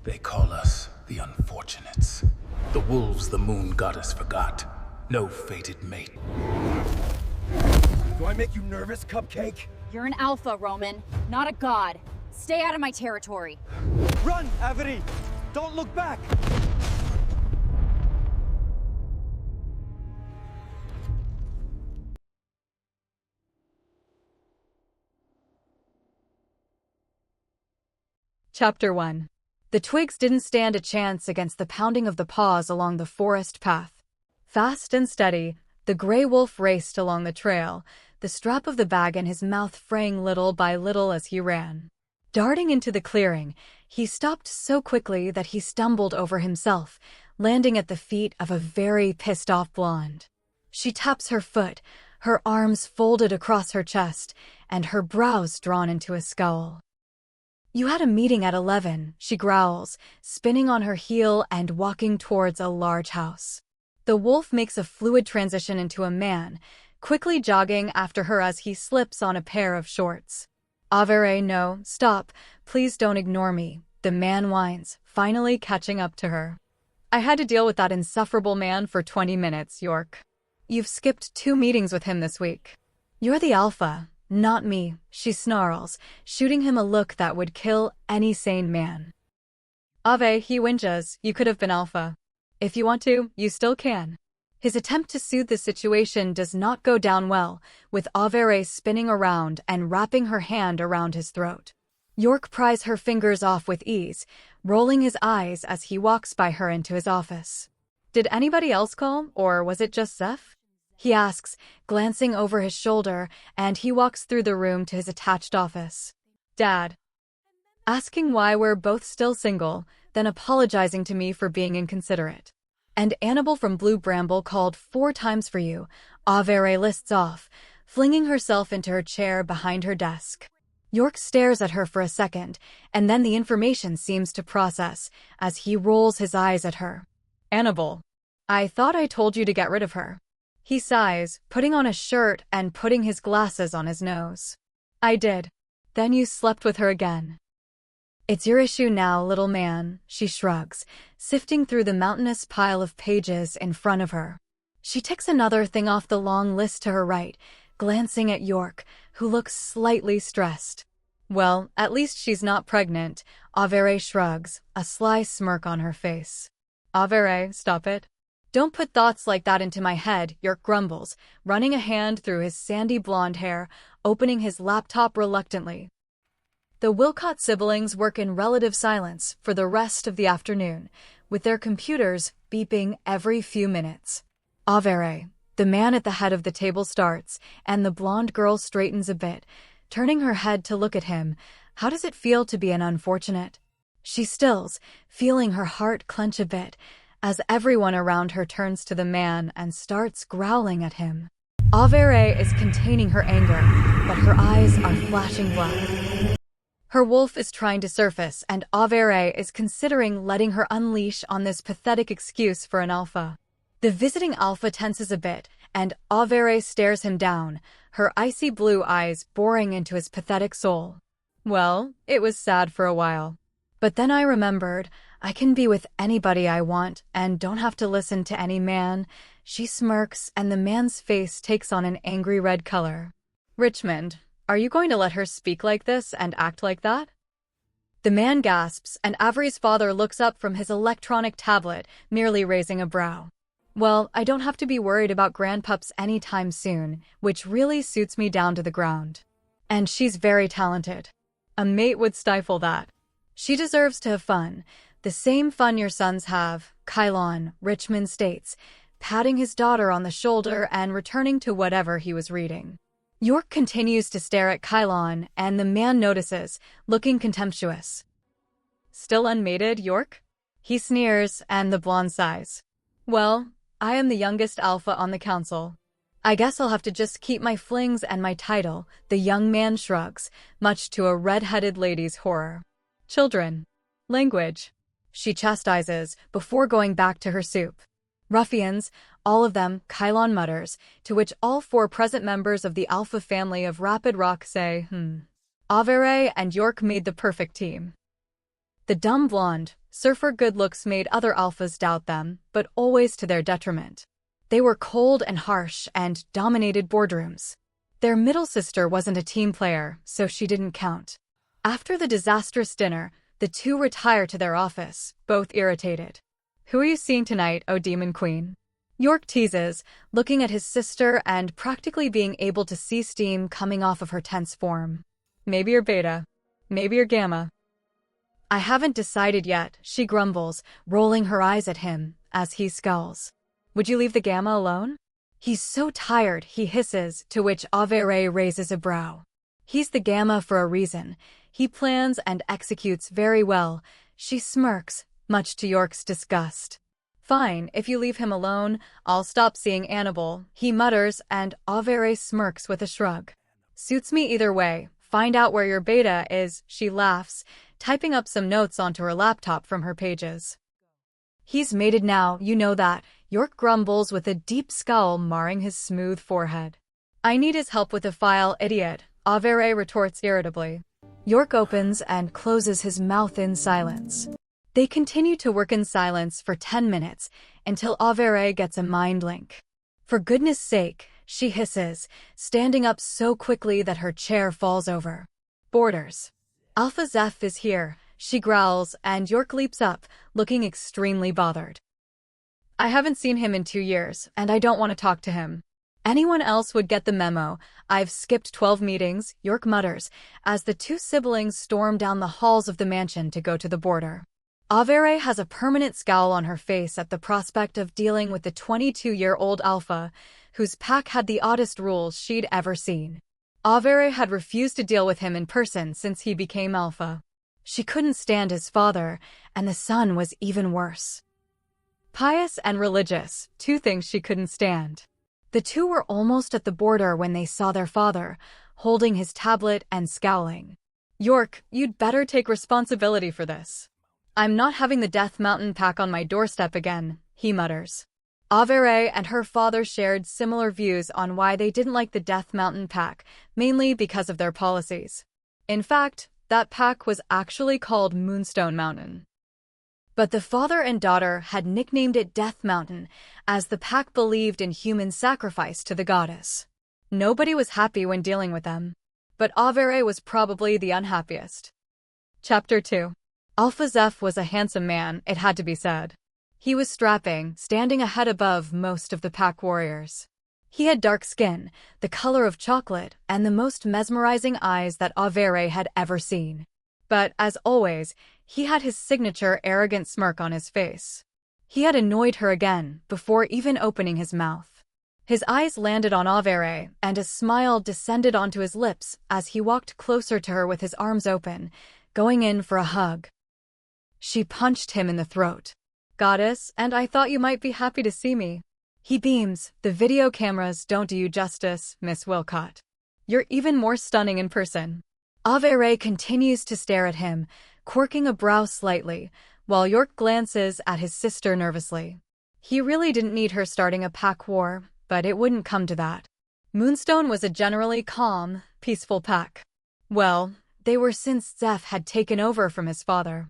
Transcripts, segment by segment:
They call us the Unfortunates. The wolves the moon goddess forgot. No fated mate. Do I make you nervous, Cupcake? You're an alpha, Roman, not a god. Stay out of my territory. Run, Averey! Don't look back! Chapter 1. The twigs didn't stand a chance against the pounding of the paws along the forest path. Fast and steady, the gray wolf raced along the trail, the strap of the bag in his mouth fraying little by little as he ran. Darting into the clearing, he stopped so quickly that he stumbled over himself, landing at the feet of a very pissed-off blonde. She taps her foot, her arms folded across her chest, and her brows drawn into a scowl. "You had a meeting at 11, she growls, spinning on her heel and walking towards a large house. The wolf makes a fluid transition into a man, quickly jogging after her as he slips on a pair of shorts. "Averey, no, stop, please don't ignore me," the man whines, finally catching up to her. "I had to deal with that insufferable man for 20 minutes, York. You've skipped 2 meetings with him this week. You're the alpha. Not me," she snarls, shooting him a look that would kill any sane man. "Ave," he whinges, "you could have been alpha. If you want to, you still can." His attempt to soothe the situation does not go down well, with Averey spinning around and wrapping her hand around his throat. York pries her fingers off with ease, rolling his eyes as he walks by her into his office. "Did anybody else call, or was it just Zeph?" he asks, glancing over his shoulder, and he walks through the room to his attached office. "Dad." Asking why we're both still single, then apologizing to me for being inconsiderate. "And Annabelle from Blue Bramble called 4 times for you," Averey lists off, flinging herself into her chair behind her desk. York stares at her for a second, and then the information seems to process, as he rolls his eyes at her. "Annabelle. I thought I told you to get rid of her." He sighs, putting on a shirt and putting his glasses on his nose. "I did. Then you slept with her again." "It's your issue now, little man," she shrugs, sifting through the mountainous pile of pages in front of her. She ticks another thing off the long list to her right, glancing at York, who looks slightly stressed. "Well, at least she's not pregnant," Averey shrugs, a sly smirk on her face. "Averey, stop it. Don't put thoughts like that into my head," York grumbles, running a hand through his sandy blonde hair, opening his laptop reluctantly. The Wilcott siblings work in relative silence for the rest of the afternoon, with their computers beeping every few minutes. Averey, the man at the head of the table, starts, and the blonde girl straightens a bit, turning her head to look at him. "How does it feel to be an unfortunate?" She stills, feeling her heart clench a bit, as everyone around her turns to the man and starts growling at him. Averey is containing her anger, but her eyes are flashing black. Her wolf is trying to surface, and Averey is considering letting her unleash on this pathetic excuse for an alpha. The visiting alpha tenses a bit, and Averey stares him down, her icy blue eyes boring into his pathetic soul. "Well, it was sad for a while. But then I remembered, I can be with anybody I want and don't have to listen to any man." She smirks, and the man's face takes on an angry red color. "Richmond, are you going to let her speak like this and act like that?" The man gasps, and Averey's father looks up from his electronic tablet, merely raising a brow. "Well, I don't have to be worried about grandpups anytime soon, which really suits me down to the ground. And she's very talented. A mate would stifle that. She deserves to have fun, the same fun your sons have," Kylon, Richmond states, patting his daughter on the shoulder and returning to whatever he was reading. York continues to stare at Kylon, and the man notices, looking contemptuous. "Still unmated, York?" He sneers, and the blonde sighs. "Well, I am the youngest alpha on the council. I guess I'll have to just keep my flings and my title," the young man shrugs, much to a red-headed lady's horror. "Children. Language," she chastises, before going back to her soup. "Ruffians, all of them," Kylon mutters, to which all 4 present members of the alpha family of Rapid Rock say, Averey and York made the perfect team." The dumb blonde, Surfer good looks made other alphas doubt them, but always to their detriment. They were cold and harsh and dominated boardrooms. Their middle sister wasn't a team player, so she didn't count. After the disastrous dinner, the two retire to their office, both irritated. "Who are you seeing tonight, oh Demon Queen?" York teases, looking at his sister and practically being able to see steam coming off of her tense form. "Maybe you're Beta. Maybe you're Gamma." "I haven't decided yet," she grumbles, rolling her eyes at him as he scowls. "Would you leave the Gamma alone?" "He's so tired," he hisses, to which Averey raises a brow. "He's the Gamma for a reason. He plans and executes very well." She smirks, much to York's disgust. "Fine, if you leave him alone, I'll stop seeing Annabelle," he mutters, and Averey smirks with a shrug. "Suits me either way. Find out where your Beta is," she laughs, typing up some notes onto her laptop from her pages. "He's mated now, you know that," York grumbles with a deep scowl marring his smooth forehead. "I need his help with a file, idiot," Averey retorts irritably. York opens and closes his mouth in silence. They continue to work in silence for 10 minutes until Averey gets a mind link. "For goodness sake," she hisses, standing up so quickly that her chair falls over. "Boarders. Alpha Zeph is here," she growls, and York leaps up, looking extremely bothered. "I haven't seen him in 2 years, and I don't want to talk to him." "Anyone else would get the memo. I've skipped 12 meetings," York mutters, as the two siblings storm down the halls of the mansion to go to the border. Averey has a permanent scowl on her face at the prospect of dealing with the 22-year-old alpha, whose pack had the oddest rules she'd ever seen. Averey had refused to deal with him in person since he became alpha. She couldn't stand his father, and the son was even worse. Pious and religious, two things she couldn't stand. The two were almost at the border when they saw their father, holding his tablet and scowling. "York, you'd better take responsibility for this." "I'm not having the Death Mountain pack on my doorstep again," he mutters. Averey and her father shared similar views on why they didn't like the Death Mountain pack, mainly because of their policies. In fact, that pack was actually called Moonstone Mountain. But the father and daughter had nicknamed it Death Mountain, as the pack believed in human sacrifice to the goddess. Nobody was happy when dealing with them, but Averey was probably the unhappiest. Chapter 2. Alpha Zeph was a handsome man, it had to be said. He was strapping, standing a head above most of the pack warriors. He had dark skin, the color of chocolate, and the most mesmerizing eyes that Averey had ever seen. But, as always, he had his signature arrogant smirk on his face. He had annoyed her again, before even opening his mouth. His eyes landed on Averey, and a smile descended onto his lips as he walked closer to her with his arms open, going in for a hug. She punched him in the throat. "Goddess, and I thought you might be happy to see me." He beams, "The video cameras don't do you justice, Miss Wilcott. You're even more stunning in person." Averey continues to stare at him, quirking a brow slightly, while York glances at his sister nervously. He really didn't need her starting a pack war, but it wouldn't come to that. Moonstone was a generally calm, peaceful pack. Well, they were since Zeph had taken over from his father.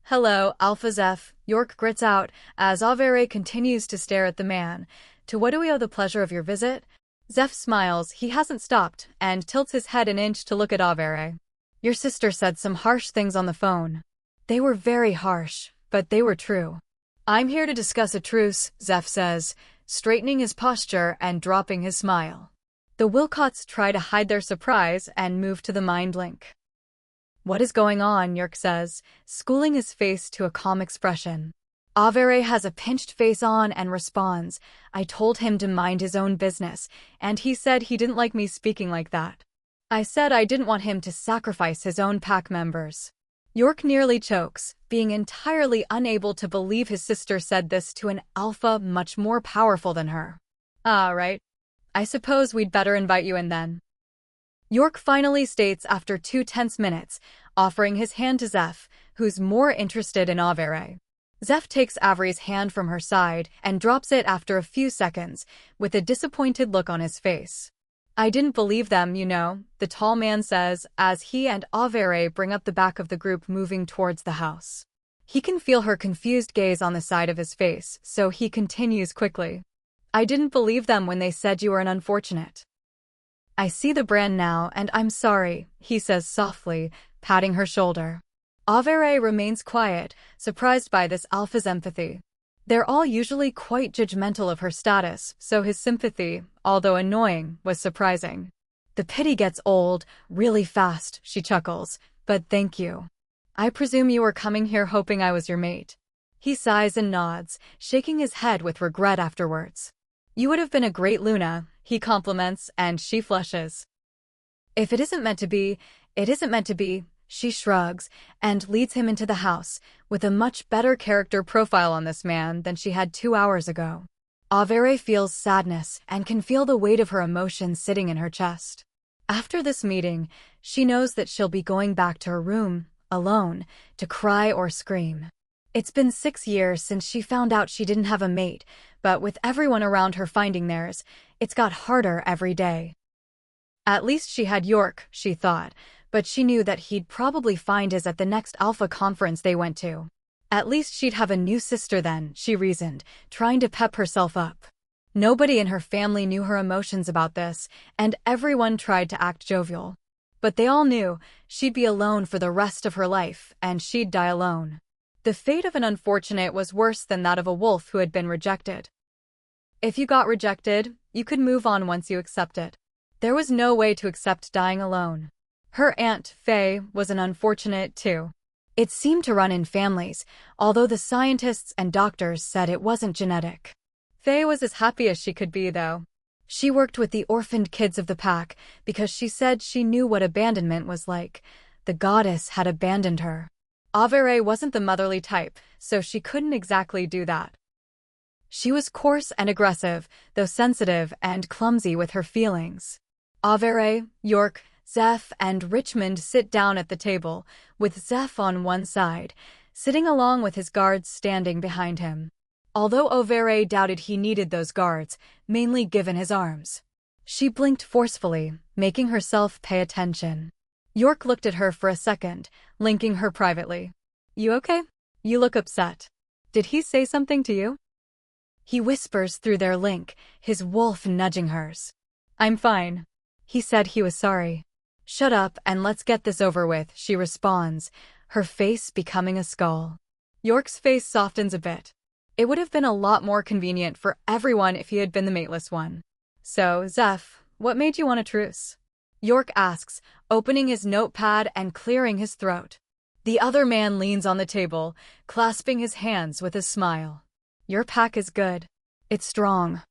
"Hello, Alpha Zeph," York grits out, as Averey continues to stare at the man. "To what do we owe the pleasure of your visit?" Zeph smiles, he hasn't stopped, and tilts his head an inch to look at Averey. "Your sister said some harsh things on the phone." "They were very harsh, but they were true." "I'm here to discuss a truce," Zeph says, straightening his posture and dropping his smile. The Wilcotts try to hide their surprise and move to the mind link. "What is going on?" York says, schooling his face to a calm expression. Averey has a pinched face on and responds, "I told him to mind his own business, and he said he didn't like me speaking like that. I said I didn't want him to sacrifice his own pack members." York nearly chokes, being entirely unable to believe his sister said this to an alpha much more powerful than her. "Ah, right. I suppose we'd better invite you in then." York finally states after 2 tense minutes, offering his hand to Zeph, who's more interested in Averey. Zeph takes Averey's hand from her side and drops it after a few seconds, with a disappointed look on his face. "I didn't believe them, you know," the tall man says, as he and Averey bring up the back of the group moving towards the house. He can feel her confused gaze on the side of his face, so he continues quickly. I didn't believe them when they said you were an unfortunate. I see the brand now, and I'm sorry, he says softly, patting her shoulder. Averey remains quiet, surprised by this alpha's empathy. They're all usually quite judgmental of her status, so his sympathy, although annoying, was surprising. The pity gets old, really fast, she chuckles, but thank you. I presume you were coming here hoping I was your mate. He sighs and nods, shaking his head with regret afterwards. You would have been a great Luna, he compliments, and she flushes. If it isn't meant to be, it isn't meant to be, she shrugs, and leads him into the house, with a much better character profile on this man than she had 2 hours ago. Averey feels sadness and can feel the weight of her emotions sitting in her chest. After this meeting, she knows that she'll be going back to her room, alone, to cry or scream. It's been 6 years since she found out she didn't have a mate, but with everyone around her finding theirs, it's got harder every day. At least she had York, she thought, but she knew that he'd probably find his at the next Alpha conference they went to. At least she'd have a new sister then, she reasoned, trying to pep herself up. Nobody in her family knew her emotions about this, and everyone tried to act jovial. But they all knew she'd be alone for the rest of her life, and she'd die alone. The fate of an unfortunate was worse than that of a wolf who had been rejected. If you got rejected, you could move on once you accept it. There was no way to accept dying alone. Her Aunt Faye was an unfortunate too. It seemed to run in families, although the scientists and doctors said it wasn't genetic. Faye was as happy as she could be, though. She worked with the orphaned kids of the pack because she said she knew what abandonment was like. The goddess had abandoned her. Averey wasn't the motherly type, so she couldn't exactly do that. She was coarse and aggressive, though sensitive and clumsy with her feelings. Averey, York, Zeph, and Richmond sit down at the table, with Zeph on one side, sitting along with his guards standing behind him. Although Averey doubted he needed those guards, mainly given his arms. She blinked forcefully, making herself pay attention. York looked at her for a second, linking her privately. You okay? You look upset. Did he say something to you? He whispers through their link, his wolf nudging hers. I'm fine. He said he was sorry. Shut up and let's get this over with, she responds, her face becoming a skull. York's face softens a bit. It would have been a lot more convenient for everyone if he had been the mateless one. So, Zeph, what made you want a truce? York asks, opening his notepad and clearing his throat. The other man leans on the table, clasping his hands with a smile. Your pack is good. It's strong.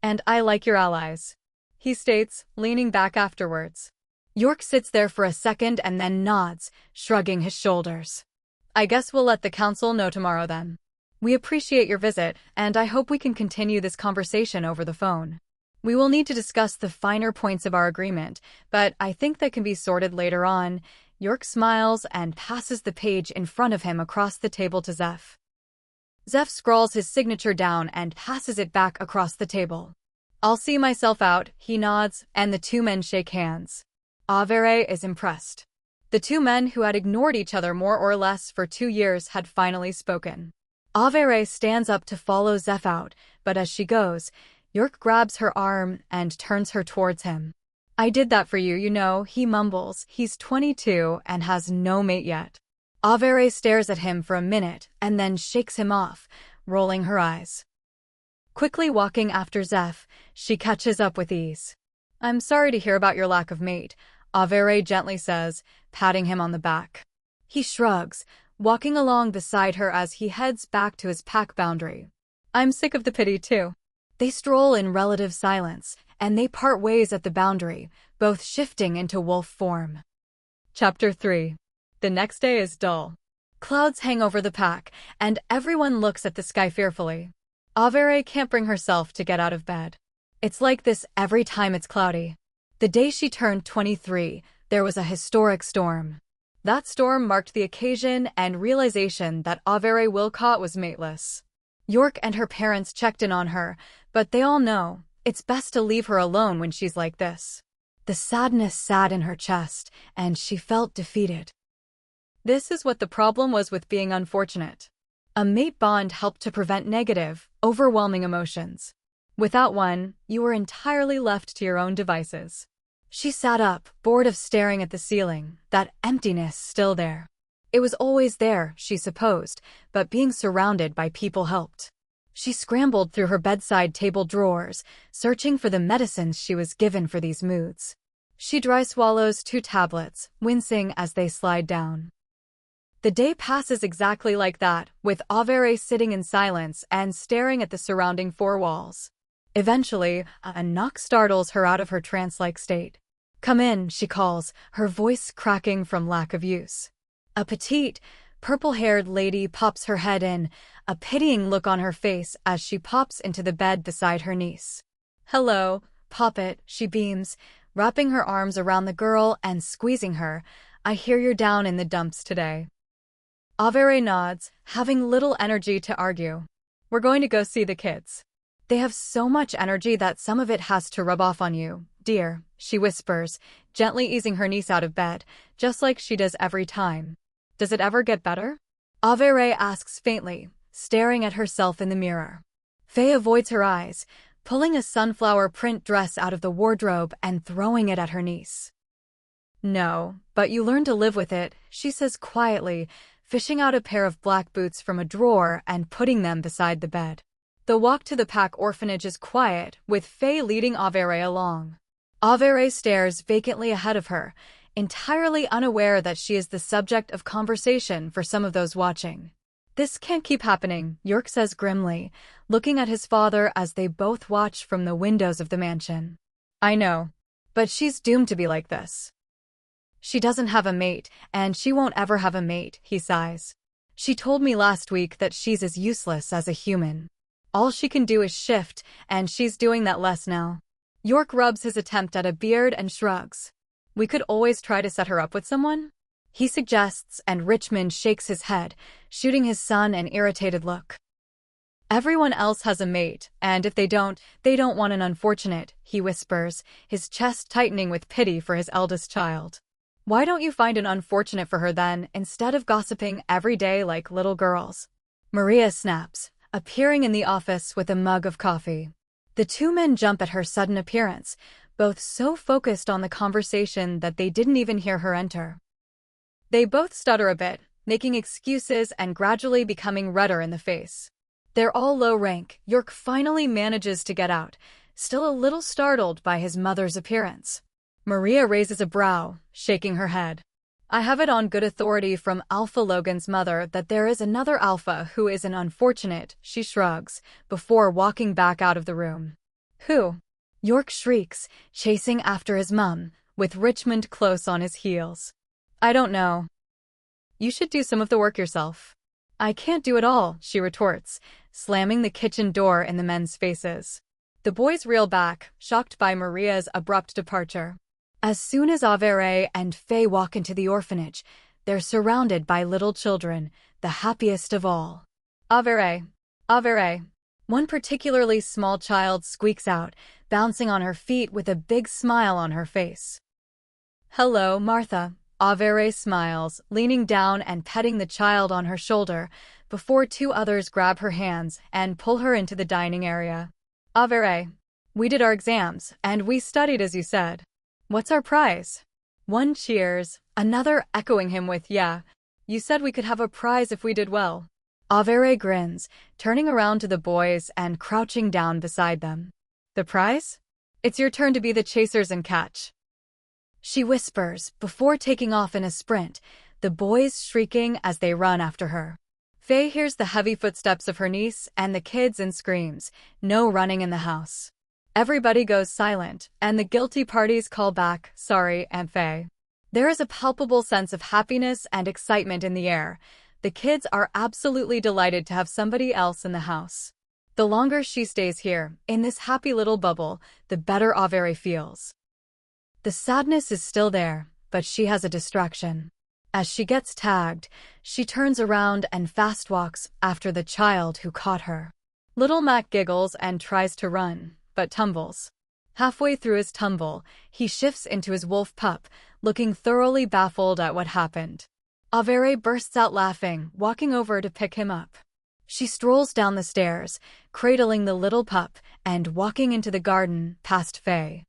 And I like your allies, he states, leaning back afterwards. York sits there for a second and then nods, shrugging his shoulders. I guess we'll let the council know tomorrow then. We appreciate your visit, and I hope we can continue this conversation over the phone. We will need to discuss the finer points of our agreement, but I think that can be sorted later on. York smiles and passes the page in front of him across the table to Zeph. Zeph scrawls his signature down and passes it back across the table. I'll see myself out, he nods, and the two men shake hands. Averey is impressed. The two men who had ignored each other more or less for 2 years had finally spoken. Averey stands up to follow Zeph out, but as she goes, York grabs her arm and turns her towards him. I did that for you, you know, he mumbles. He's 22 and has no mate yet. Averey stares at him for a minute and then shakes him off, rolling her eyes. Quickly walking after Zeph, she catches up with ease. I'm sorry to hear about your lack of mate, Averey gently says, patting him on the back. He shrugs, walking along beside her as he heads back to his pack boundary. I'm sick of the pity too. They stroll in relative silence, and they part ways at the boundary, both shifting into wolf form. Chapter 3. The next day is dull. Clouds hang over the pack, and everyone looks at the sky fearfully. Averey can't bring herself to get out of bed. It's like this every time it's cloudy. The day she turned 23, there was a historic storm. That storm marked the occasion and realization that Averey Wilcott was mateless. York and her parents checked in on her, but they all know it's best to leave her alone when she's like this. The sadness sat in her chest, and she felt defeated. This is what the problem was with being unfortunate. A mate bond helped to prevent negative, overwhelming emotions. Without one, you were entirely left to your own devices. She sat up, bored of staring at the ceiling, that emptiness still there. It was always there, she supposed, but being surrounded by people helped. She scrambled through her bedside table drawers, searching for the medicines she was given for these moods. She dry swallows 2 tablets, wincing as they slide down. The day passes exactly like that, with Averey sitting in silence and staring at the surrounding 4 walls. Eventually, a knock startles her out of her trance-like state. "Come in," she calls, her voice cracking from lack of use. A petite, purple-haired lady pops her head in, a pitying look on her face as she pops into the bed beside her niece. "Hello, Poppet," she beams, wrapping her arms around the girl and squeezing her. "I hear you're down in the dumps today." Averey nods, having little energy to argue. "We're going to go see the kids. They have so much energy that some of it has to rub off on you, dear," she whispers, gently easing her niece out of bed, just like she does every time. "Does it ever get better?" Averey asks faintly, staring at herself in the mirror. Faye avoids her eyes, pulling a sunflower print dress out of the wardrobe and throwing it at her niece. "No, but you learn to live with it," she says quietly, fishing out a pair of black boots from a drawer and putting them beside the bed. The walk to the Pack orphanage is quiet, with Faye leading Averey along. Averey stares vacantly ahead of her, entirely unaware that she is the subject of conversation for some of those watching. "This can't keep happening," York says grimly, looking at his father as they both watch from the windows of the mansion. "I know, but she's doomed to be like this." "She doesn't have a mate, and she won't ever have a mate," he sighs. "She told me last week that she's as useless as a human. All she can do is shift, and she's doing that less now." York rubs his attempt at a beard and shrugs. "We could always try to set her up with someone?" he suggests, and Richmond shakes his head, shooting his son an irritated look. "Everyone else has a mate, and if they don't want an unfortunate," he whispers, his chest tightening with pity for his eldest child. "Why don't you find an unfortunate for her then, instead of gossiping every day like little girls?" Maria snaps, appearing in the office with a mug of coffee. The 2 men jump at her sudden appearance, both so focused on the conversation that they didn't even hear her enter. They both stutter a bit, making excuses and gradually becoming redder in the face. They're all low rank. York finally manages to get out, still a little startled by his mother's appearance. Maria raises a brow, shaking her head. "I have it on good authority from Alpha Logan's mother that there is another Alpha who is an unfortunate," she shrugs, before walking back out of the room. "Who?" York shrieks, chasing after his mum, with Richmond close on his heels. "I don't know. You should do some of the work yourself." "I can't do it all," she retorts, slamming the kitchen door in the men's faces. The boys reel back, shocked by Maria's abrupt departure. As soon as Averey and Faye walk into the orphanage, they're surrounded by little children, the happiest of all. "Averey! Averey!" One particularly small child squeaks out, bouncing on her feet with a big smile on her face. "Hello, Martha." Averey smiles, leaning down and petting the child on her shoulder, before 2 others grab her hands and pull her into the dining area. "Averey, we did our exams, and we studied as you said. What's our prize?" One cheers, another echoing him with, "Yeah, you said we could have a prize if we did well." Averey grins, turning around to the boys and crouching down beside them. "The prize? It's your turn to be the chasers and catch," she whispers, before taking off in a sprint, the boys shrieking as they run after her. Faye hears the heavy footsteps of her niece and the kids and screams, "No running in the house." Everybody goes silent, and the guilty parties call back, "Sorry, Aunt Faye." There is a palpable sense of happiness and excitement in the air. The kids are absolutely delighted to have somebody else in the house. The longer she stays here, in this happy little bubble, the better Averey feels. The sadness is still there, but she has a distraction. As she gets tagged, she turns around and fast walks after the child who caught her. Little Mac giggles and tries to run, but tumbles. Halfway through his tumble, he shifts into his wolf pup, looking thoroughly baffled at what happened. Averey bursts out laughing, walking over to pick him up. She strolls down the stairs, cradling the little pup, and walking into the garden, past Faye.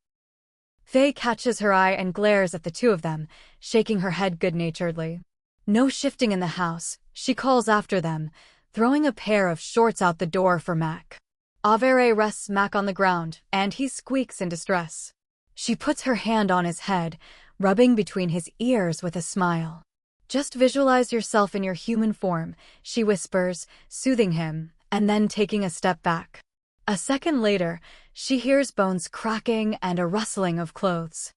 Faye catches her eye and glares at the two of them, shaking her head good-naturedly. No shifting in the house, she calls after them, throwing a pair of shorts out the door for Mac. Averey rests Mac on the ground, and he squeaks in distress. She puts her hand on his head, rubbing between his ears with a smile. "Just visualize yourself in your human form," she whispers, soothing him, and then taking a step back. A second later, she hears bones cracking and a rustling of clothes.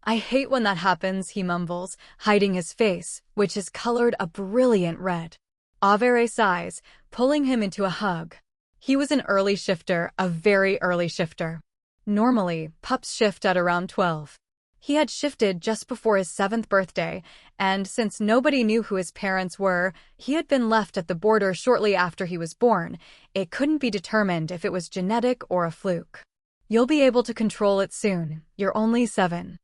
"I hate when that happens," he mumbles, hiding his face, which is colored a brilliant red. Averey sighs, pulling him into a hug. He was an early shifter, a very early shifter. Normally, pups shift at around 12. He had shifted just before his 7th birthday, and since nobody knew who his parents were, he had been left at the border shortly after he was born. It couldn't be determined if it was genetic or a fluke. "You'll be able to control it soon. You're only 7.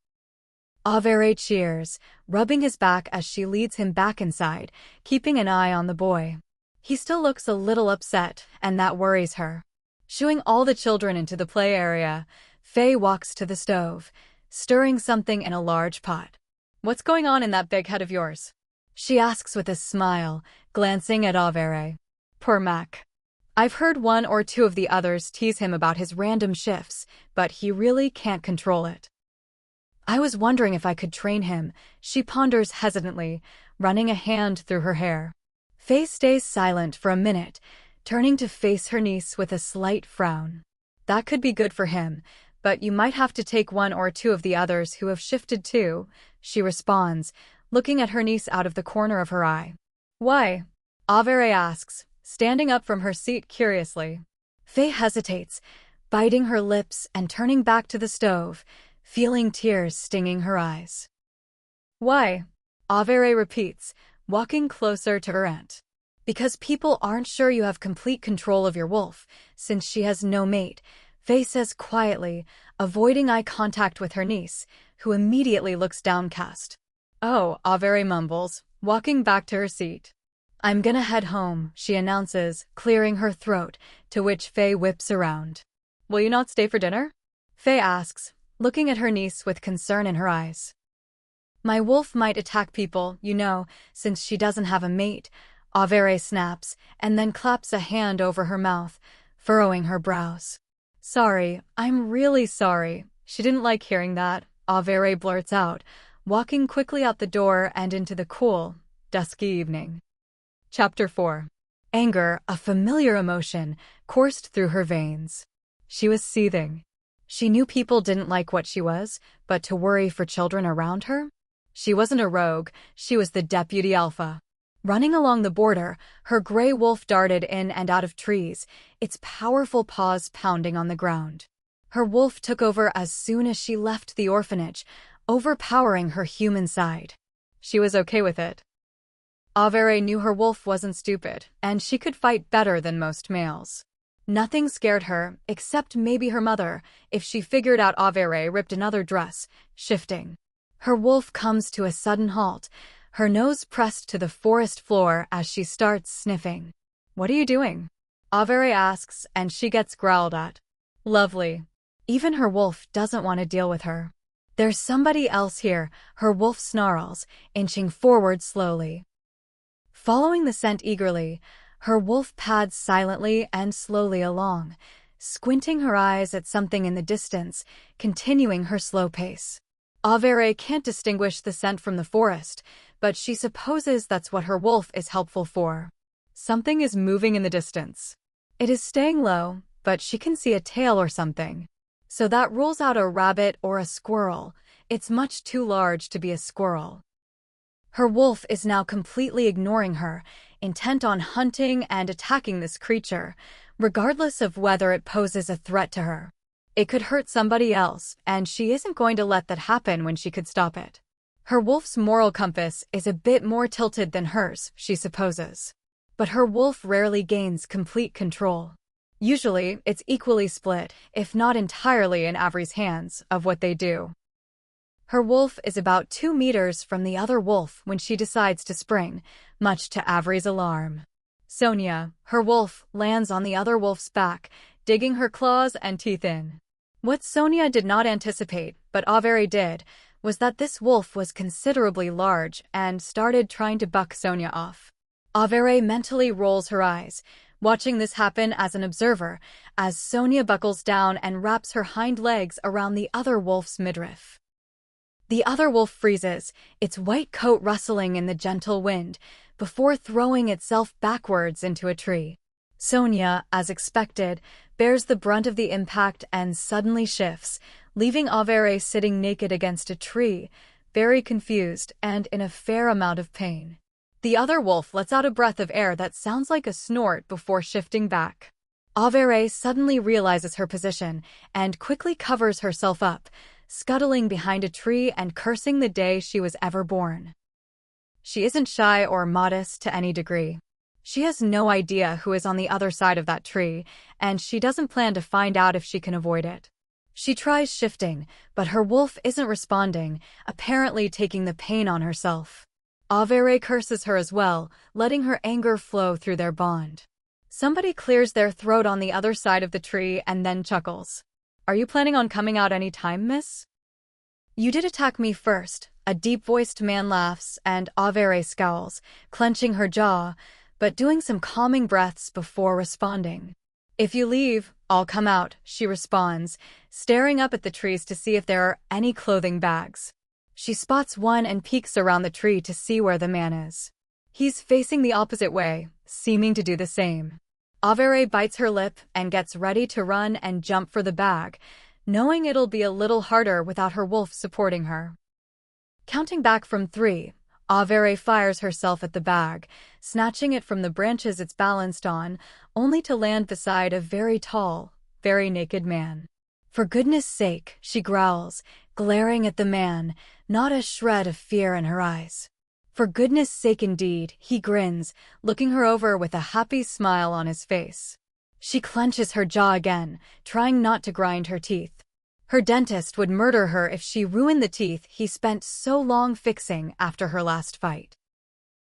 Averey cheers, rubbing his back as she leads him back inside, keeping an eye on the boy. He still looks a little upset, and that worries her. Shooing all the children into the play area, Faye walks to the stove, stirring something in a large pot. "What's going on in that big head of yours?" she asks with a smile, glancing at Averey. "Poor Mac. I've heard one or two of the others tease him about his random shifts, but he really can't control it. I was wondering if I could train him," she ponders hesitantly, running a hand through her hair. Faye stays silent for a minute, turning to face her niece with a slight frown. "That could be good for him, but you might have to take one or two of the others who have shifted too," she responds, looking at her niece out of the corner of her eye. "Why?" Averey asks, standing up from her seat curiously. Faye hesitates, biting her lips and turning back to the stove, feeling tears stinging her eyes. "Why?" Averey repeats, walking closer to her aunt. "Because people aren't sure you have complete control of your wolf, since she has no mate," Faye says quietly, avoiding eye contact with her niece, who immediately looks downcast. "Oh," Averey mumbles, walking back to her seat. "I'm gonna head home," she announces, clearing her throat, to which Faye whips around. "Will you not stay for dinner?" Faye asks, looking at her niece with concern in her eyes. "My wolf might attack people, you know, since she doesn't have a mate," Averey snaps, and then claps a hand over her mouth, furrowing her brows. "Sorry, I'm really sorry." She didn't like hearing that, Averey blurts out, walking quickly out the door and into the cool, dusky evening. Chapter 4. Anger, a familiar emotion, coursed through her veins. She was seething. She knew people didn't like what she was, but to worry for children around her? She wasn't a rogue, she was the deputy alpha. Running along the border, her gray wolf darted in and out of trees, its powerful paws pounding on the ground. Her wolf took over as soon as she left the orphanage, overpowering her human side. She was okay with it. Averey knew her wolf wasn't stupid, and she could fight better than most males. Nothing scared her, except maybe her mother, if she figured out Averey ripped another dress, shifting. Her wolf comes to a sudden halt, her nose pressed to the forest floor as she starts sniffing. "What are you doing?" Averey asks, and she gets growled at. Lovely. Even her wolf doesn't want to deal with her. "There's somebody else here," her wolf snarls, inching forward slowly. Following the scent eagerly, her wolf pads silently and slowly along, squinting her eyes at something in the distance, continuing her slow pace. Averey can't distinguish the scent from the forest, but she supposes that's what her wolf is helpful for. Something is moving in the distance. It is staying low, but she can see a tail or something. So that rules out a rabbit or a squirrel. It's much too large to be a squirrel. Her wolf is now completely ignoring her, intent on hunting and attacking this creature, regardless of whether it poses a threat to her. It could hurt somebody else, and she isn't going to let that happen when she could stop it. Her wolf's moral compass is a bit more tilted than hers, she supposes. But her wolf rarely gains complete control. Usually, it's equally split, if not entirely in Averey's hands, of what they do. Her wolf is about 2 meters from the other wolf when she decides to spring, much to Averey's alarm. Sonia, her wolf, lands on the other wolf's back, digging her claws and teeth in. What Sonia did not anticipate, but Averey did, was that this wolf was considerably large and started trying to buck Sonia off. Averey mentally rolls her eyes, watching this happen as an observer, as Sonia buckles down and wraps her hind legs around the other wolf's midriff. The other wolf freezes, its white coat rustling in the gentle wind, before throwing itself backwards into a tree. Sonia, as expected, bears the brunt of the impact and suddenly shifts, leaving Averey sitting naked against a tree, very confused and in a fair amount of pain. The other wolf lets out a breath of air that sounds like a snort before shifting back. Averey suddenly realizes her position and quickly covers herself up, scuttling behind a tree and cursing the day she was ever born. She isn't shy or modest to any degree. She has no idea who is on the other side of that tree, and she doesn't plan to find out if she can avoid it. She tries shifting, but her wolf isn't responding, apparently taking the pain on herself. Averey curses her as well, letting her anger flow through their bond. Somebody clears their throat on the other side of the tree and then chuckles. "Are you planning on coming out any time, miss?" "You did attack me first," a deep-voiced man laughs, and Averey scowls, clenching her jaw, but doing some calming breaths before responding. "If you leave, I'll come out," she responds, staring up at the trees to see if there are any clothing bags. She spots one and peeks around the tree to see where the man is. He's facing the opposite way, seeming to do the same. Averey bites her lip and gets ready to run and jump for the bag, knowing it'll be a little harder without her wolf supporting her. Counting back from 3, Averey fires herself at the bag, snatching it from the branches it's balanced on, only to land beside a very tall, very naked man. "For goodness sake," she growls, glaring at the man, not a shred of fear in her eyes. "For goodness sake indeed," he grins, looking her over with a happy smile on his face. She clenches her jaw again, trying not to grind her teeth. Her dentist would murder her if she ruined the teeth he spent so long fixing after her last fight.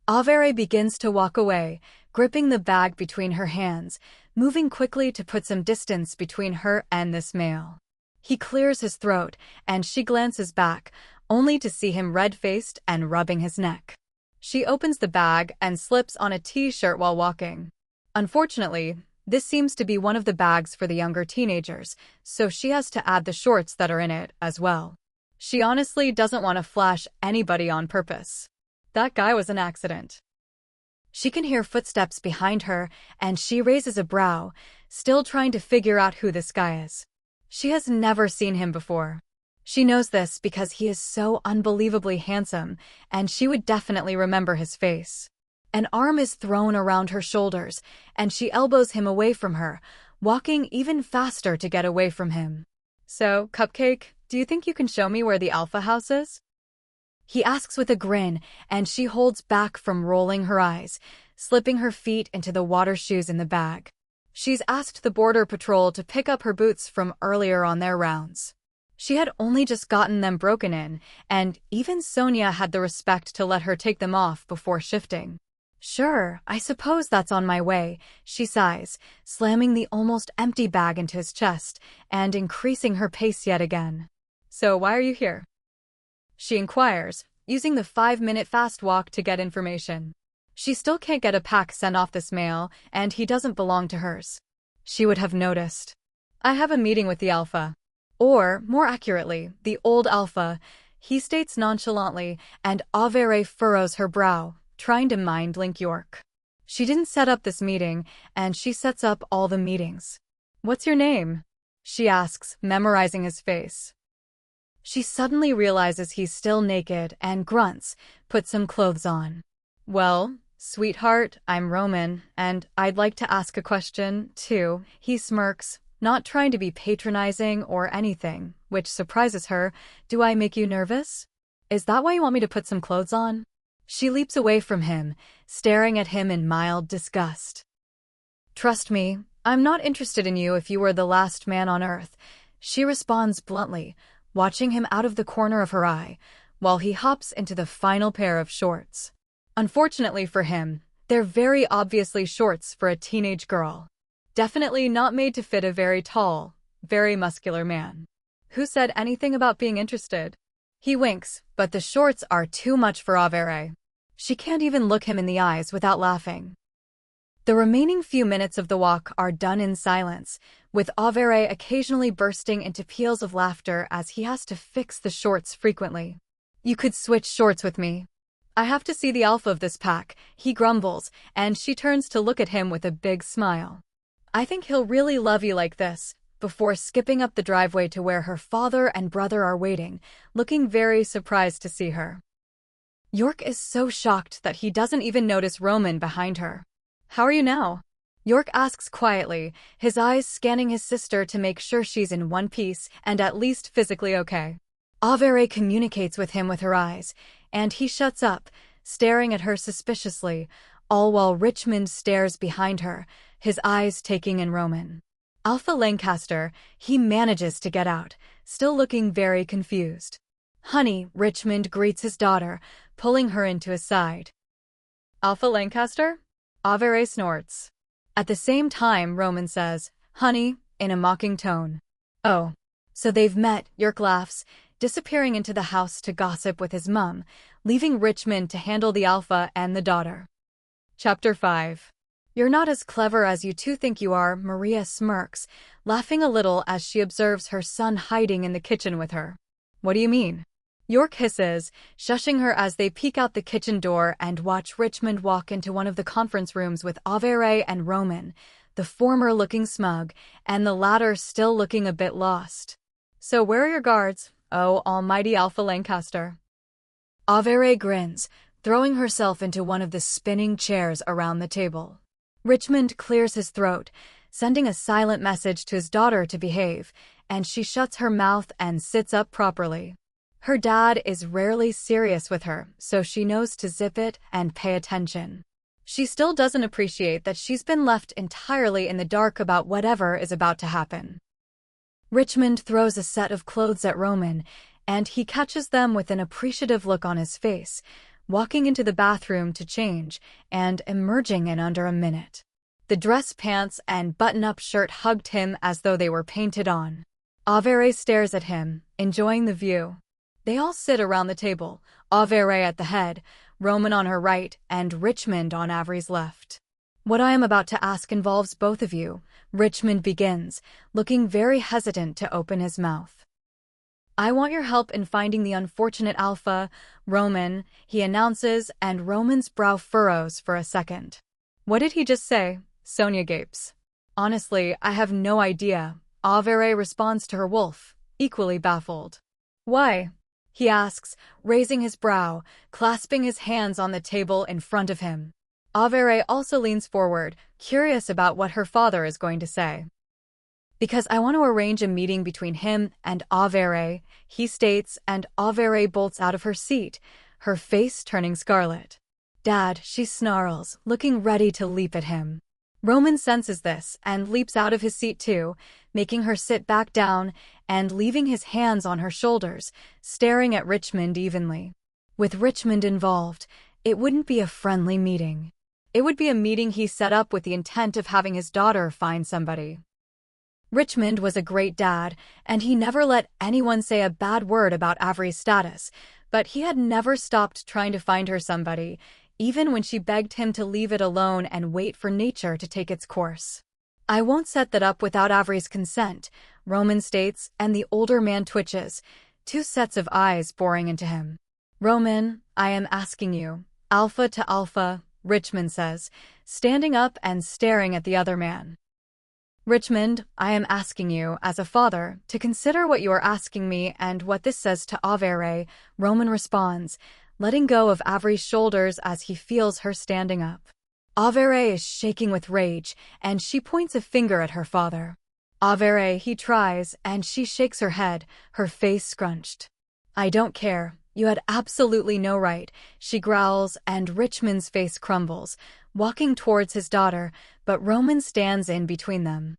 Averey begins to walk away, gripping the bag between her hands, moving quickly to put some distance between her and this male. He clears his throat, and she glances back, only to see him red-faced and rubbing his neck. She opens the bag and slips on a t-shirt while walking. Unfortunately, this seems to be one of the bags for the younger teenagers, so she has to add the shorts that are in it as well. She honestly doesn't want to flash anybody on purpose. That guy was an accident. She can hear footsteps behind her, and she raises a brow, still trying to figure out who this guy is. She has never seen him before. She knows this because he is so unbelievably handsome, and she would definitely remember his face. An arm is thrown around her shoulders, and she elbows him away from her, walking even faster to get away from him. "So, Cupcake, do you think you can show me where the Alpha House is?" He asks with a grin, and she holds back from rolling her eyes, slipping her feet into the water shoes in the bag. She's asked the Border Patrol to pick up her boots from earlier on their rounds. She had only just gotten them broken in, and even Sonia had the respect to let her take them off before shifting. "Sure, I suppose that's on my way," she sighs, slamming the almost empty bag into his chest and increasing her pace yet again. "So why are you here?" she inquires, using the 5-minute fast walk to get information. She still can't get a pack sent off this mail, and he doesn't belong to hers. She would have noticed. "I have a meeting with the Alpha. Or, more accurately, the old Alpha," he states nonchalantly, and Averey furrows her brow, trying to mind Link York. She didn't set up this meeting, and she sets up all the meetings. "What's your name?" she asks, memorizing his face. She suddenly realizes he's still naked and grunts, "Put some clothes on." "Well, sweetheart, I'm Roman, and I'd like to ask a question, too." He smirks, not trying to be patronizing or anything, which surprises her. "Do I make you nervous? Is that why you want me to put some clothes on?" She leaps away from him, staring at him in mild disgust. "Trust me, I'm not interested in you if you were the last man on Earth," she responds bluntly, watching him out of the corner of her eye, while he hops into the final pair of shorts. Unfortunately for him, they're very obviously shorts for a teenage girl. Definitely not made to fit a very tall, very muscular man. Who said anything about being interested? He winks, but the shorts are too much for Averey. She can't even look him in the eyes without laughing. The remaining few minutes of the walk are done in silence, with Averey occasionally bursting into peals of laughter as he has to fix the shorts frequently. "You could switch shorts with me. I have to see the alpha of this pack," he grumbles, and she turns to look at him with a big smile. "I think he'll really love you like this," before skipping up the driveway to where her father and brother are waiting, looking very surprised to see her. York is so shocked that he doesn't even notice Romen behind her. "How are you now?" York asks quietly, his eyes scanning his sister to make sure she's in one piece and at least physically okay. Averey communicates with him with her eyes, and he shuts up, staring at her suspiciously, all while Richmond stares behind her, his eyes taking in Romen. Alpha Lancaster, he manages to get out, still looking very confused. "Honey," Richmond greets his daughter, pulling her into his side. "Alpha Lancaster?" Averey snorts. At the same time, Romen says, "Honey," in a mocking tone. "Oh, so they've met," York laughs, disappearing into the house to gossip with his mum, leaving Richmond to handle the alpha and the daughter. Chapter 5. "You're not as clever as you two think you are," Maria smirks, laughing a little as she observes her son hiding in the kitchen with her. "What do you mean?" York hisses, shushing her as they peek out the kitchen door and watch Richmond walk into one of the conference rooms with Averey and Romen, the former looking smug, and the latter still looking a bit lost. "So where are your guards, oh almighty Alpha Lancaster?" Averey grins, throwing herself into one of the spinning chairs around the table. Richmond clears his throat, sending a silent message to his daughter to behave, and she shuts her mouth and sits up properly. Her dad is rarely serious with her, so she knows to zip it and pay attention. She still doesn't appreciate that she's been left entirely in the dark about whatever is about to happen. Richmond throws a set of clothes at Romen, and he catches them with an appreciative look on his face, walking into the bathroom to change and emerging in under a minute. The dress pants and button-up shirt hugged him as though they were painted on. Averey stares at him, enjoying the view. They all sit around the table, Averey at the head, Romen on her right, and Richmond on Averey's left. "What I am about to ask involves both of you," Richmond begins, looking very hesitant to open his mouth. "I want your help in finding the unfortunate Alpha, Romen," he announces, and Romen's brow furrows for a second. "What did he just say?" Sonia gapes. "Honestly, I have no idea," Averey responds to her wolf, equally baffled. "Why?" he asks, raising his brow, clasping his hands on the table in front of him. Averey also leans forward, curious about what her father is going to say. "Because I want to arrange a meeting between him and Averey," he states, and Averey bolts out of her seat, her face turning scarlet. "Dad," she snarls, looking ready to leap at him. Romen senses this and leaps out of his seat too, making her sit back down and leaving his hands on her shoulders, staring at Richmond evenly. With Richmond involved, it wouldn't be a friendly meeting. It would be a meeting he set up with the intent of having his daughter find somebody. Richmond was a great dad, and he never let anyone say a bad word about Averey's status, but he had never stopped trying to find her somebody, even when she begged him to leave it alone and wait for nature to take its course. "I won't set that up without Averey's consent," Romen states, and the older man twitches, two sets of eyes boring into him. "Romen, I am asking you." "Alpha to Alpha," Richmond says, standing up and staring at the other man. "Richmond, I am asking you, as a father, to consider what you are asking me and what this says to Averey," Romen responds, letting go of Averey's shoulders as he feels her standing up. Averey is shaking with rage, and she points a finger at her father. "Averey," he tries, and she shakes her head, her face scrunched. "I don't care. You had absolutely no right," she growls, and Richmond's face crumbles, walking towards his daughter, but Romen stands in between them.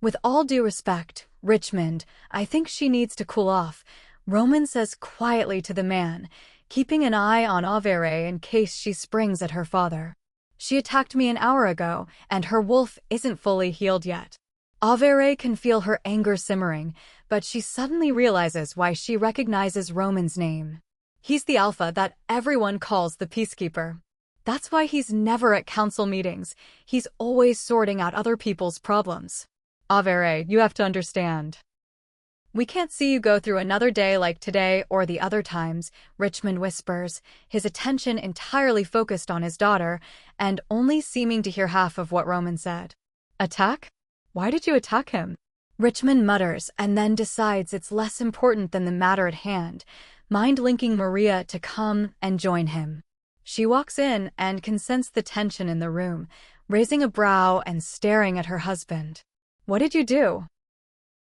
"With all due respect," Richmond, I think she needs to cool off, Roman says quietly to the man, keeping an eye on Averey in case she springs at her father. She attacked me an hour ago, and her wolf isn't fully healed yet. Averey can feel her anger simmering, but she suddenly realizes why she recognizes Roman's name. He's the alpha that everyone calls the peacekeeper. That's why he's never at council meetings. He's always sorting out other people's problems. Averey, you have to understand. We can't see you go through another day like today or the other times, Richmond whispers, his attention entirely focused on his daughter and only seeming to hear half of what Roman said. Attack? Why did you attack him? Richmond mutters and then decides it's less important than the matter at hand, mind-linking Maria to come and join him. She walks in and can sense the tension in the room, raising a brow and staring at her husband. What did you do?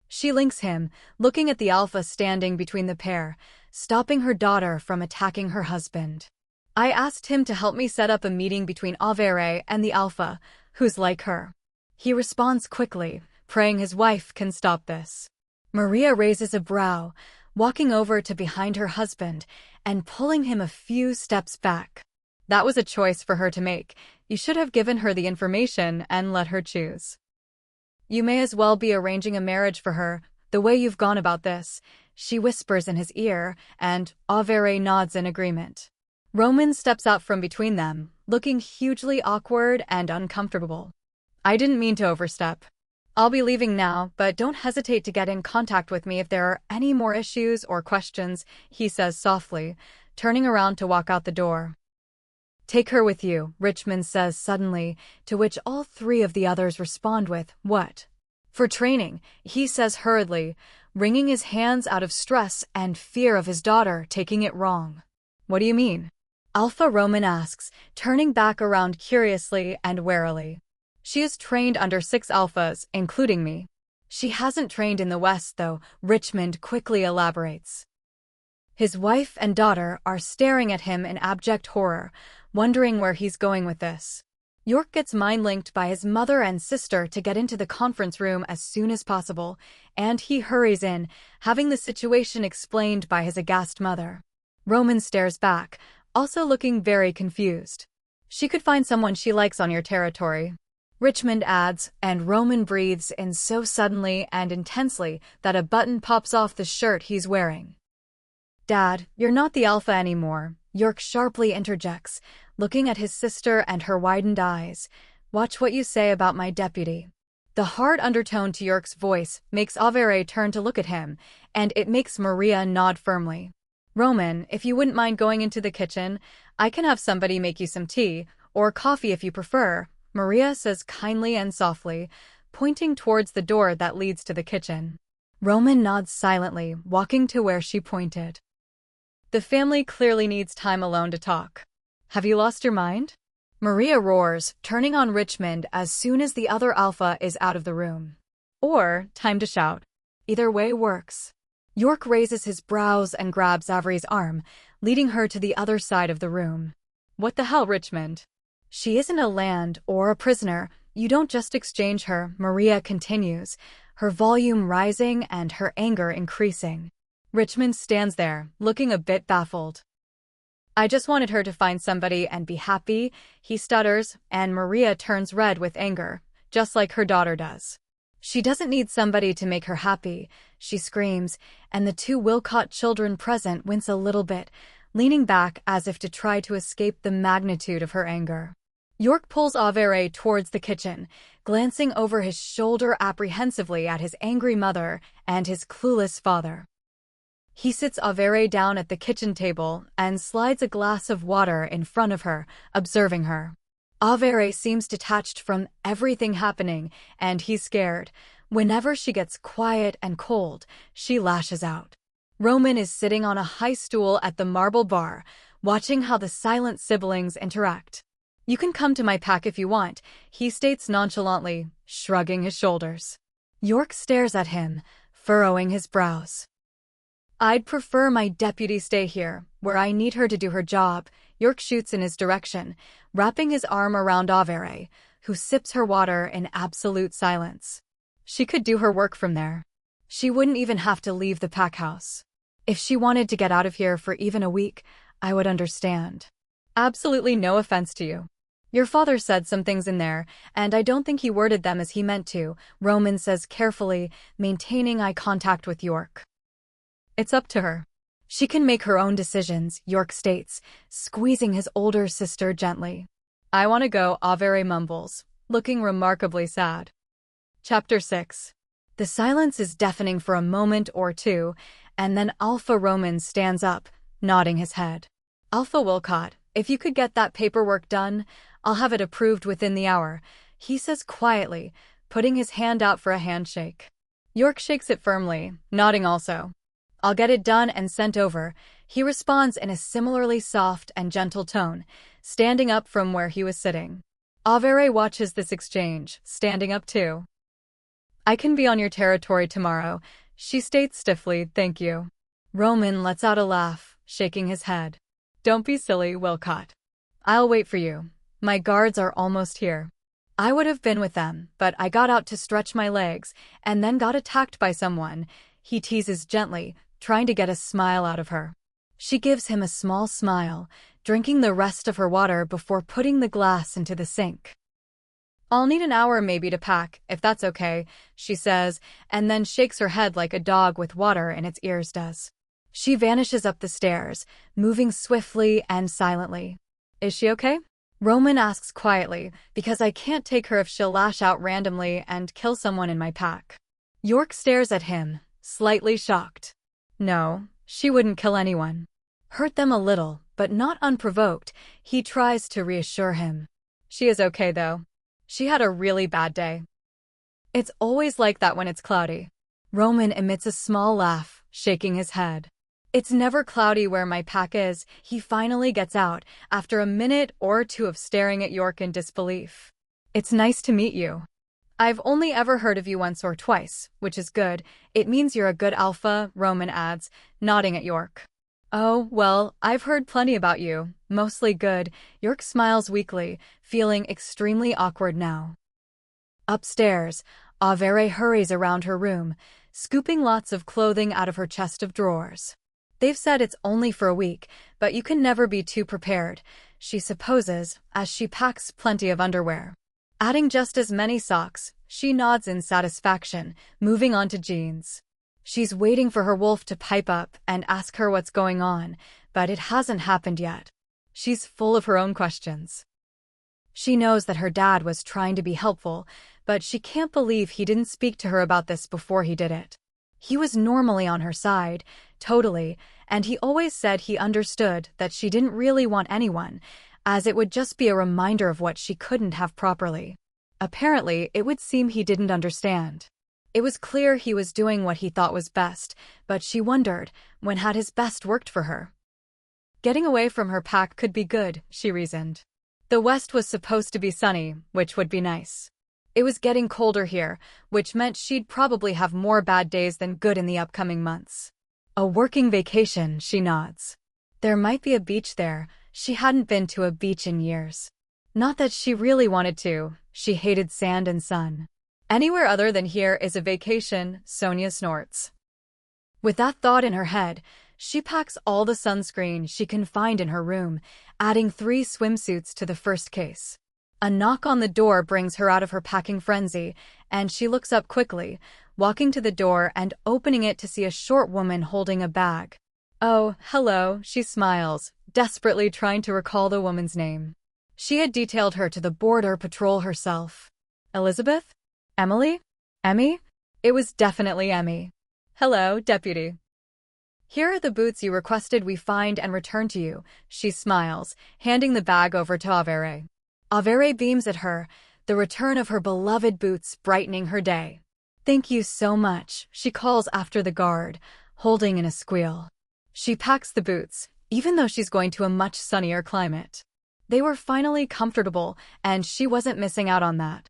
She links him, looking at the alpha standing between the pair, stopping her daughter from attacking her husband. I asked him to help me set up a meeting between Averey and the alpha, who's like her. He responds quickly, praying his wife can stop this. Maria raises a brow, walking over to behind her husband and pulling him a few steps back. That was a choice for her to make. You should have given her the information and let her choose. You may as well be arranging a marriage for her, the way you've gone about this, she whispers in his ear, and Averey nods in agreement. Roman steps out from between them, looking hugely awkward and uncomfortable. I didn't mean to overstep. I'll be leaving now, but don't hesitate to get in contact with me if there are any more issues or questions, he says softly, turning around to walk out the door. Take her with you, Richmond says suddenly, to which all three of the others respond with, what? For training, he says hurriedly, wringing his hands out of stress and fear of his daughter taking it wrong. What do you mean? Alpha Roman asks, turning back around curiously and warily. She is trained under 6 alphas, including me. She hasn't trained in the West, though, Richmond quickly elaborates. His wife and daughter are staring at him in abject horror, wondering where he's going with this. York gets mind-linked by his mother and sister to get into the conference room as soon as possible, and he hurries in, having the situation explained by his aghast mother. Roman stares back, also looking very confused. She could find someone she likes on your territory, Richmond adds, and Roman breathes in so suddenly and intensely that a button pops off the shirt he's wearing. Dad, you're not the alpha anymore, York sharply interjects, looking at his sister and her widened eyes. Watch what you say about my deputy. The hard undertone to York's voice makes Averey turn to look at him, and it makes Maria nod firmly. Roman, if you wouldn't mind going into the kitchen, I can have somebody make you some tea, or coffee if you prefer, Maria says kindly and softly, pointing towards the door that leads to the kitchen. Roman nods silently, walking to where she pointed. The family clearly needs time alone to talk. Have you lost your mind? Maria roars, turning on Richmond as soon as the other alpha is out of the room. Or, time to shout. Either way works. York raises his brows and grabs Averey's arm, leading her to the other side of the room. What the hell, Richmond? She isn't a land or a prisoner. You don't just exchange her, Maria continues, her volume rising and her anger increasing. Richmond stands there, looking a bit baffled. I just wanted her to find somebody and be happy, he stutters, and Maria turns red with anger, just like her daughter does. She doesn't need somebody to make her happy, she screams, and the 2 Wilcott children present wince a little bit, leaning back as if to try to escape the magnitude of her anger. York pulls Averey towards the kitchen, glancing over his shoulder apprehensively at his angry mother and his clueless father. He sits Averey down at the kitchen table and slides a glass of water in front of her, observing her. Averey seems detached from everything happening, and he's scared. Whenever she gets quiet and cold, she lashes out. Roman is sitting on a high stool at the marble bar, watching how the silent siblings interact. You can come to my pack if you want, he states nonchalantly, shrugging his shoulders. York stares at him, furrowing his brows. I'd prefer my deputy stay here, where I need her to do her job, York shoots in his direction, wrapping his arm around Averey, who sips her water in absolute silence. She could do her work from there. She wouldn't even have to leave the pack house. If she wanted to get out of here for even a week, I would understand. Absolutely no offense to you. Your father said some things in there, and I don't think he worded them as he meant to, Romen says carefully, maintaining eye contact with York. It's up to her. She can make her own decisions, York states, squeezing his older sister gently. I want to go, Averey mumbles, looking remarkably sad. Chapter 6. The silence is deafening for a moment or two, and then Alpha Romen stands up, nodding his head. Alpha Wilcott, if you could get that paperwork done, I'll have it approved within the hour, he says quietly, putting his hand out for a handshake. York shakes it firmly, nodding also. I'll get it done and sent over, he responds in a similarly soft and gentle tone, standing up from where he was sitting. Averey watches this exchange, standing up too. I can be on your territory tomorrow, she states stiffly, thank you. Romen lets out a laugh, shaking his head. Don't be silly, Wilcott. I'll wait for you. My guards are almost here. I would have been with them, but I got out to stretch my legs, and then got attacked by someone, he teases gently, trying to get a smile out of her. She gives him a small smile, drinking the rest of her water before putting the glass into the sink. I'll need an hour maybe to pack, if that's okay, she says, and then shakes her head like a dog with water in its ears does. She vanishes up the stairs, moving swiftly and silently. Is she okay? Romen asks quietly, because I can't take her if she'll lash out randomly and kill someone in my pack. York stares at him, slightly shocked. No, she wouldn't kill anyone. Hurt them a little, but not unprovoked, he tries to reassure him. She is okay though. She had a really bad day. It's always like that when it's cloudy. Romen emits a small laugh, shaking his head. It's never cloudy where my pack is, he finally gets out, after a minute or two of staring at York in disbelief. It's nice to meet you. I've only ever heard of you once or twice, which is good. It means you're a good alpha, Romen adds, nodding at York. Oh, well, I've heard plenty about you, mostly good. York smiles weakly, feeling extremely awkward now. Upstairs, Averey hurries around her room, scooping lots of clothing out of her chest of drawers. They've said it's only for a week, but you can never be too prepared, she supposes, as she packs plenty of underwear. Adding just as many socks, she nods in satisfaction, moving on to jeans. She's waiting for her wolf to pipe up and ask her what's going on, but it hasn't happened yet. She's full of her own questions. She knows that her dad was trying to be helpful, but she can't believe he didn't speak to her about this before he did it. He was normally on her side, totally, and he always said he understood that she didn't really want anyone, as it would just be a reminder of what she couldn't have properly. Apparently, it would seem he didn't understand. It was clear he was doing what he thought was best, but she wondered, when had his best worked for her? Getting away from her pack could be good, she reasoned. The west was supposed to be sunny, which would be nice. It was getting colder here, which meant she'd probably have more bad days than good in the upcoming months. A working vacation, she nods. There might be a beach there. She hadn't been to a beach in years. Not that she really wanted to. She hated sand and sun. Anywhere other than here is a vacation, Sonia snorts. With that thought in her head, she packs all the sunscreen she can find in her room, adding 3 swimsuits to the first case. A knock on the door brings her out of her packing frenzy, and she looks up quickly, walking to the door and opening it to see a short woman holding a bag. Oh, hello, she smiles, desperately trying to recall the woman's name. She had detailed her to the border patrol herself. Elizabeth? Emily? Emmy? It was definitely Emmy. Hello, deputy. Here are the boots you requested we find and return to you, she smiles, handing the bag over to Averey. Averey beams at her, the return of her beloved boots brightening her day. Thank you so much, she calls after the guard, holding in a squeal. She packs the boots, even though she's going to a much sunnier climate. They were finally comfortable, and she wasn't missing out on that.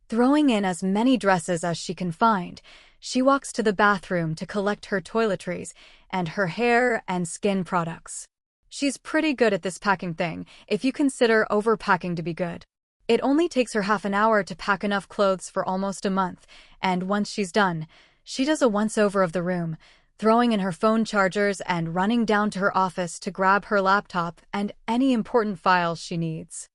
Throwing in as many dresses as she can find, she walks to the bathroom to collect her toiletries and her hair and skin products. She's pretty good at this packing thing, if you consider overpacking to be good. It only takes her half an hour to pack enough clothes for almost a month, and once she's done, She does a once-over of the room, throwing in her phone chargers and running down to her office to grab her laptop and any important files she needs.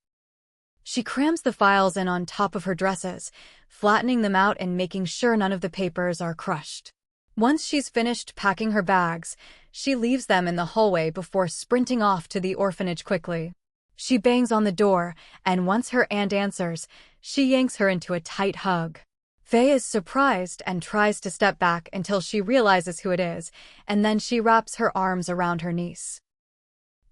She crams the files in on top of her dresses, flattening them out and making sure none of the papers are crushed. Once she's finished packing her bags, she leaves them in the hallway before sprinting off to the orphanage quickly. She bangs on the door, and once her aunt answers, she yanks her into a tight hug. Faye is surprised and tries to step back until she realizes who it is, and then she wraps her arms around her niece.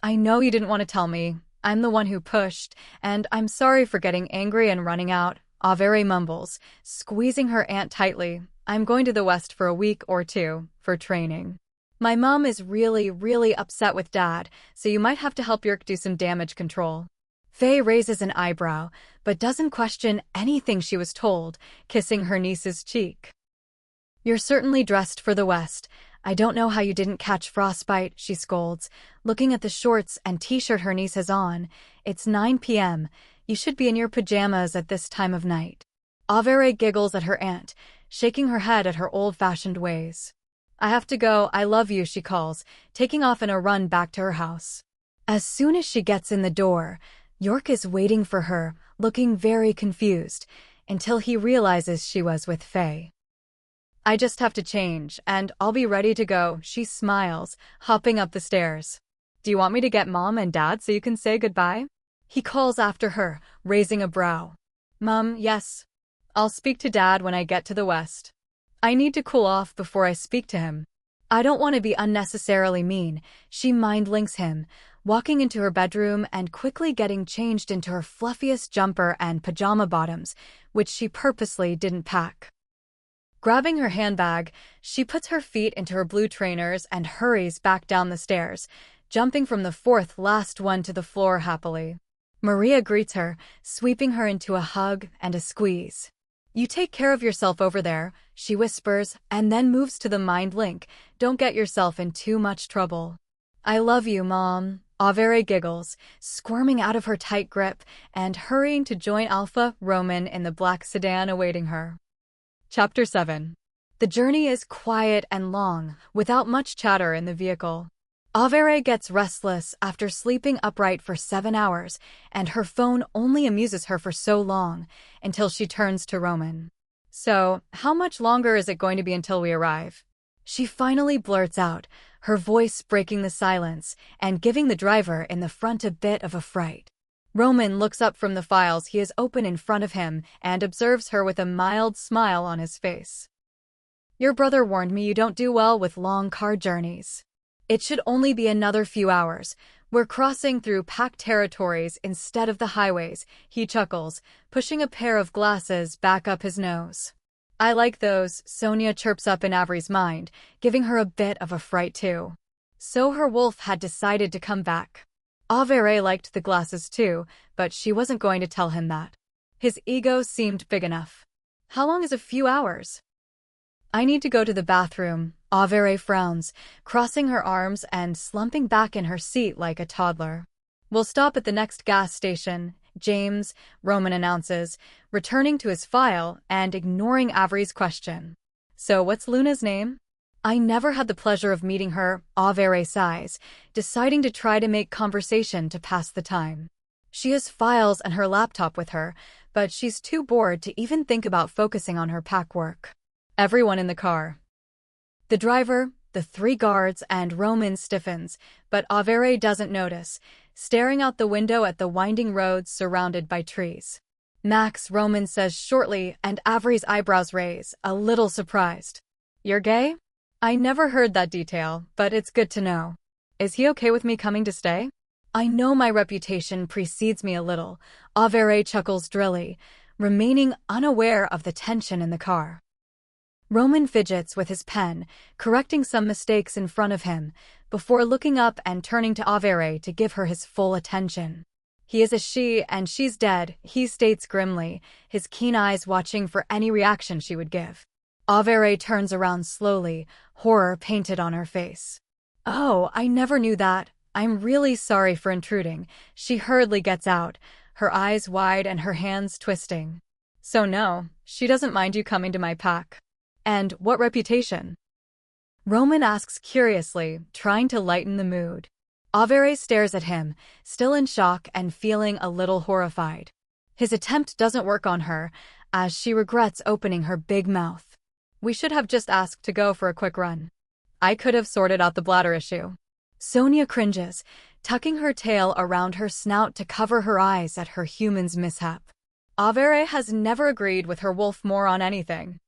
"I know you didn't want to tell me. I'm the one who pushed, and I'm sorry for getting angry and running out," Averey mumbles, squeezing her aunt tightly. "I'm going to the West for a week or two, for training. My mom is really upset with Dad, so you might have to help Yerk do some damage control." Faye raises an eyebrow, but doesn't question anything she was told, kissing her niece's cheek. "You're certainly dressed for the West. I don't know how you didn't catch frostbite," she scolds, looking at the shorts and t-shirt her niece has on. "It's 9 p.m. You should be in your pajamas at this time of night." Averey giggles at her aunt, shaking her head at her old-fashioned ways. "I have to go, I love you," she calls, taking off in a run back to her house. As soon as she gets in the door, York is waiting for her, looking very confused, until he realizes she was with Faye. "I just have to change, and I'll be ready to go," she smiles, hopping up the stairs. "Do you want me to get Mom and Dad so you can say goodbye?" He calls after her, raising a brow. "Mom, yes. I'll speak to Dad when I get to the West. I need to cool off before I speak to him." "I don't want to be unnecessarily mean," she mind-links him, walking into her bedroom and quickly getting changed into her fluffiest jumper and pajama bottoms, which she purposely didn't pack. Grabbing her handbag, she puts her feet into her blue trainers and hurries back down the stairs, jumping from the fourth last one to the floor happily. Maria greets her, sweeping her into a hug and a squeeze. "You take care of yourself over there," she whispers, and then moves to the mind link. "Don't get yourself in too much trouble." "I love you, Mom." Averey giggles, squirming out of her tight grip and hurrying to join Alpha Romen in the black sedan awaiting her. Chapter 7. The journey is quiet and long, without much chatter in the vehicle. Averey gets restless after sleeping upright for 7 hours, and her phone only amuses her for so long, until she turns to Romen. "So, how much longer is it going to be until we arrive?" She finally blurts out, her voice breaking the silence and giving the driver in the front a bit of a fright. Romen looks up from the files he has open in front of him and observes her with a mild smile on his face. "Your brother warned me you don't do well with long car journeys. It should only be another few hours. We're crossing through packed territories instead of the highways," he chuckles, pushing a pair of glasses back up his nose. "I like those," Sonia chirps up in Averey's mind, giving her a bit of a fright too. So her wolf had decided to come back. Averey liked the glasses too, but she wasn't going to tell him that. His ego seemed big enough. "How long is a few hours?" "I need to go to the bathroom." Averey frowns, crossing her arms and slumping back in her seat like a toddler. "We'll stop at the next gas station, James," Romen announces, returning to his file and ignoring Averey's question. "So what's Luna's name?" "I never had the pleasure of meeting her," Averey sighs, deciding to try to make conversation to pass the time. She has files and her laptop with her, but she's too bored to even think about focusing on her pack work. Everyone in the car. The driver, the 3 guards, and Romen stiffens, but Averey doesn't notice, staring out the window at the winding roads surrounded by trees. "Max," Romen says shortly, and Averey's eyebrows raise, a little surprised. "You're gay?" "I never heard that detail, but it's good to know. Is he okay with me coming to stay?" "I know my reputation precedes me a little," Averey chuckles drily, remaining unaware of the tension in the car. Romen fidgets with his pen, correcting some mistakes in front of him, before looking up and turning to Averey to give her his full attention. "He is a she, and she's dead," he states grimly, his keen eyes watching for any reaction she would give. Averey turns around slowly, horror painted on her face. "Oh, I never knew that. I'm really sorry for intruding." She hurriedly gets out, her eyes wide and her hands twisting. "So no, she doesn't mind you coming to my pack." And what reputation? Roman asks curiously, trying to lighten the mood. Averey stares at him, still in shock and feeling a little horrified. His attempt doesn't work on her, as she regrets opening her big mouth. We should have just asked to go for a quick run. I could have sorted out the bladder issue. Sonia cringes, tucking her tail around her snout to cover her eyes at her human's mishap. Averey has never agreed with her wolf more on anything.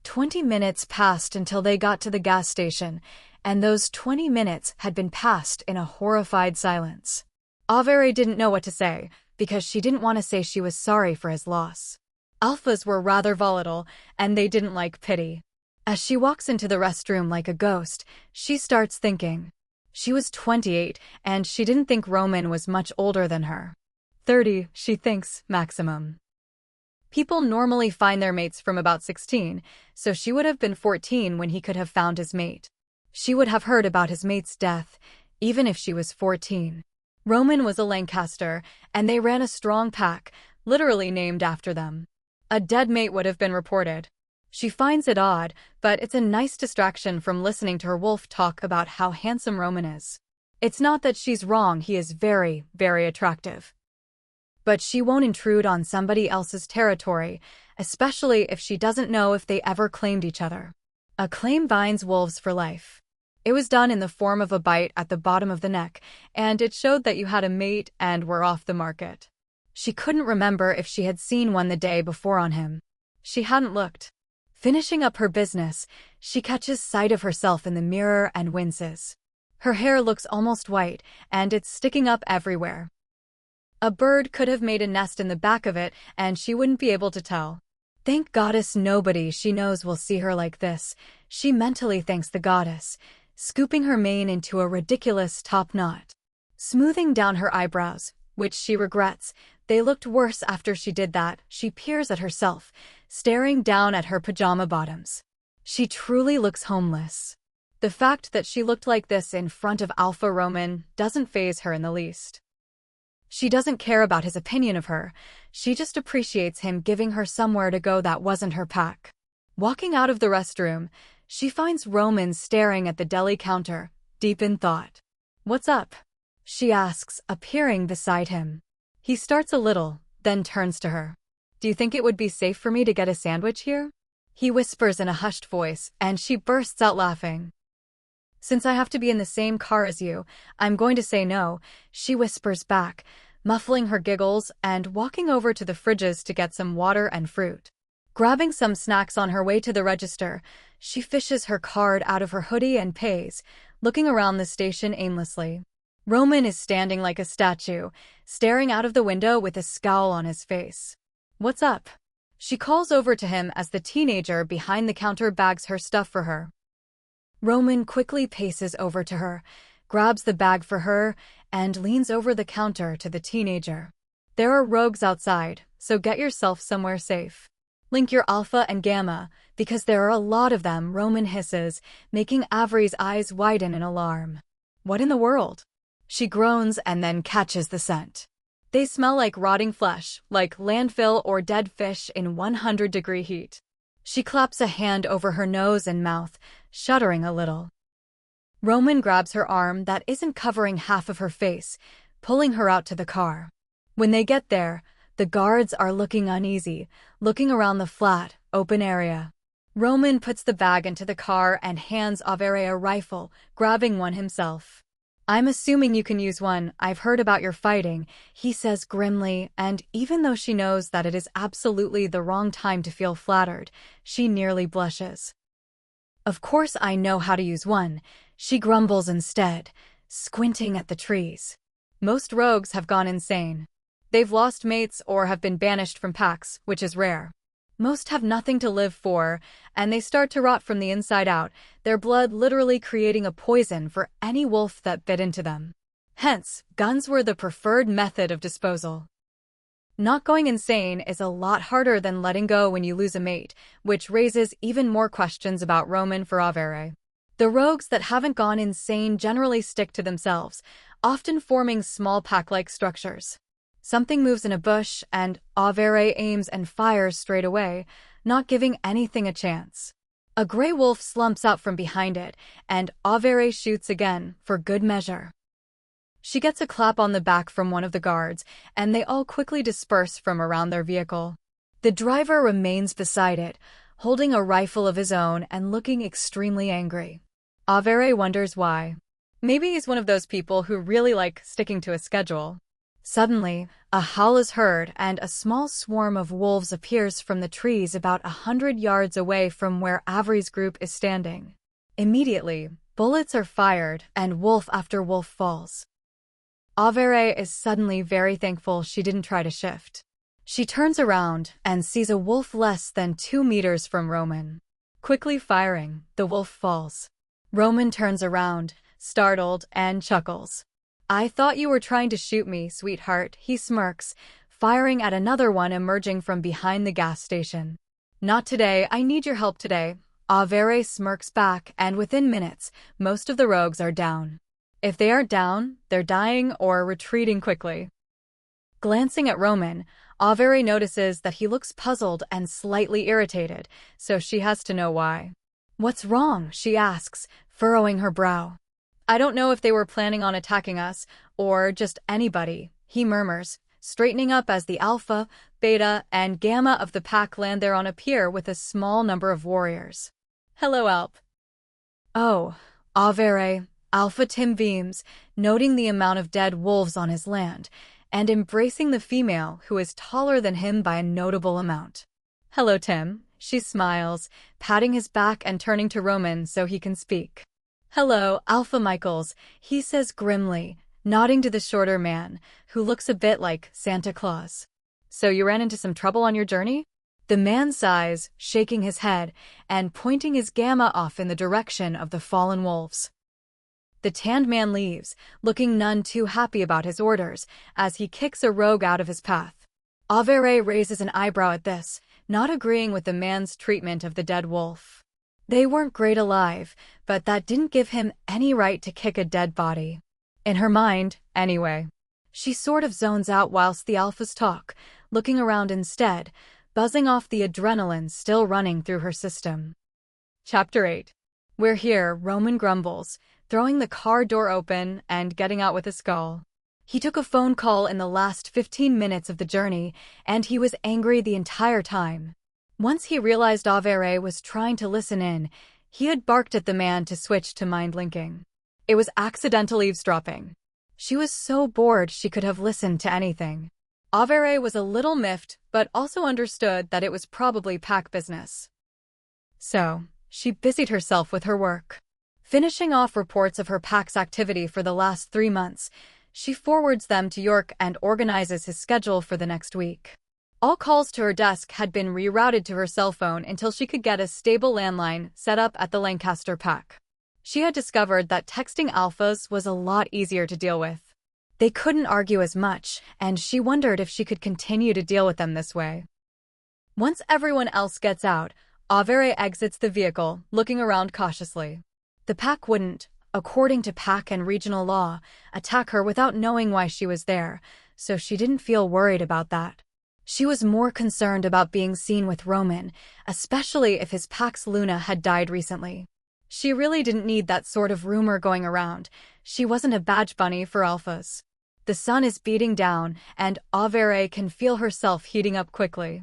20 minutes passed until they got to the gas station, and those 20 minutes had been passed in a horrified silence. Averey didn't know what to say, because she didn't want to say she was sorry for his loss. Alphas were rather volatile, and they didn't like pity. As she walks into the restroom like a ghost, she starts thinking. She was 28, and she didn't think Roman was much older than her. 30, she thinks, maximum. People normally find their mates from about 16, so she would have been 14 when he could have found his mate. She would have heard about his mate's death, even if she was 14. Roman was a Lancaster, and they ran a strong pack, literally named after them. A dead mate would have been reported. She finds it odd, but it's a nice distraction from listening to her wolf talk about how handsome Roman is. It's not that she's wrong, he is very, very attractive. But she won't intrude on somebody else's territory, especially if she doesn't know if they ever claimed each other. A claim binds wolves for life. It was done in the form of a bite at the bottom of the neck, and it showed that you had a mate and were off the market. She couldn't remember if she had seen one the day before on him. She hadn't looked. Finishing up her business, she catches sight of herself in the mirror and winces. Her hair looks almost white, and it's sticking up everywhere. A bird could have made a nest in the back of it, and she wouldn't be able to tell. Thank goddess nobody she knows will see her like this. She mentally thanks the goddess, scooping her mane into a ridiculous top knot. Smoothing down her eyebrows, which she regrets. They looked worse after she did that. She peers at herself, staring down at her pajama bottoms. She truly looks homeless. The fact that she looked like this in front of Alpha Roman doesn't faze her in the least. She doesn't care about his opinion of her. She just appreciates him giving her somewhere to go that wasn't her pack. Walking out of the restroom, she finds Roman staring at the deli counter, deep in thought. "What's up?" she asks, appearing beside him. He starts a little, then turns to her. "Do you think it would be safe for me to get a sandwich here?" He whispers in a hushed voice, and she bursts out laughing. "Since I have to be in the same car as you, I'm going to say no," she whispers back, muffling her giggles and walking over to the fridges to get some water and fruit. Grabbing some snacks on her way to the register, she fishes her card out of her hoodie and pays, looking around the station aimlessly. Roman is standing like a statue, staring out of the window with a scowl on his face. "What's up?" She calls over to him as the teenager behind the counter bags her stuff for her. Roman quickly paces over to her, grabs the bag for her, and leans over the counter to the teenager. "There are rogues outside, so get yourself somewhere safe. Link your alpha and gamma, because there are a lot of them," Roman hisses, making Averey's eyes widen in alarm. "What in the world?" She groans and then catches the scent. They smell like rotting flesh, like landfill or dead fish in 100-degree heat. She claps a hand over her nose and mouth, shuddering a little. Roman grabs her arm that isn't covering half of her face, pulling her out to the car. When they get there, the guards are looking uneasy, looking around the flat, open area. Roman puts the bag into the car and hands Averey a rifle, grabbing one himself. "I'm assuming you can use one. I've heard about your fighting," he says grimly, and even though she knows that it is absolutely the wrong time to feel flattered, she nearly blushes. "Of course I know how to use one," she grumbles instead, squinting at the trees. Most rogues have gone insane. They've lost mates or have been banished from packs, which is rare. Most have nothing to live for, and they start to rot from the inside out, their blood literally creating a poison for any wolf that bit into them. Hence, guns were the preferred method of disposal. Not going insane is a lot harder than letting go when you lose a mate, which raises even more questions about Roman for Averey. The rogues that haven't gone insane generally stick to themselves, often forming small pack-like structures. Something moves in a bush, and Averey aims and fires straight away, not giving anything a chance. A gray wolf slumps out from behind it, and Averey shoots again, for good measure. She gets a clap on the back from one of the guards, and they all quickly disperse from around their vehicle. The driver remains beside it, holding a rifle of his own and looking extremely angry. Averey wonders why. Maybe he's one of those people who really like sticking to a schedule. Suddenly, a howl is heard and a small swarm of wolves appears from the trees about 100 yards away from where Averey's group is standing. Immediately, bullets are fired and wolf after wolf falls. Averey is suddenly very thankful she didn't try to shift. She turns around and sees a wolf less than 2 meters from Romen. Quickly firing, the wolf falls. Romen turns around, startled, and chuckles. "I thought you were trying to shoot me, sweetheart," he smirks, firing at another one emerging from behind the gas station. "Not today, I need your help today." Averey smirks back, and within minutes, most of the rogues are down. If they aren't down, they're dying or retreating quickly. Glancing at Romen, Averey notices that he looks puzzled and slightly irritated, so she has to know why. "What's wrong?" she asks, furrowing her brow. "I don't know if they were planning on attacking us, or just anybody," he murmurs, straightening up as the Alpha, Beta, and Gamma of the pack land there on a pier with a small number of warriors. "Hello, Alp." "Oh, Averey." Alpha Tim beams, noting the amount of dead wolves on his land, and embracing the female who is taller than him by a notable amount. "Hello, Tim," she smiles, patting his back and turning to Romen so he can speak. "Hello, Alpha Michaels," he says grimly, nodding to the shorter man, who looks a bit like Santa Claus. "So you ran into some trouble on your journey?" The man sighs, shaking his head, and pointing his Gamma off in the direction of the fallen wolves. The tanned man leaves, looking none too happy about his orders, as he kicks a rogue out of his path. Averey raises an eyebrow at this, not agreeing with the man's treatment of the dead wolf. They weren't great alive, but that didn't give him any right to kick a dead body. In her mind, anyway. She sort of zones out whilst the alphas talk, looking around instead, buzzing off the adrenaline still running through her system. Chapter 8. "We're here," Romen grumbles, throwing the car door open and getting out with a scowl. He took a phone call in the last 15 minutes of the journey, and he was angry the entire time. Once he realized Averey was trying to listen in, he had barked at the man to switch to mind-linking. It was accidental eavesdropping. She was so bored she could have listened to anything. Averey was a little miffed, but also understood that it was probably pack business. So, she busied herself with her work. Finishing off reports of her pack's activity for the last 3 months, she forwards them to York and organizes his schedule for the next week. All calls to her desk had been rerouted to her cell phone until she could get a stable landline set up at the Lancaster pack. She had discovered that texting alphas was a lot easier to deal with. They couldn't argue as much, and she wondered if she could continue to deal with them this way. Once everyone else gets out, Averey exits the vehicle, looking around cautiously. The pack wouldn't, according to pack and regional law, attack her without knowing why she was there, so she didn't feel worried about that. She was more concerned about being seen with Romen, especially if his pack's Luna had died recently. She really didn't need that sort of rumor going around. She wasn't a badge bunny for alphas. The sun is beating down, and Averey can feel herself heating up quickly.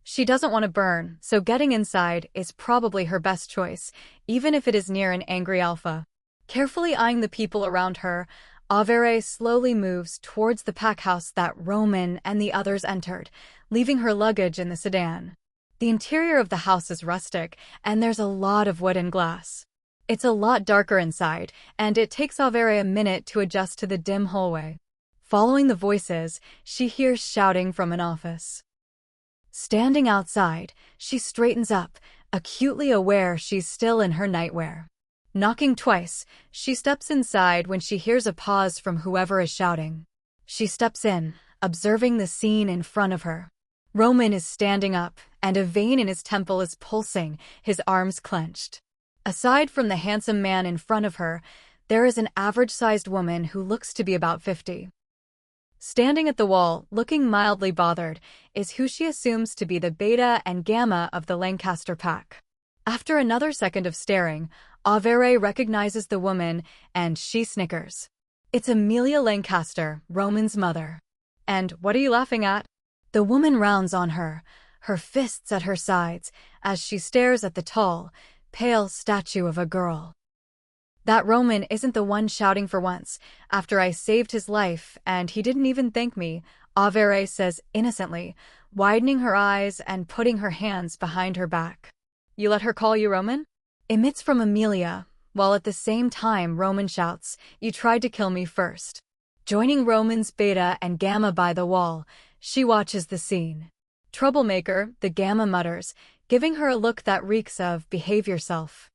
She doesn't want to burn, so getting inside is probably her best choice, even if it is near an angry alpha. Carefully eyeing the people around her, Averey slowly moves towards the pack house that Romen and the others entered, leaving her luggage in the sedan. The interior of the house is rustic, and there's a lot of wood and glass. It's a lot darker inside, and it takes Averey a minute to adjust to the dim hallway. Following the voices, she hears shouting from an office. Standing outside, she straightens up, acutely aware she's still in her nightwear. Knocking twice, she steps inside when she hears a pause from whoever is shouting. She steps in, observing the scene in front of her. Romen is standing up, and a vein in his temple is pulsing, his arms clenched. Aside from the handsome man in front of her, there is an average-sized woman who looks to be about 50. Standing at the wall, looking mildly bothered, is who she assumes to be the Beta and Gamma of the Lancaster pack. After another second of staring, Averey recognizes the woman, and she snickers. It's Amelia Lancaster, Roman's mother. And what are you laughing at? The woman rounds on her, her fists at her sides, as she stares at the tall, pale statue of a girl. That Roman isn't the one shouting for once, after I saved his life and he didn't even thank me, Averey says innocently, widening her eyes and putting her hands behind her back. You let her call you Roman? Emits from Amelia, while at the same time Roman shouts, you tried to kill me first. Joining Roman's beta and gamma by the wall, she watches the scene. Troublemaker, the gamma mutters, giving her a look that reeks of behave yourself.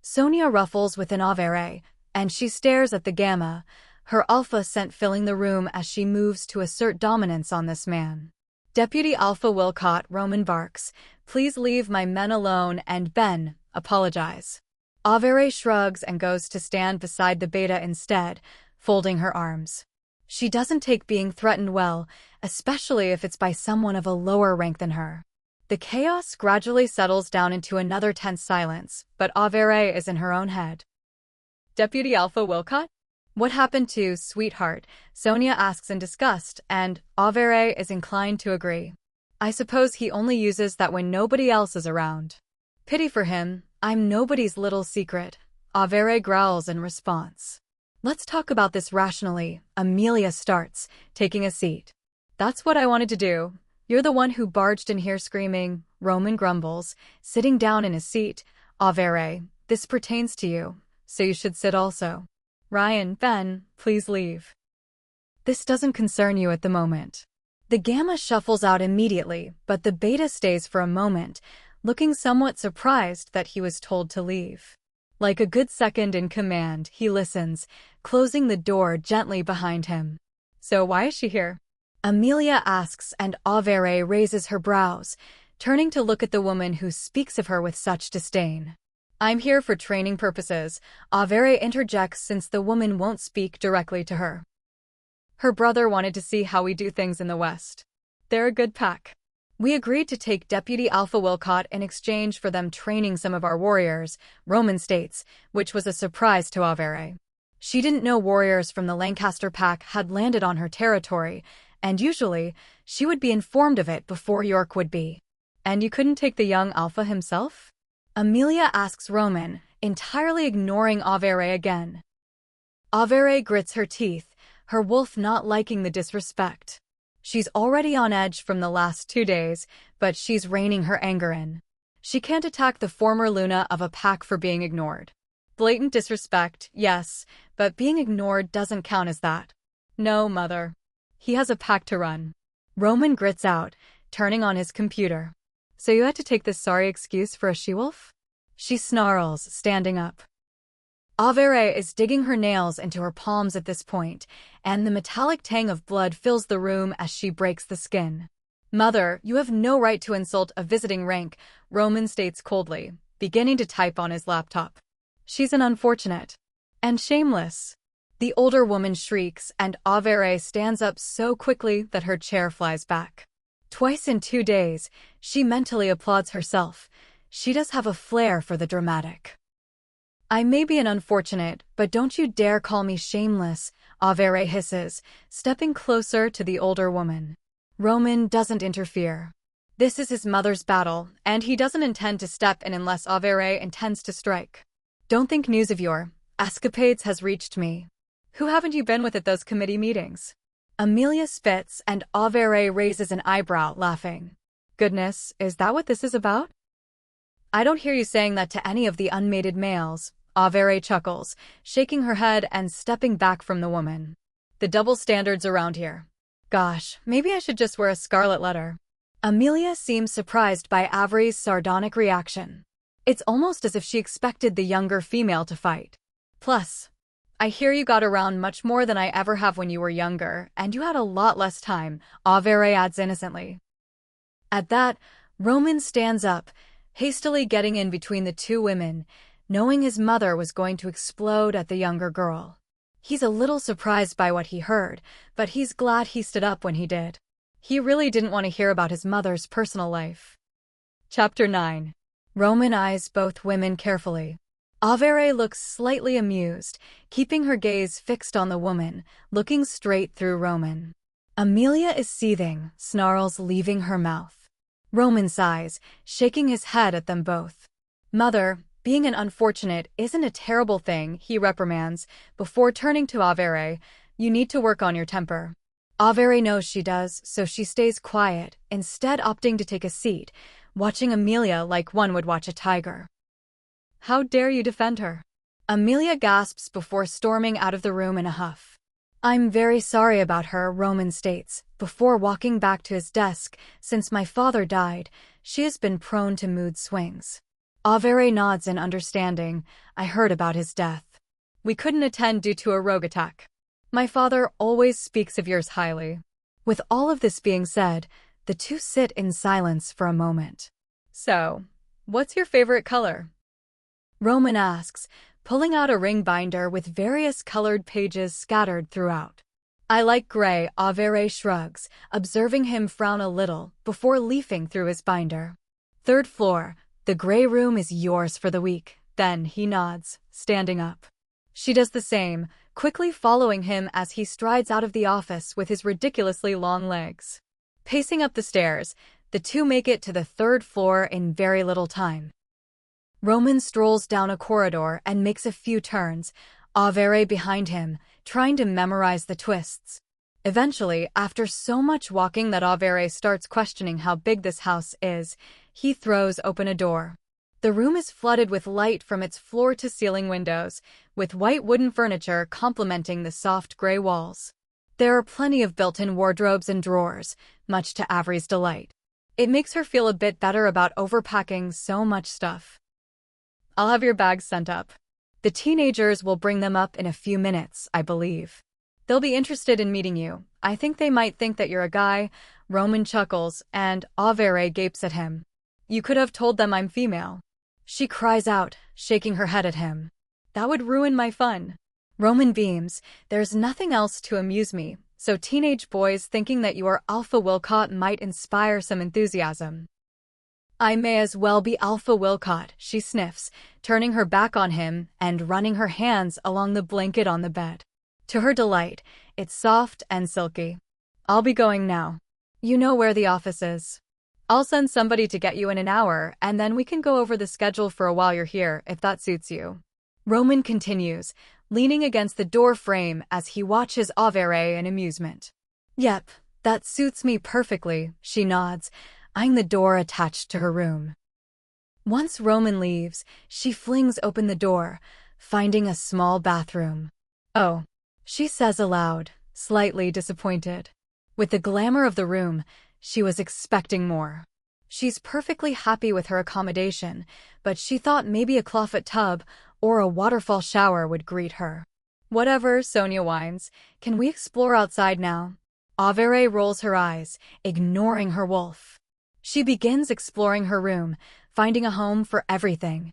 Sonia ruffles within Averey, and she stares at the gamma, her alpha scent filling the room as she moves to assert dominance on this man. Deputy Alpha Wilcott, Roman barks, please leave my men alone and Ben, apologize. Averey shrugs and goes to stand beside the beta instead, folding her arms. She doesn't take being threatened well, especially if it's by someone of a lower rank than her. The chaos gradually settles down into another tense silence, but Averey is in her own head. Deputy Alpha Wilcott? What happened to sweetheart? Sonia asks in disgust, and Averey is inclined to agree. I suppose he only uses that when nobody else is around. Pity for him, I'm nobody's little secret, Averey growls in response. Let's talk about this rationally, Amelia starts, taking a seat. That's what I wanted to do. You're the one who barged in here screaming, Roman grumbles, sitting down in his seat. Averey, this pertains to you, so you should sit also. Ryan, Ben, please leave. This doesn't concern you at the moment. The gamma shuffles out immediately, but the beta stays for a moment, looking somewhat surprised that he was told to leave. Like a good second in command, he listens, closing the door gently behind him. So why is she here? Amelia asks, and Averey raises her brows, turning to look at the woman who speaks of her with such disdain. I'm here for training purposes, Averey interjects since the woman won't speak directly to her. Her brother wanted to see how we do things in the West. They're a good pack. We agreed to take Deputy Alpha Wilcott in exchange for them training some of our warriors, Roman states, which was a surprise to Averey. She didn't know warriors from the Lancaster pack had landed on her territory, and usually, she would be informed of it before York would be. And you couldn't take the young Alpha himself? Amelia asks Roman, entirely ignoring Averey again. Averey grits her teeth, her wolf not liking the disrespect. She's already on edge from the last 2 days, but she's reining her anger in. She can't attack the former Luna of a pack for being ignored. Blatant disrespect, yes, but being ignored doesn't count as that. No, mother. He has a pack to run. Roman grits out, turning on his computer. So you had to take this sorry excuse for a she-wolf? She snarls, standing up. Averey is digging her nails into her palms at this point, and the metallic tang of blood fills the room as she breaks the skin. Mother, you have no right to insult a visiting rank, Roman states coldly, beginning to type on his laptop. She's an unfortunate. And shameless. The older woman shrieks, and Averey stands up so quickly that her chair flies back. Twice in 2 days, she mentally applauds herself. She does have a flair for the dramatic. I may be an unfortunate, but don't you dare call me shameless, Averey hisses, stepping closer to the older woman. Roman doesn't interfere. This is his mother's battle, and he doesn't intend to step in unless Averey intends to strike. Don't think news of your escapades has reached me. Who haven't you been with at those committee meetings? Amelia spits, and Averey raises an eyebrow, laughing. Goodness, is that what this is about? I don't hear you saying that to any of the unmated males, Averey chuckles, shaking her head and stepping back from the woman. The double standards around here. Gosh, maybe I should just wear a scarlet letter. Amelia seems surprised by Averey's sardonic reaction. It's almost as if she expected the younger female to fight. Plus, I hear you got around much more than I ever have when you were younger, and you had a lot less time, Averey adds innocently. At that, Roman stands up, hastily getting in between the two women, knowing his mother was going to explode at the younger girl. He's a little surprised by what he heard, but he's glad he stood up when he did. He really didn't want to hear about his mother's personal life. Chapter 9. Roman eyes both women carefully. Averey looks slightly amused, keeping her gaze fixed on the woman, looking straight through Roman. Amelia is seething, snarls leaving her mouth. Roman sighs, shaking his head at them both. Mother, being an unfortunate isn't a terrible thing, he reprimands, before turning to Averey. You need to work on your temper. Averey knows she does, so she stays quiet, instead opting to take a seat, watching Amelia like one would watch a tiger. How dare you defend her? Amelia gasps before storming out of the room in a huff. I'm very sorry about her, Roman states, before walking back to his desk. Since my father died, she has been prone to mood swings. Averey nods in understanding. I heard about his death. We couldn't attend due to a rogue attack. My father always speaks of yours highly. With all of this being said, the two sit in silence for a moment. So, what's your favorite color? Roman asks, pulling out a ring binder with various colored pages scattered throughout. I like gray, Averey shrugs, observing him frown a little before leafing through his binder. Third floor, the gray room is yours for the week. Then he nods, standing up. She does the same, quickly following him as he strides out of the office with his ridiculously long legs. Pacing up the stairs, the two make it to the third floor in very little time. Roman strolls down a corridor and makes a few turns, Averey behind him, trying to memorize the twists. Eventually, after so much walking that Averey starts questioning how big this house is, he throws open a door. The room is flooded with light from its floor-to-ceiling windows, with white wooden furniture complementing the soft gray walls. There are plenty of built-in wardrobes and drawers, much to Averey's delight. It makes her feel a bit better about overpacking so much stuff. I'll have your bags sent up. The teenagers will bring them up in a few minutes, I believe. They'll be interested in meeting you. I think they might think that you're a guy. Roman chuckles, and Averey gapes at him. You could have told them I'm female. She cries out, shaking her head at him. That would ruin my fun. Roman beams. There's nothing else to amuse me, so teenage boys thinking that you are Alpha Wilcott might inspire some enthusiasm. I may as well be Alpha Wilcott, she sniffs, turning her back on him and running her hands along the blanket on the bed. To her delight, it's soft and silky. I'll be going now. You know where the office is. I'll send somebody to get you in an hour, and then we can go over the schedule for a while you're here, if that suits you. Roman continues, leaning against the door frame as he watches Averey in amusement. Yep, that suits me perfectly, she nods, eyeing the door attached to her room. Once Roman leaves, she flings open the door, finding a small bathroom. Oh, she says aloud, slightly disappointed. With the glamour of the room, she was expecting more. She's perfectly happy with her accommodation, but she thought maybe a clawfoot tub or a waterfall shower would greet her. Whatever, Sonia whines. Can we explore outside now? Averey rolls her eyes, ignoring her wolf. She begins exploring her room, finding a home for everything.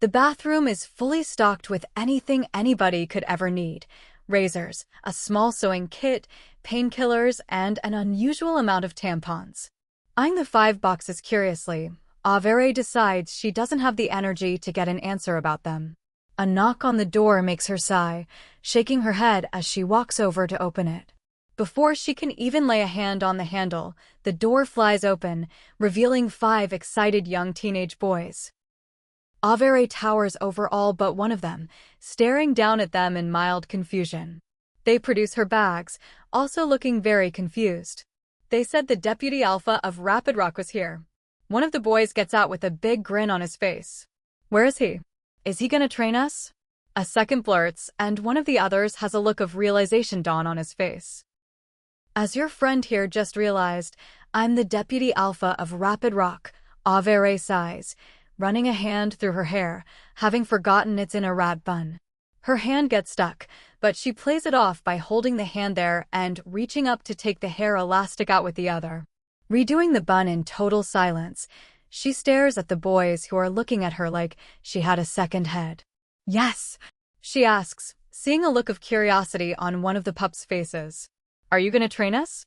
The bathroom is fully stocked with anything anybody could ever need. Razors, a small sewing kit, painkillers, and an unusual amount of tampons. Eyeing the 5 boxes curiously, Averey decides she doesn't have the energy to get an answer about them. A knock on the door makes her sigh, shaking her head as she walks over to open it. Before she can even lay a hand on the handle, the door flies open, revealing 5 excited young teenage boys. Averey towers over all but one of them, staring down at them in mild confusion. They produce her bags, also looking very confused. They said the Deputy Alpha of Rapid Rock was here. One of the boys gets out with a big grin on his face. Where is he? Is he gonna train us? A second blurts, and one of the others has a look of realization dawn on his face. As your friend here just realized, I'm the Deputy Alpha of Rapid Rock, Averey sighs, running a hand through her hair, having forgotten it's in a rat bun. Her hand gets stuck, but she plays it off by holding the hand there and reaching up to take the hair elastic out with the other. Redoing the bun in total silence, she stares at the boys who are looking at her like she had a second head. Yes, she asks, seeing a look of curiosity on one of the pups' faces. Are you gonna train us?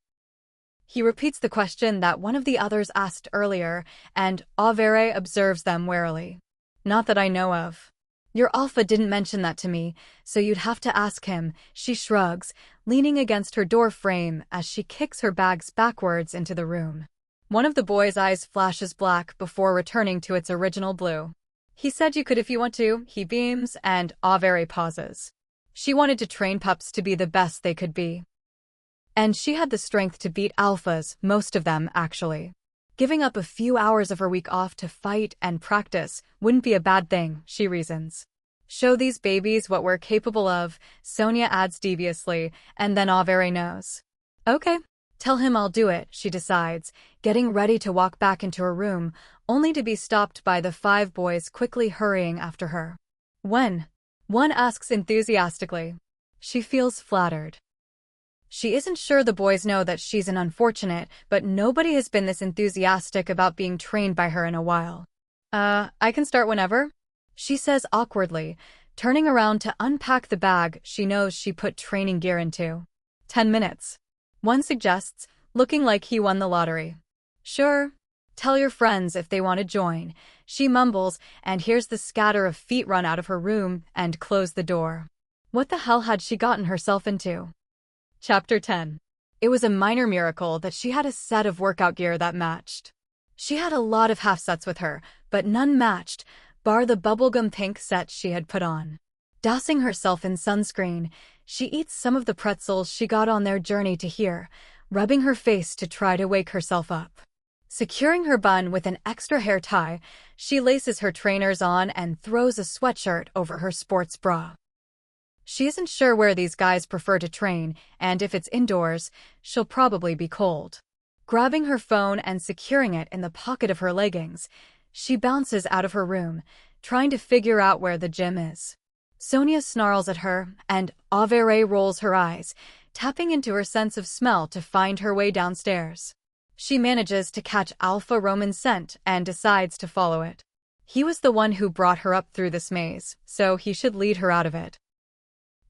He repeats the question that one of the others asked earlier, and Averey observes them warily. Not that I know of. Your alpha didn't mention that to me, so you'd have to ask him, she shrugs, leaning against her door frame as she kicks her bags backwards into the room. One of the boys' eyes flashes black before returning to its original blue. He said you could if you want to, he beams, and Averey pauses. She wanted to train pups to be the best they could be. And she had the strength to beat alphas, most of them, actually. Giving up a few hours of her week off to fight and practice wouldn't be a bad thing, she reasons. Show these babies what we're capable of, Sonia adds deviously, and then Averey knows. Okay. Tell him I'll do it, she decides, getting ready to walk back into her room, only to be stopped by the 5 boys quickly hurrying after her. When? One asks enthusiastically. She feels flattered. She isn't sure the boys know that she's an unfortunate, but nobody has been this enthusiastic about being trained by her in a while. I can start whenever? She says awkwardly, turning around to unpack the bag she knows she put training gear into. 10 minutes. One suggests, looking like he won the lottery. Sure. Tell your friends if they want to join, she mumbles and hears the scatter of feet run out of her room and close the door. What the hell had she gotten herself into? Chapter 10. It was a minor miracle that she had a set of workout gear that matched. She had a lot of half-sets with her, but none matched, bar the bubblegum pink set she had put on. Dousing herself in sunscreen, she eats some of the pretzels she got on their journey to here, rubbing her face to try to wake herself up. Securing her bun with an extra hair tie, she laces her trainers on and throws a sweatshirt over her sports bra. She isn't sure where these guys prefer to train, and if it's indoors, she'll probably be cold. Grabbing her phone and securing it in the pocket of her leggings, she bounces out of her room, trying to figure out where the gym is. Sonia snarls at her, and Averey rolls her eyes, tapping into her sense of smell to find her way downstairs. She manages to catch Alpha Roman's scent and decides to follow it. He was the one who brought her up through this maze, so he should lead her out of it.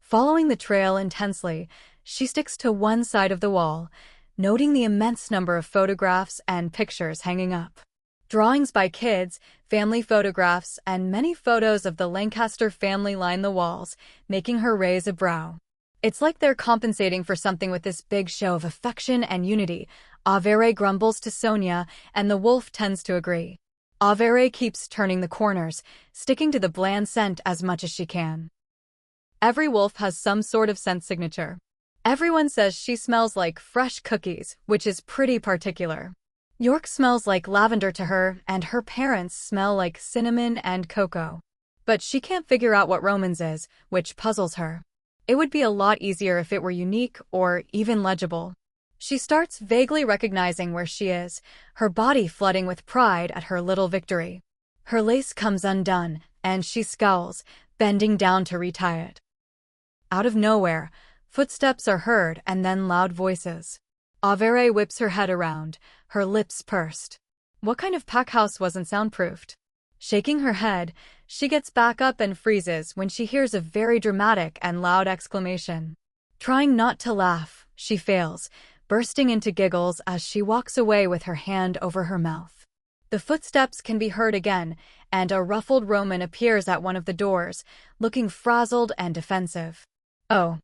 Following the trail intensely, she sticks to one side of the wall, noting the immense number of photographs and pictures hanging up. Drawings by kids, family photographs, and many photos of the Lancaster family line the walls, making her raise a brow. It's like they're compensating for something with this big show of affection and unity. Averey grumbles to Sonia, and the wolf tends to agree. Averey keeps turning the corners, sticking to the bland scent as much as she can. Every wolf has some sort of scent signature. Everyone says she smells like fresh cookies, which is pretty particular. York smells like lavender to her, and her parents smell like cinnamon and cocoa. But she can't figure out what Roman's is, which puzzles her. It would be a lot easier if it were unique or even legible. She starts vaguely recognizing where she is, her body flooding with pride at her little victory. Her lace comes undone, and she scowls, bending down to retie it. Out of nowhere, footsteps are heard and then loud voices. Averey whips her head around, her lips pursed. What kind of pack house wasn't soundproofed? Shaking her head, she gets back up and freezes when she hears a very dramatic and loud exclamation. Trying not to laugh, she fails, bursting into giggles as she walks away with her hand over her mouth. The footsteps can be heard again, and a ruffled Roman appears at one of the doors, looking frazzled and defensive. Oh.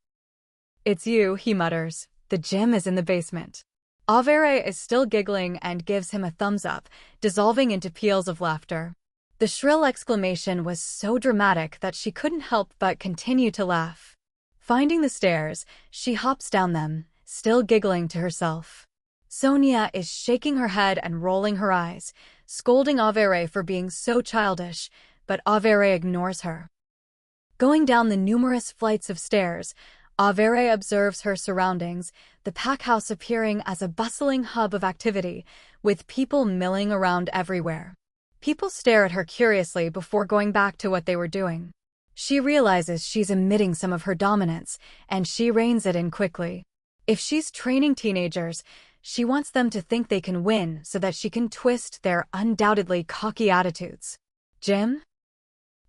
It's you, he mutters. The gym is in the basement. Averey is still giggling and gives him a thumbs up, dissolving into peals of laughter. The shrill exclamation was so dramatic that she couldn't help but continue to laugh. Finding the stairs, she hops down them, still giggling to herself. Sonia is shaking her head and rolling her eyes, scolding Averey for being so childish, but Averey ignores her. Going down the numerous flights of stairs, Averey observes her surroundings, the pack house appearing as a bustling hub of activity, with people milling around everywhere. People stare at her curiously before going back to what they were doing. She realizes she's emitting some of her dominance, and she reins it in quickly. If she's training teenagers, she wants them to think they can win so that she can twist their undoubtedly cocky attitudes. Jim?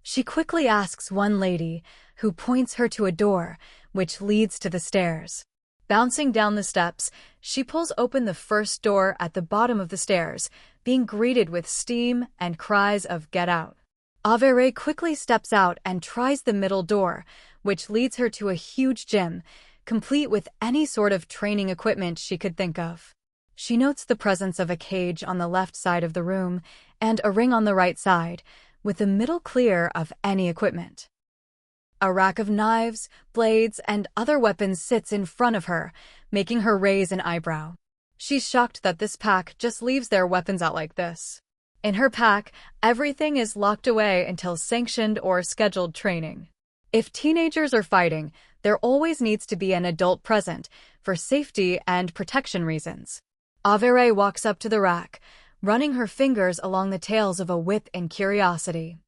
She quickly asks one lady, who points her to a door, which leads to the stairs. Bouncing down the steps, she pulls open the first door at the bottom of the stairs, being greeted with steam and cries of "Get out." Averey quickly steps out and tries the middle door, which leads her to a huge gym, complete with any sort of training equipment she could think of. She notes the presence of a cage on the left side of the room and a ring on the right side, with the middle clear of any equipment. A rack of knives, blades, and other weapons sits in front of her, making her raise an eyebrow. She's shocked that this pack just leaves their weapons out like this. In her pack, everything is locked away until sanctioned or scheduled training. If teenagers are fighting, there always needs to be an adult present, for safety and protection reasons. Averey walks up to the rack, running her fingers along the tails of a whip in curiosity.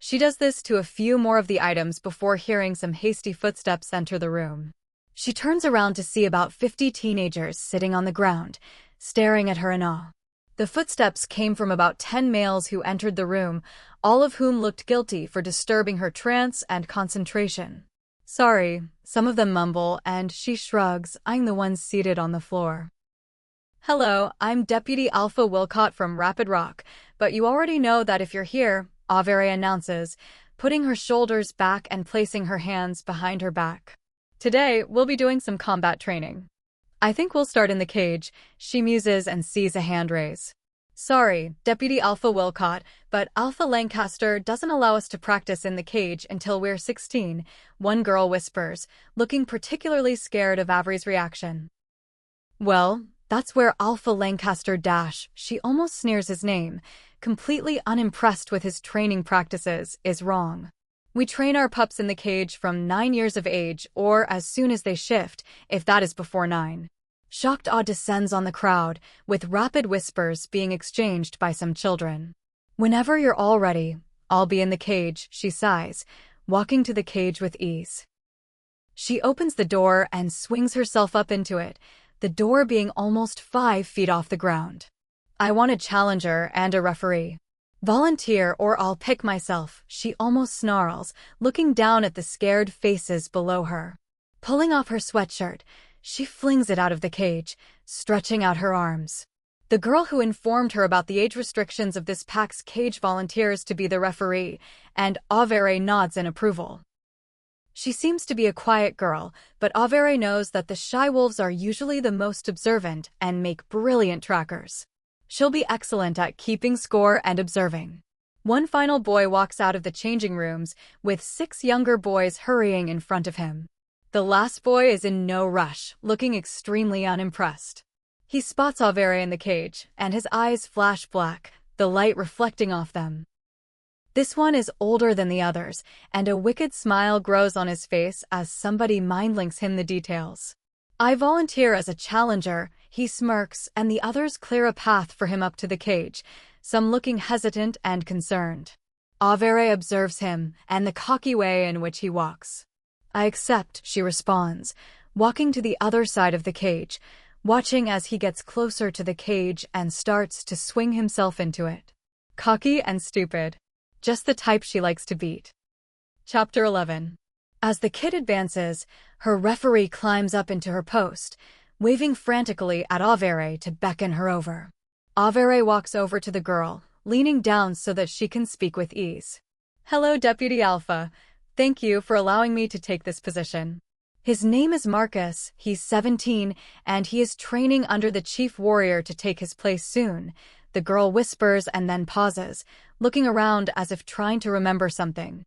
She does this to a few more of the items before hearing some hasty footsteps enter the room. She turns around to see about 50 teenagers sitting on the ground, staring at her in awe. The footsteps came from about 10 males who entered the room, all of whom looked guilty for disturbing her trance and concentration. "Sorry," some of them mumble, and she shrugs, eyeing the ones seated on the floor. "Hello, I'm Deputy Alpha Wilcott from Rapid Rock, but you already know that if you're here," Averey announces, putting her shoulders back and placing her hands behind her back. "Today, we'll be doing some combat training. I think we'll start in the cage," she muses and sees a hand raise. "Sorry, Deputy Alpha Wilcott, but Alpha Lancaster doesn't allow us to practice in the cage until we're 16, one girl whispers, looking particularly scared of Averey's reaction. "Well, that's where Alpha Lancaster she almost sneers his name, completely unimpressed with his training practices, is wrong. We train our pups in the cage from 9 years of age or as soon as they shift, if that is before 9. Shocked awe descends on the crowd, with rapid whispers being exchanged by some children. "Whenever you're all ready, I'll be in the cage," she sighs, walking to the cage with ease. She opens the door and swings herself up into it, the door being almost 5 feet off the ground. "I want a challenger and a referee. Volunteer or I'll pick myself," she almost snarls, looking down at the scared faces below her. Pulling off her sweatshirt, she flings it out of the cage, stretching out her arms. The girl who informed her about the age restrictions of this pack's cage volunteers to be the referee, and Averey nods in approval. She seems to be a quiet girl, but Averey knows that the shy wolves are usually the most observant and make brilliant trackers. She'll be excellent at keeping score and observing. One final boy walks out of the changing rooms, with 6 younger boys hurrying in front of him. The last boy is in no rush, looking extremely unimpressed. He spots Averey in the cage, and his eyes flash black, the light reflecting off them. This one is older than the others, and a wicked smile grows on his face as somebody mind-links him the details. "I volunteer as a challenger," he smirks, and the others clear a path for him up to the cage, some looking hesitant and concerned. Averey observes him and the cocky way in which he walks. "I accept," she responds, walking to the other side of the cage, watching as he gets closer to the cage and starts to swing himself into it. Cocky and stupid. Just the type she likes to beat. Chapter 11. As the kid advances, her referee climbs up into her post, waving frantically at Averey to beckon her over. Averey walks over to the girl, leaning down so that she can speak with ease. "Hello, Deputy Alpha. Thank you for allowing me to take this position." His name is Marcus, he's 17, and he is training under the chief warrior to take his place soon. The girl whispers and then pauses, looking around as if trying to remember something.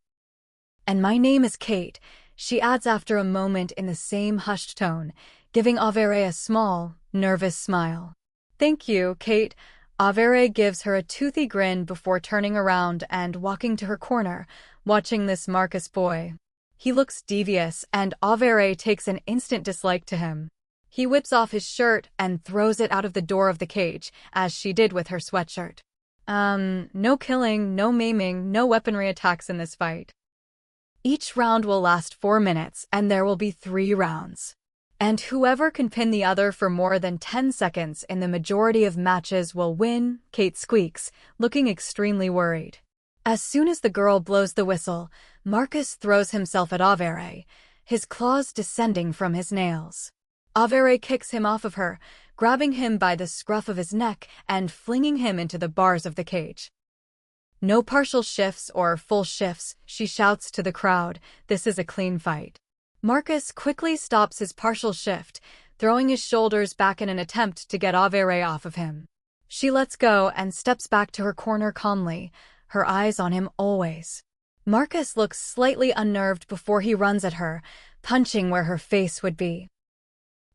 "And my name is Kate," she adds after a moment in the same hushed tone, giving Averey a small, nervous smile. "Thank you, Kate." Averey gives her a toothy grin before turning around and walking to her corner, watching this Marcus boy. He looks devious, and Averey takes an instant dislike to him. He whips off his shirt and throws it out of the door of the cage, as she did with her sweatshirt. No killing, no maiming, no weaponry attacks in this fight. Each round will last 4 minutes, and there will be 3 rounds. And whoever can pin the other for more than 10 seconds in the majority of matches will win, Kate squeaks, looking extremely worried. As soon as the girl blows the whistle, Marcus throws himself at Averey, his claws descending from his nails. Averey kicks him off of her, grabbing him by the scruff of his neck and flinging him into the bars of the cage. No partial shifts or full shifts, she shouts to the crowd. This is a clean fight. Marcus quickly stops his partial shift, throwing his shoulders back in an attempt to get Averey off of him. She lets go and steps back to her corner calmly, her eyes on him always. Marcus looks slightly unnerved before he runs at her, punching where her face would be.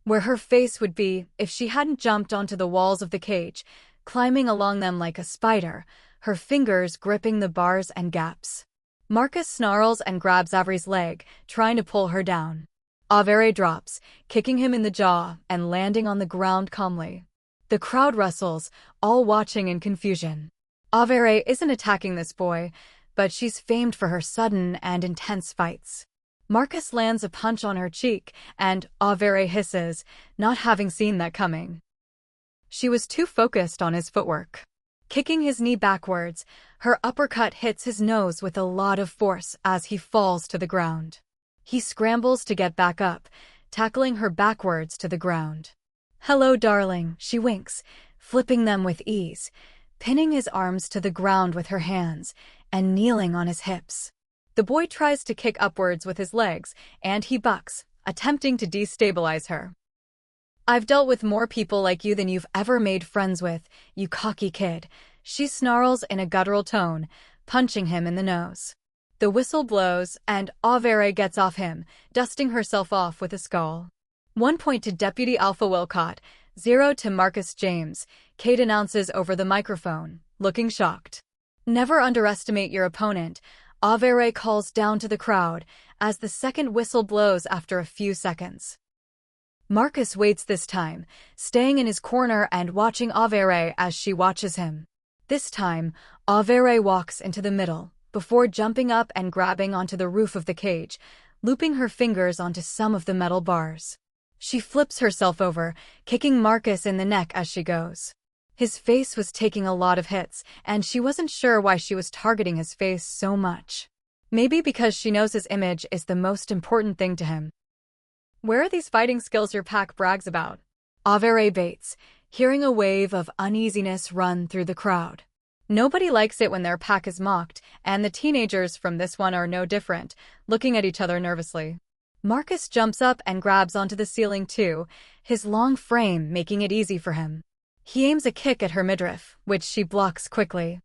Where her face would be if she hadn't jumped onto the walls of the cage, climbing along them like a spider, her fingers gripping the bars and gaps. Marcus snarls and grabs Averey's leg, trying to pull her down. Averey drops, kicking him in the jaw and landing on the ground calmly. The crowd rustles, all watching in confusion. Averey isn't attacking this boy, but she's famed for her sudden and intense fights. Marcus lands a punch on her cheek, and Averey hisses, not having seen that coming. She was too focused on his footwork. Kicking his knee backwards, her uppercut hits his nose with a lot of force as he falls to the ground. He scrambles to get back up, tackling her backwards to the ground. "Hello, darling," she winks, flipping them with ease, pinning his arms to the ground with her hands, and kneeling on his hips. The boy tries to kick upwards with his legs, and he bucks, attempting to destabilize her. "I've dealt with more people like you than you've ever made friends with, you cocky kid," she snarls in a guttural tone, punching him in the nose. The whistle blows, and Averey gets off him, dusting herself off with a skull. 1 point to Deputy Alpha Wilcott, 0 to Marcus James, Kate announces over the microphone, looking shocked. "Never underestimate your opponent," Averey calls down to the crowd as the second whistle blows after a few seconds. Marcus waits this time, staying in his corner and watching Averey as she watches him. This time, Averey walks into the middle, before jumping up and grabbing onto the roof of the cage, looping her fingers onto some of the metal bars. She flips herself over, kicking Marcus in the neck as she goes. His face was taking a lot of hits, and she wasn't sure why she was targeting his face so much. Maybe because she knows his image is the most important thing to him. "Where are these fighting skills your pack brags about?" Averey baits, hearing a wave of uneasiness run through the crowd. Nobody likes it when their pack is mocked, and the teenagers from this one are no different, looking at each other nervously. Marcus jumps up and grabs onto the ceiling too, his long frame making it easy for him. He aims a kick at her midriff, which she blocks quickly.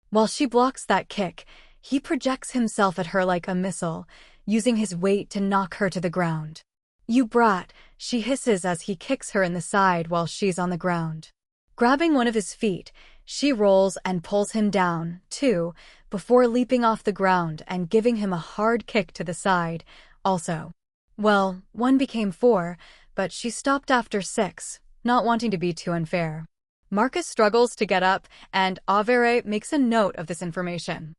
While she blocks that kick, he projects himself at her like a missile, using his weight to knock her to the ground. "You brat," she hisses as he kicks her in the side while she's on the ground. Grabbing one of his feet, she rolls and pulls him down, too, before leaping off the ground and giving him a hard kick to the side, also. Well, 1 became 4, but she stopped after 6, not wanting to be too unfair. Marcus struggles to get up, and Averey makes a note of this information.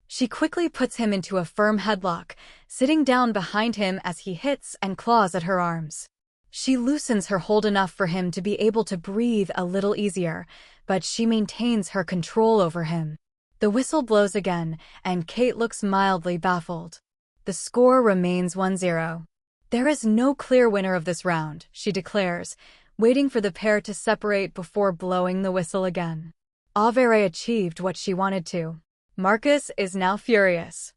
She quickly puts him into a firm headlock, sitting down behind him as he hits and claws at her arms. She loosens her hold enough for him to be able to breathe a little easier, but she maintains her control over him. The whistle blows again, and Kate looks mildly baffled. The score remains 1-0. "There is no clear winner of this round," she declares, waiting for the pair to separate before blowing the whistle again. Averey achieved what she wanted to. Marcus is now furious.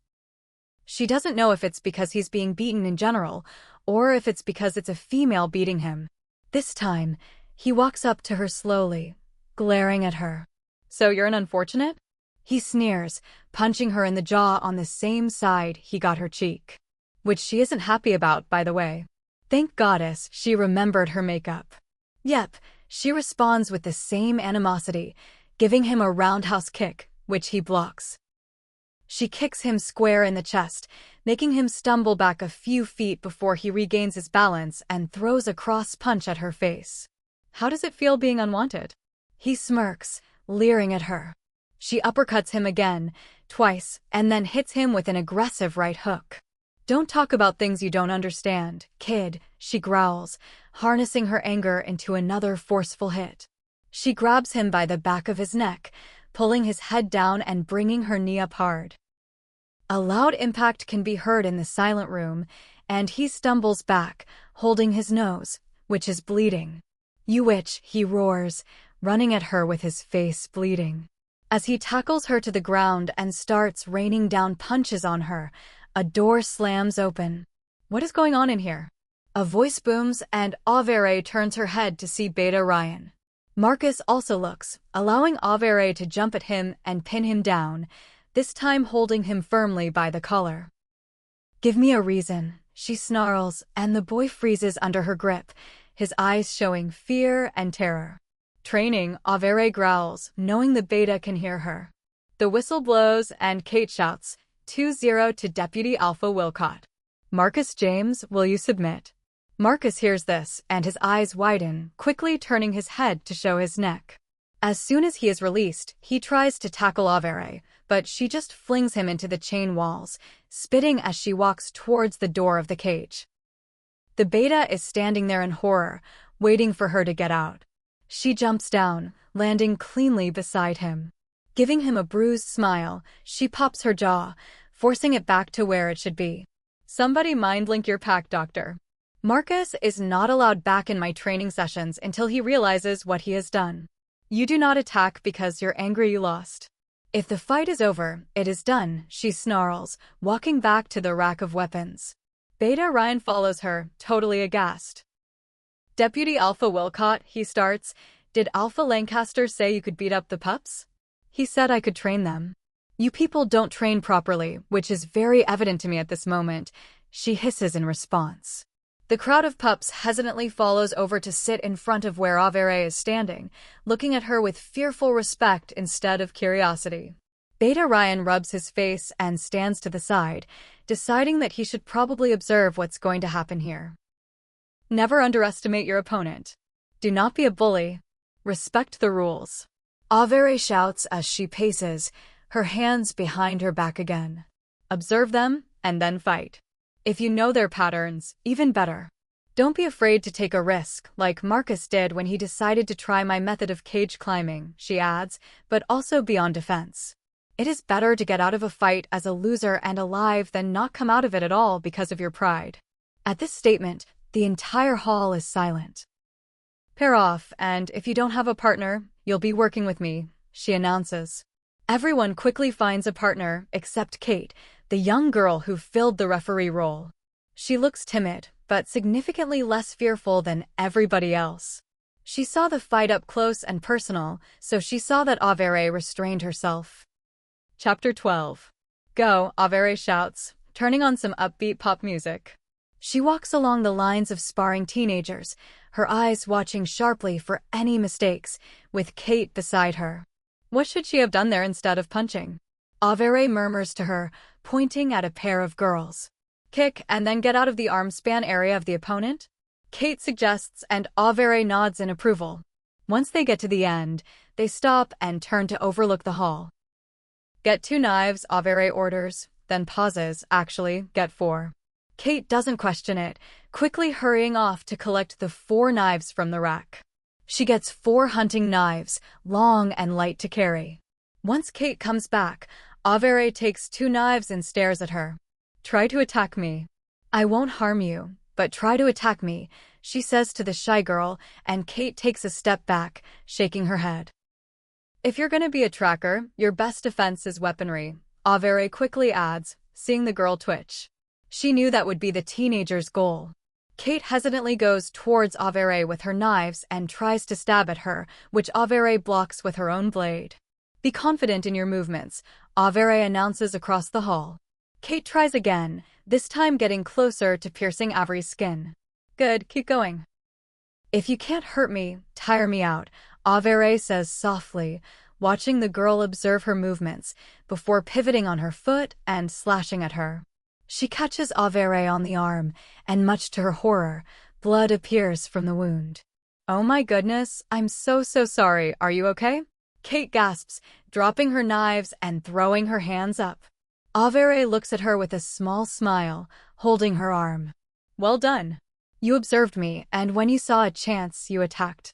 She doesn't know if it's because he's being beaten in general, or if it's because it's a female beating him. This time, he walks up to her slowly, glaring at her. "So you're an unfortunate?" He sneers, punching her in the jaw on the same side he got her cheek. Which she isn't happy about, by the way. Thank goddess she remembered her makeup. Yep, she responds with the same animosity, giving him a roundhouse kick, which he blocks. She kicks him square in the chest, making him stumble back a few feet before he regains his balance and throws a cross punch at her face. "How does it feel being unwanted?" He smirks, leering at her. She uppercuts him again, twice, and then hits him with an aggressive right hook. "Don't talk about things you don't understand, kid," she growls, harnessing her anger into another forceful hit. She grabs him by the back of his neck, pulling his head down and bringing her knee up hard. A loud impact can be heard in the silent room, and he stumbles back, holding his nose, which is bleeding. "You witch," he roars, running at her with his face bleeding. As he tackles her to the ground and starts raining down punches on her, a door slams open. What is going on in here? A voice booms and Averey turns her head to see Beta Ryan. Marcus also looks, allowing Averey to jump at him and pin him down, this time holding him firmly by the collar. "Give me a reason," she snarls, and the boy freezes under her grip, his eyes showing fear and terror. Training, Averey growls, knowing the Beta can hear her. The whistle blows and Kate shouts, 2-0 to Deputy Alpha Wilcott. "Marcus James, will you submit?" Marcus hears this, and his eyes widen, quickly turning his head to show his neck. As soon as he is released, he tries to tackle Averey, but she just flings him into the chain walls, spitting as she walks towards the door of the cage. The Beta is standing there in horror, waiting for her to get out. She jumps down, landing cleanly beside him. Giving him a bruised smile, she pops her jaw, forcing it back to where it should be. "Somebody mind-link your pack, Doctor." Marcus is not allowed back in my training sessions until he realizes what he has done. "You do not attack because you're angry you lost. If the fight is over, it is done," she snarls, walking back to the rack of weapons. Beta Ryan follows her, totally aghast. "Deputy Alpha Wilcott," he starts, "did Alpha Lancaster say you could beat up the pups?" "He said I could train them." "You people don't train properly, which is very evident to me at this moment," she hisses in response. The crowd of pups hesitantly follows over to sit in front of where Averey is standing, looking at her with fearful respect instead of curiosity. Beta Ryan rubs his face and stands to the side, deciding that he should probably observe what's going to happen here. Never underestimate your opponent. Do not be a bully. Respect the rules. Averey shouts as she paces, her hands behind her back again. Observe them, and then fight. If you know their patterns, even better. Don't be afraid to take a risk, like Marcus did when he decided to try my method of cage climbing, she adds, but also be on defense. It is better to get out of a fight as a loser and alive than not come out of it at all because of your pride. At this statement, the entire hall is silent. Pair off, and if you don't have a partner, you'll be working with me, she announces. Everyone quickly finds a partner, except Kate, the young girl who filled the referee role. She looks timid, but significantly less fearful than everybody else. She saw the fight up close and personal, so she saw that Averey restrained herself. Chapter 12. Go, Averey shouts, turning on some upbeat pop music. She walks along the lines of sparring teenagers, her eyes watching sharply for any mistakes, with Kate beside her. What should she have done there instead of punching? Averey murmurs to her, pointing at a pair of girls. Kick and then get out of the arm span area of the opponent? Kate suggests and Averey nods in approval. Once they get to the end, they stop and turn to overlook the hall. Get 2 knives, Averey orders, then pauses, actually, get 4. Kate doesn't question it, quickly hurrying off to collect the 4 knives from the rack. She gets 4 hunting knives, long and light to carry. Once Kate comes back, Averey takes 2 knives and stares at her. Try to attack me. I won't harm you, but try to attack me, she says to the shy girl, and Kate takes a step back, shaking her head. If you're gonna be a tracker, your best defense is weaponry, Averey quickly adds, seeing the girl twitch. She knew that would be the teenager's goal. Kate hesitantly goes towards Averey with her knives and tries to stab at her, which Averey blocks with her own blade. Be confident in your movements, Averey announces across the hall. Kate tries again, this time getting closer to piercing Averey's skin. Good, keep going. If you can't hurt me, tire me out, Averey says softly, watching the girl observe her movements, before pivoting on her foot and slashing at her. She catches Averey on the arm, and much to her horror, blood appears from the wound. Oh my goodness, I'm so sorry, are you okay? Kate gasps, dropping her knives and throwing her hands up. Averey looks at her with a small smile, holding her arm. Well done. You observed me, and when you saw a chance, you attacked.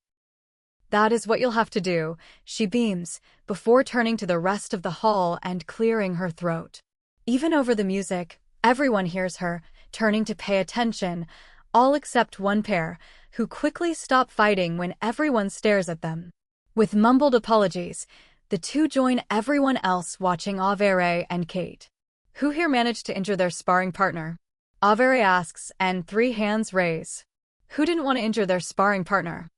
That is what you'll have to do, she beams, before turning to the rest of the hall and clearing her throat. Even over the music, everyone hears her, turning to pay attention, all except one pair, who quickly stop fighting when everyone stares at them. With mumbled apologies, the two join everyone else watching Averey and Kate. Who here managed to injure their sparring partner? Averey asks, and 3 hands raise. Who didn't want to injure their sparring partner?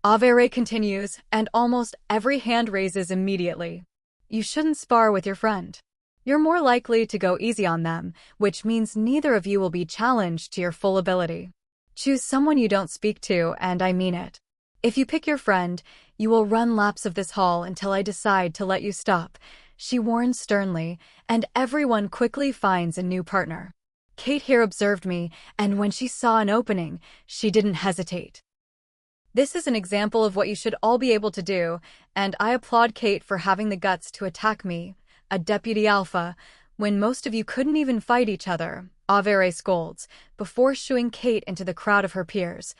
Averey continues, and almost every hand raises immediately. You shouldn't spar with your friend. You're more likely to go easy on them, which means neither of you will be challenged to your full ability. Choose someone you don't speak to, and I mean it. If you pick your friend, you will run laps of this hall until I decide to let you stop, she warns sternly, and everyone quickly finds a new partner. Kate here observed me, and when she saw an opening, she didn't hesitate. This is an example of what you should all be able to do, and I applaud Kate for having the guts to attack me, a deputy alpha, when most of you couldn't even fight each other, Averey scolds, before shooing Kate into the crowd of her peers,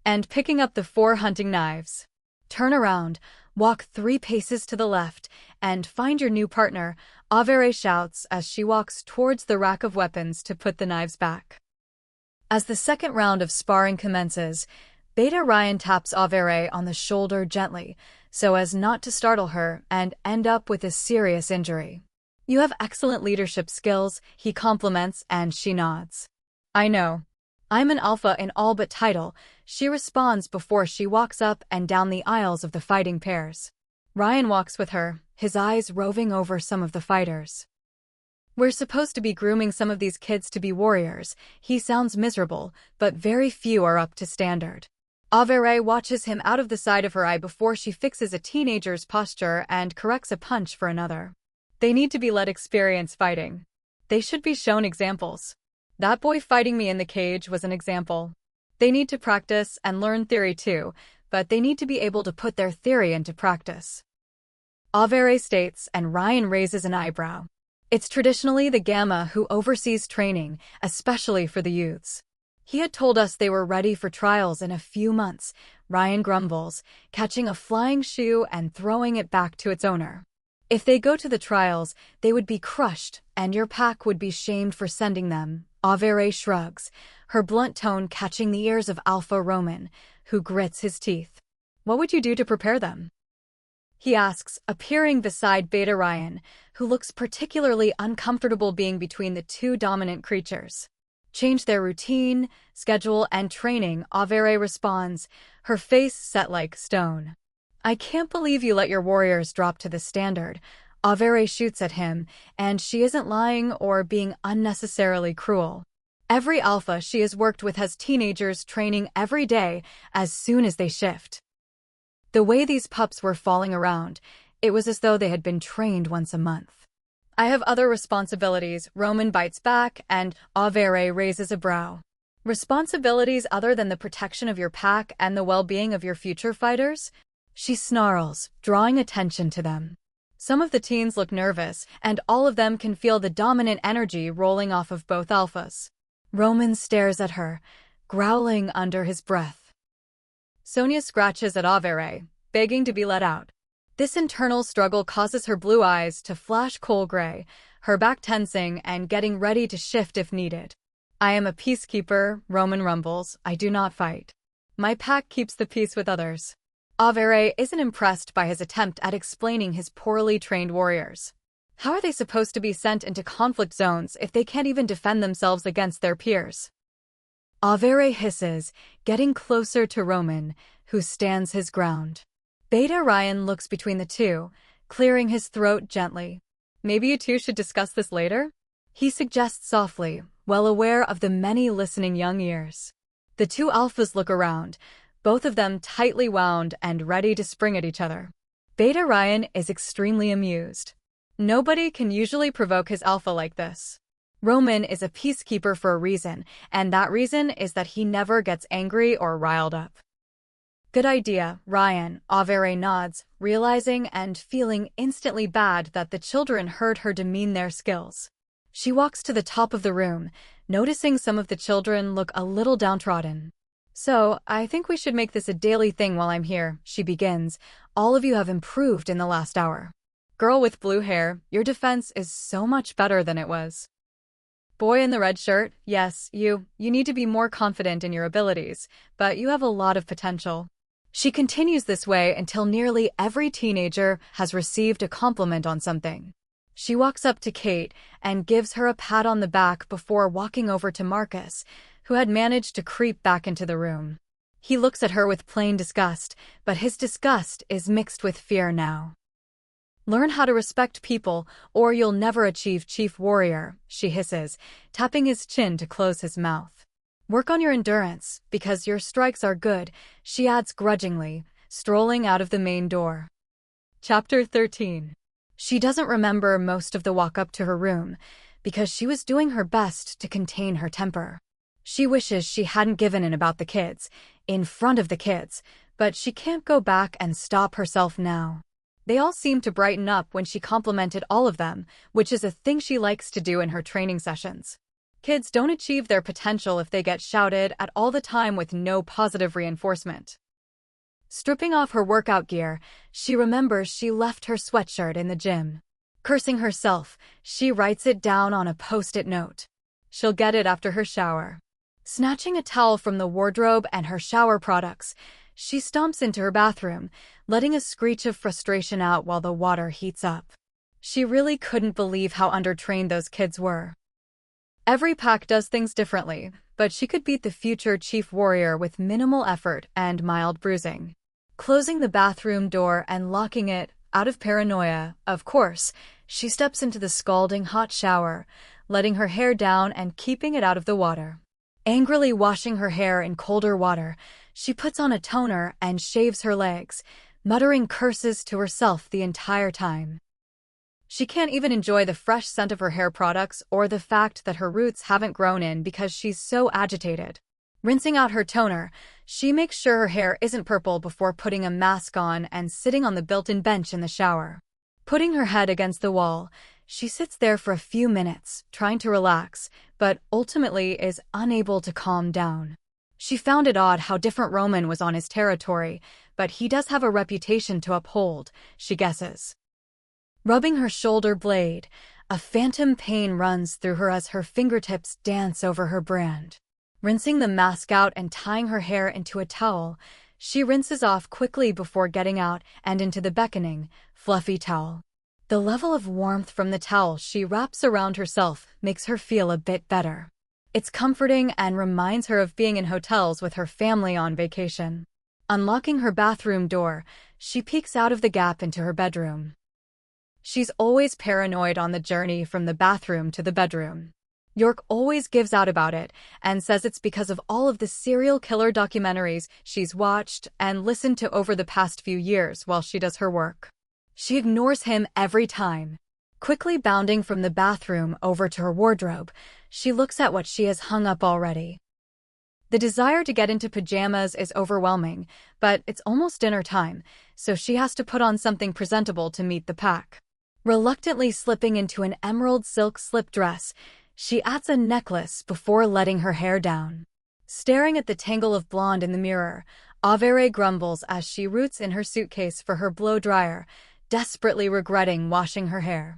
and picking up the 4 hunting knives. Turn around, walk 3 paces to the left, and find your new partner, Averey shouts as she walks towards the rack of weapons to put the knives back. As the second round of sparring commences, Beta Ryan taps Averey on the shoulder gently, so as not to startle her and end up with a serious injury. You have excellent leadership skills, he compliments, and she nods. I know. I'm an alpha in all but title, she responds before she walks up and down the aisles of the fighting pairs. Ryan walks with her, his eyes roving over some of the fighters. We're supposed to be grooming some of these kids to be warriors, he sounds miserable, but very few are up to standard. Averey watches him out of the side of her eye before she fixes a teenager's posture and corrects a punch for another. They need to be let experience fighting. They should be shown examples. That boy fighting me in the cage was an example. They need to practice and learn theory too, but they need to be able to put their theory into practice. Averey states, and Ryan raises an eyebrow. It's traditionally the Gamma who oversees training, especially for the youths. He had told us they were ready for trials in a few months, Ryan grumbles, catching a flying shoe and throwing it back to its owner. If they go to the trials, they would be crushed, and your pack would be shamed for sending them, Averey shrugs, her blunt tone catching the ears of Alpha Romen, who grits his teeth. What would you do to prepare them? He asks, appearing beside Beta Ryan, who looks particularly uncomfortable being between the 2 dominant creatures. Change their routine, schedule, and training, Averey responds, her face set like stone. I can't believe you let your warriors drop to this standard. Averey shoots at him, and she isn't lying or being unnecessarily cruel. Every alpha she has worked with has teenagers training every day as soon as they shift. The way these pups were falling around, it was as though they had been trained once a month. I have other responsibilities, Romen bites back, and Averey raises a brow. Responsibilities other than the protection of your pack and the well-being of your future fighters? She snarls, drawing attention to them. Some of the teens look nervous, and all of them can feel the dominant energy rolling off of both alphas. Romen stares at her, growling under his breath. Sonia scratches at Averey, begging to be let out. This internal struggle causes her blue eyes to flash coal gray, her back tensing and getting ready to shift if needed. I am a peacekeeper, Romen rumbles, I do not fight. My pack keeps the peace with others. Averey isn't impressed by his attempt at explaining his poorly trained warriors. How are they supposed to be sent into conflict zones if they can't even defend themselves against their peers? Averey hisses, getting closer to Romen, who stands his ground. Beta Ryan looks between the two, clearing his throat gently. Maybe you two should discuss this later? He suggests softly, well aware of the many listening young ears. The 2 alphas look around, both of them tightly wound and ready to spring at each other. Beta Ryan is extremely amused. Nobody can usually provoke his alpha like this. Romen is a peacekeeper for a reason, and that reason is that he never gets angry or riled up. Good idea, Ryan, Averey nods, realizing and feeling instantly bad that the children heard her demean their skills. She walks to the top of the room, noticing some of the children look a little downtrodden. So, I think we should make this a daily thing while I'm here, she begins. All of you have improved in the last hour. Girl with blue hair, your defense is so much better than it was. Boy in the red shirt, yes, you need to be more confident in your abilities, but you have a lot of potential. She continues this way until nearly every teenager has received a compliment on something. She walks up to Kate and gives her a pat on the back before walking over to Marcus, who had managed to creep back into the room. He looks at her with plain disgust, but his disgust is mixed with fear now. Learn how to respect people, or you'll never achieve Chief Warrior, she hisses, tapping his chin to close his mouth. Work on your endurance, because your strikes are good, she adds grudgingly, strolling out of the main door. Chapter 13. She doesn't remember most of the walk up to her room, because she was doing her best to contain her temper. She wishes she hadn't given in about the kids, in front of the kids, but she can't go back and stop herself now. They all seemed to brighten up when she complimented all of them, which is a thing she likes to do in her training sessions. Kids don't achieve their potential if they get shouted at all the time with no positive reinforcement. Stripping off her workout gear, she remembers she left her sweatshirt in the gym. Cursing herself, she writes it down on a post-it note. She'll get it after her shower. Snatching a towel from the wardrobe and her shower products, she stomps into her bathroom, letting a screech of frustration out while the water heats up. She really couldn't believe how undertrained those kids were. Every pack does things differently, but she could beat the future Chief Warrior with minimal effort and mild bruising. Closing the bathroom door and locking it, out of paranoia, of course, she steps into the scalding hot shower, letting her hair down and keeping it out of the water. Angrily washing her hair in colder water, she puts on a toner and shaves her legs, muttering curses to herself the entire time. She can't even enjoy the fresh scent of her hair products or the fact that her roots haven't grown in because she's so agitated. Rinsing out her toner, she makes sure her hair isn't purple before putting a mask on and sitting on the built-in bench in the shower. Putting her head against the wall, she sits there for a few minutes, trying to relax, but ultimately is unable to calm down. She found it odd how different Romen was on his territory, but he does have a reputation to uphold, she guesses. Rubbing her shoulder blade, a phantom pain runs through her as her fingertips dance over her brand. Rinsing the mask out and tying her hair into a towel, she rinses off quickly before getting out and into the beckoning, fluffy towel. The level of warmth from the towel she wraps around herself makes her feel a bit better. It's comforting and reminds her of being in hotels with her family on vacation. Unlocking her bathroom door, she peeks out of the gap into her bedroom. She's always paranoid on the journey from the bathroom to the bedroom. York always gives out about it and says it's because of all of the serial killer documentaries she's watched and listened to over the past few years while she does her work. She ignores him every time. Quickly bounding from the bathroom over to her wardrobe, she looks at what she has hung up already. The desire to get into pajamas is overwhelming, but it's almost dinner time, so she has to put on something presentable to meet the pack. Reluctantly slipping into an emerald silk slip dress, she adds a necklace before letting her hair down. Staring at the tangle of blonde in the mirror, Averey grumbles as she roots in her suitcase for her blow-dryer, desperately regretting washing her hair.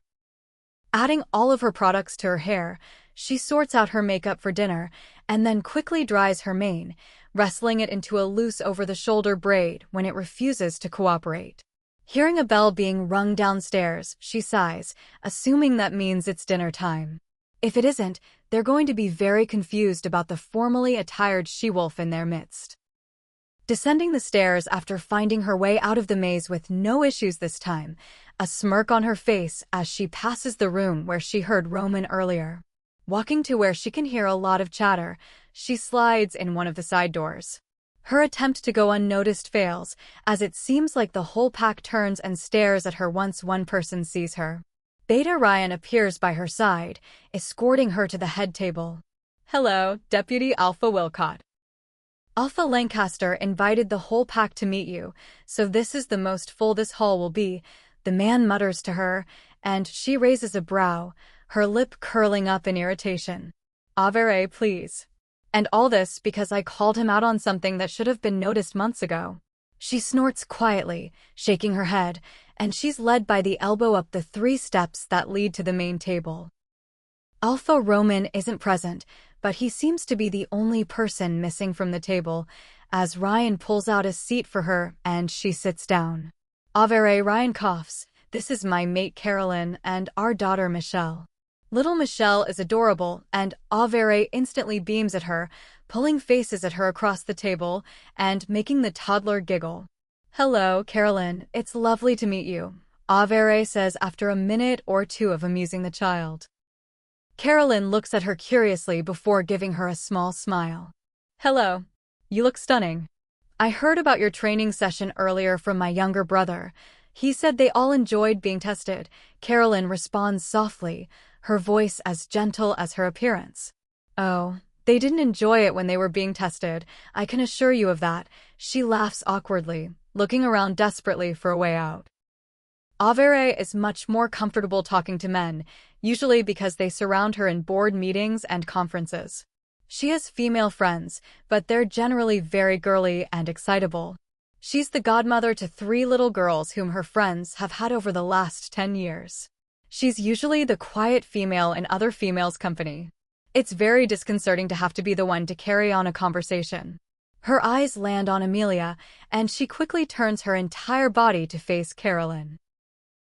Adding all of her products to her hair, she sorts out her makeup for dinner and then quickly dries her mane, wrestling it into a loose over-the-shoulder braid when it refuses to cooperate. Hearing a bell being rung downstairs, she sighs, assuming that means it's dinner time. If it isn't, they're going to be very confused about the formally attired she-wolf in their midst. Descending the stairs after finding her way out of the maze with no issues this time, a smirk on her face as she passes the room where she heard Romen earlier. Walking to where she can hear a lot of chatter, she slides in one of the side doors. Her attempt to go unnoticed fails, as it seems like the whole pack turns and stares at her once one person sees her. Beta Ryan appears by her side, escorting her to the head table. "Hello, Deputy Alpha Wilcott. Alpha Lancaster invited the whole pack to meet you, so this is the most full this hall will be," the man mutters to her, and she raises a brow, her lip curling up in irritation. "Averey, please. And all this because I called him out on something that should have been noticed months ago." She snorts quietly, shaking her head, and she's led by the elbow up the 3 steps that lead to the main table. Alpha Roman isn't present, but he seems to be the only person missing from the table, as Ryan pulls out a seat for her and she sits down. Averey, Ryan coughs. This is my mate Carolyn and our daughter Michelle. Little Michelle is adorable, and Averey instantly beams at her, pulling faces at her across the table and making the toddler giggle. Hello, Carolyn. It's lovely to meet you, Averey says after a minute or two of amusing the child. Carolyn looks at her curiously before giving her a small smile. Hello. You look stunning. I heard about your training session earlier from my younger brother. He said they all enjoyed being tested. Carolyn responds softly, her voice as gentle as her appearance. Oh, they didn't enjoy it when they were being tested. I can assure you of that. She laughs awkwardly, looking around desperately for a way out. Averey is much more comfortable talking to men, usually because they surround her in board meetings and conferences. She has female friends, but they're generally very girly and excitable. She's the godmother to 3 little girls whom her friends have had over the last 10 years. She's usually the quiet female in other females' company. It's very disconcerting to have to be the one to carry on a conversation. Her eyes land on Amelia, and she quickly turns her entire body to face Carolyn.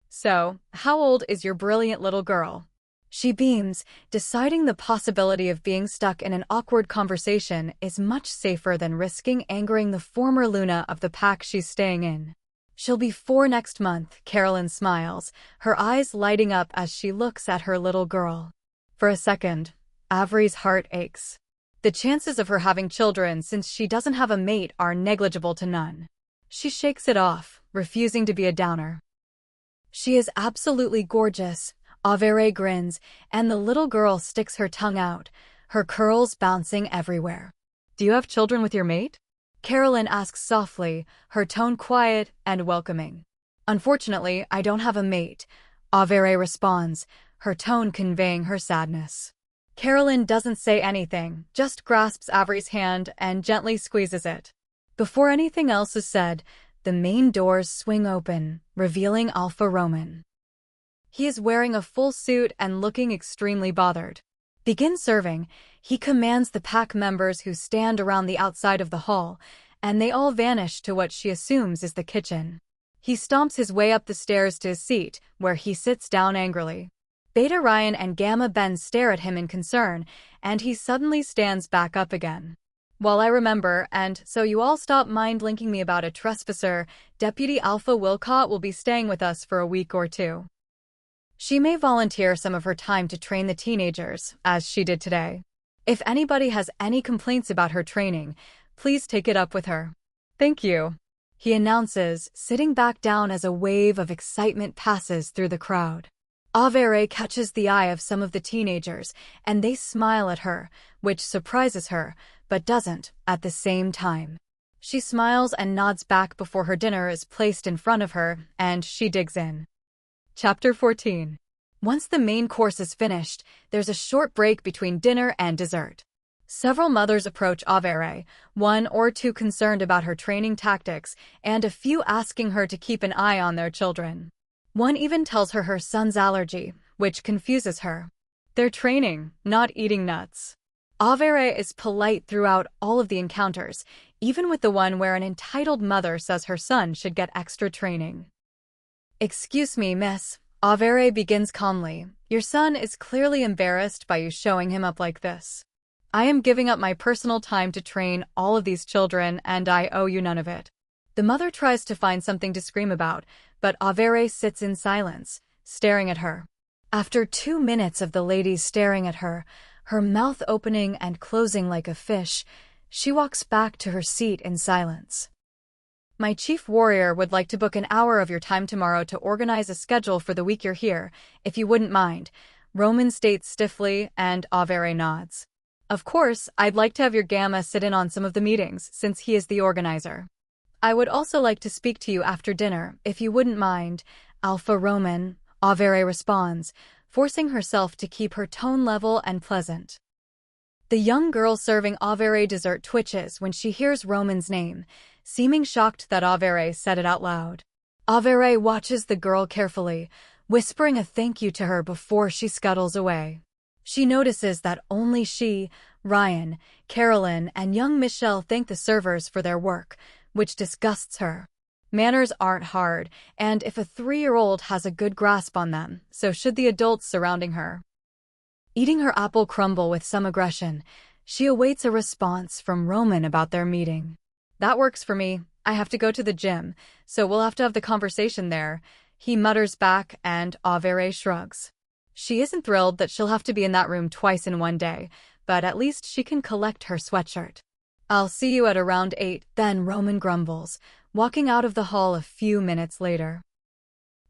So, how old is your brilliant little girl? She beams, deciding the possibility of being stuck in an awkward conversation is much safer than risking angering the former Luna of the pack she's staying in. She'll be 4 next month, Carolyn smiles, her eyes lighting up as she looks at her little girl. For a second, Averey's heart aches. The chances of her having children since she doesn't have a mate are negligible to none. She shakes it off, refusing to be a downer. She is absolutely gorgeous, Averey grins, and the little girl sticks her tongue out, her curls bouncing everywhere. Do you have children with your mate? Carolyn asks softly, her tone quiet and welcoming. Unfortunately, I don't have a mate, Averey responds, her tone conveying her sadness. Carolyn doesn't say anything, just grasps Averey's hand and gently squeezes it. Before anything else is said, the main doors swing open, revealing Alpha Roman. He is wearing a full suit and looking extremely bothered. Begin serving, he commands the pack members who stand around the outside of the hall, and they all vanish to what she assumes is the kitchen. He stomps his way up the stairs to his seat, where he sits down angrily. Beta Ryan and Gamma Ben stare at him in concern, and he suddenly stands back up again. While I remember, and so you all stop mind linking me about a trespasser, Deputy Alpha Wilcott will be staying with us for a week or 2. She may volunteer some of her time to train the teenagers, as she did today. If anybody has any complaints about her training, please take it up with her. Thank you, he announces, sitting back down as a wave of excitement passes through the crowd. Averey catches the eye of some of the teenagers, and they smile at her, which surprises her, but doesn't, at the same time. She smiles and nods back before her dinner is placed in front of her, and she digs in. Chapter 14. Once the main course is finished, there's a short break between dinner and dessert. Several mothers approach Averey, 1 or 2 concerned about her training tactics, and a few asking her to keep an eye on their children. One even tells her son's allergy, which confuses her. They're training, not eating nuts. Averey is polite throughout all of the encounters, even with the one where an entitled mother says her son should get extra training. Excuse me, miss, Averey begins calmly. Your son is clearly embarrassed by you showing him up like this. I am giving up my personal time to train all of these children, and I owe you none of it. The mother tries to find something to scream about, but Averey sits in silence, staring at her. After 2 minutes of the ladies staring at her, her mouth opening and closing like a fish, she walks back to her seat in silence. My chief warrior would like to book an hour of your time tomorrow to organize a schedule for the week you're here, if you wouldn't mind, Roman states stiffly, and Averey nods. Of course, I'd like to have your Gamma sit in on some of the meetings, since he is the organizer. I would also like to speak to you after dinner, if you wouldn't mind, Alpha Roman, Averey responds, forcing herself to keep her tone level and pleasant. The young girl serving Averey dessert twitches when she hears Roman's name, seeming shocked that Averey said it out loud. Averey watches the girl carefully, whispering a thank you to her before she scuttles away. She notices that only she, Ryan, Carolyn, and young Michelle thank the servers for their work, which disgusts her. Manners aren't hard, and if a 3-year-old has a good grasp on them, so should the adults surrounding her. Eating her apple crumble with some aggression, she awaits a response from Roman about their meeting. That works for me. I have to go to the gym, so we'll have to have the conversation there. He mutters back, and Averey shrugs. She isn't thrilled that she'll have to be in that room twice in one day, but at least she can collect her sweatshirt. I'll see you at around 8, then Roman grumbles, walking out of the hall a few minutes later.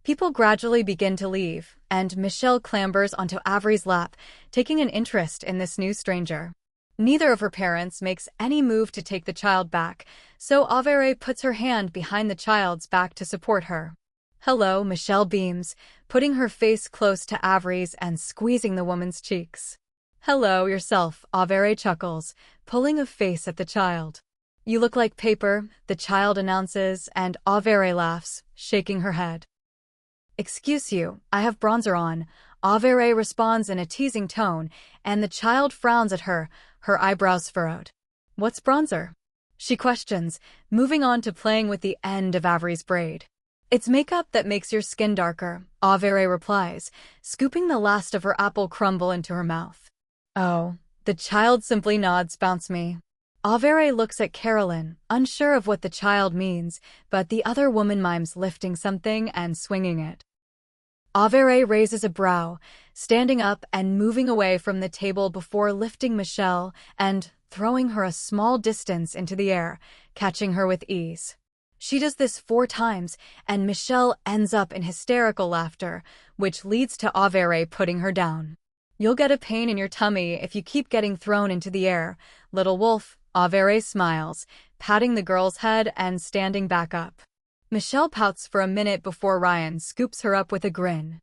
People gradually begin to leave, and Michelle clambers onto Averey's lap, taking an interest in this new stranger. Neither of her parents makes any move to take the child back, so Averey puts her hand behind the child's back to support her. Hello, Michelle beams, putting her face close to Averey's and squeezing the woman's cheeks. Hello, yourself, Averey chuckles, pulling a face at the child. You look like paper, the child announces, and Averey laughs, shaking her head. Excuse you, I have bronzer on, Averey responds in a teasing tone, and the child frowns at her, her eyebrows furrowed. What's bronzer? She questions, moving on to playing with the end of Averey's braid. It's makeup that makes your skin darker, Averey replies, scooping the last of her apple crumble into her mouth. Oh, the child simply nods, bounce me. Averey looks at Carolyn, unsure of what the child means, but the other woman mimes lifting something and swinging it. Averey raises a brow, standing up and moving away from the table before lifting Michelle and throwing her a small distance into the air, catching her with ease. She does this 4 times, and Michelle ends up in hysterical laughter, which leads to Averey putting her down. You'll get a pain in your tummy if you keep getting thrown into the air, little wolf, Averey smiles, patting the girl's head and standing back up. Michelle pouts for a minute before Ryan scoops her up with a grin.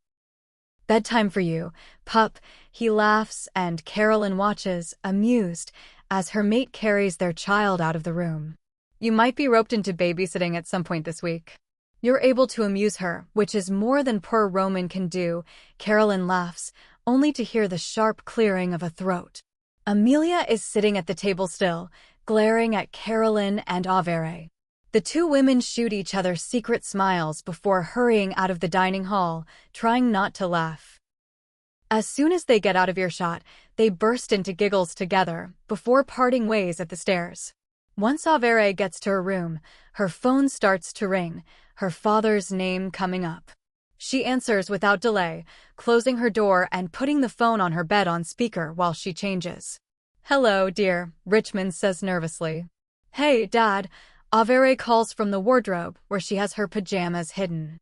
Bedtime for you, pup, he laughs, and Carolyn watches, amused, as her mate carries their child out of the room. You might be roped into babysitting at some point this week. You're able to amuse her, which is more than poor Roman can do, Carolyn laughs, only to hear the sharp clearing of a throat. Amelia is sitting at the table still, glaring at Carolyn and Averey. The 2 women shoot each other secret smiles before hurrying out of the dining hall, trying not to laugh. As soon as they get out of earshot, they burst into giggles together, before parting ways at the stairs. Once Averey gets to her room, her phone starts to ring, her father's name coming up. She answers without delay, closing her door and putting the phone on her bed on speaker while she changes. Hello, dear, Richmond says nervously. Hey, Dad, Averey calls from the wardrobe where she has her pajamas hidden.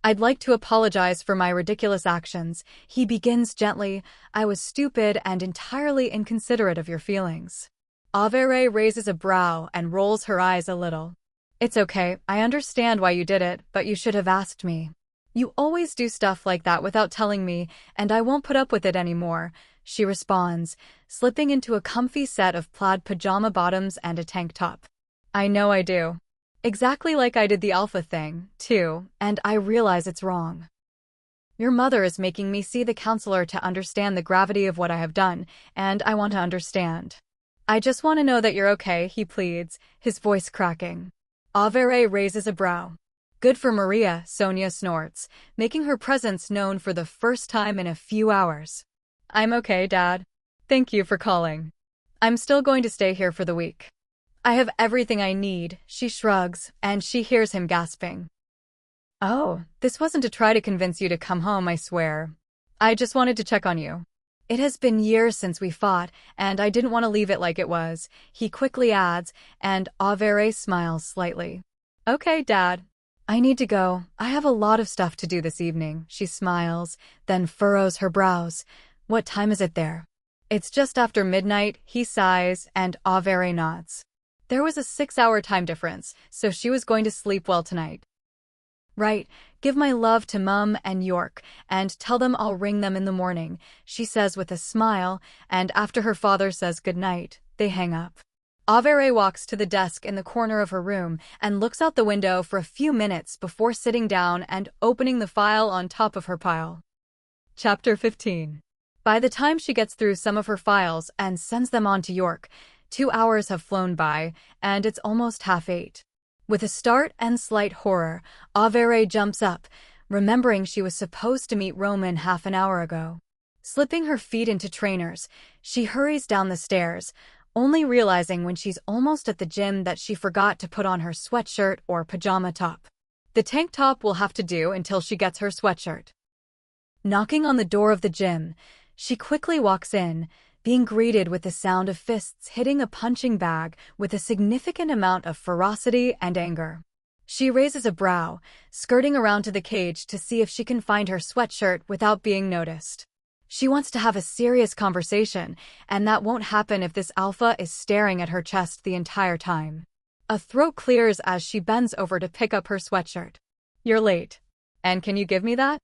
I'd like to apologize for my ridiculous actions, he begins gently. I was stupid and entirely inconsiderate of your feelings. Averey raises a brow and rolls her eyes a little. It's okay, I understand why you did it, but you should have asked me. You always do stuff like that without telling me, and I won't put up with it anymore, she responds, slipping into a comfy set of plaid pajama bottoms and a tank top. I know I do. Exactly like I did the alpha thing, too, and I realize it's wrong. Your mother is making me see the counselor to understand the gravity of what I have done, and I want to understand. I just want to know that you're okay, he pleads, his voice cracking. Averey raises a brow. Good for Maria, Sonia snorts, making her presence known for the first time in a few hours. I'm okay, Dad. Thank you for calling. I'm still going to stay here for the week. I have everything I need, she shrugs, and she hears him gasping. Oh, this wasn't to try to convince you to come home, I swear. I just wanted to check on you. It has been years since we fought, and I didn't want to leave it like it was, he quickly adds, and Averey smiles slightly. Okay, Dad. I need to go. I have a lot of stuff to do this evening, she smiles, then furrows her brows. What time is it there? It's just after midnight, he sighs, and Averey nods. There was a 6-hour time difference, so she was going to sleep well tonight. Right, give my love to Mum and York, and tell them I'll ring them in the morning, she says with a smile, and after her father says goodnight, they hang up. Averey walks to the desk in the corner of her room and looks out the window for a few minutes before sitting down and opening the file on top of her pile. Chapter 15. By the time she gets through some of her files and sends them on to York, 2 hours have flown by, and it's almost 8:30. With a start and slight horror, Averey jumps up, remembering she was supposed to meet Romen half an hour ago. Slipping her feet into trainers, she hurries down the stairs, only realizing when she's almost at the gym that she forgot to put on her sweatshirt or pajama top. The tank top will have to do until she gets her sweatshirt. Knocking on the door of the gym, she quickly walks in, being greeted with the sound of fists hitting a punching bag with a significant amount of ferocity and anger. She raises a brow, skirting around to the cage to see if she can find her sweatshirt without being noticed. She wants to have a serious conversation, and that won't happen if this alpha is staring at her chest the entire time. A throat clears as she bends over to pick up her sweatshirt. "You're late. And can you give me that?"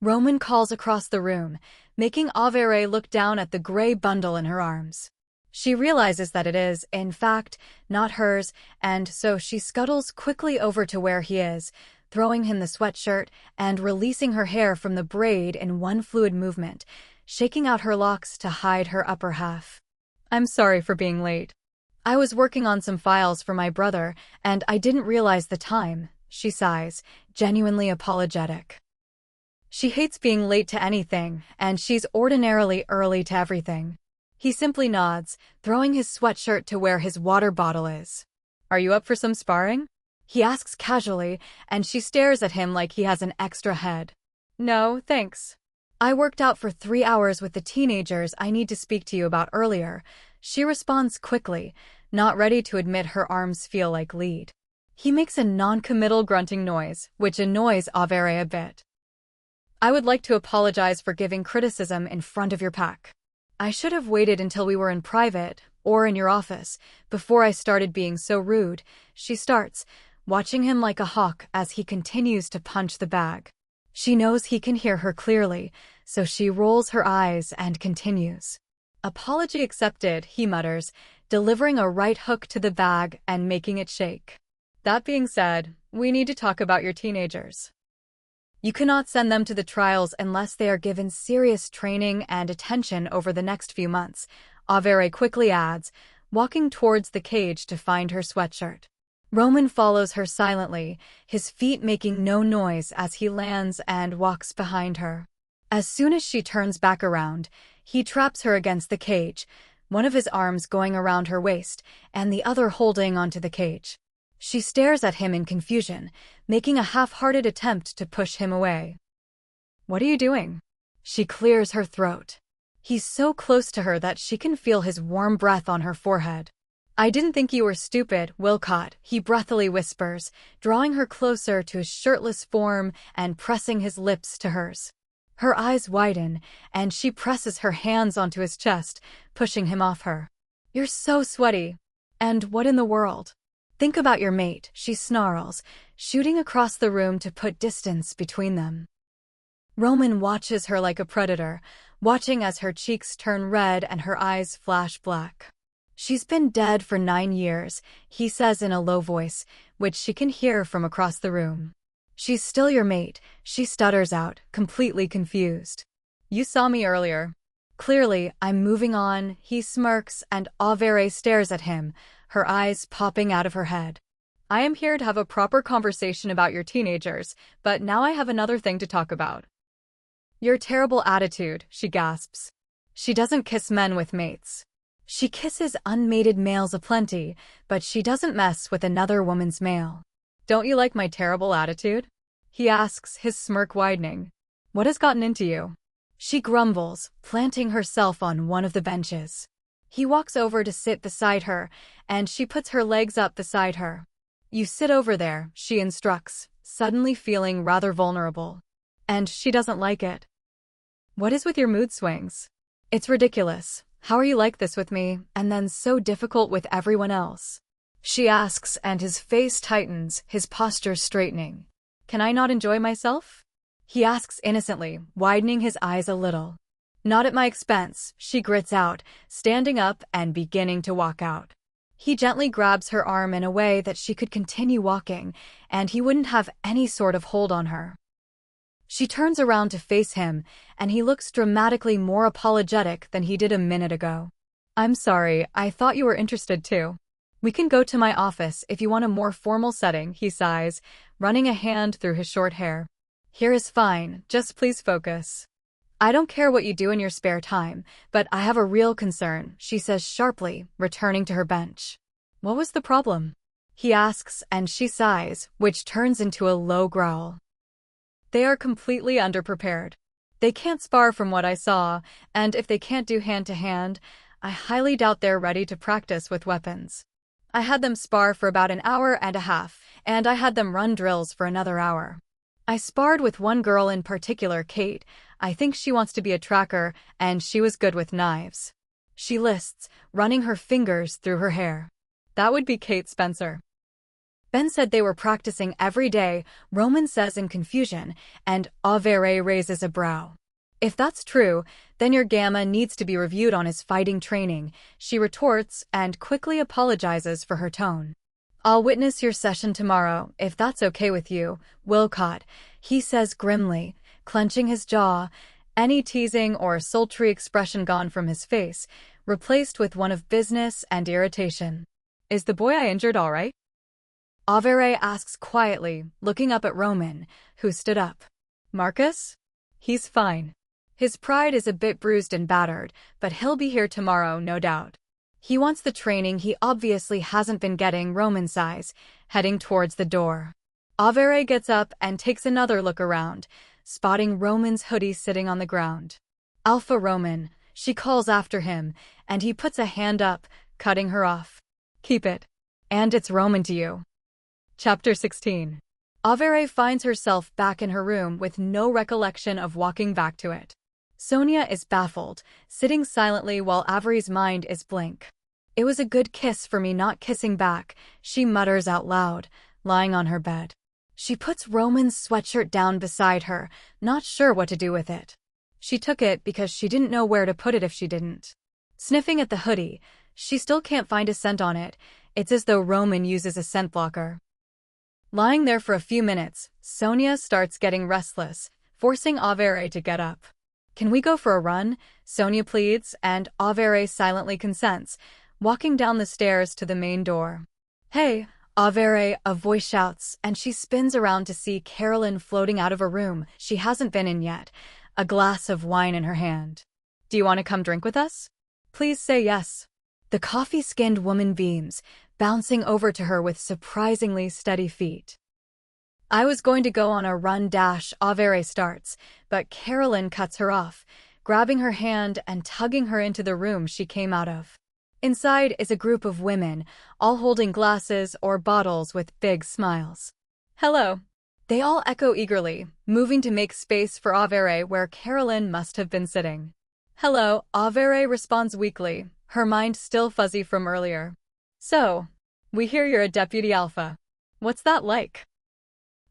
Romen calls across the room, making Averey look down at the gray bundle in her arms. She realizes that it is, in fact, not hers, and so she scuttles quickly over to where he is, throwing him the sweatshirt and releasing her hair from the braid in one fluid movement, shaking out her locks to hide her upper half. "I'm sorry for being late. I was working on some files for my brother, and I didn't realize the time," she sighs, genuinely apologetic. She hates being late to anything, and she's ordinarily early to everything. He simply nods, throwing his sweatshirt to where his water bottle is. "Are you up for some sparring?" he asks casually, and she stares at him like he has an extra head. "No, thanks. I worked out for 3 hours with the teenagers I need to speak to you about earlier," she responds quickly, not ready to admit her arms feel like lead. He makes a non-committal grunting noise, which annoys Averey a bit. "I would like to apologize for giving criticism in front of your pack. I should have waited until we were in private, or in your office, before I started being so rude," she starts, watching him like a hawk as he continues to punch the bag. She knows he can hear her clearly, so she rolls her eyes and continues. "Apology accepted," he mutters, delivering a right hook to the bag and making it shake. "That being said, we need to talk about your teenagers. You cannot send them to the trials unless they are given serious training and attention over the next few months," Averey quickly adds, walking towards the cage to find her sweatshirt. Romen follows her silently, his feet making no noise as he lands and walks behind her. As soon as she turns back around, he traps her against the cage, one of his arms going around her waist and the other holding onto the cage. She stares at him in confusion, making a half-hearted attempt to push him away. "What are you doing?" She clears her throat. He's so close to her that she can feel his warm breath on her forehead. "I didn't think you were stupid, Wilcott," he breathily whispers, drawing her closer to his shirtless form and pressing his lips to hers. Her eyes widen, and she presses her hands onto his chest, pushing him off her. "You're so sweaty. And what in the world? Think about your mate," she snarls, shooting across the room to put distance between them. Romen watches her like a predator, watching as her cheeks turn red and her eyes flash black. "She's been dead for 9 years, he says in a low voice, which she can hear from across the room. "She's still your mate," she stutters out, completely confused. "You saw me earlier." "Clearly, I'm moving on," he smirks, and Averey stares at him, her eyes popping out of her head. "I am here to have a proper conversation about your teenagers, but now I have another thing to talk about." "Your terrible attitude," she gasps. She doesn't kiss men with mates. She kisses unmated males aplenty, but she doesn't mess with another woman's male. "Don't you like my terrible attitude?" he asks, his smirk widening. "What has gotten into you?" She grumbles, planting herself on one of the benches. He walks over to sit beside her, and she puts her legs up beside her. "You sit over there," she instructs, suddenly feeling rather vulnerable. And she doesn't like it. "What is with your mood swings? It's ridiculous. How are you like this with me, and then so difficult with everyone else?" she asks, and his face tightens, his posture straightening. "Can I not enjoy myself?" he asks innocently, widening his eyes a little. "Not at my expense," she grits out, standing up and beginning to walk out. He gently grabs her arm in a way that she could continue walking, and he wouldn't have any sort of hold on her. She turns around to face him, and he looks dramatically more apologetic than he did a minute ago. I'm sorry, I thought you were interested too. We can go to my office if you want a more formal setting, he sighs, running a hand through his short hair. Here is fine, just please focus. I don't care what you do in your spare time, but I have a real concern, she says sharply, returning to her bench. What was the problem? He asks, and she sighs, which turns into a low growl. They are completely underprepared. They can't spar from what I saw, and if they can't do hand-to-hand, I highly doubt they're ready to practice with weapons. I had them spar for about an hour and a half, and I had them run drills for another hour. I sparred with one girl in particular, Kate. I think she wants to be a tracker, and she was good with knives. She lists, running her fingers through her hair. That would be Kate Spencer. Ben said they were practicing every day, Romen says in confusion, and Averey raises a brow. If that's true, then your gamma needs to be reviewed on his fighting training, she retorts and quickly apologizes for her tone. I'll witness your session tomorrow, if that's okay with you, Wilcott, he says grimly, clenching his jaw, any teasing or sultry expression gone from his face, replaced with one of business and irritation. Is the boy I injured all right? Averey asks quietly, looking up at Romen, who stood up. Marcus? He's fine. His pride is a bit bruised and battered, but he'll be here tomorrow, no doubt. He wants the training he obviously hasn't been getting, Romen sighs, heading towards the door. Averey gets up and takes another look around, spotting Romen's hoodie sitting on the ground. Alpha Romen, she calls after him, and he puts a hand up, cutting her off. Keep it. And it's Romen to you. Chapter 16. Averey finds herself back in her room with no recollection of walking back to it. Sonia is baffled, sitting silently while Averey's mind is blank. It was a good kiss for me not kissing back, she mutters out loud, lying on her bed. She puts Romen's sweatshirt down beside her, not sure what to do with it. She took it because she didn't know where to put it if she didn't. Sniffing at the hoodie, she still can't find a scent on it. It's as though Romen uses a scent blocker. Lying there for a few minutes, Sonia starts getting restless, forcing Averey to get up. Can we go for a run? Sonia pleads, and Averey silently consents, walking down the stairs to the main door. Hey, Averey, a voice shouts, and she spins around to see Carolyn floating out of a room she hasn't been in yet, a glass of wine in her hand. Do you want to come drink with us? Please say yes. The coffee-skinned woman beams, bouncing over to her with surprisingly steady feet. I was going to go on a run dash, Averey starts, but Carolyn cuts her off, grabbing her hand and tugging her into the room she came out of. Inside is a group of women, all holding glasses or bottles with big smiles. Hello. They all echo eagerly, moving to make space for Averey where Carolyn must have been sitting. Hello, Averey responds weakly, her mind still fuzzy from earlier. So, we hear you're a deputy alpha. What's that like?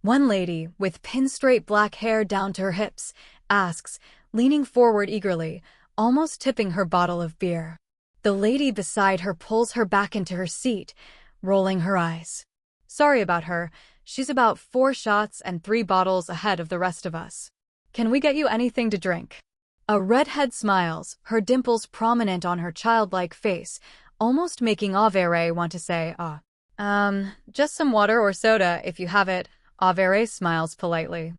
One lady, with pin-straight black hair down to her hips, asks, leaning forward eagerly, almost tipping her bottle of beer. The lady beside her pulls her back into her seat, rolling her eyes. Sorry about her, she's about 4 shots and 3 bottles ahead of the rest of us. Can we get you anything to drink? A redhead smiles, her dimples prominent on her childlike face, almost making Averey want to say, just some water or soda if you have it. Averey smiles politely.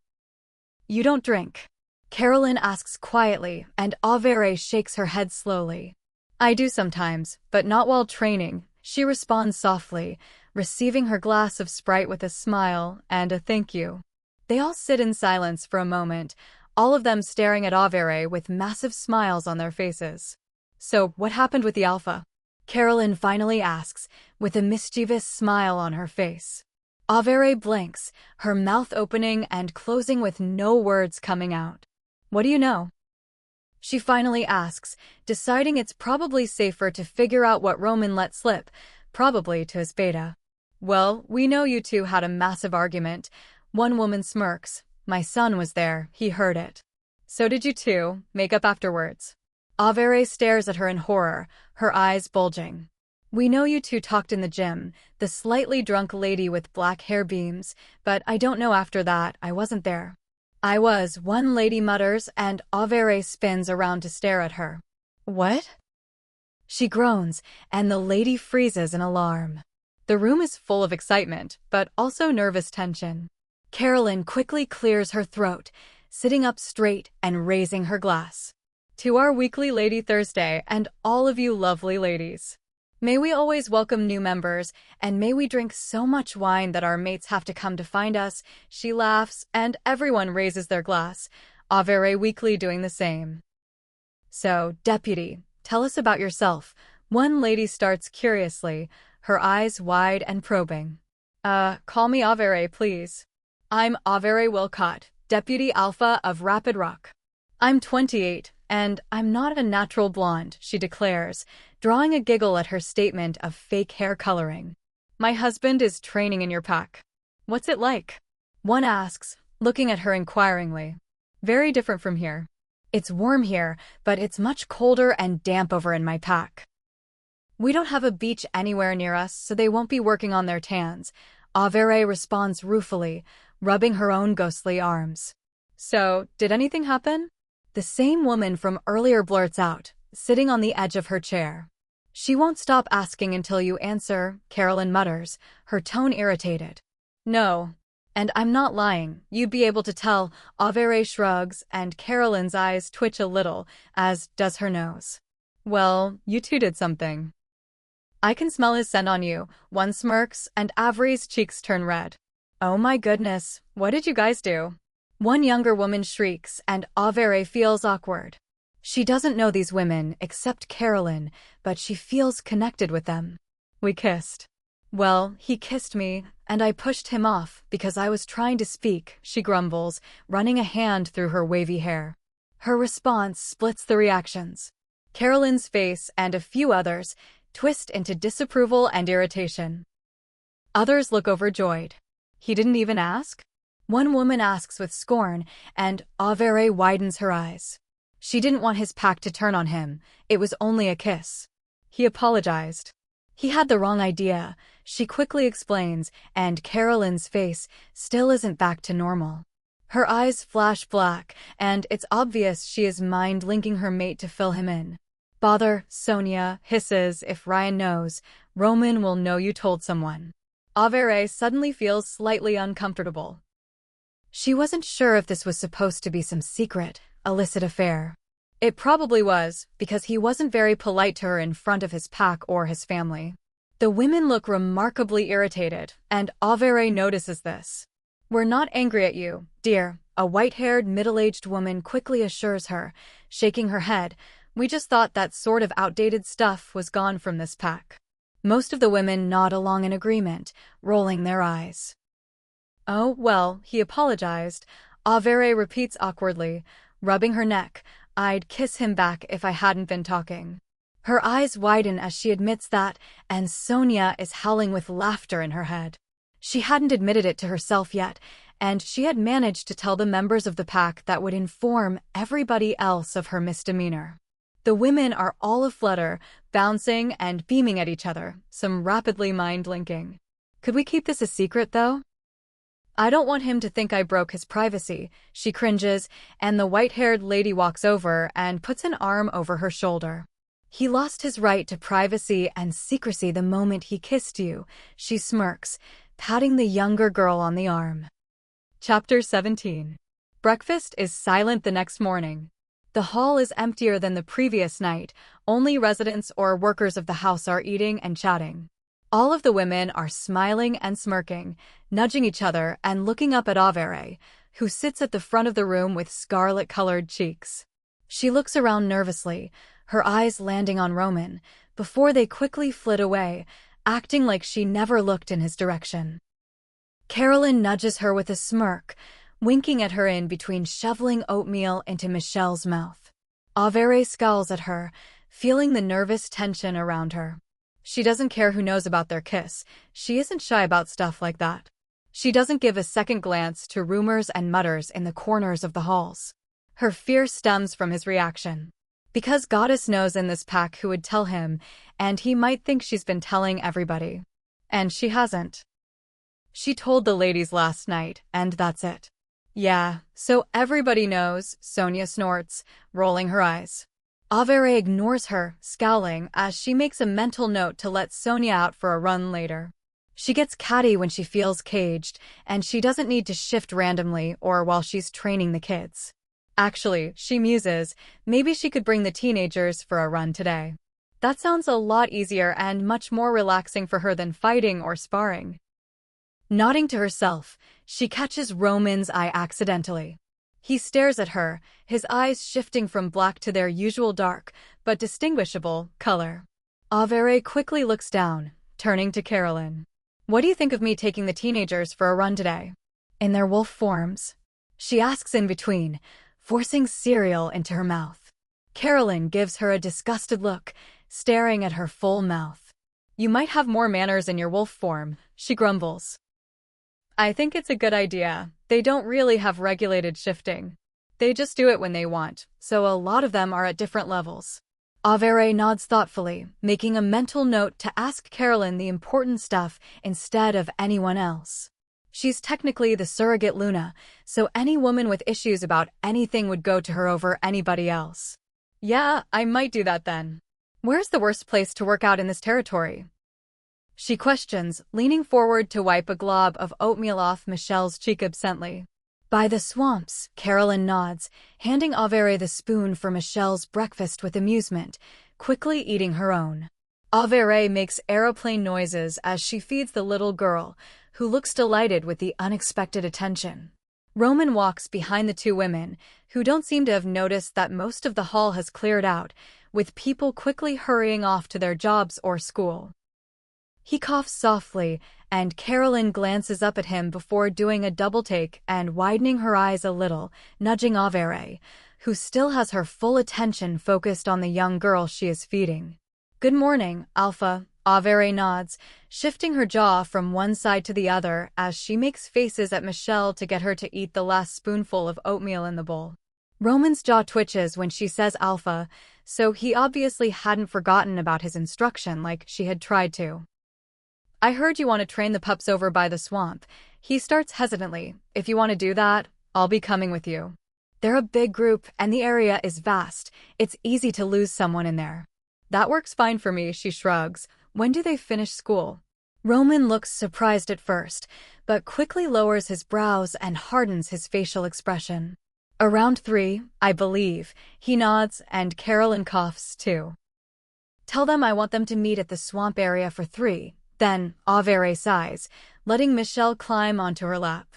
You don't drink? Carolyn asks quietly, and Averey shakes her head slowly. I do sometimes, but not while training, she responds softly, receiving her glass of Sprite with a smile and a thank you. They all sit in silence for a moment, all of them staring at Averey with massive smiles on their faces. So, what happened with the alpha? Carolyn finally asks, with a mischievous smile on her face. Averey blinks, her mouth opening and closing with no words coming out. What do you know? She finally asks, deciding it's probably safer to figure out what Romen let slip, probably to his beta. Well, we know you two had a massive argument. One woman smirks. My son was there, he heard it. So did you two, make up afterwards. Averey stares at her in horror, her eyes bulging. We know you two talked in the gym, the slightly drunk lady with black hair beams, but I don't know after that, I wasn't there. One lady mutters, and Averey spins around to stare at her. What? She groans, and the lady freezes in alarm. The room is full of excitement, but also nervous tension. Carolyn quickly clears her throat, sitting up straight and raising her glass. To our weekly Lady Thursday and all of you lovely ladies. May we always welcome new members, and may we drink so much wine that our mates have to come to find us. She laughs, and everyone raises their glass, Averey weekly doing the same. So, Deputy, tell us about yourself. One lady starts curiously, her eyes wide and probing. Call me Averey, please. I'm Averey Wilcott, Deputy Alpha of Rapid Rock. I'm 28, and I'm not a natural blonde, she declares, drawing a giggle at her statement of fake hair coloring. My husband is training in your pack. What's it like? One asks, looking at her inquiringly. Very different from here. It's warm here, but it's much colder and damp over in my pack. We don't have a beach anywhere near us, so they won't be working on their tans. Averey responds ruefully, rubbing her own ghostly arms. So, did anything happen? The same woman from earlier blurts out, sitting on the edge of her chair. She won't stop asking until you answer, Carolyn mutters, her tone irritated. No. And I'm not lying, you'd be able to tell. Averey shrugs, and Carolyn's eyes twitch a little, as does her nose. Well, you two did something. I can smell his scent on you, one smirks, and Averey's cheeks turn red. Oh my goodness, what did you guys do? One younger woman shrieks, and Averey feels awkward. She doesn't know these women, except Carolyn, but she feels connected with them. We kissed. Well, he kissed me, and I pushed him off because I was trying to speak, she grumbles, running a hand through her wavy hair. Her response splits the reactions. Carolyn's face and a few others twist into disapproval and irritation. Others look overjoyed. He didn't even ask? One woman asks with scorn, and Averey widens her eyes. She didn't want his pack to turn on him. It was only a kiss. He apologized. He had the wrong idea, she quickly explains, and Carolyn's face still isn't back to normal. Her eyes flash black, and it's obvious she is mind-linking her mate to fill him in. Bother, Sonia hisses, if Ryan knows, Roman will know you told someone. Averey suddenly feels slightly uncomfortable. She wasn't sure if this was supposed to be some secret, illicit affair. It probably was, because he wasn't very polite to her in front of his pack or his family. The women look remarkably irritated, and Averey notices this. We're not angry at you, dear, a white-haired, middle-aged woman quickly assures her, shaking her head. We just thought that sort of outdated stuff was gone from this pack. Most of the women nod along in agreement, rolling their eyes. Oh, well, he apologized, Averey repeats awkwardly, rubbing her neck. I'd kiss him back if I hadn't been talking. Her eyes widen as she admits that, and Sonia is howling with laughter in her head. She hadn't admitted it to herself yet, and she had managed to tell the members of the pack that would inform everybody else of her misdemeanor. The women are all aflutter, bouncing and beaming at each other, some rapidly mind-linking. Could we keep this a secret, though? I don't want him to think I broke his privacy, she cringes, and the white-haired lady walks over and puts an arm over her shoulder. He lost his right to privacy and secrecy the moment he kissed you, she smirks, patting the younger girl on the arm. Chapter 17. Breakfast is silent the next morning. The hall is emptier than the previous night, only residents or workers of the house are eating and chatting. All of the women are smiling and smirking, nudging each other and looking up at Averey, who sits at the front of the room with scarlet-colored cheeks. She looks around nervously, her eyes landing on Roman, before they quickly flit away, acting like she never looked in his direction. Carolyn nudges her with a smirk, winking at her in between shoveling oatmeal into Michelle's mouth. Averey scowls at her, feeling the nervous tension around her. She doesn't care who knows about their kiss. She isn't shy about stuff like that. She doesn't give a second glance to rumors and mutters in the corners of the halls. Her fear stems from his reaction. Because Goddess knows in this pack who would tell him, and he might think she's been telling everybody. And she hasn't. She told the ladies last night, and that's it. Yeah, so everybody knows, Sonia snorts, rolling her eyes. Averey ignores her, scowling, as she makes a mental note to let Sonia out for a run later. She gets catty when she feels caged, and she doesn't need to shift randomly or while she's training the kids. Actually, she muses, maybe she could bring the teenagers for a run today. That sounds a lot easier and much more relaxing for her than fighting or sparring. Nodding to herself, she catches Roman's eye accidentally. He stares at her, his eyes shifting from black to their usual dark, but distinguishable, color. Averey quickly looks down, turning to Carolyn. What do you think of me taking the teenagers for a run today? In their wolf forms? She asks in between, forcing cereal into her mouth. Carolyn gives her a disgusted look, staring at her full mouth. You might have more manners in your wolf form, she grumbles. I think it's a good idea. They don't really have regulated shifting. They just do it when they want, so a lot of them are at different levels. Averey nods thoughtfully, making a mental note to ask Carolyn the important stuff instead of anyone else. She's technically the surrogate Luna, so any woman with issues about anything would go to her over anybody else. Yeah, I might do that then. Where's the worst place to work out in this territory? She questions, leaning forward to wipe a glob of oatmeal off Michelle's cheek absently. By the swamps, Carolyn nods, handing Averey the spoon for Michelle's breakfast with amusement, quickly eating her own. Averey makes aeroplane noises as she feeds the little girl, who looks delighted with the unexpected attention. Roman walks behind the two women, who don't seem to have noticed that most of the hall has cleared out, with people quickly hurrying off to their jobs or school. He coughs softly, and Carolyn glances up at him before doing a double-take and widening her eyes a little, nudging Averey, who still has her full attention focused on the young girl she is feeding. Good morning, Alpha, Averey nods, shifting her jaw from one side to the other as she makes faces at Michelle to get her to eat the last spoonful of oatmeal in the bowl. Roman's jaw twitches when she says Alpha, so he obviously hadn't forgotten about his instruction like she had tried to. I heard you want to train the pups over by the swamp. He starts hesitantly. If you want to do that, I'll be coming with you. They're a big group, and the area is vast. It's easy to lose someone in there. That works fine for me, she shrugs. When do they finish school? Roman looks surprised at first, but quickly lowers his brows and hardens his facial expression. Around 3, I believe. He nods, and Carolyn coughs too. Tell them I want them to meet at the swamp area for 3. Then, Averey sighs, letting Michelle climb onto her lap.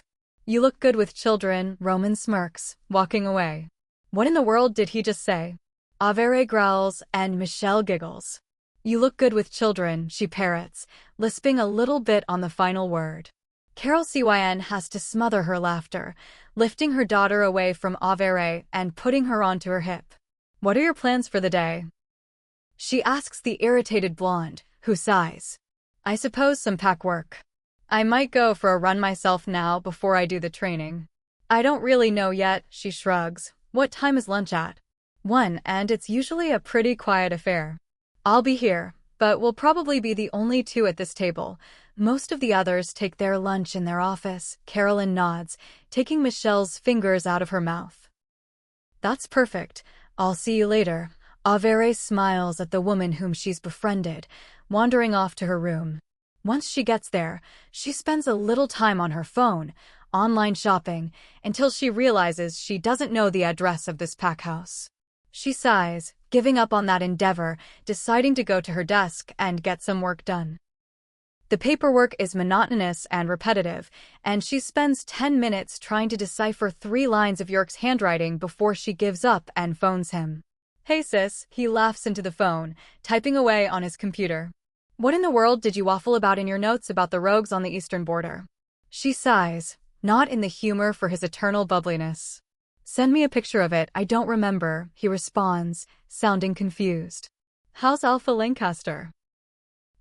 You look good with children, Roman smirks, walking away. What in the world did he just say? Averey growls, and Michelle giggles. You look good with children, she parrots, lisping a little bit on the final word. Carol Cyn has to smother her laughter, lifting her daughter away from Averey and putting her onto her hip. What are your plans for the day? She asks the irritated blonde, who sighs. I suppose some pack work. I might go for a run myself now before I do the training. I don't really know yet, she shrugs. What time is lunch at? 1, and it's usually a pretty quiet affair. I'll be here, but we'll probably be the only 2 at this table. Most of the others take their lunch in their office, Carolyn nods, taking Michelle's fingers out of her mouth. That's perfect. I'll see you later. Averey smiles at the woman whom she's befriended, wandering off to her room. Once she gets there, she spends a little time on her phone, online shopping, until she realizes she doesn't know the address of this pack house. She sighs, giving up on that endeavor, deciding to go to her desk and get some work done. The paperwork is monotonous and repetitive, and she spends 10 minutes trying to decipher 3 lines of York's handwriting before she gives up and phones him. Hey sis, he laughs into the phone, typing away on his computer. What in the world did you waffle about in your notes about the rogues on the eastern border? She sighs, not in the humor for his eternal bubbliness. Send me a picture of it, I don't remember, he responds, sounding confused. How's Alpha Lancaster?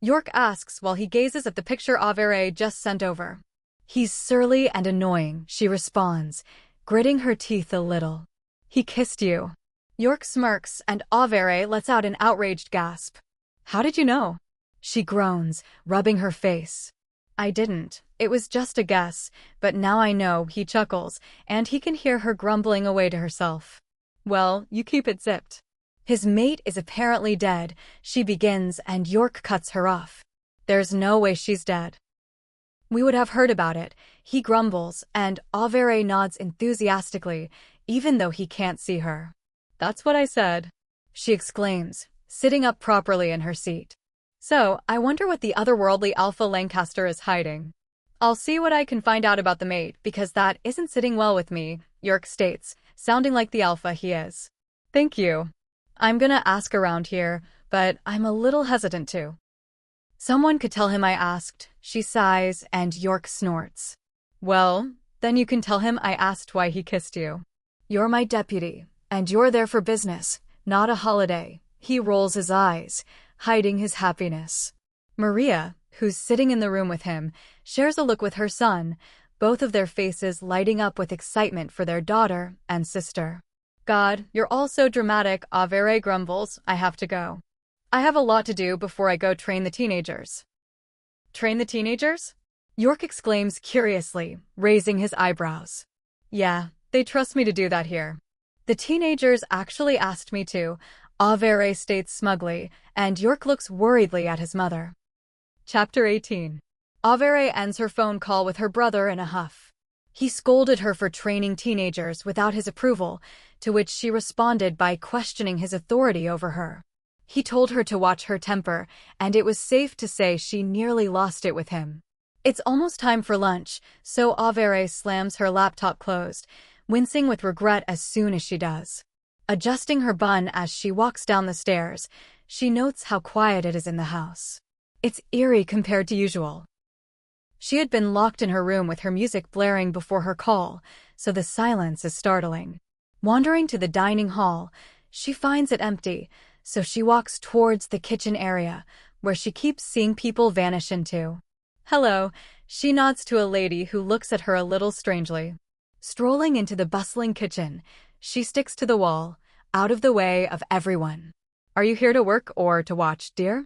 York asks while he gazes at the picture Averey just sent over. He's surly and annoying, she responds, gritting her teeth a little. He kissed you. York smirks and Averey lets out an outraged gasp. How did you know? She groans, rubbing her face. I didn't. It was just a guess, but now I know, he chuckles, and he can hear her grumbling away to herself. Well, you keep it zipped. His mate is apparently dead, she begins, and York cuts her off. There's no way she's dead. We would have heard about it, he grumbles, and Averey nods enthusiastically, even though he can't see her. That's what I said, she exclaims, sitting up properly in her seat. So, I wonder what the otherworldly Alpha Lancaster is hiding. I'll see what I can find out about the mate, because that isn't sitting well with me, York states, sounding like the alpha he is. Thank you. I'm gonna ask around here, but I'm a little hesitant to. Someone could tell him I asked, she sighs, and York snorts. Well, then you can tell him I asked why he kissed you. You're my deputy, and you're there for business, not a holiday. He rolls his eyes, hiding his happiness. Maria, who's sitting in the room with him, shares a look with her son, both of their faces lighting up with excitement for their daughter and sister. God, you're all so dramatic, Averey grumbles. I have to go. I have a lot to do before I go train the teenagers. Train the teenagers? York exclaims curiously, raising his eyebrows. Yeah, they trust me to do that here. The teenagers actually asked me to, Averey states smugly, and York looks worriedly at his mother. Chapter 18. Averey ends her phone call with her brother in a huff. He scolded her for training teenagers without his approval, to which she responded by questioning his authority over her. He told her to watch her temper, and it was safe to say she nearly lost it with him. It's almost time for lunch, so Averey slams her laptop closed, wincing with regret as soon as she does. Adjusting her bun as she walks down the stairs, she notes how quiet it is in the house. It's eerie compared to usual. She had been locked in her room with her music blaring before her call, so the silence is startling. Wandering to the dining hall, she finds it empty, so she walks towards the kitchen area, where she keeps seeing people vanish into. Hello, she nods to a lady who looks at her a little strangely. Strolling into the bustling kitchen, she sticks to the wall, out of the way of everyone. Are you here to work or to watch, dear?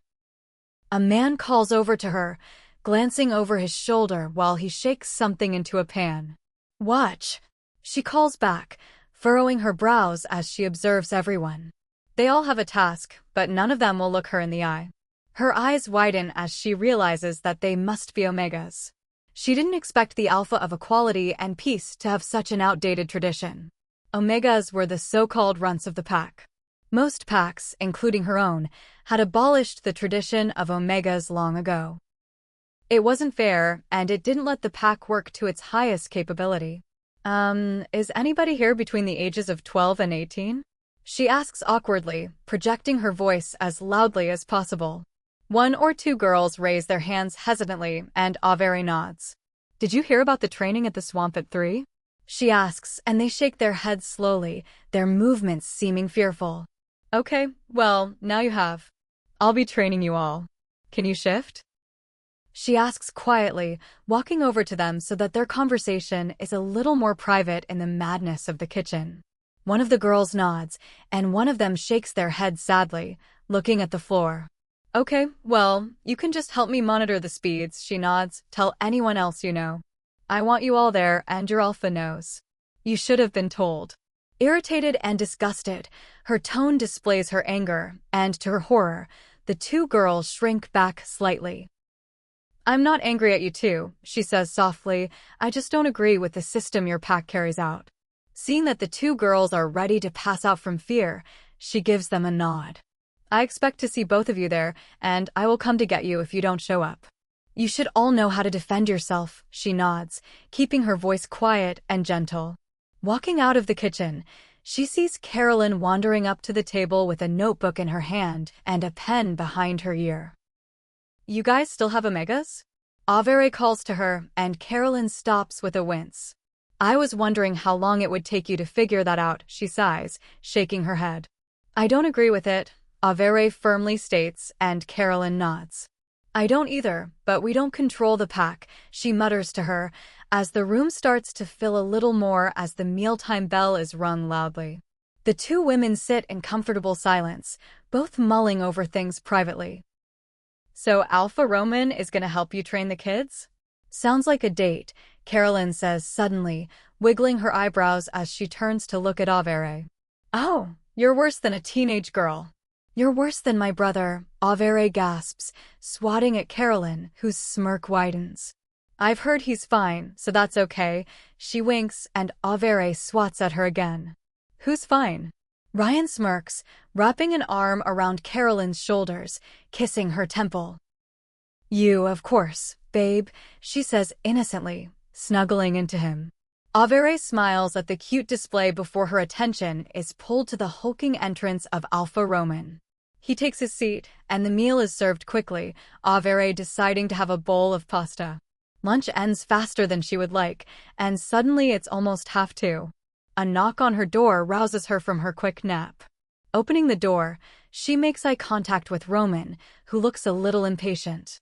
A man calls over to her, glancing over his shoulder while he shakes something into a pan. Watch, she calls back, furrowing her brows as she observes everyone. They all have a task, but none of them will look her in the eye. Her eyes widen as she realizes that they must be Omegas. She didn't expect the Alpha of Equality and Peace to have such an outdated tradition. Omegas were the so-called runts of the pack. Most packs, including her own, had abolished the tradition of Omegas long ago. It wasn't fair, and it didn't let the pack work to its highest capability. Is anybody here between the ages of 12 and 18? She asks awkwardly, projecting her voice as loudly as possible. One or two girls raise their hands hesitantly, and Averey nods. Did you hear about the training at the swamp at 3? She asks, and they shake their heads slowly, their movements seeming fearful. Okay, well, now you have. I'll be training you all. Can you shift? She asks quietly, walking over to them so that their conversation is a little more private in the madness of the kitchen. One of the girls nods, and one of them shakes their head sadly, looking at the floor. Okay, well, you can just help me monitor the speeds, she nods. Tell anyone else you know. I want you all there, and your alpha knows. You should have been told. Irritated and disgusted, her tone displays her anger, and to her horror, the two girls shrink back slightly. I'm not angry at you two, she says softly. I just don't agree with the system your pack carries out. Seeing that the two girls are ready to pass out from fear, she gives them a nod. I expect to see both of you there, and I will come to get you if you don't show up. You should all know how to defend yourself, she nods, keeping her voice quiet and gentle. Walking out of the kitchen, she sees Carolyn wandering up to the table with a notebook in her hand and a pen behind her ear. You guys still have Omegas? Averey calls to her, and Carolyn stops with a wince. I was wondering how long it would take you to figure that out, she sighs, shaking her head. I don't agree with it, Averey firmly states, and Carolyn nods. I don't either, but we don't control the pack, she mutters to her, as the room starts to fill a little more as the mealtime bell is rung loudly. The two women sit in comfortable silence, both mulling over things privately. So Alpha Romen is going to help you train the kids? Sounds like a date, Carolyn says suddenly, wiggling her eyebrows as she turns to look at Averey. Oh, you're worse than a teenage girl. You're worse than my brother, Averey gasps, swatting at Carolyn, whose smirk widens. I've heard he's fine, so that's okay. She winks, and Averey swats at her again. Who's fine? Ryan smirks, wrapping an arm around Carolyn's shoulders, kissing her temple. You, of course, babe, she says innocently, snuggling into him. Averey smiles at the cute display before her attention is pulled to the hulking entrance of Alpha Roman. He takes his seat, and the meal is served quickly, Averey deciding to have a bowl of pasta. Lunch ends faster than she would like, and suddenly it's almost 2:30. A knock on her door rouses her from her quick nap. Opening the door, she makes eye contact with Roman, who looks a little impatient.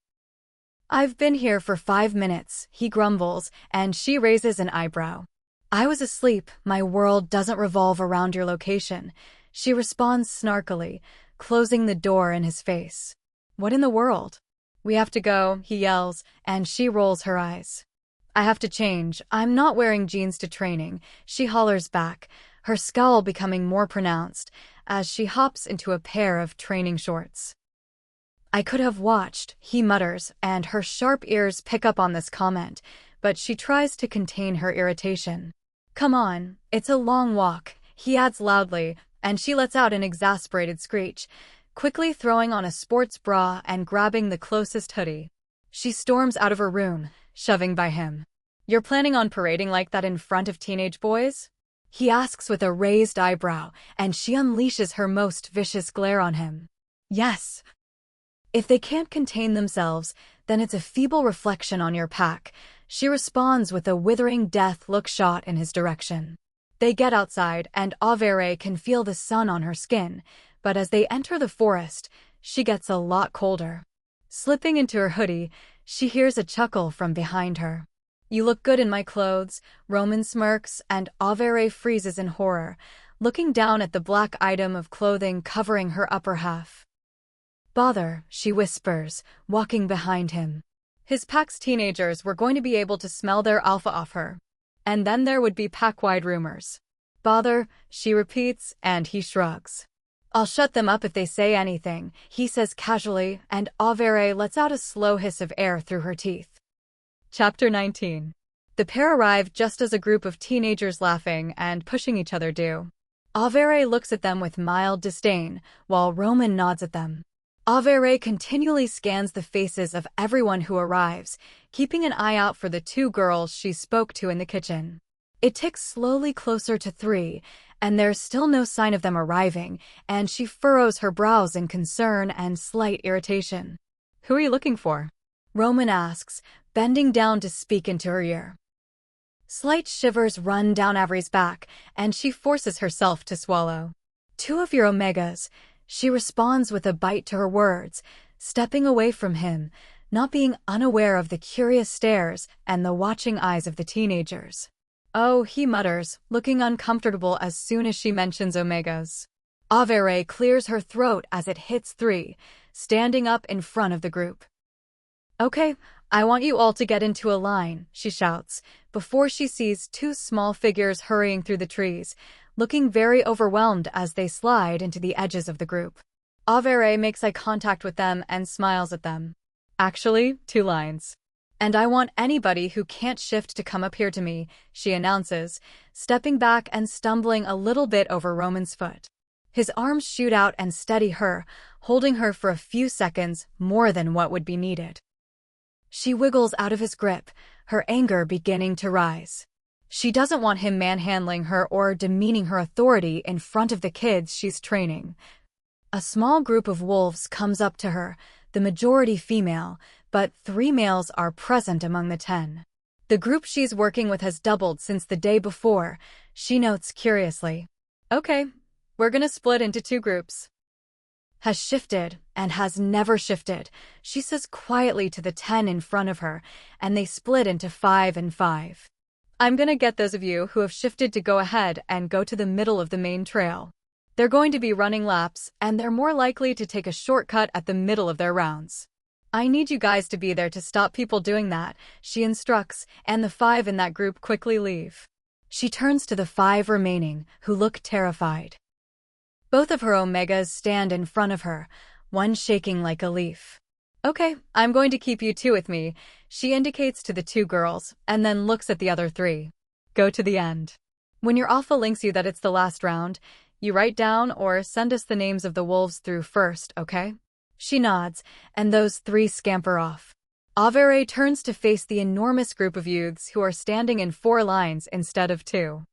I've been here for 5 minutes, he grumbles, and she raises an eyebrow. I was asleep, my world doesn't revolve around your location. She responds snarkily, closing the door in his face. What in the world? We have to go, he yells, and she rolls her eyes. I have to change. I'm not wearing jeans to training, she hollers back, her scowl becoming more pronounced as she hops into a pair of training shorts. I could have watched, he mutters, and her sharp ears pick up on this comment, but she tries to contain her irritation. Come on, it's a long walk, he adds loudly, and she lets out an exasperated screech, quickly throwing on a sports bra and grabbing the closest hoodie. She storms out of her room, shoving by him. You're planning on parading like that in front of teenage boys? He asks with a raised eyebrow, and she unleashes her most vicious glare on him. Yes. If they can't contain themselves, then it's a feeble reflection on your pack, she responds with a withering death look shot in his direction. They get outside, and Averey can feel the sun on her skin, but as they enter the forest, she gets a lot colder. Slipping into her hoodie, she hears a chuckle from behind her. You look good in my clothes, Roman smirks, and Averey freezes in horror, looking down at the black item of clothing covering her upper half. Bother, she whispers, walking behind him. His pack's teenagers were going to be able to smell their alpha off her. And then there would be pack-wide rumors. Bother, she repeats, and he shrugs. I'll shut them up if they say anything, he says casually, and Averey lets out a slow hiss of air through her teeth. Chapter 19. The pair arrive just as a group of teenagers laughing and pushing each other do. Averey looks at them with mild disdain, while Roman nods at them. Averey continually scans the faces of everyone who arrives, keeping an eye out for the 2 girls she spoke to in the kitchen. It ticks slowly closer to 3, and there's still no sign of them arriving, and she furrows her brows in concern and slight irritation. Who are you looking for? Roman asks, bending down to speak into her ear. Slight shivers run down Averey's back, and she forces herself to swallow. 2 of your omegas, she responds with a bite to her words, stepping away from him, not being unaware of the curious stares and the watching eyes of the teenagers. Oh, he mutters, looking uncomfortable as soon as she mentions omegas. Averey clears her throat as it hits 3, standing up in front of the group. Okay, I want you all to get into a line, she shouts, before she sees 2 small figures hurrying through the trees, looking very overwhelmed as they slide into the edges of the group. Averey makes eye contact with them and smiles at them. Actually, 2 lines. And I want anybody who can't shift to come up here to me, she announces, stepping back and stumbling a little bit over Roman's foot. His arms shoot out and steady her, holding her for a few seconds more than what would be needed. She wiggles out of his grip, her anger beginning to rise. She doesn't want him manhandling her or demeaning her authority in front of the kids she's training. A small group of wolves comes up to her, the majority female, but 3 males are present among the 10. The group she's working with has doubled since the day before, she notes curiously. Okay, we're gonna split into 2 groups. Has shifted, and has never shifted, she says quietly to the 10 in front of her, and they split into 5 and 5. I'm gonna get those of you who have shifted to go ahead and go to the middle of the main trail. They're going to be running laps, and they're more likely to take a shortcut at the middle of their rounds. I need you guys to be there to stop people doing that, she instructs, and the 5 in that group quickly leave. She turns to the 5 remaining, who look terrified. Both of her Omegas stand in front of her, one shaking like a leaf. Okay, I'm going to keep you 2 with me, she indicates to the 2 girls, and then looks at the other 3. Go to the end. When your alpha links you that it's the last round, you write down or send us the names of the wolves through first, okay? She nods, and those 3 scamper off. Averey turns to face the enormous group of youths who are standing in 4 lines instead of 2.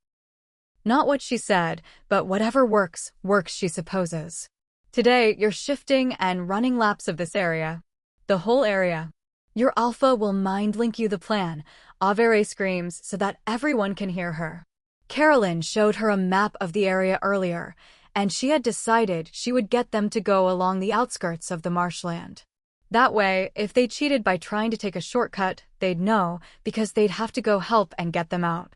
Not what she said, but whatever works, she supposes. Today, you're shifting and running laps of this area. The whole area. Your alpha will mind-link you the plan, Averey screams so that everyone can hear her. Carolyn showed her a map of the area earlier, and she had decided she would get them to go along the outskirts of the marshland. That way, if they cheated by trying to take a shortcut, they'd know, because they'd have to go help and get them out.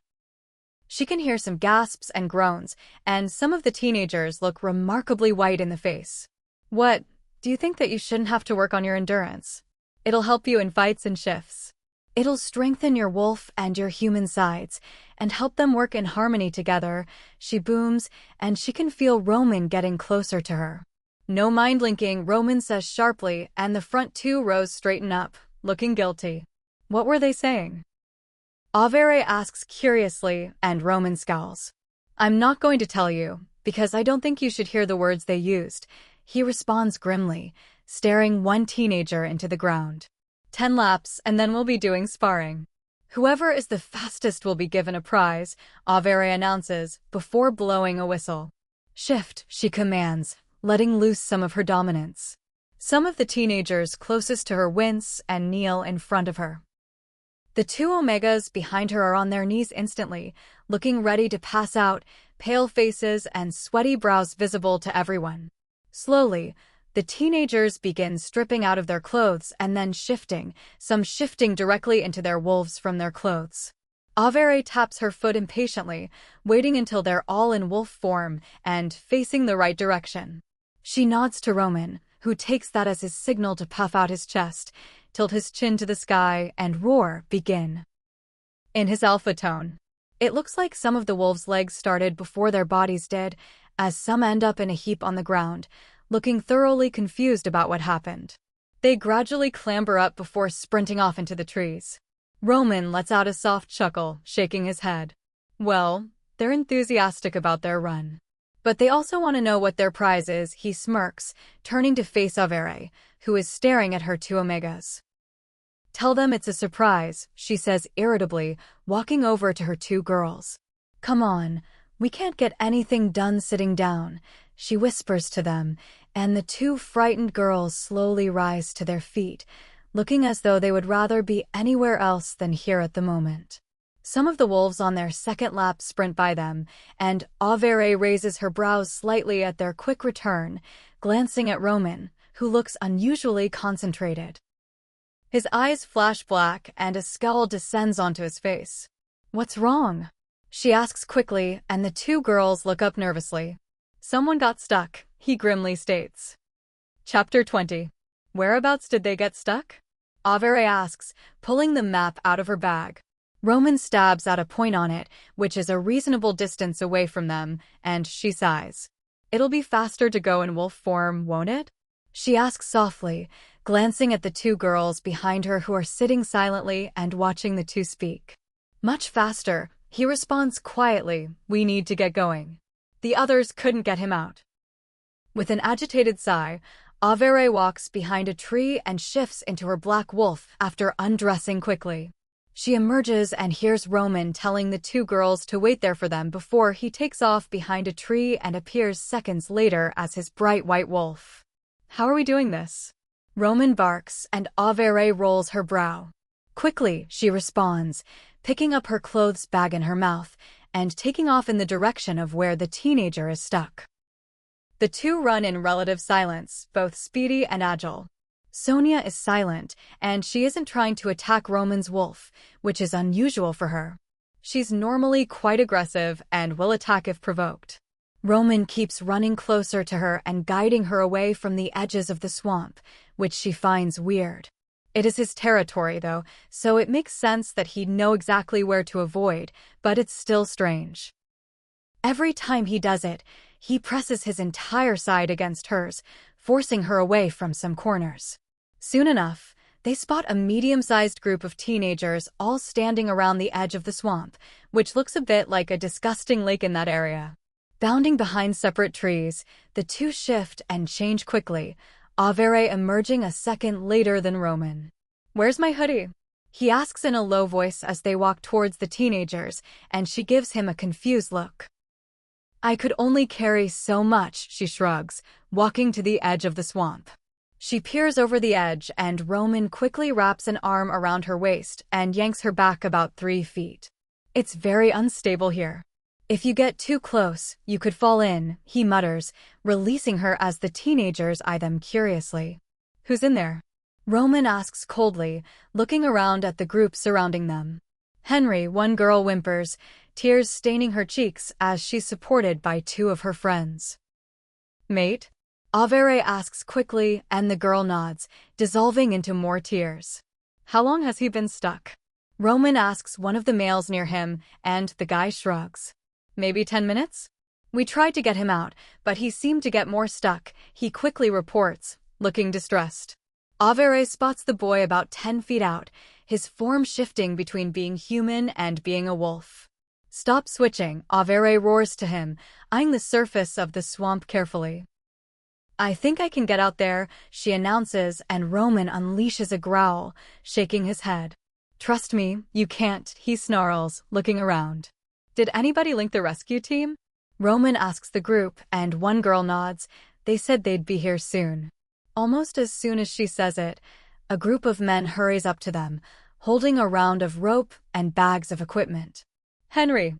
She can hear some gasps and groans, and some of the teenagers look remarkably white in the face. What? Do you think that you shouldn't have to work on your endurance? It'll help you in fights and shifts. It'll strengthen your wolf and your human sides, and help them work in harmony together, she booms, and she can feel Romen getting closer to her. No mind-linking, Romen says sharply, and the front 2 rows straighten up, looking guilty. What were they saying? Averey asks curiously, and Romen scowls. I'm not going to tell you, because I don't think you should hear the words they used, he responds grimly, staring one teenager into the ground. 10 laps, and then we'll be doing sparring. Whoever is the fastest will be given a prize, Averey announces, before blowing a whistle. Shift, she commands, letting loose some of her dominance. Some of the teenagers closest to her wince and kneel in front of her. The 2 Omegas behind her are on their knees instantly, looking ready to pass out, pale faces and sweaty brows visible to everyone. Slowly, the teenagers begin stripping out of their clothes and then shifting, some shifting directly into their wolves from their clothes. Averey taps her foot impatiently, waiting until they're all in wolf form and facing the right direction. She nods to Romen, who takes that as his signal to puff out his chest, tilt his chin to the sky, and roar, begin. In his alpha tone. It looks like some of the wolves' legs started before their bodies did, as some end up in a heap on the ground, looking thoroughly confused about what happened. They gradually clamber up before sprinting off into the trees. Romen lets out a soft chuckle, shaking his head. Well, they're enthusiastic about their run. But they also want to know what their prize is, he smirks, turning to face Averey, who is staring at her 2 Omegas. Tell them it's a surprise, she says irritably, walking over to her 2 girls. Come on, we can't get anything done sitting down, she whispers to them, and the 2 frightened girls slowly rise to their feet, looking as though they would rather be anywhere else than here at the moment. Some of the wolves on their second lap sprint by them, and Averey raises her brows slightly at their quick return, glancing at Romen, who looks unusually concentrated. His eyes flash black, and a scowl descends onto his face. What's wrong? She asks quickly, and the 2 girls look up nervously. Someone got stuck, he grimly states. Chapter 20. Whereabouts did they get stuck? Averey asks, pulling the map out of her bag. Romen stabs at a point on it, which is a reasonable distance away from them, and she sighs. It'll be faster to go in wolf form, won't it? She asks softly, glancing at the 2 girls behind her who are sitting silently and watching the 2 speak. Much faster, he responds quietly, we need to get going. The others couldn't get him out. With an agitated sigh, Averey walks behind a tree and shifts into her black wolf after undressing quickly. She emerges and hears Romen telling the 2 girls to wait there for them before he takes off behind a tree and appears seconds later as his bright white wolf. How are we doing this? Romen barks and Averey rolls her brow. Quickly, she responds, picking up her clothes bag in her mouth and taking off in the direction of where the teenager is stuck. The 2 run in relative silence, both speedy and agile. Sonia is silent, and she isn't trying to attack Romen's wolf, which is unusual for her. She's normally quite aggressive and will attack if provoked. Romen keeps running closer to her and guiding her away from the edges of the swamp, which she finds weird. It is his territory, though, so it makes sense that he'd know exactly where to avoid, but it's still strange. Every time he does it, he presses his entire side against hers, forcing her away from some corners. Soon enough, they spot a medium-sized group of teenagers all standing around the edge of the swamp, which looks a bit like a disgusting lake in that area. Bounding behind separate trees, the two shift and change quickly, Averey emerging a second later than Romen. "Where's my hoodie?" he asks in a low voice as they walk towards the teenagers, and she gives him a confused look. "I could only carry so much," she shrugs, walking to the edge of the swamp. She peers over the edge, and Romen quickly wraps an arm around her waist and yanks her back about 3 feet. "It's very unstable here. If you get too close, you could fall in," he mutters, releasing her as the teenagers eye them curiously. "Who's in there?" Romen asks coldly, looking around at the group surrounding them. "Henry," one girl whimpers, tears staining her cheeks as she's supported by 2 of her friends. "Mate?" Averey asks quickly, and the girl nods, dissolving into more tears. "How long has he been stuck?" Romen asks one of the males near him, and the guy shrugs. "Maybe 10 minutes? We tried to get him out, but he seemed to get more stuck," he quickly reports, looking distressed. Averey spots the boy about 10 feet out, his form shifting between being human and being a wolf. "Stop switching," Averey roars to him, eyeing the surface of the swamp carefully. "I think I can get out there," she announces, and Romen unleashes a growl, shaking his head. "Trust me, you can't," he snarls, looking around. "Did anybody link the rescue team?" Romen asks the group, and one girl nods. They said they'd be here soon. Almost as soon as she says it, a group of men hurries up to them, holding a round of rope and bags of equipment. "Henry!"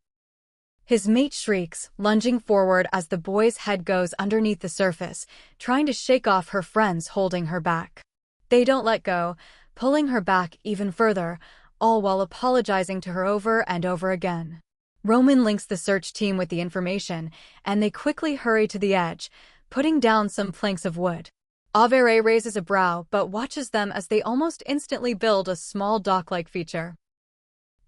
His mate shrieks, lunging forward as the boy's head goes underneath the surface, trying to shake off her friends holding her back. They don't let go, pulling her back even further, all while apologizing to her over and over again. Romen links the search team with the information, and they quickly hurry to the edge, putting down some planks of wood. Averey raises a brow but watches them as they almost instantly build a small dock-like feature.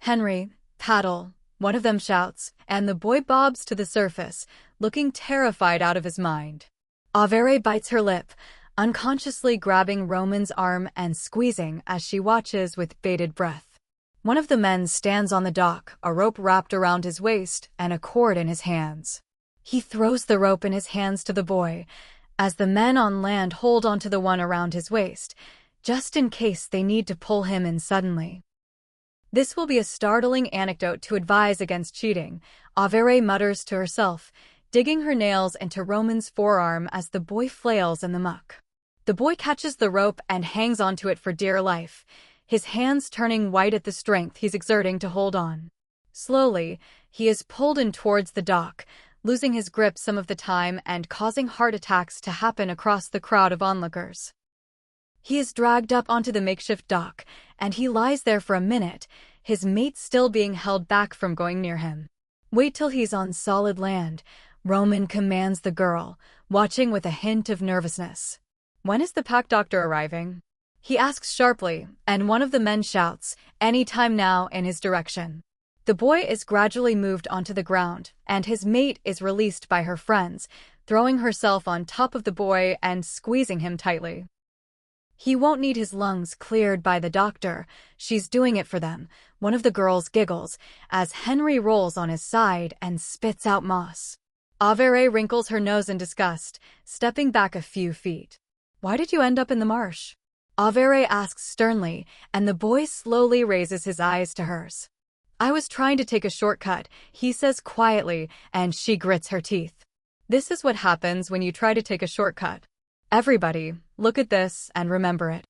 "Henry, paddle," one of them shouts, and the boy bobs to the surface, looking terrified out of his mind. Averey bites her lip, unconsciously grabbing Romen's arm and squeezing as she watches with bated breath. One of the men stands on the dock, a rope wrapped around his waist and a cord in his hands. He throws the rope in his hands to the boy, as the men on land hold onto the one around his waist, just in case they need to pull him in suddenly. "This will be a startling anecdote to advise against cheating," Averey mutters to herself, digging her nails into Romen's forearm as the boy flails in the muck. The boy catches the rope and hangs onto it for dear life, his hands turning white at the strength he's exerting to hold on. Slowly, he is pulled in towards the dock, losing his grip some of the time and causing heart attacks to happen across the crowd of onlookers. He is dragged up onto the makeshift dock, and he lies there for a minute, his mate still being held back from going near him. "Wait till he's on solid land," Romen commands the girl, watching with a hint of nervousness. "When is the pack doctor arriving?" he asks sharply, and one of the men shouts, "Any time now," in his direction. The boy is gradually moved onto the ground, and his mate is released by her friends, throwing herself on top of the boy and squeezing him tightly. "He won't need his lungs cleared by the doctor, she's doing it for them," one of the girls giggles, as Henry rolls on his side and spits out moss. Averey wrinkles her nose in disgust, stepping back a few feet. "Why did you end up in the marsh?" Averey asks sternly, and the boy slowly raises his eyes to hers. "I was trying to take a shortcut," he says quietly, and she grits her teeth. "This is what happens when you try to take a shortcut. Everybody, look at this and remember it."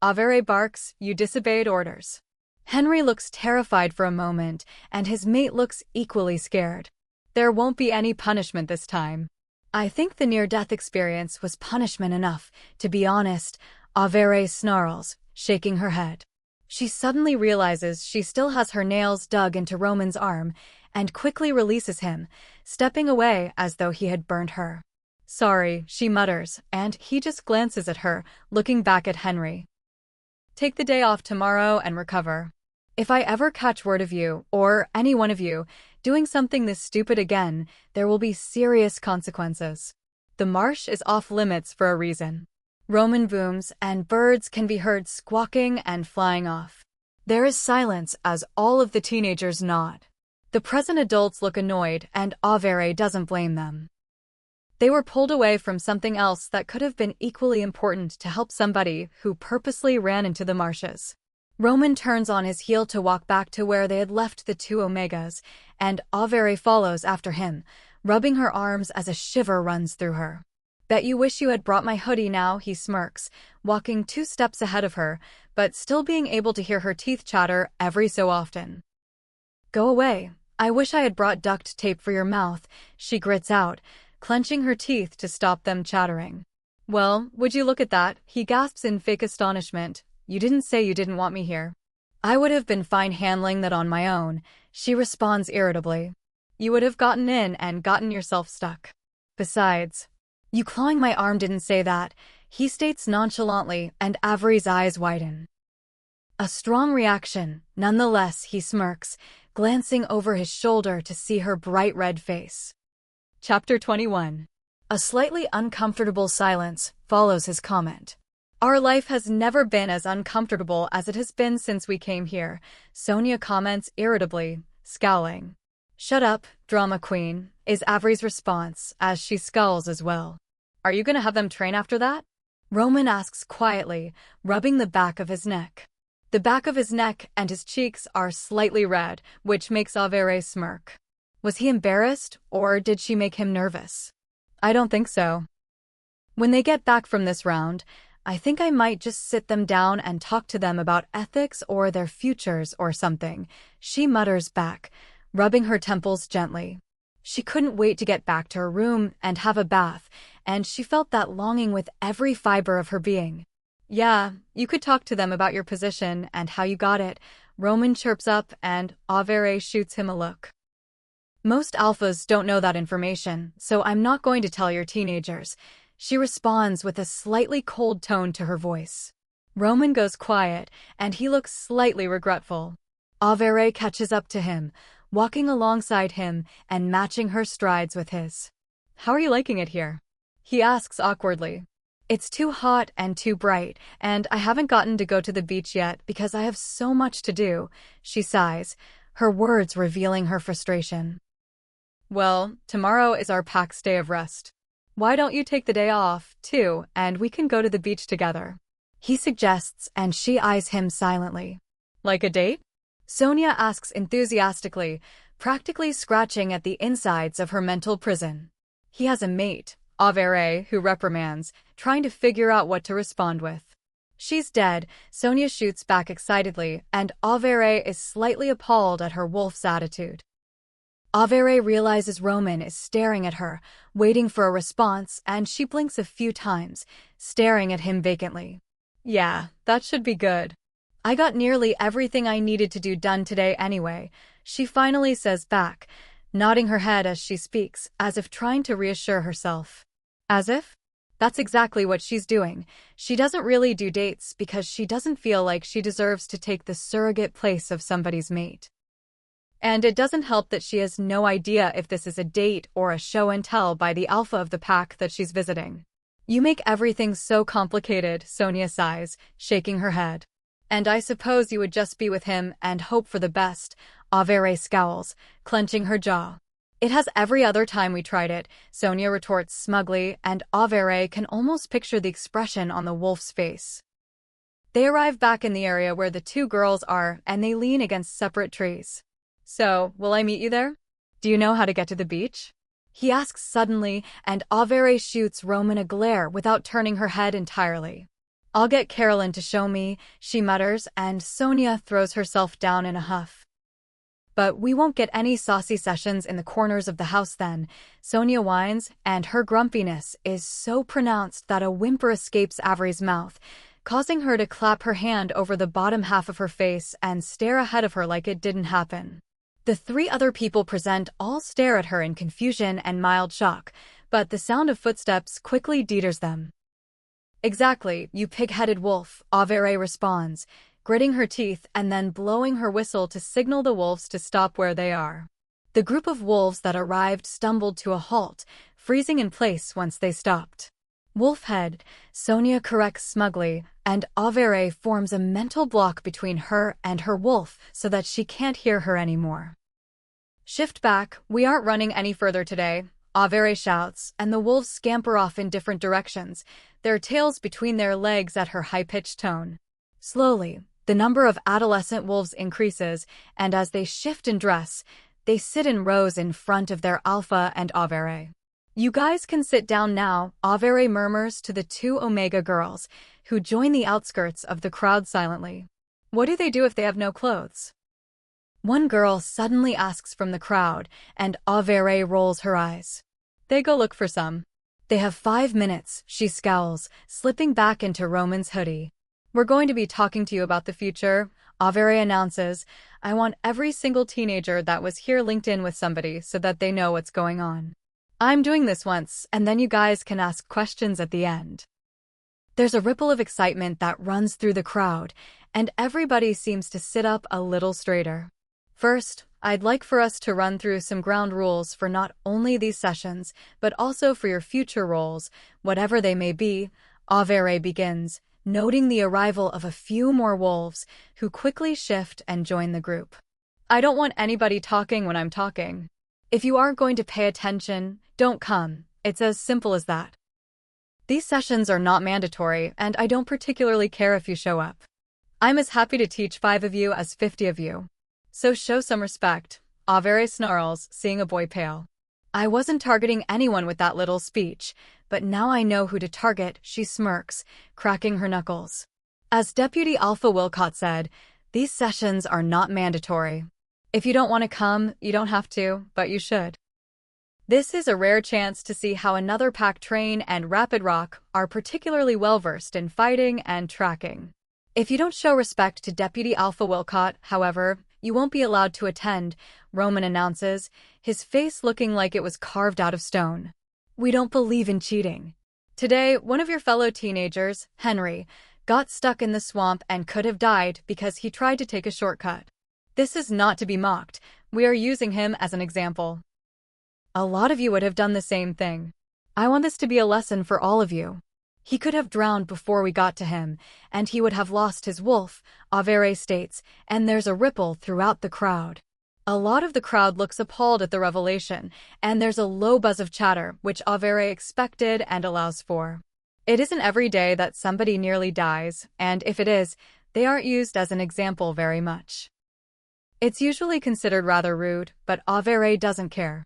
Averey barks, "You disobeyed orders." Henry looks terrified for a moment, and his mate looks equally scared. "There won't be any punishment this time." "I think the near-death experience was punishment enough, to be honest," Averey snarls, shaking her head. She suddenly realizes she still has her nails dug into Romen's arm, and quickly releases him, stepping away as though he had burned her. "Sorry," she mutters, and he just glances at her, looking back at Henry. take the day off tomorrow and recover. If I ever catch word of you, or any one of you, doing something this stupid again, there will be serious consequences. The marsh is off limits for a reason. Romen booms, and birds can be heard squawking and flying off. There is silence as all of the teenagers nod. The present adults look annoyed, and Averey doesn't blame them. They were pulled away from something else that could have been equally important to help somebody who purposely ran into the marshes. Romen turns on his heel to walk back to where they had left the two Omegas, and Averey follows after him, rubbing her arms as a shiver runs through her. Bet you wish you had brought my hoodie now, he smirks, walking 2 steps ahead of her, but still being able to hear her teeth chatter every so often. Go away. I wish I had brought duct tape for your mouth, she grits out, clenching her teeth to stop them chattering. Well, would you look at that, he gasps in fake astonishment. You didn't say you didn't want me here. I would have been fine handling that on my own, she responds irritably. You would have gotten in and gotten yourself stuck. Besides, you clawing my arm didn't say that, he states nonchalantly, and Averey's eyes widen. A strong reaction, nonetheless, he smirks, glancing over his shoulder to see her bright red face. Chapter 21. A slightly uncomfortable silence follows his comment. Our life has never been as uncomfortable as it has been since we came here, Sonia comments irritably, scowling. Shut up, drama queen, is Averey's response, as she skulls as well. Are you gonna have them train after that? Romen asks quietly, rubbing the back of his neck. The back of his neck and his cheeks are slightly red, which makes Averey smirk. Was he embarrassed, or did she make him nervous? I don't think so. When they get back from this round, I think I might just sit them down and talk to them about ethics or their futures or something, she mutters back, rubbing her temples gently. She couldn't wait to get back to her room and have a bath, and she felt that longing with every fiber of her being. Yeah, you could talk to them about your position and how you got it, Romen chirps up, and Averey shoots him a look. Most alphas don't know that information, so I'm not going to tell your teenagers, she responds with a slightly cold tone to her voice. Romen goes quiet, and he looks slightly regretful. Averey catches up to him, walking alongside him and matching her strides with his. How are you liking it here? He asks awkwardly. It's too hot and too bright, and I haven't gotten to go to the beach yet because I have so much to do, she sighs, her words revealing her frustration. Well, tomorrow is our pack's day of rest. Why don't you take the day off, too, and we can go to the beach together? He suggests, and she eyes him silently. Like a date? Sonia asks enthusiastically, practically scratching at the insides of her mental prison. He has a mate, Averey, who reprimands, trying to figure out what to respond with. She's dead, Sonia shoots back excitedly, and Averey is slightly appalled at her wolf's attitude. Averey realizes Romen is staring at her, waiting for a response, and she blinks a few times, staring at him vacantly. Yeah, that should be good. I got nearly everything I needed to do done today anyway, she finally says back, nodding her head as she speaks, as if trying to reassure herself. As if? That's exactly what she's doing. She doesn't really do dates because she doesn't feel like she deserves to take the surrogate place of somebody's mate. And it doesn't help that she has no idea if this is a date or a show and tell by the alpha of the pack that she's visiting. You make everything so complicated, Sonia sighs, shaking her head. And I suppose you would just be with him and hope for the best, Averey scowls, clenching her jaw. It has every other time we tried it, Sonia retorts smugly, and Averey can almost picture the expression on the wolf's face. They arrive back in the area where the two girls are, and they lean against separate trees. So, will I meet you there? Do you know how to get to the beach? He asks suddenly, and Averey shoots Romen a glare without turning her head entirely. I'll get Carolyn to show me, she mutters, and Sonia throws herself down in a huff. But we won't get any saucy sessions in the corners of the house then, Sonia whines, and her grumpiness is so pronounced that a whimper escapes Averey's mouth, causing her to clap her hand over the bottom half of her face and stare ahead of her like it didn't happen. The three other people present all stare at her in confusion and mild shock, but the sound of footsteps quickly deters them. Exactly, you pig-headed wolf, Averey responds, gritting her teeth and then blowing her whistle to signal the wolves to stop where they are. The group of wolves that arrived stumbled to a halt, freezing in place once they stopped. Wolfhead, Sonia corrects smugly, and Averey forms a mental block between her and her wolf so that she can't hear her anymore. Shift back, we aren't running any further today, Averey shouts, and the wolves scamper off in different directions, their tails between their legs at her high-pitched tone. Slowly, the number of adolescent wolves increases, and as they shift and dress, they sit in rows in front of their alpha and Averey. You guys can sit down now, Averey murmurs to the two Omega girls, who join the outskirts of the crowd silently. What do they do if they have no clothes? One girl suddenly asks from the crowd, and Averey rolls her eyes. They go look for some. They have 5 minutes, she scowls, slipping back into Roman's hoodie. We're going to be talking to you about the future, Averey announces. I want every single teenager that was here linked in with somebody so that they know what's going on. I'm doing this once, and then you guys can ask questions at the end. There's a ripple of excitement that runs through the crowd, and everybody seems to sit up a little straighter. First, I'd like for us to run through some ground rules for not only these sessions, but also for your future roles, whatever they may be, Averey begins, noting the arrival of a few more wolves, who quickly shift and join the group. I don't want anybody talking when I'm talking. If you aren't going to pay attention, don't come. It's as simple as that. These sessions are not mandatory, and I don't particularly care if you show up. I'm as happy to teach 5 of you as 50 of you. So show some respect, Averey snarls, seeing a boy pale. I wasn't targeting anyone with that little speech, but now I know who to target, she smirks, cracking her knuckles. As Deputy Alpha Wilcott said, these sessions are not mandatory. If you don't want to come, you don't have to, but you should. This is a rare chance to see how another pack train and Rapid Rock are particularly well-versed in fighting and tracking. If you don't show respect to Deputy Alpha Wilcott, however, you won't be allowed to attend, Roman announces, his face looking like it was carved out of stone. We don't believe in cheating. Today, one of your fellow teenagers, Henry, got stuck in the swamp and could have died because he tried to take a shortcut. This is not to be mocked. We are using him as an example. A lot of you would have done the same thing. I want this to be a lesson for all of you. He could have drowned before we got to him, and he would have lost his wolf, Averey states, and there's a ripple throughout the crowd. A lot of the crowd looks appalled at the revelation, and there's a low buzz of chatter, which Averey expected and allows for. It isn't every day that somebody nearly dies, and if it is, they aren't used as an example very much. It's usually considered rather rude, but Averey doesn't care.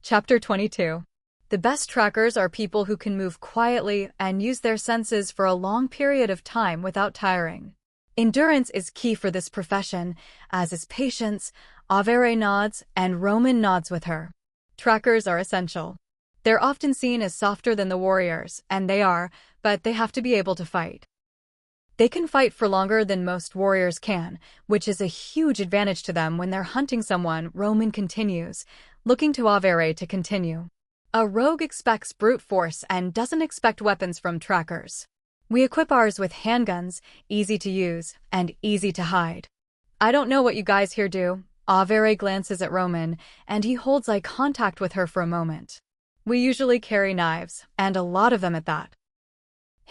Chapter 22. The best trackers are people who can move quietly and use their senses for a long period of time without tiring. Endurance is key for this profession, as is patience. Averey nods, and Roman nods with her. Trackers are essential. They're often seen as softer than the warriors, and they are, but they have to be able to fight. They can fight for longer than most warriors can, which is a huge advantage to them when they're hunting someone, Roman continues, looking to Averey to continue. A rogue expects brute force and doesn't expect weapons from trackers. We equip ours with handguns, easy to use, and easy to hide. I don't know what you guys here do. Averey glances at Roman, and he holds eye contact with her for a moment. We usually carry knives, and a lot of them at that.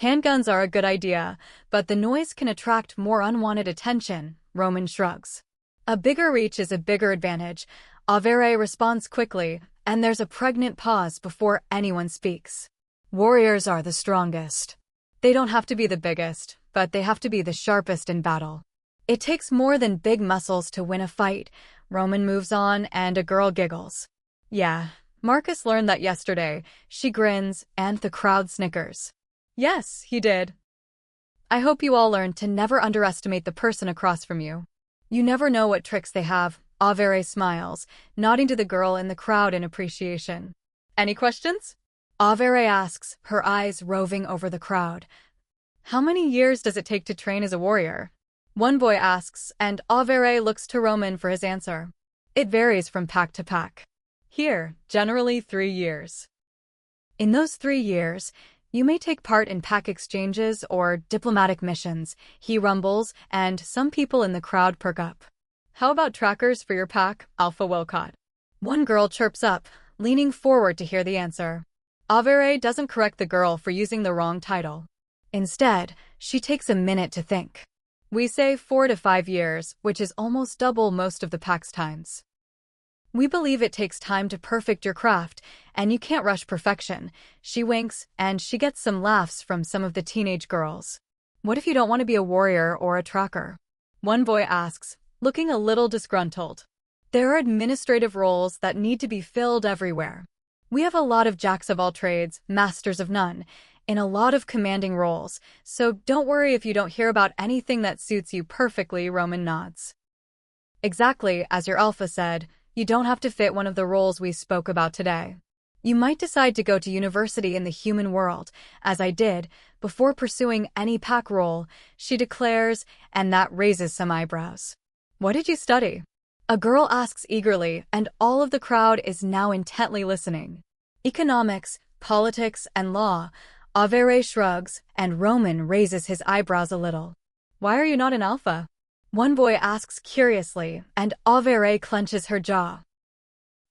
Handguns are a good idea, but the noise can attract more unwanted attention, Roman shrugs. A bigger reach is a bigger advantage. Averey responds quickly, and there's a pregnant pause before anyone speaks. Warriors are the strongest. They don't have to be the biggest, but they have to be the sharpest in battle. It takes more than big muscles to win a fight. Roman moves on, and a girl giggles. Yeah, Marcus learned that yesterday. She grins, and the crowd snickers. Yes, he did. I hope you all learn to never underestimate the person across from you. You never know what tricks they have. Averey smiles, nodding to the girl in the crowd in appreciation. Any questions? Averey asks, her eyes roving over the crowd. How many years does it take to train as a warrior? One boy asks, and Averey looks to Roman for his answer. It varies from pack to pack. Here, generally 3 years. In those 3 years, You may take part in pack exchanges or diplomatic missions, he rumbles, and some people in the crowd perk up. How about trackers for your pack, Alpha Wilcott? One girl chirps up, leaning forward to hear the answer. Averey doesn't correct the girl for using the wrong title. Instead, she takes a minute to think. We say 4 to 5 years, which is almost double most of the pack's times. We believe it takes time to perfect your craft, and you can't rush perfection. She winks, and she gets some laughs from some of the teenage girls. What if you don't want to be a warrior or a tracker? One boy asks, looking a little disgruntled. There are administrative roles that need to be filled everywhere. We have a lot of jacks of all trades, masters of none, in a lot of commanding roles, so don't worry if you don't hear about anything that suits you perfectly, Romen nods. Exactly, as your alpha said, you don't have to fit one of the roles we spoke about today. You might decide to go to university in the human world, as I did, before pursuing any pack role, she declares, and that raises some eyebrows. What did you study? A girl asks eagerly, and all of the crowd is now intently listening. Economics, politics, and law. Averey shrugs, and Romen raises his eyebrows a little. Why are you not an alpha? One boy asks curiously, and Averey clenches her jaw.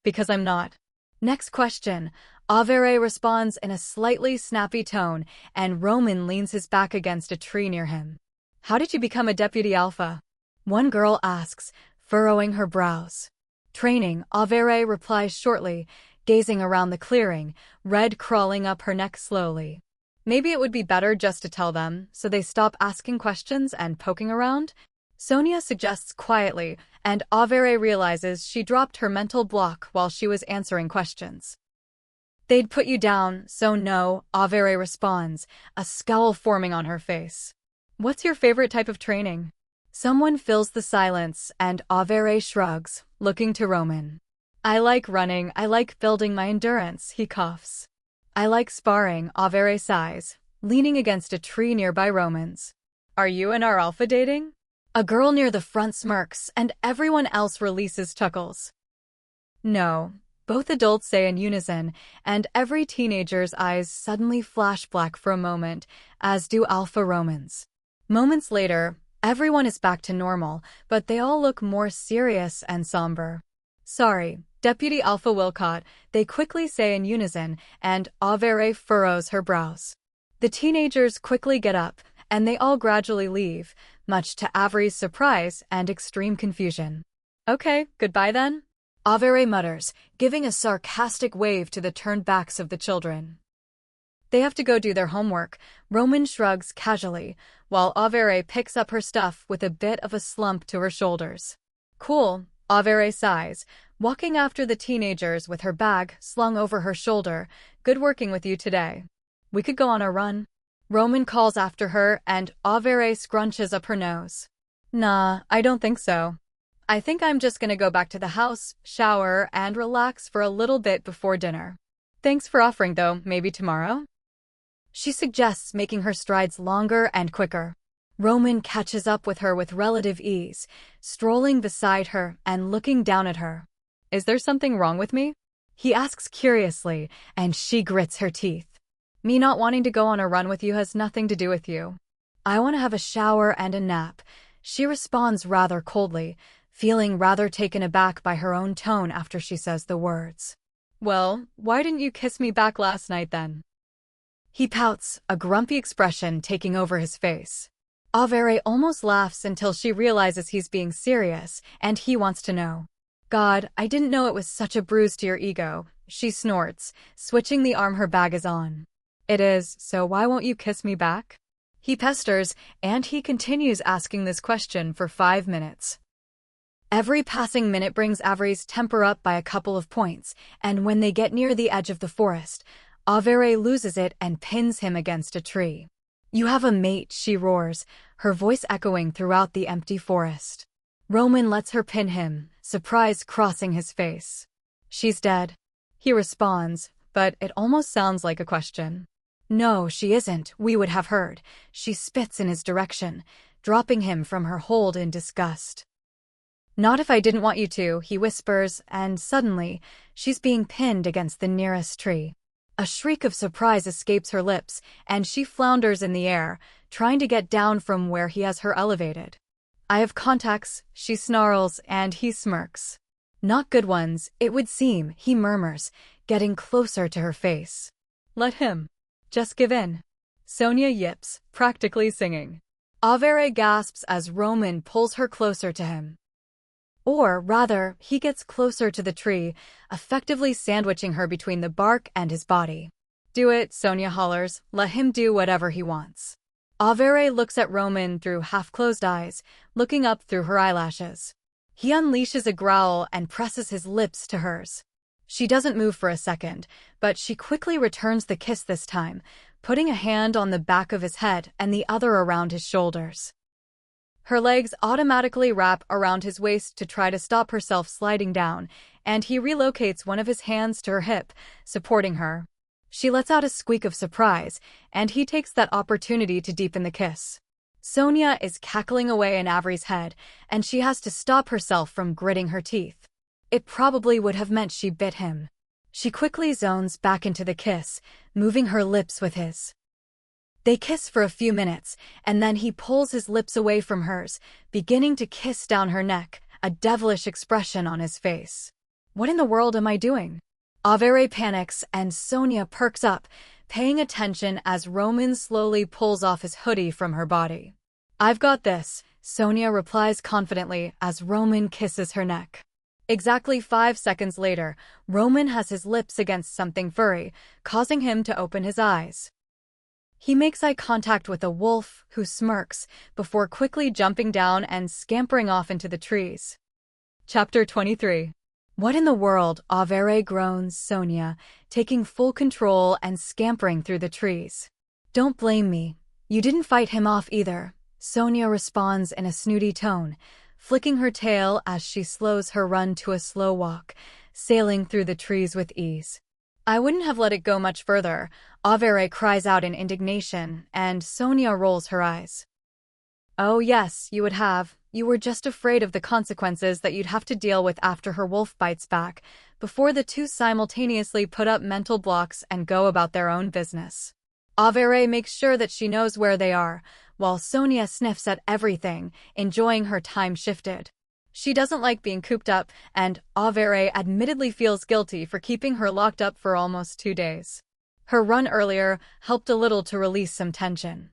Because I'm not. Next question. Averey responds in a slightly snappy tone, and Romen leans his back against a tree near him. How did you become a deputy alpha? One girl asks, furrowing her brows. Training, Averey replies shortly, gazing around the clearing, red crawling up her neck slowly. Maybe it would be better just to tell them, so they stop asking questions and poking around? Sonia suggests quietly, and Averey realizes she dropped her mental block while she was answering questions. They'd put you down, so no, Averey responds, a scowl forming on her face. What's your favorite type of training? Someone fills the silence, and Averey shrugs, looking to Romen. I like running, I like building my endurance, he coughs. I like sparring, Averey sighs, leaning against a tree nearby Romen's. Are you and our alpha dating? A girl near the front smirks, and everyone else releases chuckles. No, both adults say in unison, and every teenager's eyes suddenly flash black for a moment, as do Alpha Romen's. Moments later, everyone is back to normal, but they all look more serious and somber. Sorry, Deputy Alpha Wilcott, they quickly say in unison, and Averey furrows her brows. The teenagers quickly get up, and they all gradually leave, much to Averey's surprise and extreme confusion. Okay, goodbye then? Averey mutters, giving a sarcastic wave to the turned backs of the children. They have to go do their homework, Romen shrugs casually, while Averey picks up her stuff with a bit of a slump to her shoulders. Cool, Averey sighs, walking after the teenagers with her bag slung over her shoulder. Good working with you today. We could go on a run. Romen calls after her, and Averey scrunches up her nose. Nah, I don't think so. I think I'm just gonna go back to the house, shower, and relax for a little bit before dinner. Thanks for offering, though. Maybe tomorrow? She suggests, making her strides longer and quicker. Romen catches up with her with relative ease, strolling beside her and looking down at her. Is there something wrong with me? He asks curiously, and she grits her teeth. Me not wanting to go on a run with you has nothing to do with you. I want to have a shower and a nap. She responds rather coldly, feeling rather taken aback by her own tone after she says the words. Well, why didn't you kiss me back last night then? He pouts, a grumpy expression taking over his face. Averey almost laughs until she realizes he's being serious, and he wants to know. God, I didn't know it was such a bruise to your ego, she snorts, switching the arm her bag is on. It is, so why won't you kiss me back? He pesters, and he continues asking this question for 5 minutes. Every passing minute brings Averey's temper up by a couple of points, and when they get near the edge of the forest, Averey loses it and pins him against a tree. You have a mate, she roars, her voice echoing throughout the empty forest. Romen lets her pin him, surprise crossing his face. She's dead. He responds, but it almost sounds like a question. No, she isn't, we would have heard. She spits in his direction, dropping him from her hold in disgust. Not if I didn't want you to, he whispers, and suddenly, she's being pinned against the nearest tree. A shriek of surprise escapes her lips, and she flounders in the air, trying to get down from where he has her elevated. "I have contacts," she snarls, and he smirks. "Not good ones, it would seem," he murmurs, getting closer to her face. "Let him. Just give in." Sonia yips, practically singing. Averey gasps as Romen pulls her closer to him. Or, rather, he gets closer to the tree, effectively sandwiching her between the bark and his body. "Do it," Sonia hollers. "Let him do whatever he wants." Averey looks at Romen through half-closed eyes, looking up through her eyelashes. He unleashes a growl and presses his lips to hers. She doesn't move for a second, but she quickly returns the kiss this time, putting a hand on the back of his head and the other around his shoulders. Her legs automatically wrap around his waist to try to stop herself sliding down, and he relocates one of his hands to her hip, supporting her. She lets out a squeak of surprise, and he takes that opportunity to deepen the kiss. Sonia is cackling away in Averey's head, and she has to stop herself from gritting her teeth. It probably would have meant she bit him. She quickly zones back into the kiss, moving her lips with his. They kiss for a few minutes, and then he pulls his lips away from hers, beginning to kiss down her neck, a devilish expression on his face. "What in the world am I doing?" Averey panics, and Sonia perks up, paying attention as Romen slowly pulls off his hoodie from her body. "I've got this," Sonia replies confidently as Romen kisses her neck. Exactly 5 seconds later, Romen has his lips against something furry, causing him to open his eyes. He makes eye contact with a wolf, who smirks, before quickly jumping down and scampering off into the trees. Chapter 23. "What in the world?" Averey groans Sonia, taking full control and scampering through the trees. "Don't blame me. You didn't fight him off either," Sonia responds in a snooty tone, flicking her tail as she slows her run to a slow walk, sailing through the trees with ease. "I wouldn't have let it go much further," Averey cries out in indignation, and Sonia rolls her eyes. "Oh yes, you would have. You were just afraid of the consequences that you'd have to deal with after her wolf bites back, before the two simultaneously put up mental blocks and go about their own business." Averey makes sure that she knows where they are, while Sonia sniffs at everything, enjoying her time shifted. She doesn't like being cooped up, and Averey admittedly feels guilty for keeping her locked up for almost 2 days. Her run earlier helped a little to release some tension.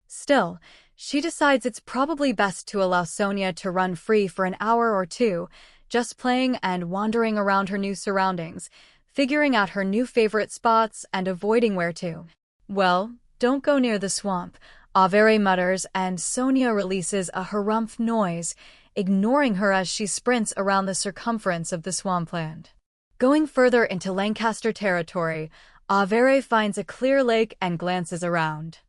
Still, she decides it's probably best to allow Sonia to run free for an hour or two, just playing and wandering around her new surroundings, figuring out her new favorite spots and avoiding where to. "Well, don't go near the swamp," Averey mutters, and Sonia releases a harumph noise, ignoring her as she sprints around the circumference of the swampland. Going further into Lancaster territory, Averey finds a clear lake and glances around.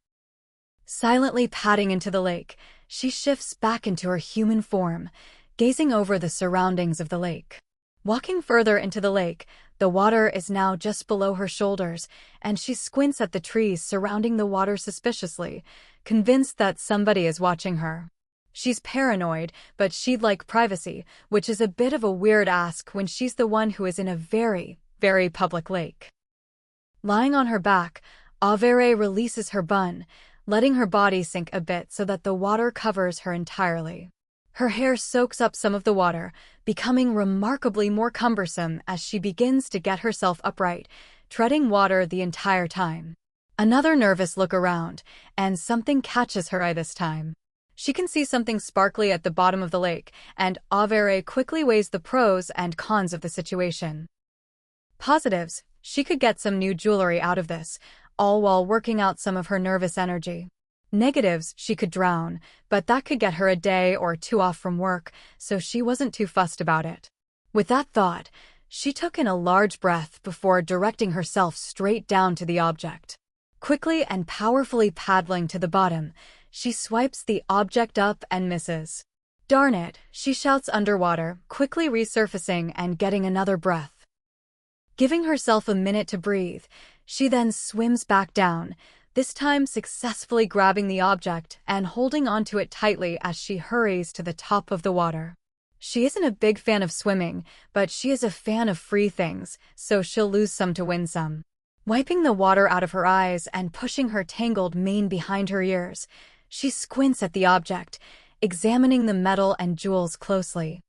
Silently padding into the lake, she shifts back into her human form, gazing over the surroundings of the lake. Walking further into the lake, the water is now just below her shoulders, and she squints at the trees surrounding the water suspiciously, convinced that somebody is watching her. She's paranoid, but she'd like privacy, which is a bit of a weird ask when she's the one who is in a very, very public lake. Lying on her back, Averey releases her bun, letting her body sink a bit so that the water covers her entirely. Her hair soaks up some of the water, becoming remarkably more cumbersome as she begins to get herself upright, treading water the entire time. Another nervous look around, and something catches her eye this time. She can see something sparkly at the bottom of the lake, and Averey quickly weighs the pros and cons of the situation. Positives: she could get some new jewelry out of this, all while working out some of her nervous energy. Negatives: she could drown, but that could get her a day or 2 off from work, so she wasn't too fussed about it. With that thought, she took in a large breath before directing herself straight down to the object. Quickly and powerfully paddling to the bottom, she swipes the object up and misses. "Darn it," she shouts underwater, quickly resurfacing and getting another breath. Giving herself a minute to breathe, she then swims back down, this time successfully grabbing the object and holding onto it tightly as she hurries to the top of the water. She isn't a big fan of swimming, but she is a fan of free things, so she'll lose some to win some. Wiping the water out of her eyes and pushing her tangled mane behind her ears, she squints at the object, examining the metal and jewels closely.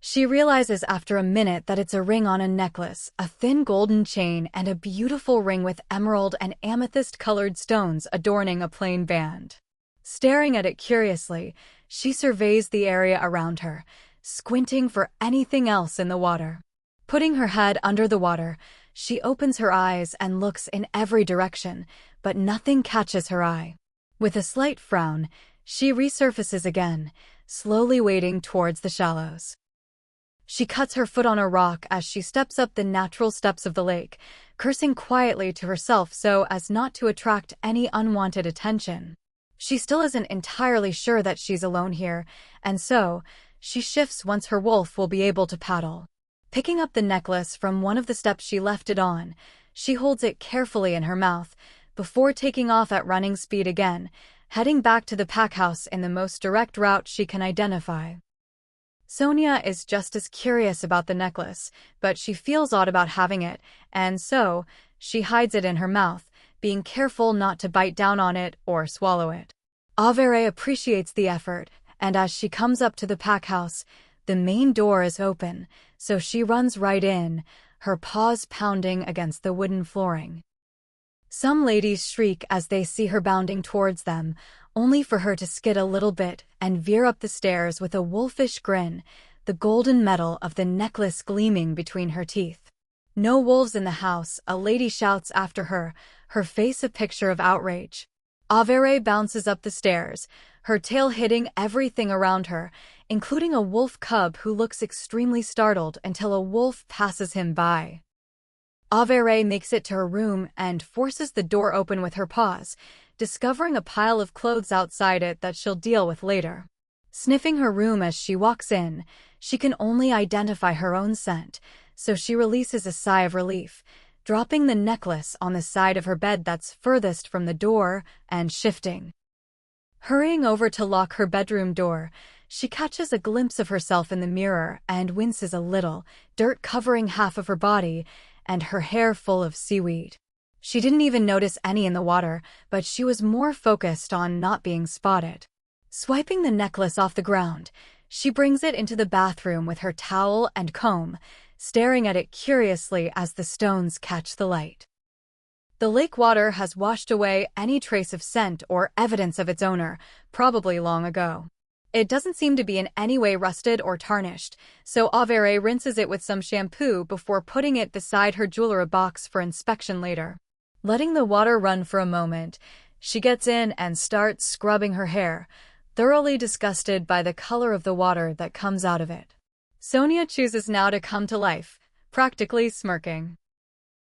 She realizes after a minute that it's a ring on a necklace, a thin golden chain, and a beautiful ring with emerald and amethyst-colored stones adorning a plain band. Staring at it curiously, she surveys the area around her, squinting for anything else in the water. Putting her head under the water, she opens her eyes and looks in every direction, but nothing catches her eye. With a slight frown, she resurfaces again, slowly wading towards the shallows. She cuts her foot on a rock as she steps up the natural steps of the lake, cursing quietly to herself so as not to attract any unwanted attention. She still isn't entirely sure that she's alone here, and so she shifts once her wolf will be able to paddle. Picking up the necklace from one of the steps she left it on, she holds it carefully in her mouth before taking off at running speed again, heading back to the pack house in the most direct route she can identify. Sonia is just as curious about the necklace, but she feels odd about having it, and so she hides it in her mouth, being careful not to bite down on it or swallow it. Averey appreciates the effort, and as she comes up to the pack house, the main door is open, so she runs right in, her paws pounding against the wooden flooring. Some ladies shriek as they see her bounding towards them, only for her to skid a little bit and veer up the stairs with a wolfish grin, the golden metal of the necklace gleaming between her teeth. "No wolves in the house," a lady shouts after her, her face a picture of outrage. Averey bounces up the stairs, her tail hitting everything around her, including a wolf cub who looks extremely startled until a wolf passes him by. Averey makes it to her room and forces the door open with her paws, discovering a pile of clothes outside it that she'll deal with later. Sniffing her room as she walks in, she can only identify her own scent, so she releases a sigh of relief, dropping the necklace on the side of her bed that's furthest from the door and shifting. Hurrying over to lock her bedroom door, she catches a glimpse of herself in the mirror and winces a little, dirt covering half of her body and her hair full of seaweed. She didn't even notice any in the water, but she was more focused on not being spotted. Swiping the necklace off the ground, she brings it into the bathroom with her towel and comb, staring at it curiously as the stones catch the light. The lake water has washed away any trace of scent or evidence of its owner, probably long ago. It doesn't seem to be in any way rusted or tarnished, so Averey rinses it with some shampoo before putting it beside her jewelry box for inspection later. Letting the water run for a moment, she gets in and starts scrubbing her hair, thoroughly disgusted by the color of the water that comes out of it. Sonia chooses now to come to life, practically smirking.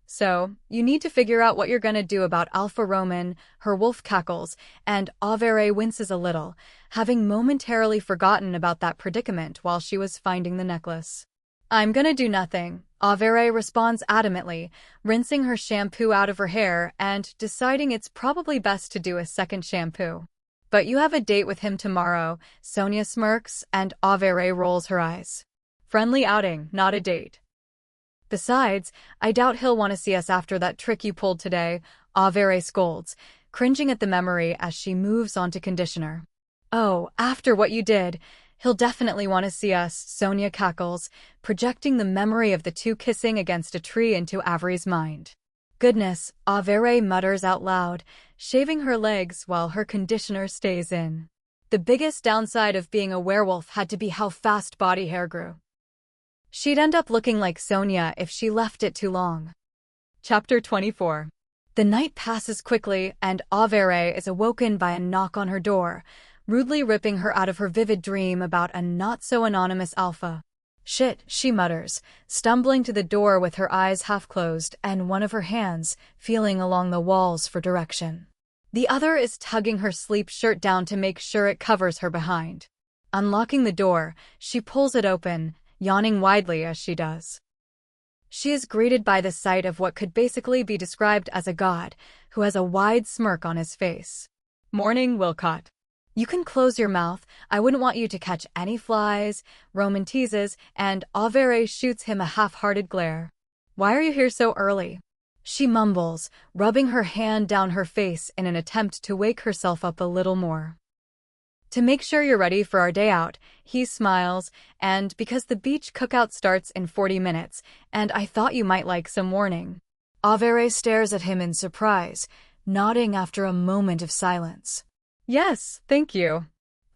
"So, you need to figure out what you're gonna do about Alpha Romen," her wolf cackles, and Averey winces a little, having momentarily forgotten about that predicament while she was finding the necklace. "I'm gonna do nothing," Averey responds adamantly, rinsing her shampoo out of her hair and deciding it's probably best to do a second shampoo. "But you have a date with him tomorrow," Sonia smirks, and Averey rolls her eyes. "Friendly outing, not a date." "Besides, I doubt he'll want to see us after that trick you pulled today," Averey scolds, cringing at the memory as she moves on to conditioner. "Oh, after what you did, he'll definitely want to see us," Sonia cackles, projecting the memory of the two kissing against a tree into Averey's mind. "Goodness," Averey mutters out loud, shaving her legs while her conditioner stays in. The biggest downside of being a werewolf had to be how fast body hair grew. She'd end up looking like Sonia if she left it too long. Chapter 24. The night passes quickly, and Averey is awoken by a knock on her door, rudely ripping her out of her vivid dream about a not-so-anonymous alpha. "Shit," she mutters, stumbling to the door with her eyes half closed and one of her hands feeling along the walls for direction. The other is tugging her sleep shirt down to make sure it covers her behind. Unlocking the door, she pulls it open, yawning widely as she does. She is greeted by the sight of what could basically be described as a god, who has a wide smirk on his face. "Morning, Wilcott. You can close your mouth, I wouldn't want you to catch any flies," Romen teases, and Averey shoots him a half-hearted glare. "Why are you here so early?" She mumbles, rubbing her hand down her face in an attempt to wake herself up a little more. To make sure you're ready for our day out, he smiles, and because the beach cookout starts in 40 minutes, and I thought you might like some warning. Averey stares at him in surprise, nodding after a moment of silence. Yes, thank you.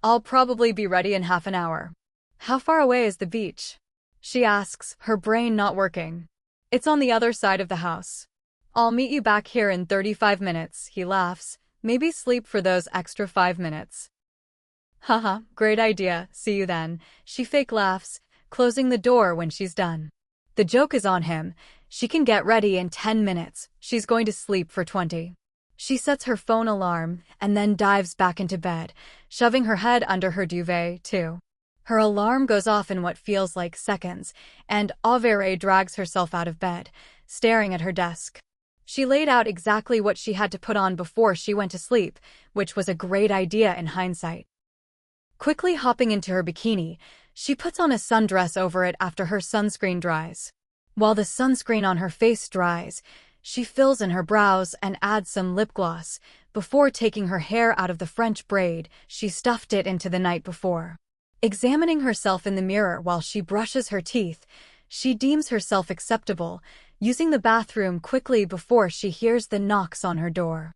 I'll probably be ready in half an hour. How far away is the beach? She asks, her brain not working. It's on the other side of the house. I'll meet you back here in 35 minutes, he laughs. Maybe sleep for those extra 5 minutes. Haha, great idea, see you then. She fake laughs, closing the door when she's done. The joke is on him. She can get ready in 10 minutes. She's going to sleep for 20. She sets her phone alarm and then dives back into bed, shoving her head under her duvet, too. Her alarm goes off in what feels like seconds, and Averey drags herself out of bed, staring at her desk. She laid out exactly what she had to put on before she went to sleep, which was a great idea in hindsight. Quickly hopping into her bikini, she puts on a sundress over it after her sunscreen dries. While the sunscreen on her face dries, she fills in her brows and adds some lip gloss. Before taking her hair out of the French braid she stuffed it into the night before. Examining herself in the mirror while she brushes her teeth, she deems herself acceptable, using the bathroom quickly before she hears the knocks on her door.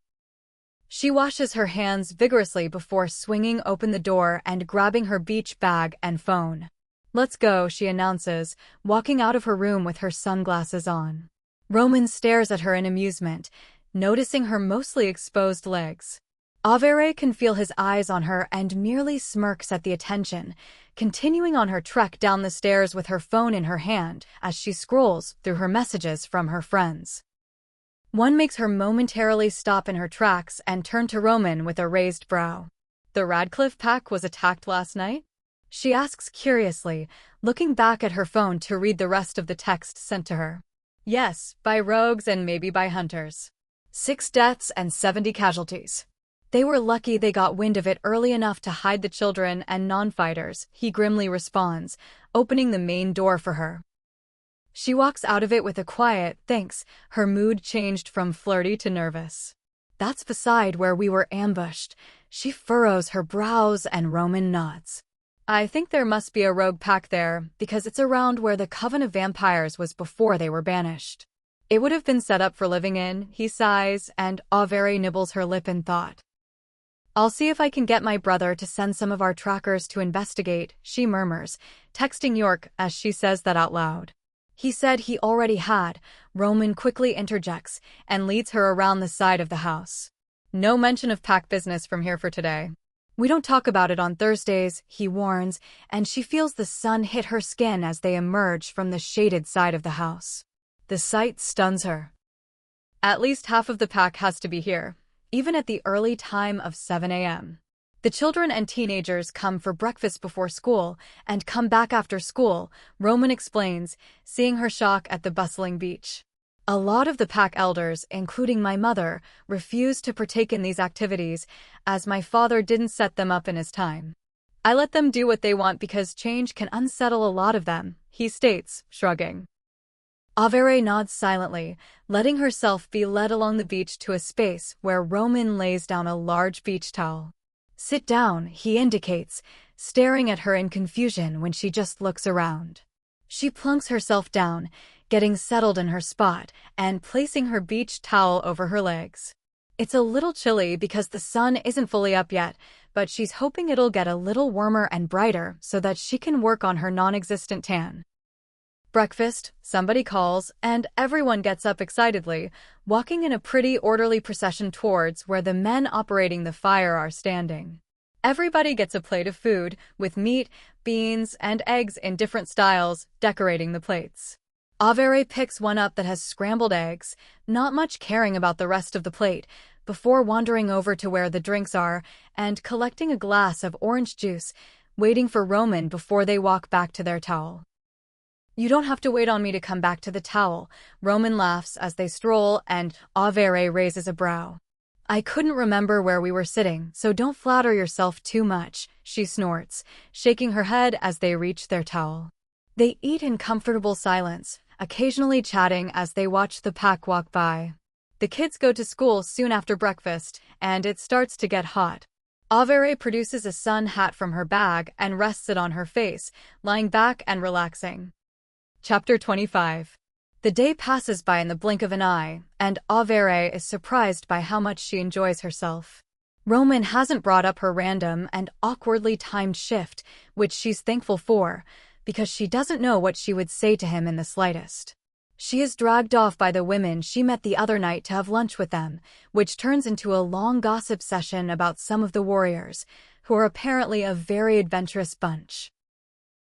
She washes her hands vigorously before swinging open the door and grabbing her beach bag and phone. Let's go, she announces, walking out of her room with her sunglasses on. Roman stares at her in amusement, noticing her mostly exposed legs. Averey can feel his eyes on her and merely smirks at the attention, continuing on her trek down the stairs with her phone in her hand as she scrolls through her messages from her friends. One makes her momentarily stop in her tracks and turn to Roman with a raised brow. The Radcliffe pack was attacked last night? She asks curiously, looking back at her phone to read the rest of the text sent to her. Yes, by rogues and maybe by hunters. 6 deaths and 70 casualties. They were lucky they got wind of it early enough to hide the children and non-fighters, he grimly responds, opening the main door for her. She walks out of it with a quiet thanks, her mood changed from flirty to nervous. That's beside where we were ambushed. She furrows her brows and Roman nods. I think there must be a rogue pack there, because it's around where the Coven of Vampires was before they were banished. It would have been set up for living in, he sighs, and Averey nibbles her lip in thought. I'll see if I can get my brother to send some of our trackers to investigate, she murmurs, texting York as she says that out loud. He said he already had. Roman quickly interjects and leads her around the side of the house. No mention of pack business from here for today. We don't talk about it on Thursdays, he warns, and she feels the sun hit her skin as they emerge from the shaded side of the house. The sight stuns her. At least half of the pack has to be here, even at the early time of 7 a.m. The children and teenagers come for breakfast before school and come back after school, Roman explains, seeing her shock at the bustling beach. A lot of the pack elders, including my mother, refuse to partake in these activities, as my father didn't set them up in his time. I let them do what they want because change can unsettle a lot of them, he states, shrugging. Averey nods silently, letting herself be led along the beach to a space where Roman lays down a large beach towel. Sit down, he indicates, staring at her in confusion when she just looks around. She plunks herself down, getting settled in her spot and placing her beach towel over her legs. It's a little chilly because the sun isn't fully up yet, but she's hoping it'll get a little warmer and brighter so that she can work on her non-existent tan. Breakfast, somebody calls, and everyone gets up excitedly, walking in a pretty orderly procession towards where the men operating the fire are standing. Everybody gets a plate of food, with meat, beans, and eggs in different styles, decorating the plates. Averey picks one up that has scrambled eggs, not much caring about the rest of the plate, before wandering over to where the drinks are and collecting a glass of orange juice, waiting for Roman before they walk back to their towel. You don't have to wait on me to come back to the towel, Roman laughs as they stroll and Averey raises a brow. I couldn't remember where we were sitting, so don't flatter yourself too much, she snorts, shaking her head as they reach their towel. They eat in comfortable silence, occasionally chatting as they watch the pack walk by. The kids go to school soon after breakfast, and it starts to get hot. Averey produces a sun hat from her bag and rests it on her face, lying back and relaxing. Chapter 25. The day passes by in the blink of an eye, and Averey is surprised by how much she enjoys herself. Romen hasn't brought up her random and awkwardly timed shift, which she's thankful for, because she doesn't know what she would say to him in the slightest. She is dragged off by the women she met the other night to have lunch with them, which turns into a long gossip session about some of the warriors, who are apparently a very adventurous bunch.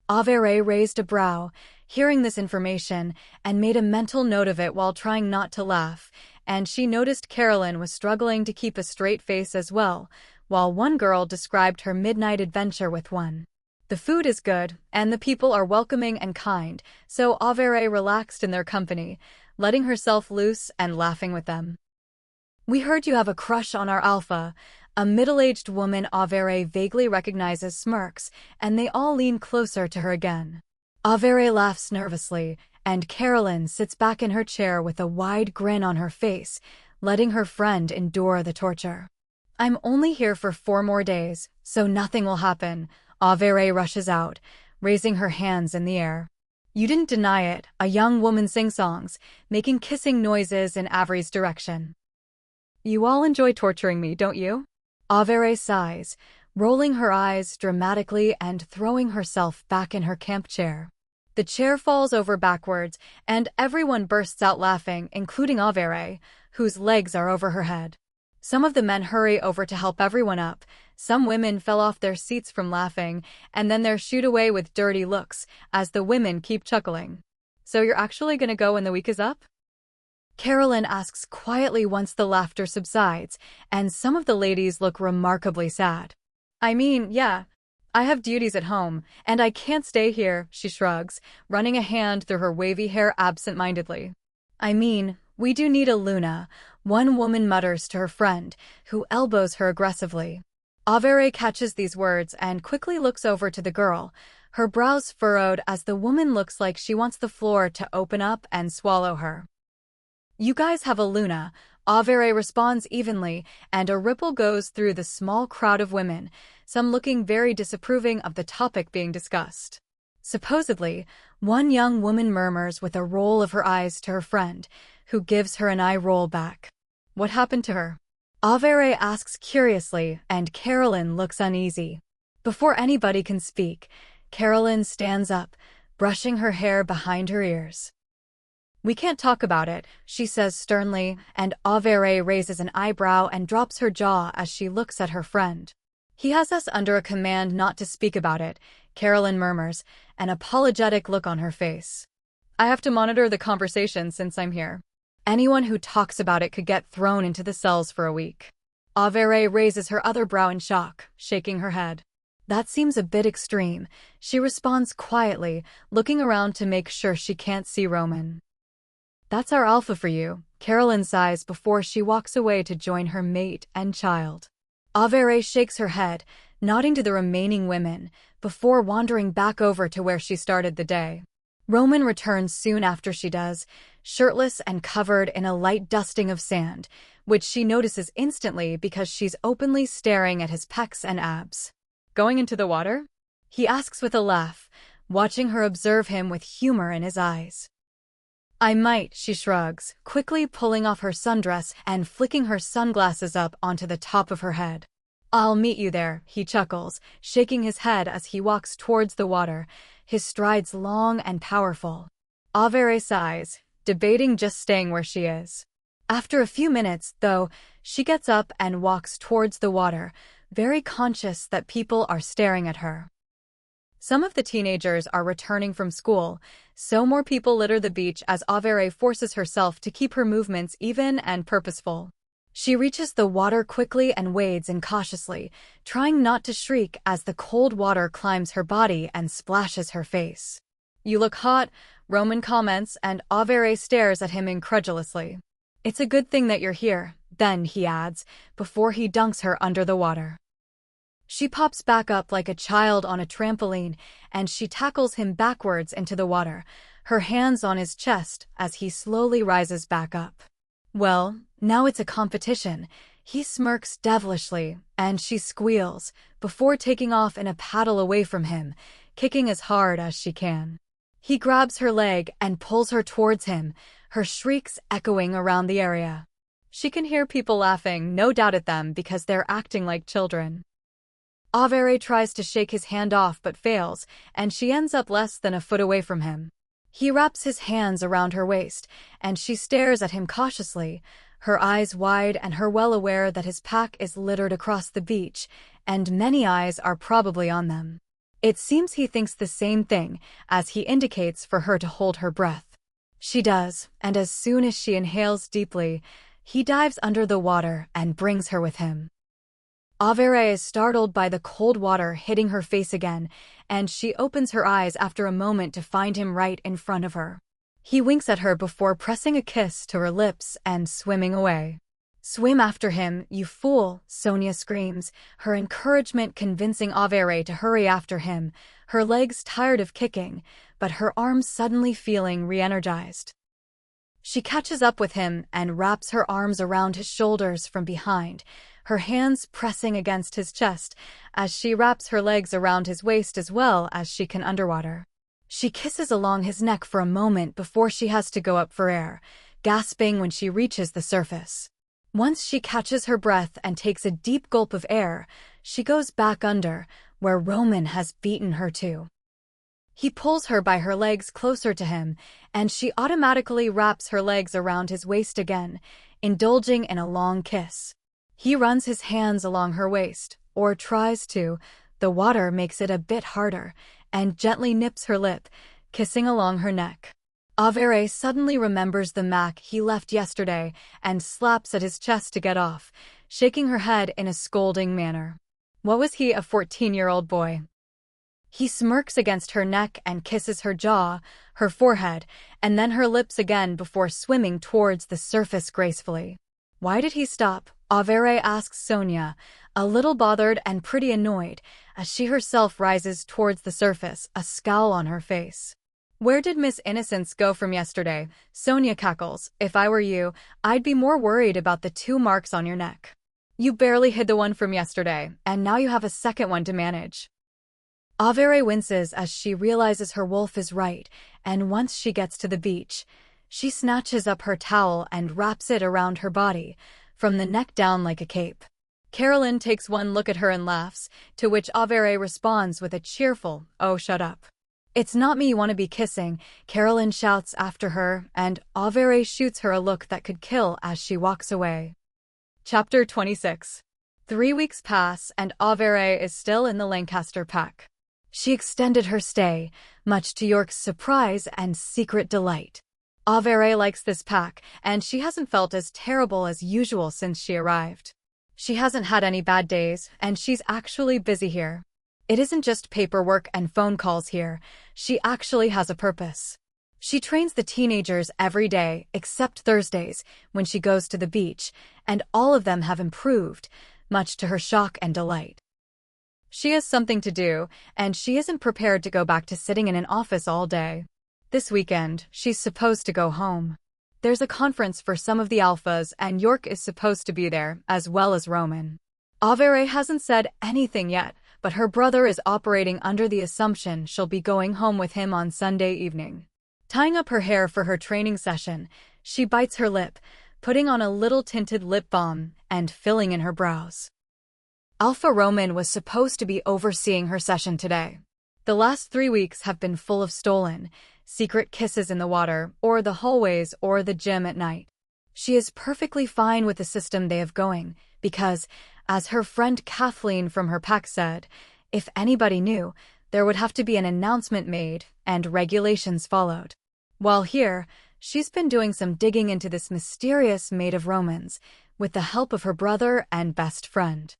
Averey raised a brow, hearing this information, and made a mental note of it while trying not to laugh, and she noticed Carolyn was struggling to keep a straight face as well, while one girl described her midnight adventure with one. The food is good, and the people are welcoming and kind, so Averey relaxed in their company, letting herself loose and laughing with them. "We heard you have a crush on our alpha." A middle-aged woman Averey vaguely recognizes smirks, and they all lean closer to her again. Averey laughs nervously, and Carolyn sits back in her chair with a wide grin on her face, letting her friend endure the torture. "I'm only here for 4 more days, so nothing will happen." Averey rushes out, raising her hands in the air. "You didn't deny it," a young woman sing-songs, making kissing noises in Averey's direction. "You all enjoy torturing me, don't you?" Averey sighs, rolling her eyes dramatically and throwing herself back in her camp chair. The chair falls over backwards, and everyone bursts out laughing, including Averey, whose legs are over her head. Some of the men hurry over to help everyone up. Some women fell off their seats from laughing, and then they're shooed away with dirty looks as the women keep chuckling. "So you're actually gonna go when the week is up?" Carolyn asks quietly once the laughter subsides, and some of the ladies look remarkably sad. "I mean, yeah. I have duties at home, and I can't stay here," she shrugs, running a hand through her wavy hair absent-mindedly. "I mean, we do need a Luna," one woman mutters to her friend, who elbows her aggressively. Averey catches these words and quickly looks over to the girl, her brows furrowed as the woman looks like she wants the floor to open up and swallow her. "You guys have a Luna," Averey responds evenly, and a ripple goes through the small crowd of women, some looking very disapproving of the topic being discussed. Supposedly, one young woman murmurs with a roll of her eyes to her friend, who gives her an eye roll back. "What happened to her?" Averey asks curiously, and Carolyn looks uneasy. Before anybody can speak, Carolyn stands up, brushing her hair behind her ears. "We can't talk about it," she says sternly, and Averey raises an eyebrow and drops her jaw as she looks at her friend. "He has us under a command not to speak about it," Carolyn murmurs, an apologetic look on her face. "I have to monitor the conversation since I'm here. Anyone who talks about it could get thrown into the cells for a week." Averey raises her other brow in shock, shaking her head. "That seems a bit extreme," she responds quietly, looking around to make sure she can't see Romen. "That's our alpha for you," Carolyn sighs before she walks away to join her mate and child. Averey shakes her head, nodding to the remaining women, before wandering back over to where she started the day. Romen returns soon after she does, shirtless and covered in a light dusting of sand, which she notices instantly because she's openly staring at his pecs and abs. "Going into the water?" he asks with a laugh, watching her observe him with humor in his eyes. "I might," she shrugs, quickly pulling off her sundress and flicking her sunglasses up onto the top of her head. "I'll meet you there," he chuckles, shaking his head as he walks towards the water, his strides long and powerful. Averey sighs, debating just staying where she is. After a few minutes, though, she gets up and walks towards the water, very conscious that people are staring at her. Some of the teenagers are returning from school, so more people litter the beach as Averey forces herself to keep her movements even and purposeful. She reaches the water quickly and wades in cautiously, trying not to shriek as the cold water climbs her body and splashes her face. "You look hot," Romen comments, and Averey stares at him incredulously. "It's a good thing that you're here," then he adds, before he dunks her under the water. She pops back up like a child on a trampoline, and she tackles him backwards into the water, her hands on his chest as he slowly rises back up. Well, now it's a competition. He smirks devilishly, and she squeals, before taking off in a paddle away from him, kicking as hard as she can. He grabs her leg and pulls her towards him, her shrieks echoing around the area. She can hear people laughing, no doubt at them, because they're acting like children. Averey tries to shake his hand off but fails, and she ends up less than a foot away from him. He wraps his hands around her waist, and she stares at him cautiously, her eyes wide and her well aware that his pack is littered across the beach, and many eyes are probably on them. It seems he thinks the same thing, as he indicates for her to hold her breath. She does, and as soon as she inhales deeply, he dives under the water and brings her with him. Averey is startled by the cold water hitting her face again, and she opens her eyes after a moment to find him right in front of her. He winks at her before pressing a kiss to her lips and swimming away. "Swim after him, you fool," Sonia screams, her encouragement convincing Averey to hurry after him, her legs tired of kicking, but her arms suddenly feeling re-energized. She catches up with him and wraps her arms around his shoulders from behind, her hands pressing against his chest as she wraps her legs around his waist as well as she can underwater. She kisses along his neck for a moment before she has to go up for air, gasping when she reaches the surface. Once she catches her breath and takes a deep gulp of air, she goes back under, where Romen has beaten her to. He pulls her by her legs closer to him, and she automatically wraps her legs around his waist again, indulging in a long kiss. He runs his hands along her waist, or tries to. The water makes it a bit harder, and gently nips her lip, kissing along her neck. Averey suddenly remembers the Mac he left yesterday and slaps at his chest to get off, shaking her head in a scolding manner. What was he, a 14-year-old boy? He smirks against her neck and kisses her jaw, her forehead, and then her lips again before swimming towards the surface gracefully. Why did he stop? Averey asks Sonia, a little bothered and pretty annoyed, as she herself rises towards the surface, a scowl on her face. Where did Miss Innocence go from yesterday? Sonia cackles. If I were you, I'd be more worried about the 2 marks on your neck. You barely hid the one from yesterday, and now you have a second one to manage. Averey winces as she realizes her wolf is right, and once she gets to the beach, she snatches up her towel and wraps it around her body, from the neck down like a cape. Carolyn takes one look at her and laughs, to which Averey responds with a cheerful, "Oh, shut up." "It's not me you want to be kissing," Carolyn shouts after her, and Averey shoots her a look that could kill as she walks away. Chapter 26. 3 weeks pass, and Averey is still in the Lancaster pack. She extended her stay, much to York's surprise and secret delight. Averey likes this pack, and she hasn't felt as terrible as usual since she arrived. She hasn't had any bad days, and she's actually busy here. It isn't just paperwork and phone calls here, she actually has a purpose. She trains the teenagers every day, except Thursdays, when she goes to the beach, and all of them have improved, much to her shock and delight. She has something to do, and she isn't prepared to go back to sitting in an office all day. This weekend, she's supposed to go home. There's a conference for some of the alphas, and York is supposed to be there, as well as Romen. Averey hasn't said anything yet, but her brother is operating under the assumption she'll be going home with him on Sunday evening. Tying up her hair for her training session, she bites her lip, putting on a little tinted lip balm and filling in her brows. Alpha Romen was supposed to be overseeing her session today. The last 3 weeks have been full of stolen, secret kisses in the water, or the hallways, or the gym at night. She is perfectly fine with the system they have going, because, as her friend Kathleen from her pack said, if anybody knew, there would have to be an announcement made, and regulations followed. While here, she's been doing some digging into this mysterious maid of Romen's, with the help of her brother and best friend.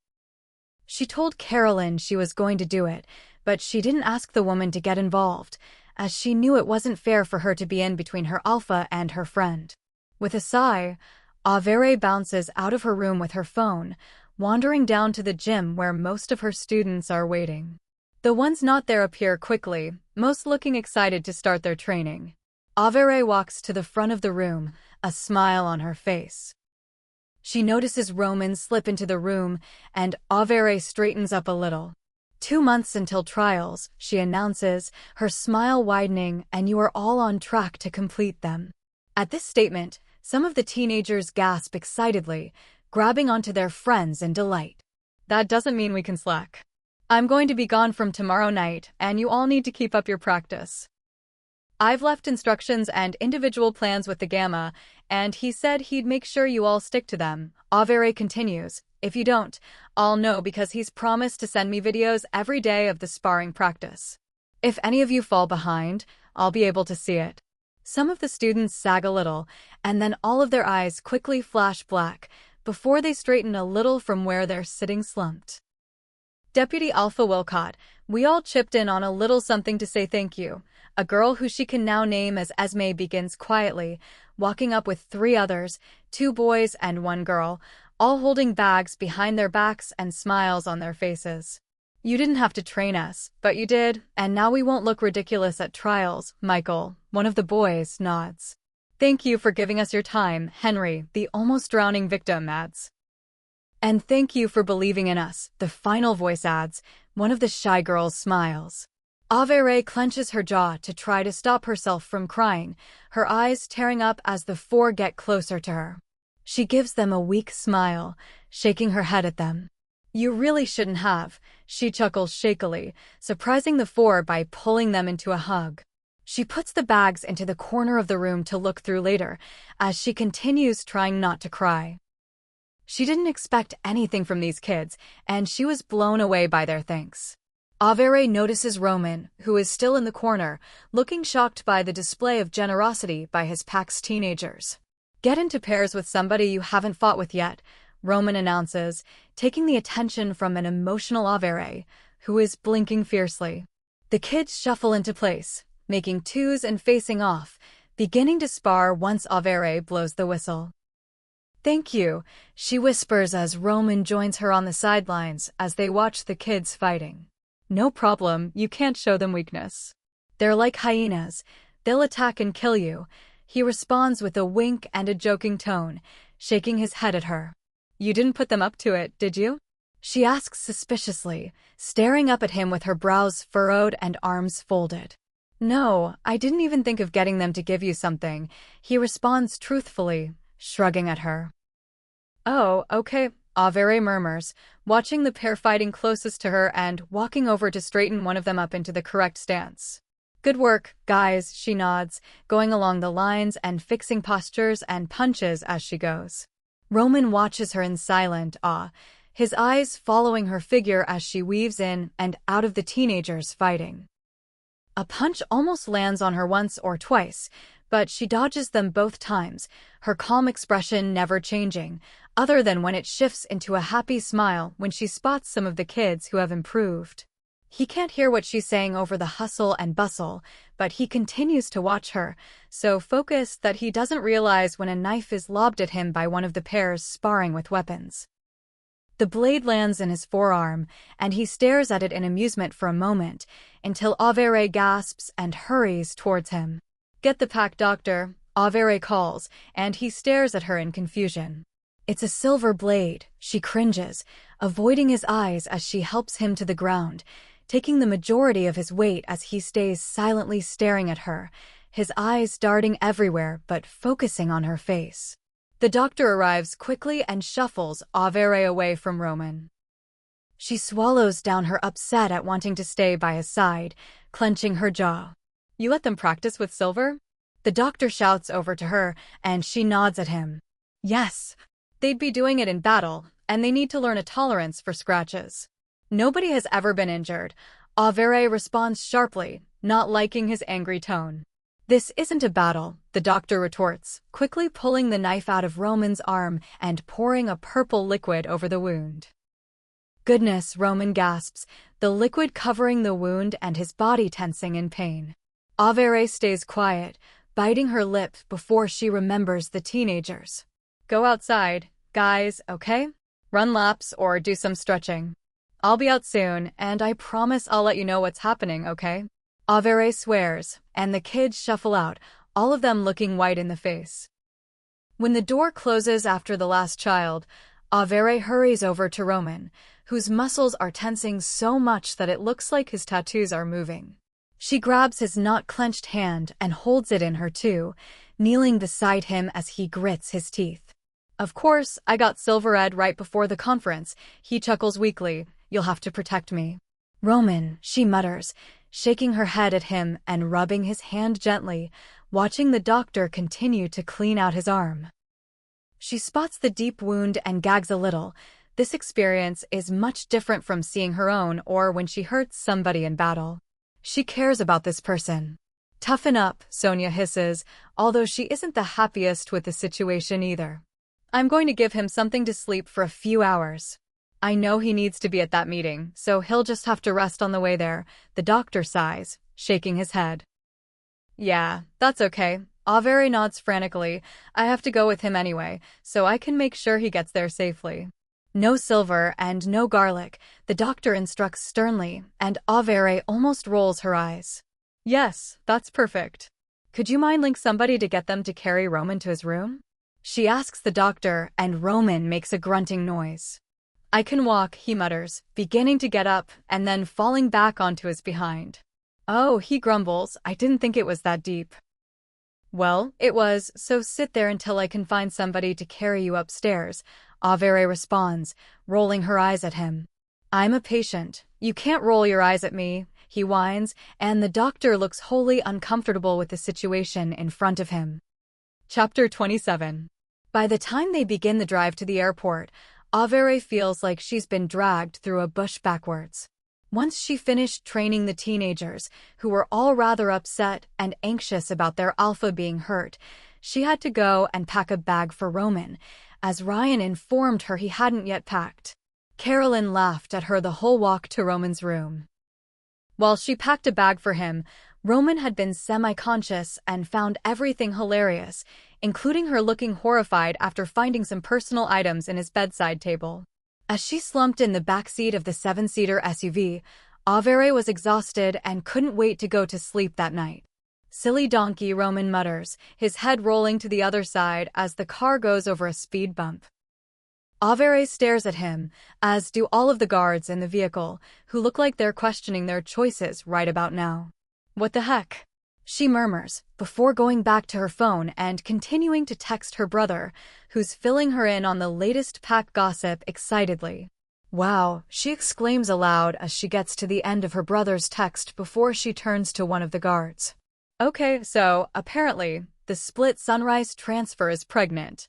She told Carolyn she was going to do it, but she didn't ask the woman to get involved, as she knew it wasn't fair for her to be in between her alpha and her friend. With a sigh, Averey bounces out of her room with her phone, wandering down to the gym where most of her students are waiting. The ones not there appear quickly, most looking excited to start their training. Averey walks to the front of the room, a smile on her face. She notices Roman slip into the room, and Averey straightens up a little. 2 months until trials, she announces, her smile widening, and you are all on track to complete them. At this statement, some of the teenagers gasp excitedly, grabbing onto their friends in delight. That doesn't mean we can slack. I'm going to be gone from tomorrow night, and you all need to keep up your practice. I've left instructions and individual plans with the Gamma, and he said he'd make sure you all stick to them. Averey continues, if you don't, I'll know because he's promised to send me videos every day of the sparring practice. If any of you fall behind, I'll be able to see it. Some of the students sag a little, and then all of their eyes quickly flash black, before they straighten a little from where they're sitting slumped. Deputy Alpha Wilcott, we all chipped in on a little something to say thank you. A girl who she can now name as Esme begins quietly, walking up with 3 others, 2 boys and 1 girl, all holding bags behind their backs and smiles on their faces. You didn't have to train us, but you did, and now we won't look ridiculous at trials, Michael, one of the boys, nods. Thank you for giving us your time, Henry, the almost drowning victim adds. And thank you for believing in us, the final voice adds, one of the shy girls smiles. Averey clenches her jaw to try to stop herself from crying, her eyes tearing up as the 4 get closer to her. She gives them a weak smile, shaking her head at them. You really shouldn't have, she chuckles shakily, surprising the 4 by pulling them into a hug. She puts the bags into the corner of the room to look through later, as she continues trying not to cry. She didn't expect anything from these kids, and she was blown away by their thanks. Averey notices Roman, who is still in the corner, looking shocked by the display of generosity by his pack's teenagers. Get into pairs with somebody you haven't fought with yet, Roman announces, taking the attention from an emotional Averey, who is blinking fiercely. The kids shuffle into place, making 2s and facing off, beginning to spar once Averey blows the whistle. Thank you, she whispers as Roman joins her on the sidelines as they watch the kids fighting. No problem, you can't show them weakness. They're like hyenas, they'll attack and kill you, he responds with a wink and a joking tone, shaking his head at her. You didn't put them up to it, did you? She asks suspiciously, staring up at him with her brows furrowed and arms folded. No, I didn't even think of getting them to give you something, he responds truthfully, shrugging at her. Oh, okay, Averey murmurs, watching the pair fighting closest to her and walking over to straighten one of them up into the correct stance. Good work, guys, she nods, going along the lines and fixing postures and punches as she goes. Roman watches her in silent awe, his eyes following her figure as she weaves in and out of the teenagers fighting. A punch almost lands on her once or twice, but she dodges them both times, her calm expression never changing, other than when it shifts into a happy smile when she spots some of the kids who have improved. He can't hear what she's saying over the hustle and bustle, but he continues to watch her, so focused that he doesn't realize when a knife is lobbed at him by one of the pairs sparring with weapons. The blade lands in his forearm, and he stares at it in amusement for a moment, until Averey gasps and hurries towards him. Get the pack, doctor, Averey calls, and he stares at her in confusion. It's a silver blade, she cringes, avoiding his eyes as she helps him to the ground, taking the majority of his weight as he stays silently staring at her, his eyes darting everywhere but focusing on her face. The doctor arrives quickly and shuffles Averey away from Roman. She swallows down her upset at wanting to stay by his side, clenching her jaw. You let them practice with silver? The doctor shouts over to her, and she nods at him. Yes. They'd be doing it in battle, and they need to learn a tolerance for scratches. Nobody has ever been injured. Averey responds sharply, not liking his angry tone. This isn't a battle, the doctor retorts, quickly pulling the knife out of Roman's arm and pouring a purple liquid over the wound. Goodness, Roman gasps, the liquid covering the wound and his body tensing in pain. Averey stays quiet, biting her lip before she remembers the teenagers. Go outside, guys, okay? Run laps or do some stretching. I'll be out soon, and I promise I'll let you know what's happening, okay? Averey swears, and the kids shuffle out, all of them looking white in the face. When the door closes after the last child, Averey hurries over to Romen, whose muscles are tensing so much that it looks like his tattoos are moving. She grabs his not-clenched hand and holds it in her too, kneeling beside him as he grits his teeth. "Of course, I got Silver Ed right before the conference," he chuckles weakly. "You'll have to protect me." "Romen," she mutters, shaking her head at him and rubbing his hand gently, watching the doctor continue to clean out his arm. She spots the deep wound and gags a little. This experience is much different from seeing her own or when she hurts somebody in battle. She cares about this person. "Toughen up," Sonia hisses, although she isn't the happiest with the situation either. "I'm going to give him something to sleep for a few hours. I know he needs to be at that meeting, so he'll just have to rest on the way there," the doctor sighs, shaking his head. "Yeah, that's okay." Averey nods frantically. "I have to go with him anyway, so I can make sure he gets there safely." "No silver and no garlic," the doctor instructs sternly, and Averey almost rolls her eyes. "Yes, that's perfect. Could you mind link somebody to get them to carry Romen to his room?" She asks the doctor, and Romen makes a grunting noise. "I can walk," he mutters, beginning to get up and then falling back onto his behind. "Oh," he grumbles, "I didn't think it was that deep." "Well, it was, so sit there until I can find somebody to carry you upstairs," Averey responds, rolling her eyes at him. "I'm a patient. You can't roll your eyes at me," he whines, and the doctor looks wholly uncomfortable with the situation in front of him. Chapter 27. By the time they begin the drive to the airport, Averey feels like she's been dragged through a bush backwards. Once she finished training the teenagers, who were all rather upset and anxious about their alpha being hurt, she had to go and pack a bag for Romen, as Ryan informed her he hadn't yet packed. Carolyn laughed at her the whole walk to Romen's room. While she packed a bag for him, Romen had been semi-conscious and found everything hilarious, including her looking horrified after finding some personal items in his bedside table. As she slumped in the backseat of the 7-seater SUV, Averey was exhausted and couldn't wait to go to sleep that night. "Silly donkey," Romen mutters, his head rolling to the other side as the car goes over a speed bump. Averey stares at him, as do all of the guards in the vehicle, who look like they're questioning their choices right about now. "What the heck?" she murmurs, before going back to her phone and continuing to text her brother, who's filling her in on the latest pack gossip excitedly. "Wow," she exclaims aloud as she gets to the end of her brother's text before she turns to one of the guards. "Okay, so, apparently, the Split Sunrise transfer is pregnant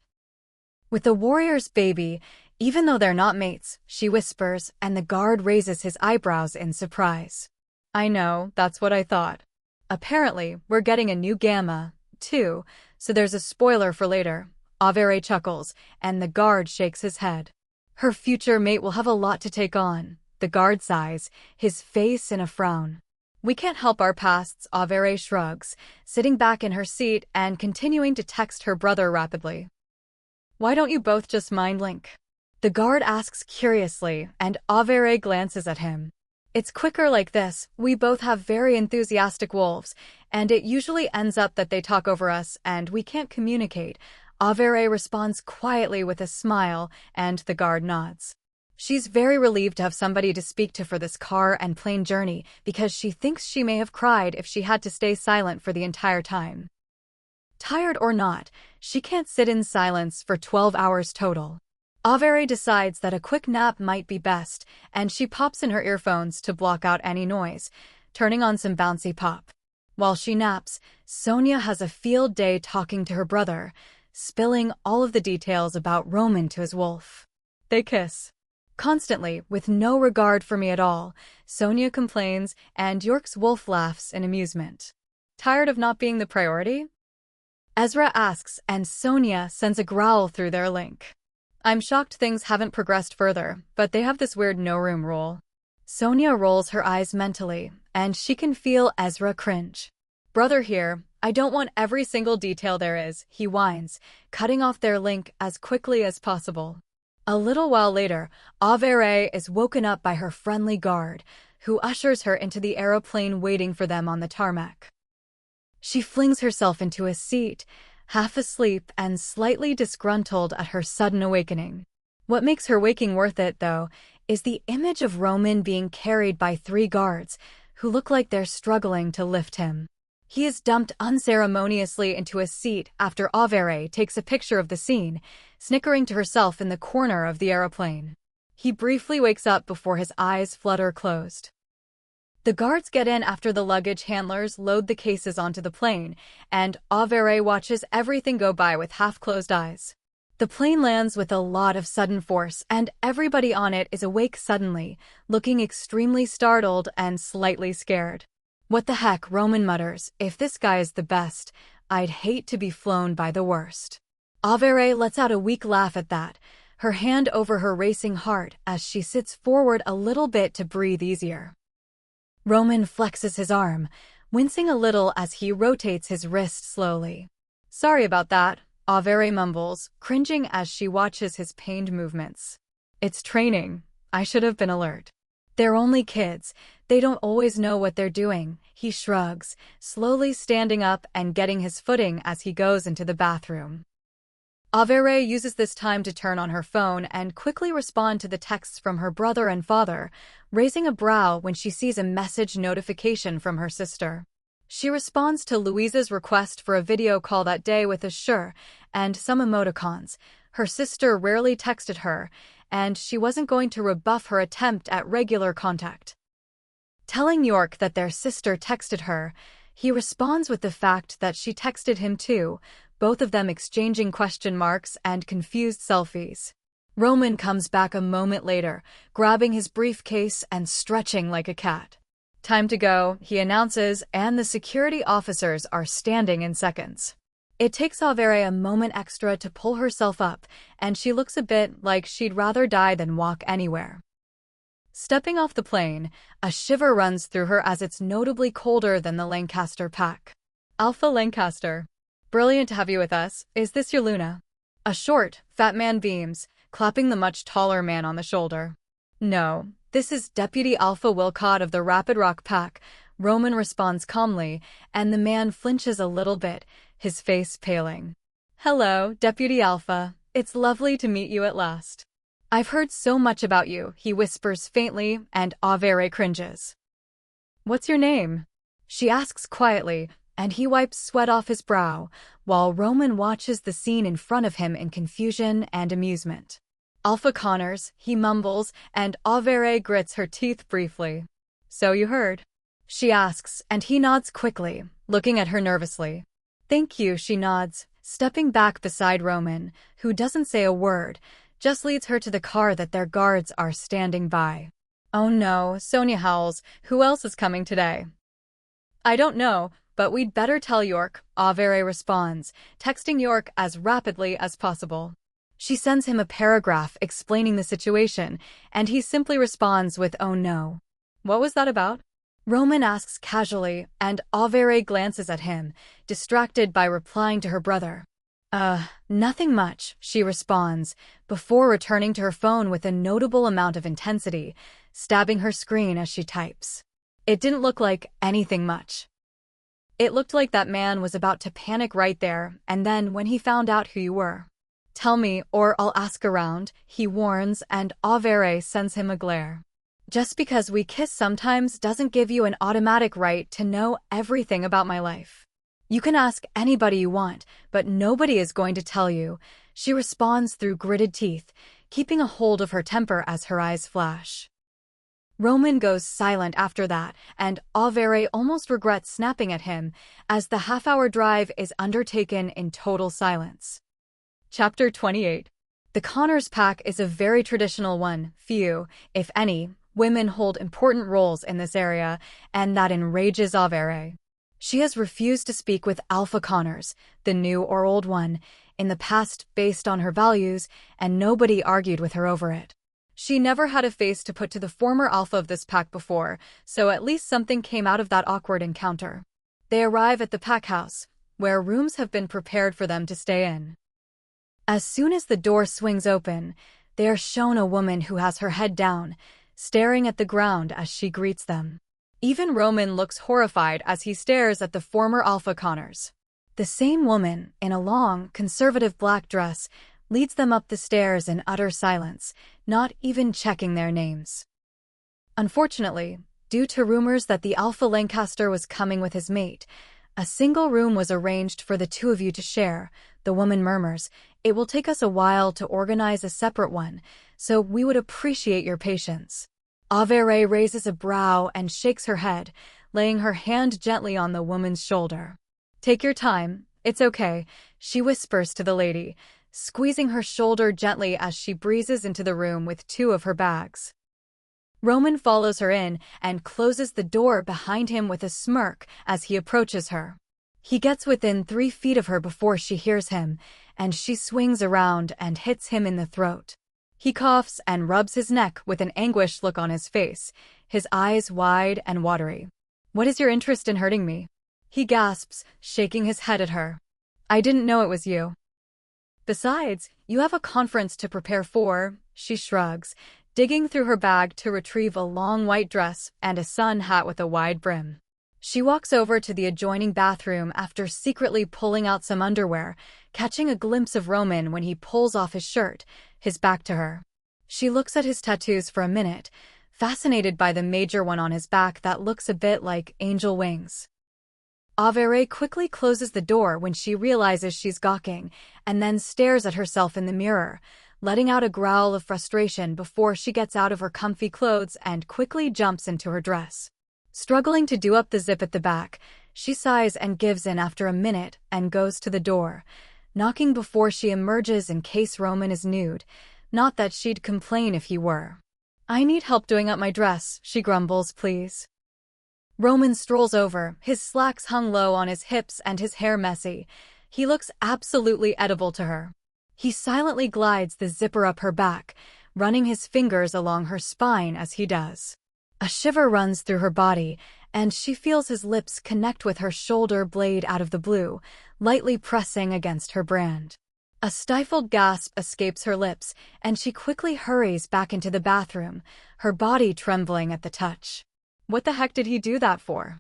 with the warrior's baby, even though they're not mates," she whispers, and the guard raises his eyebrows in surprise. "I know, that's what I thought. Apparently, we're getting a new gamma, too, so there's a spoiler for later." Averey chuckles, and the guard shakes his head. "Her future mate will have a lot to take on," the guard sighs, his face in a frown. "We can't help our pasts," Averey shrugs, sitting back in her seat and continuing to text her brother rapidly. "Why don't you both just mind link?" the guard asks curiously, and Averey glances at him. "It's quicker like this. We both have very enthusiastic wolves, and it usually ends up that they talk over us and we can't communicate." Averey responds quietly with a smile, and the guard nods. She's very relieved to have somebody to speak to for this car and plane journey because she thinks she may have cried if she had to stay silent for the entire time. Tired or not, she can't sit in silence for 12 hours total. Averey decides that a quick nap might be best, and she pops in her earphones to block out any noise, turning on some bouncy pop. While she naps, Sonia has a field day talking to her brother, spilling all of the details about Romen to his wolf. They kiss constantly, with no regard for me at all, Sonia complains, and York's wolf laughs in amusement. "Tired of not being the priority?" Ezra asks, and Sonia sends a growl through their link. "I'm shocked things haven't progressed further, but they have this weird no-room rule." Sonia rolls her eyes mentally, and she can feel Ezra cringe. "Brother here, I don't want every single detail there is," he whines, cutting off their link as quickly as possible. A little while later, Averey is woken up by her friendly guard, who ushers her into the aeroplane waiting for them on the tarmac. She flings herself into a seat, half asleep and slightly disgruntled at her sudden awakening. What makes her waking worth it, though, is the image of Roman being carried by 3 guards who look like they're struggling to lift him. He is dumped unceremoniously into a seat after Averey takes a picture of the scene, snickering to herself in the corner of the aeroplane. He briefly wakes up before his eyes flutter closed. The guards get in after the luggage handlers load the cases onto the plane, and Averey watches everything go by with half-closed eyes. The plane lands with a lot of sudden force, and everybody on it is awake suddenly, looking extremely startled and slightly scared. "What the heck," Roman mutters, "if this guy is the best, I'd hate to be flown by the worst." Averey lets out a weak laugh at that, her hand over her racing heart as she sits forward a little bit to breathe easier. Roman flexes his arm, wincing a little as he rotates his wrist slowly. "Sorry about that," Averey mumbles, cringing as she watches his pained movements. "It's training. I should have been alert." "They're only kids. They don't always know what they're doing," he shrugs, slowly standing up and getting his footing as he goes into the bathroom. Averey uses this time to turn on her phone and quickly respond to the texts from her brother and father, raising a brow when she sees a message notification from her sister. She responds to Louise's request for a video call that day with a sure and some emoticons. Her sister rarely texted her, and she wasn't going to rebuff her attempt at regular contact. Telling York that their sister texted her, he responds with the fact that she texted him too, both of them exchanging question marks and confused selfies. Roman comes back a moment later, grabbing his briefcase and stretching like a cat. "Time to go," he announces, and the security officers are standing in seconds. It takes Averey a moment extra to pull herself up, and she looks a bit like she'd rather die than walk anywhere. Stepping off the plane, a shiver runs through her as it's notably colder than the Lancaster pack. "Alpha Lancaster. Brilliant to have you with us. Is this your Luna?" A short, fat man beams, clapping the much taller man on the shoulder. "No, this is Deputy Averey Wilcott of the Rapid Rock Pack," Roman responds calmly, and the man flinches a little bit, his face paling. "Hello, Deputy Alpha. It's lovely to meet you at last." "I've heard so much about you," he whispers faintly, and Averey cringes. "What's your name?" she asks quietly, and he wipes sweat off his brow, while Roman watches the scene in front of him in confusion and amusement. "Alpha Connors," he mumbles, and Averey grits her teeth briefly. "So you heard?" she asks, and he nods quickly, looking at her nervously. "Thank you," she nods, stepping back beside Roman, who doesn't say a word, just leads her to the car that their guards are standing by. "Oh no," Sonia howls, "who else is coming today?" "I don't know, but we'd better tell York," Averey responds, texting York as rapidly as possible. She sends him a paragraph explaining the situation, and he simply responds with "oh no." "What was that about?" Roman asks casually, and Averey glances at him, distracted by replying to her brother. Nothing much," she responds, before returning to her phone with a notable amount of intensity, stabbing her screen as she types. "It didn't look like anything much. It looked like that man was about to panic right there, and then when he found out who you were. Tell me, or I'll ask around," he warns, and Averey sends him a glare. "Just because we kiss sometimes doesn't give you an automatic right to know everything about my life. You can ask anybody you want, but nobody is going to tell you," she responds through gritted teeth, keeping a hold of her temper as her eyes flash. Roman goes silent after that, and Averey almost regrets snapping at him, as the half-hour drive is undertaken in total silence. Chapter 28. The Connors pack is a very traditional one. Few, if any, women hold important roles in this area, and that enrages Averey. She has refused to speak with Alpha Connors, the new or old one, in the past based on her values, and nobody argued with her over it. She never had a face to put to the former alpha of this pack before, so at least something came out of that awkward encounter. They arrive at the pack house, where rooms have been prepared for them to stay in. As soon as the door swings open, they are shown a woman who has her head down, staring at the ground as she greets them. Even Roman looks horrified as he stares at the former Alpha Connors. The same woman, in a long, conservative black dress, leads them up the stairs in utter silence, not even checking their names. Unfortunately, due to rumors that the Alpha Lancaster was coming with his mate, a single room was arranged for the two of you to share. The woman murmurs, "It will take us a while to organize a separate one, so we would appreciate your patience." Averey raises a brow and shakes her head, laying her hand gently on the woman's shoulder. "Take your time, it's okay," she whispers to the lady, squeezing her shoulder gently as she breezes into the room with two of her bags. Roman follows her in and closes the door behind him with a smirk as he approaches her. He gets within 3 feet of her before she hears him, and she swings around and hits him in the throat. He coughs and rubs his neck with an anguished look on his face, his eyes wide and watery. "What is your interest in hurting me?" he gasps, shaking his head at her. "I didn't know it was you." "Besides, you have a conference to prepare for," she shrugs, digging through her bag to retrieve a long white dress and a sun hat with a wide brim. She walks over to the adjoining bathroom after secretly pulling out some underwear, catching a glimpse of Roman when he pulls off his shirt, his back to her. She looks at his tattoos for a minute, fascinated by the major one on his back that looks a bit like angel wings. Averey quickly closes the door when she realizes she's gawking, and then stares at herself in the mirror, letting out a growl of frustration before she gets out of her comfy clothes and quickly jumps into her dress. Struggling to do up the zip at the back, she sighs and gives in after a minute and goes to the door, knocking before she emerges in case Roman is nude. Not that she'd complain if he were. "I need help doing up my dress," she grumbles, "please." Roman strolls over, his slacks hung low on his hips and his hair messy. He looks absolutely edible to her. He silently glides the zipper up her back, running his fingers along her spine as he does. A shiver runs through her body, and she feels his lips connect with her shoulder blade out of the blue, lightly pressing against her brand. A stifled gasp escapes her lips, and she quickly hurries back into the bathroom, her body trembling at the touch. What the heck did he do that for?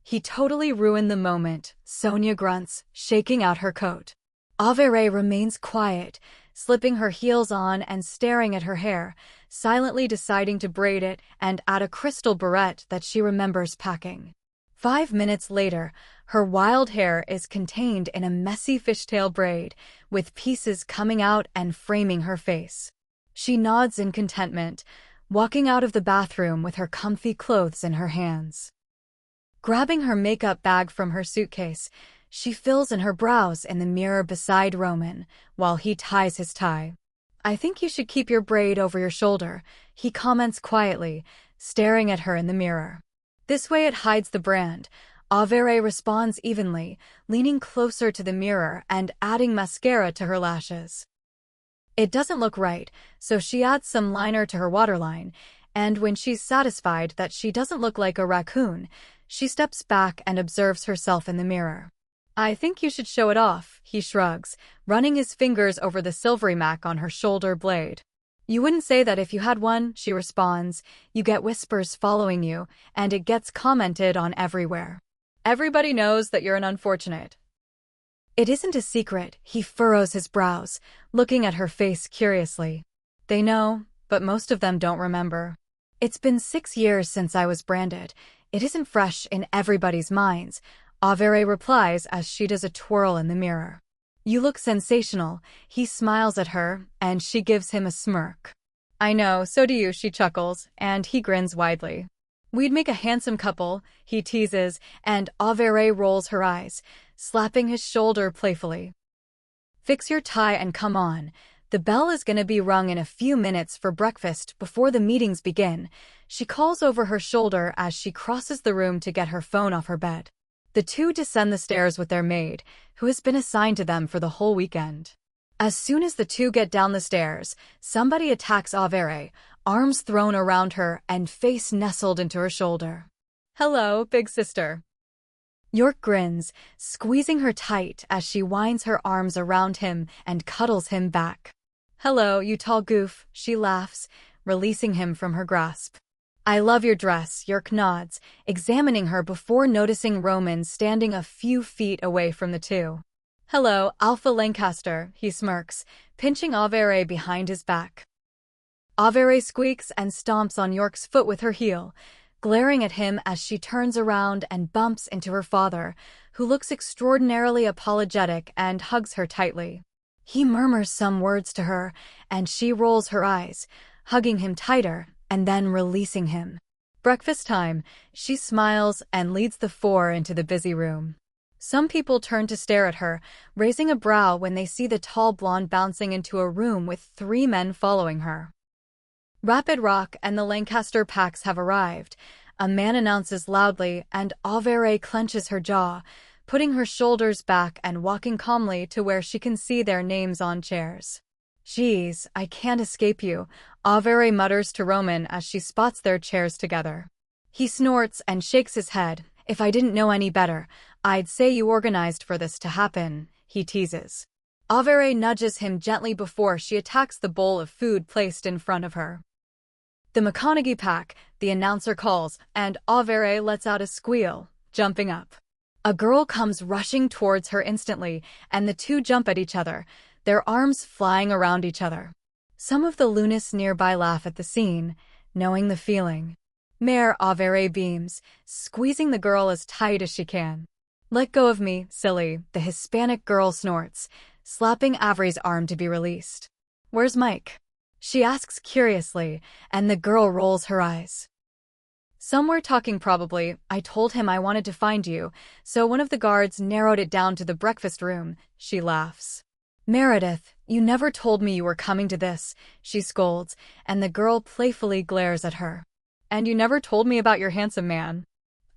He totally ruined the moment, Sonia grunts, shaking out her coat. Averey remains quiet, slipping her heels on and staring at her hair, silently deciding to braid it and add a crystal barrette that she remembers packing. 5 minutes later, her wild hair is contained in a messy fishtail braid, with pieces coming out and framing her face. She nods in contentment, walking out of the bathroom with her comfy clothes in her hands. Grabbing her makeup bag from her suitcase, she fills in her brows in the mirror beside Roman, while he ties his tie. "I think you should keep your braid over your shoulder," he comments quietly, staring at her in the mirror. "This way it hides the brand." Averey responds evenly, leaning closer to the mirror and adding mascara to her lashes. It doesn't look right, so she adds some liner to her waterline, and when she's satisfied that she doesn't look like a raccoon, she steps back and observes herself in the mirror. "I think you should show it off," he shrugs, running his fingers over the silvery mark on her shoulder blade. "You wouldn't say that if you had one," she responds. "You get whispers following you, and it gets commented on everywhere. Everybody knows that you're an unfortunate." "It isn't a secret," he furrows his brows, looking at her face curiously. "They know, but most of them don't remember. It's been 6 years since I was branded. It isn't fresh in everybody's minds," Averey replies as she does a twirl in the mirror. "You look sensational," he smiles at her, and she gives him a smirk. "I know, so do you," she chuckles, and he grins widely. "We'd make a handsome couple," he teases, and Averey rolls her eyes, slapping his shoulder playfully. "Fix your tie and come on. The bell is gonna be rung in a few minutes for breakfast before the meetings begin," she calls over her shoulder as she crosses the room to get her phone off her bed. The two descend the stairs with their maid, who has been assigned to them for the whole weekend. As soon as the two get down the stairs, somebody attacks Averey, arms thrown around her and face nestled into her shoulder. "Hello, big sister." York grins, squeezing her tight as she winds her arms around him and cuddles him back. "Hello, you tall goof," she laughs, releasing him from her grasp. I love your dress, Yerk nods, examining her before noticing Roman standing a few feet away from the two. Hello, Alpha Lancaster, he smirks, pinching Averey behind his back. Averey squeaks and stomps on York's foot with her heel, glaring at him as she turns around and bumps into her father, who looks extraordinarily apologetic and hugs her tightly. He murmurs some words to her, and she rolls her eyes, hugging him tighter and then releasing him. Breakfast time, she smiles and leads the four into the busy room. Some people turn to stare at her, raising a brow when they see the tall blonde bouncing into a room with 3 men following her. Rapid Rock and the Lancaster packs have arrived, a man announces loudly, and Averey clenches her jaw, putting her shoulders back and walking calmly to where she can see their names on chairs. Geez, I can't escape you, Averey mutters to Roman as she spots their chairs together. He snorts and shakes his head. If I didn't know any better, I'd say you organized for this to happen, he teases. Averey nudges him gently before she attacks the bowl of food placed in front of her. The McConaughey pack, the announcer calls, and Averey lets out a squeal, jumping up. A girl comes rushing towards her instantly, and the two jump at each other, their arms flying around each other. Some of the Lunas nearby laugh at the scene, knowing the feeling. Mayor Averey beams, squeezing the girl as tight as she can. Let go of me, silly, the Hispanic girl snorts, slapping Averey's arm to be released. Where's Mike? She asks curiously, and the girl rolls her eyes. Somewhere talking probably. I told him I wanted to find you, so one of the guards narrowed it down to the breakfast room, she laughs. Meredith, you never told me you were coming to this, she scolds, and the girl playfully glares at her. And you never told me about your handsome man.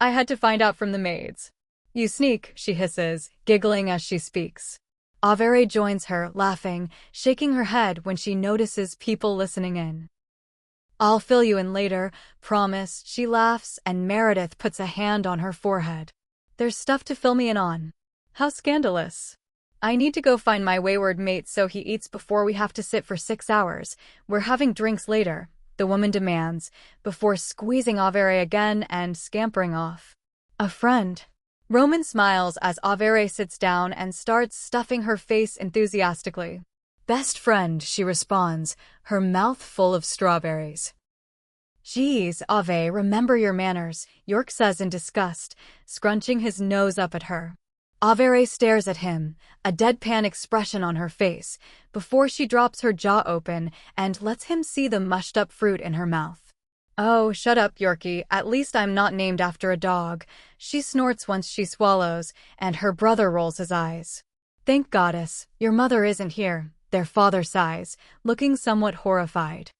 I had to find out from the maids. You sneak, she hisses, giggling as she speaks. Averey joins her, laughing, shaking her head when she notices people listening in. I'll fill you in later, promise, she laughs, and Meredith puts a hand on her forehead. There's stuff to fill me in on. How scandalous. I need to go find my wayward mate so he eats before we have to sit for 6 hours. We're having drinks later, the woman demands, before squeezing Averey again and scampering off. A friend. Roman smiles as Averey sits down and starts stuffing her face enthusiastically. Best friend, she responds, her mouth full of strawberries. Geez, Ave, remember your manners, York says in disgust, scrunching his nose up at her. Averey stares at him, a deadpan expression on her face, before she drops her jaw open and lets him see the mushed-up fruit in her mouth. Oh, shut up, Yorkie, at least I'm not named after a dog, she snorts once she swallows, and her brother rolls his eyes. Thank goddess, your mother isn't here, their father sighs, looking somewhat horrified.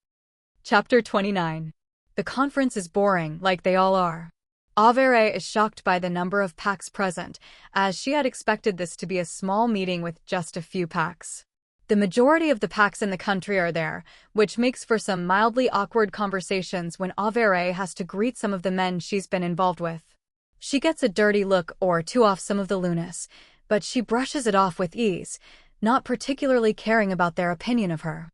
Chapter 29. The conference is boring, like they all are. Averey is shocked by the number of packs present, as she had expected this to be a small meeting with just a few packs. The majority of the packs in the country are there, which makes for some mildly awkward conversations when Averey has to greet some of the men she's been involved with. She gets a dirty look or two off some of the Lunas, but she brushes it off with ease, not particularly caring about their opinion of her.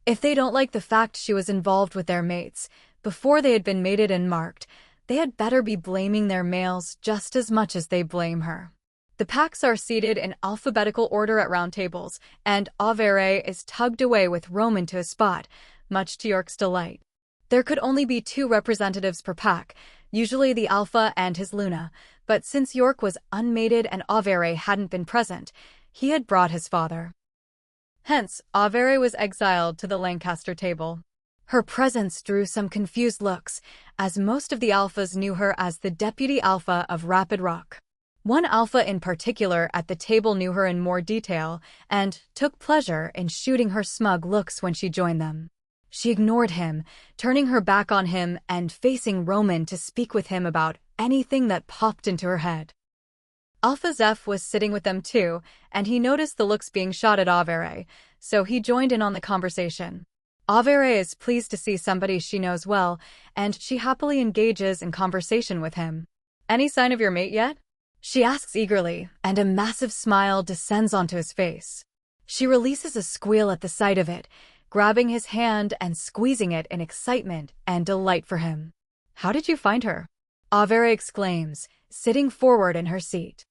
If they don't like the fact she was involved with their mates, before they had been mated and marked, they had better be blaming their males just as much as they blame her. The packs are seated in alphabetical order at round tables, and Averey is tugged away with Roman to a spot, much to York's delight. There could only be 2 representatives per pack, usually the Alpha and his Luna, but since York was unmated and Averey hadn't been present, he had brought his father. Hence, Averey was exiled to the Lancaster table. Her presence drew some confused looks, as most of the Alphas knew her as the Deputy Alpha of Rapid Rock. One Alpha in particular at the table knew her in more detail, and took pleasure in shooting her smug looks when she joined them. She ignored him, turning her back on him and facing Roman to speak with him about anything that popped into her head. Alpha Zeph was sitting with them too, and he noticed the looks being shot at Averey, so he joined in on the conversation. Averey is pleased to see somebody she knows well, and she happily engages in conversation with him. Any sign of your mate yet? She asks eagerly, and a massive smile descends onto his face. She releases a squeal at the sight of it, grabbing his hand and squeezing it in excitement and delight for him. "How did you find her?" Averey exclaims, sitting forward in her seat.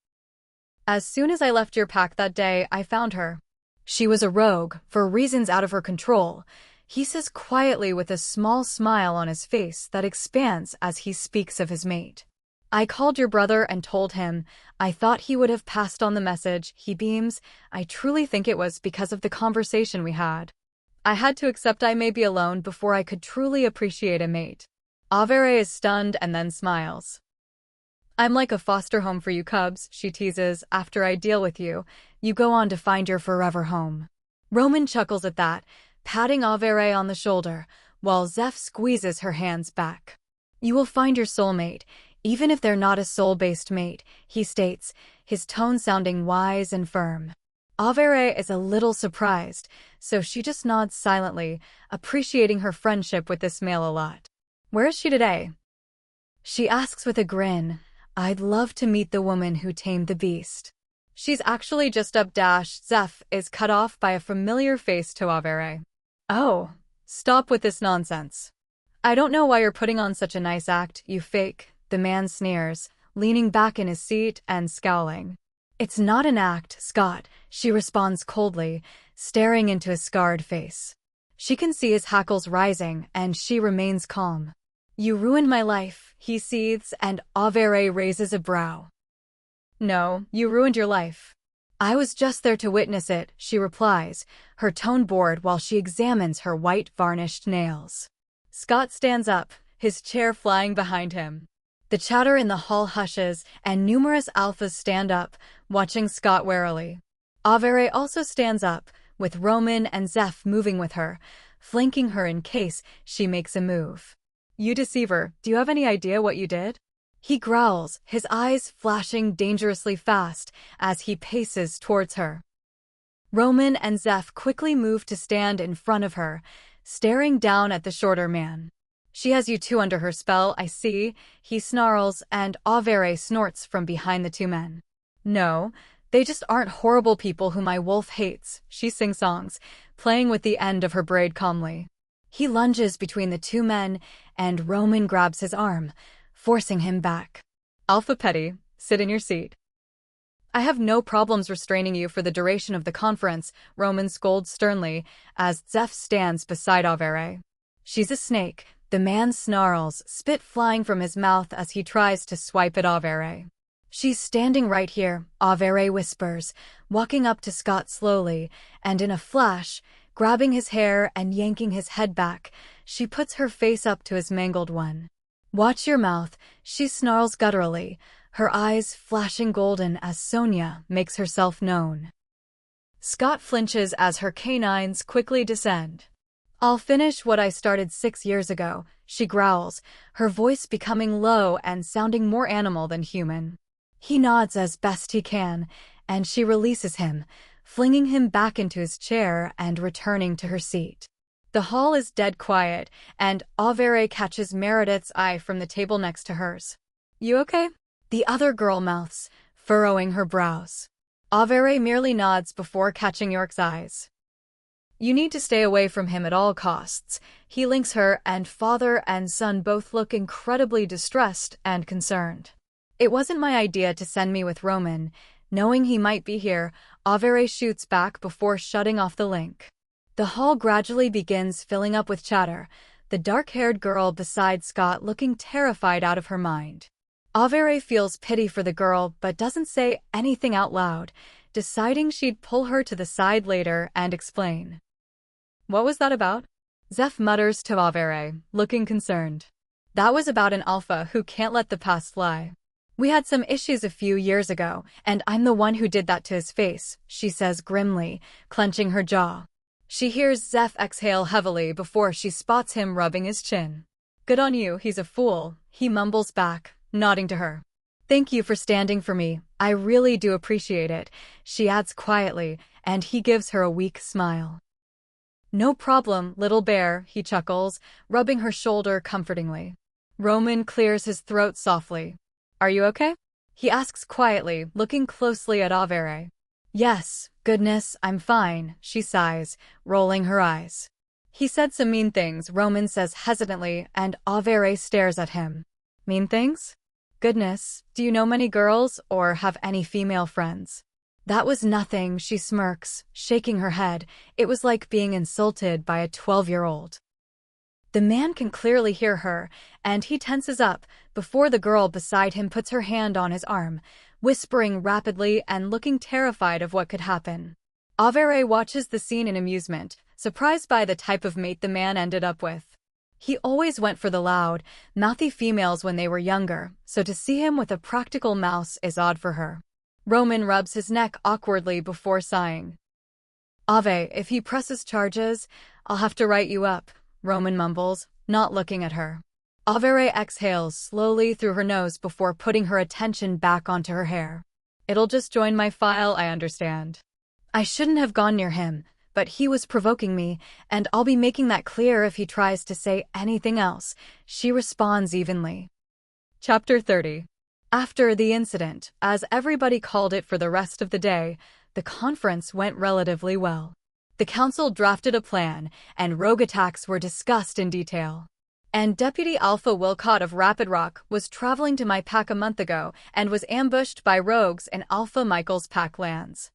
"As soon as I left your pack that day, I found her. She was a rogue, for reasons out of her control," he says quietly with a small smile on his face that expands as he speaks of his mate. "I called your brother and told him. I thought he would have passed on the message," he beams. "I truly think it was because of the conversation we had. I had to accept I may be alone before I could truly appreciate a mate." Averey is stunned and then smiles. "I'm like a foster home for you cubs," she teases. "After I deal with you, you go on to find your forever home." Romen chuckles at that, patting Averey on the shoulder, while Zeph squeezes her hands back. "You will find your soulmate, even if they're not a soul-based mate," he states, his tone sounding wise and firm. Averey is a little surprised, so she just nods silently, appreciating her friendship with this male a lot. "Where is she today?" she asks with a grin. "I'd love to meet the woman who tamed the beast." "She's actually just up dash." Zeph is cut off by a familiar face to Averey. "Oh, stop with this nonsense. I don't know why you're putting on such a nice act, you fake," the man sneers, leaning back in his seat and scowling. "It's not an act, Scott," she responds coldly, staring into his scarred face. She can see his hackles rising, and she remains calm. "You ruined my life," he seethes, and Averey raises a brow. "No, you ruined your life." "I was just there to witness it," she replies, her tone bored while she examines her white varnished nails. Scott stands up, his chair flying behind him. The chatter in the hall hushes, and numerous alphas stand up, watching Scott warily. Averey also stands up, with Romen and Zeph moving with her, flanking her in case she makes a move. "You deceiver, do you have any idea what you did?" he growls, his eyes flashing dangerously fast as he paces towards her. Romen and Zeph quickly move to stand in front of her, staring down at the shorter man. "She has you two under her spell, I see," he snarls, and Averey snorts from behind the two men. "No, they just aren't horrible people whom my wolf hates," she sing-songs, playing with the end of her braid calmly. He lunges between the two men, and Romen grabs his arm, forcing him back. "Alpha Petty, sit in your seat." "I have no problems restraining you for the duration of the conference," Romen scolds sternly, as Zeph stands beside Averey. "She's a snake," the man snarls, spit flying from his mouth as he tries to swipe at Averey. "She's standing right here," Averey whispers, walking up to Scott slowly, and in a flash, grabbing his hair and yanking his head back, she puts her face up to his mangled one. "Watch your mouth," she snarls gutturally, her eyes flashing golden as Sonia makes herself known. Scott flinches as her canines quickly descend. "I'll finish what I started 6 years ago," she growls, her voice becoming low and sounding more animal than human. He nods as best he can, and she releases him, flinging him back into his chair and returning to her seat. The hall is dead quiet, and Averey catches Meredith's eye from the table next to hers. "You okay?" the other girl mouths, furrowing her brows. Averey merely nods before catching York's eyes. "You need to stay away from him at all costs," he links her, and father and son both look incredibly distressed and concerned. "It wasn't my idea to send me with Romen." Knowing he might be here, Averey shoots back before shutting off the link. The hall gradually begins filling up with chatter, the dark-haired girl beside Scott looking terrified out of her mind. Averey feels pity for the girl but doesn't say anything out loud, deciding she'd pull her to the side later and explain. "What was that about?" Zeph mutters to Averey, looking concerned. "That was about an alpha who can't let the past lie. We had some issues a few years ago, and I'm the one who did that to his face," she says grimly, clenching her jaw. She hears Zeph exhale heavily before she spots him rubbing his chin. "Good on you, he's a fool," he mumbles back, nodding to her. "Thank you for standing for me, I really do appreciate it," she adds quietly, and he gives her a weak smile. "No problem, little bear," he chuckles, rubbing her shoulder comfortingly. Romen clears his throat softly. "Are you okay?" he asks quietly, looking closely at Averey. "Yes, goodness, I'm fine," she sighs, rolling her eyes. He said some mean things, Roman says hesitantly, and Averey stares at him. Mean things? Goodness, do you know many girls, or have any female friends? That was nothing, she smirks, shaking her head. It was like being insulted by a 12-year-old. The man can clearly hear her, and he tenses up before the girl beside him puts her hand on his arm, whispering rapidly and looking terrified of what could happen. Averey watches the scene in amusement, surprised by the type of mate the man ended up with. He always went for the loud, mouthy females when they were younger, so to see him with a practical mouse is odd for her. Roman rubs his neck awkwardly before sighing. Ave, if he presses charges, I'll have to write you up, Roman mumbles, not looking at her. Averey exhales slowly through her nose before putting her attention back onto her hair. It'll just join my file, I understand. I shouldn't have gone near him, but he was provoking me, and I'll be making that clear if he tries to say anything else, she responds evenly. Chapter 30. After the incident, as everybody called it for the rest of the day, the conference went relatively well. The council drafted a plan, and rogue attacks were discussed in detail. And Deputy Alpha Wilcott of Rapid Rock was traveling to my pack a month ago and was ambushed by rogues in Alpha Michael's pack lands.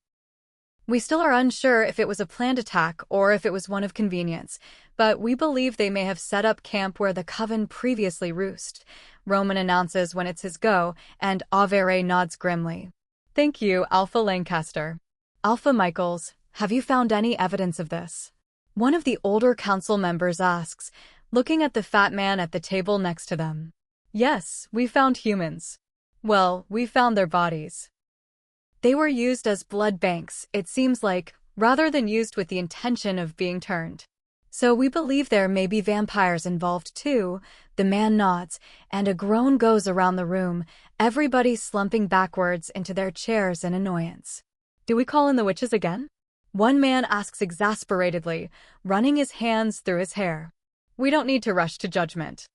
We still are unsure if it was a planned attack or if it was one of convenience, but we believe they may have set up camp where the Coven previously roosted, Roman announces when it's his go, and Averey nods grimly. Thank you, Alpha Lancaster. Alpha Michaels, have you found any evidence of this? One of the older council members asks, looking at the fat man at the table next to them. Yes, we found humans. Well, we found their bodies. They were used as blood banks, it seems like, rather than used with the intention of being turned. So we believe there may be vampires involved too, the man nods, and a groan goes around the room, everybody slumping backwards into their chairs in annoyance. Do we call in the witches again? One man asks exasperatedly, running his hands through his hair. We don't need to rush to judgment.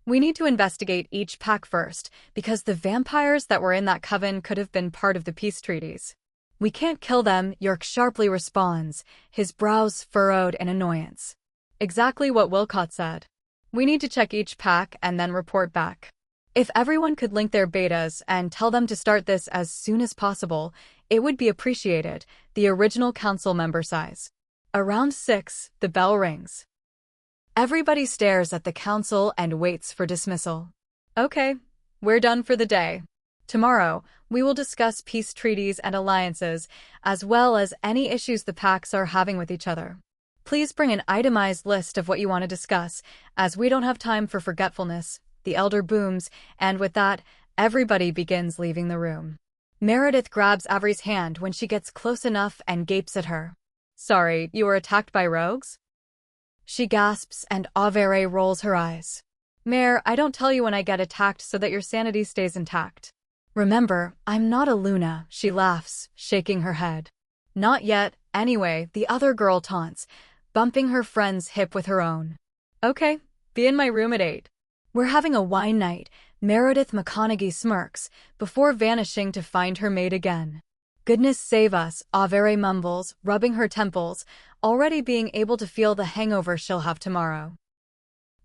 We need to investigate each pack first, because the vampires that were in that coven could have been part of the peace treaties. We can't kill them, York sharply responds, his brows furrowed in annoyance. Exactly what Wilcott said. We need to check each pack and then report back. If everyone could link their betas and tell them to start this as soon as possible, it would be appreciated, the original council member sighs. Around 6, the bell rings. Everybody stares at the council and waits for dismissal. Okay, we're done for the day. Tomorrow, we will discuss peace treaties and alliances, as well as any issues the packs are having with each other. Please bring an itemized list of what you want to discuss, as we don't have time for forgetfulness, the elder booms, and with that, everybody begins leaving the room. Meredith grabs Averey's hand when she gets close enough and gapes at her. Sorry, you were attacked by rogues? She gasps and Averey rolls her eyes. Mare, I don't tell you when I get attacked so that your sanity stays intact. Remember, I'm not a Luna, she laughs, shaking her head. Not yet, anyway, the other girl taunts, bumping her friend's hip with her own. Okay, be in my room at 8. We're having a wine night, Meredith McConaughey smirks, before vanishing to find her mate again. Goodness save us, Averey mumbles, rubbing her temples, already being able to feel the hangover she'll have tomorrow.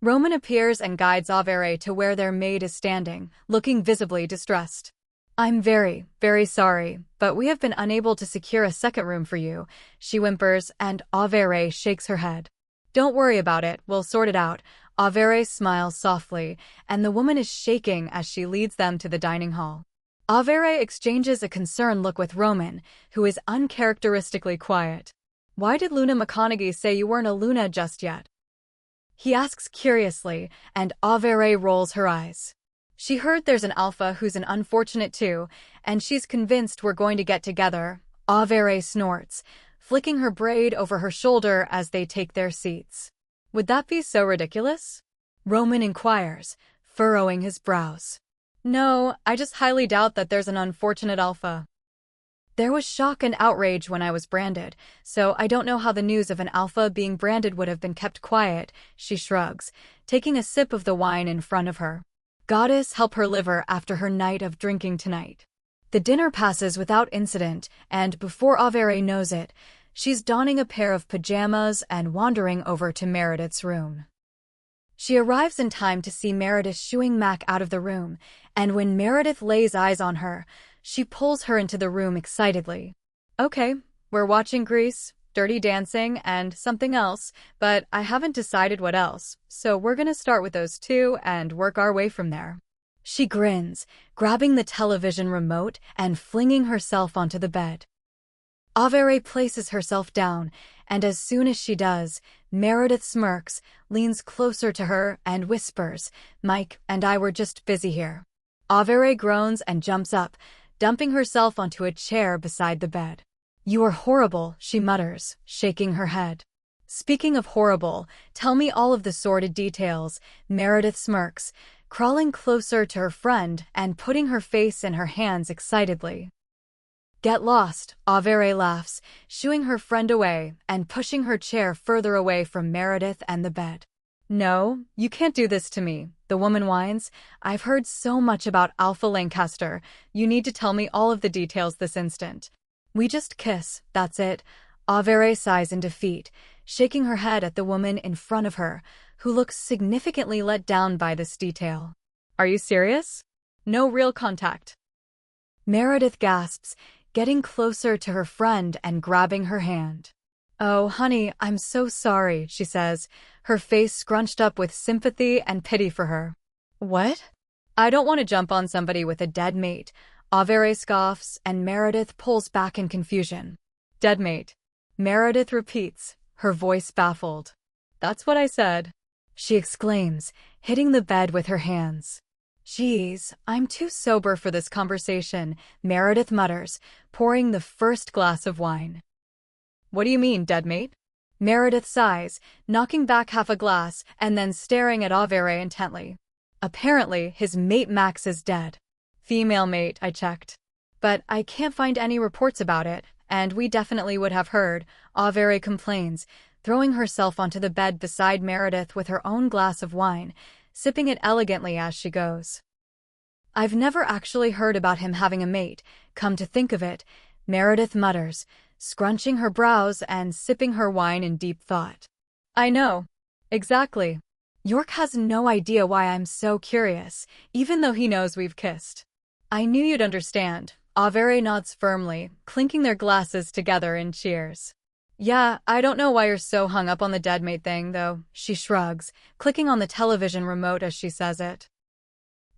Roman appears and guides Averey to where their maid is standing, looking visibly distressed. I'm very, very sorry, but we have been unable to secure a second room for you, she whimpers, and Averey shakes her head. Don't worry about it, we'll sort it out. Averey smiles softly, and the woman is shaking as she leads them to the dining hall. Averey exchanges a concerned look with Roman, who is uncharacteristically quiet. Why did Luna McConaughey say you weren't a Luna just yet? He asks curiously, and Averey rolls her eyes. She heard there's an alpha who's an unfortunate too, and she's convinced we're going to get together. Averey snorts, flicking her braid over her shoulder as they take their seats. Would that be so ridiculous? Roman inquires, furrowing his brows. No, I just highly doubt that there's an unfortunate alpha. There was shock and outrage when I was branded, so I don't know how the news of an alpha being branded would have been kept quiet, she shrugs, taking a sip of the wine in front of her. Goddess help her liver after her night of drinking tonight. The dinner passes without incident, and before Averey knows it, She's donning a pair of pajamas and wandering over to Meredith's room. She arrives in time to see Meredith shooing Mac out of the room, and when Meredith lays eyes on her, she pulls her into the room excitedly. Okay, we're watching Grease, Dirty Dancing, and something else, but I haven't decided what else, so we're gonna start with those two and work our way from there. She grins, grabbing the television remote and flinging herself onto the bed. Averey places herself down, and as soon as she does, Meredith smirks, leans closer to her, and whispers, "Mike and I were just busy here." Averey groans and jumps up, dumping herself onto a chair beside the bed. "You are horrible," she mutters, shaking her head. "Speaking of horrible, tell me all of the sordid details," Meredith smirks, crawling closer to her friend and putting her face in her hands excitedly. "Get lost," Averey laughs, shooing her friend away and pushing her chair further away from Meredith and the bed. "No, you can't do this to me," the woman whines. "I've heard so much about Alpha Lancaster. You need to tell me all of the details this instant." "We just kiss, that's it," Averey sighs in defeat, shaking her head at the woman in front of her, who looks significantly let down by this detail. "Are you serious? No real contact?" Meredith gasps, getting closer to her friend and grabbing her hand. "Oh, honey, I'm so sorry," she says, her face scrunched up with sympathy and pity for her. "What?" "I don't want to jump on somebody with a dead mate," Averey scoffs, and Meredith pulls back in confusion. "Dead mate," Meredith repeats, her voice baffled. "That's what I said," she exclaims, hitting the bed with her hands. "Geez, I'm too sober for this conversation," Meredith mutters, pouring the first glass of wine. "What do you mean, dead mate?" Meredith sighs, knocking back half a glass and then staring at Averey intently. "Apparently, his mate Max is dead." "Female mate, I checked. But I can't find any reports about it, and we definitely would have heard," Averey complains, throwing herself onto the bed beside Meredith with her own glass of wine, sipping it elegantly as she goes. "I've never actually heard about him having a mate, come to think of it," Meredith mutters, scrunching her brows and sipping her wine in deep thought. "I know. Exactly. York has no idea why I'm so curious, even though he knows we've kissed." "I knew you'd understand," Averey nods firmly, clinking their glasses together in cheers. "Yeah, I don't know why you're so hung up on the dead mate thing, though," she shrugs, clicking on the television remote as she says it.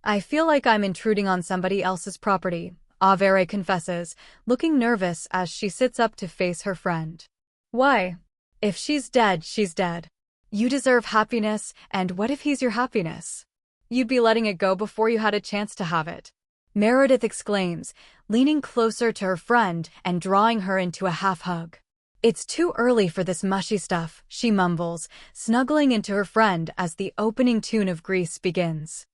"I feel like I'm intruding on somebody else's property," Averey confesses, looking nervous as she sits up to face her friend. "Why? If she's dead, she's dead. You deserve happiness, and what if he's your happiness? You'd be letting it go before you had a chance to have it," Meredith exclaims, leaning closer to her friend and drawing her into a half-hug. "It's too early for this mushy stuff," she mumbles, snuggling into her friend as the opening tune of Grease begins.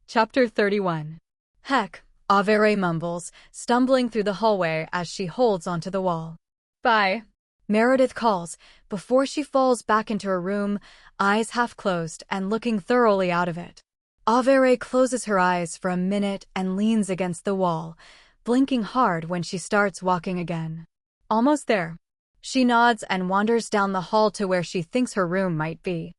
Chapter 31. "Heck," Averey mumbles, stumbling through the hallway as she holds onto the wall. "Bye," Meredith calls, before she falls back into her room, eyes half closed and looking thoroughly out of it. Averey closes her eyes for a minute and leans against the wall, blinking hard when she starts walking again. "Almost there." She nods and wanders down the hall to where she thinks her room might be.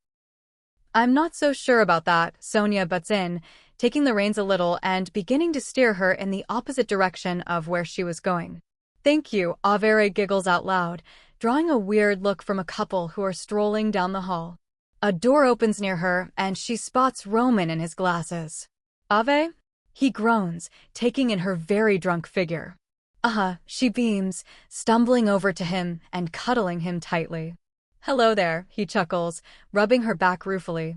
"I'm not so sure about that," Sonia butts in, taking the reins a little and beginning to steer her in the opposite direction of where she was going. "Thank you," Averey giggles out loud, drawing a weird look from a couple who are strolling down the hall. A door opens near her, and she spots Romen in his glasses. "Ave?" He groans, taking in her very drunk figure. She beams, stumbling over to him and cuddling him tightly. "Hello there," he chuckles, rubbing her back ruefully.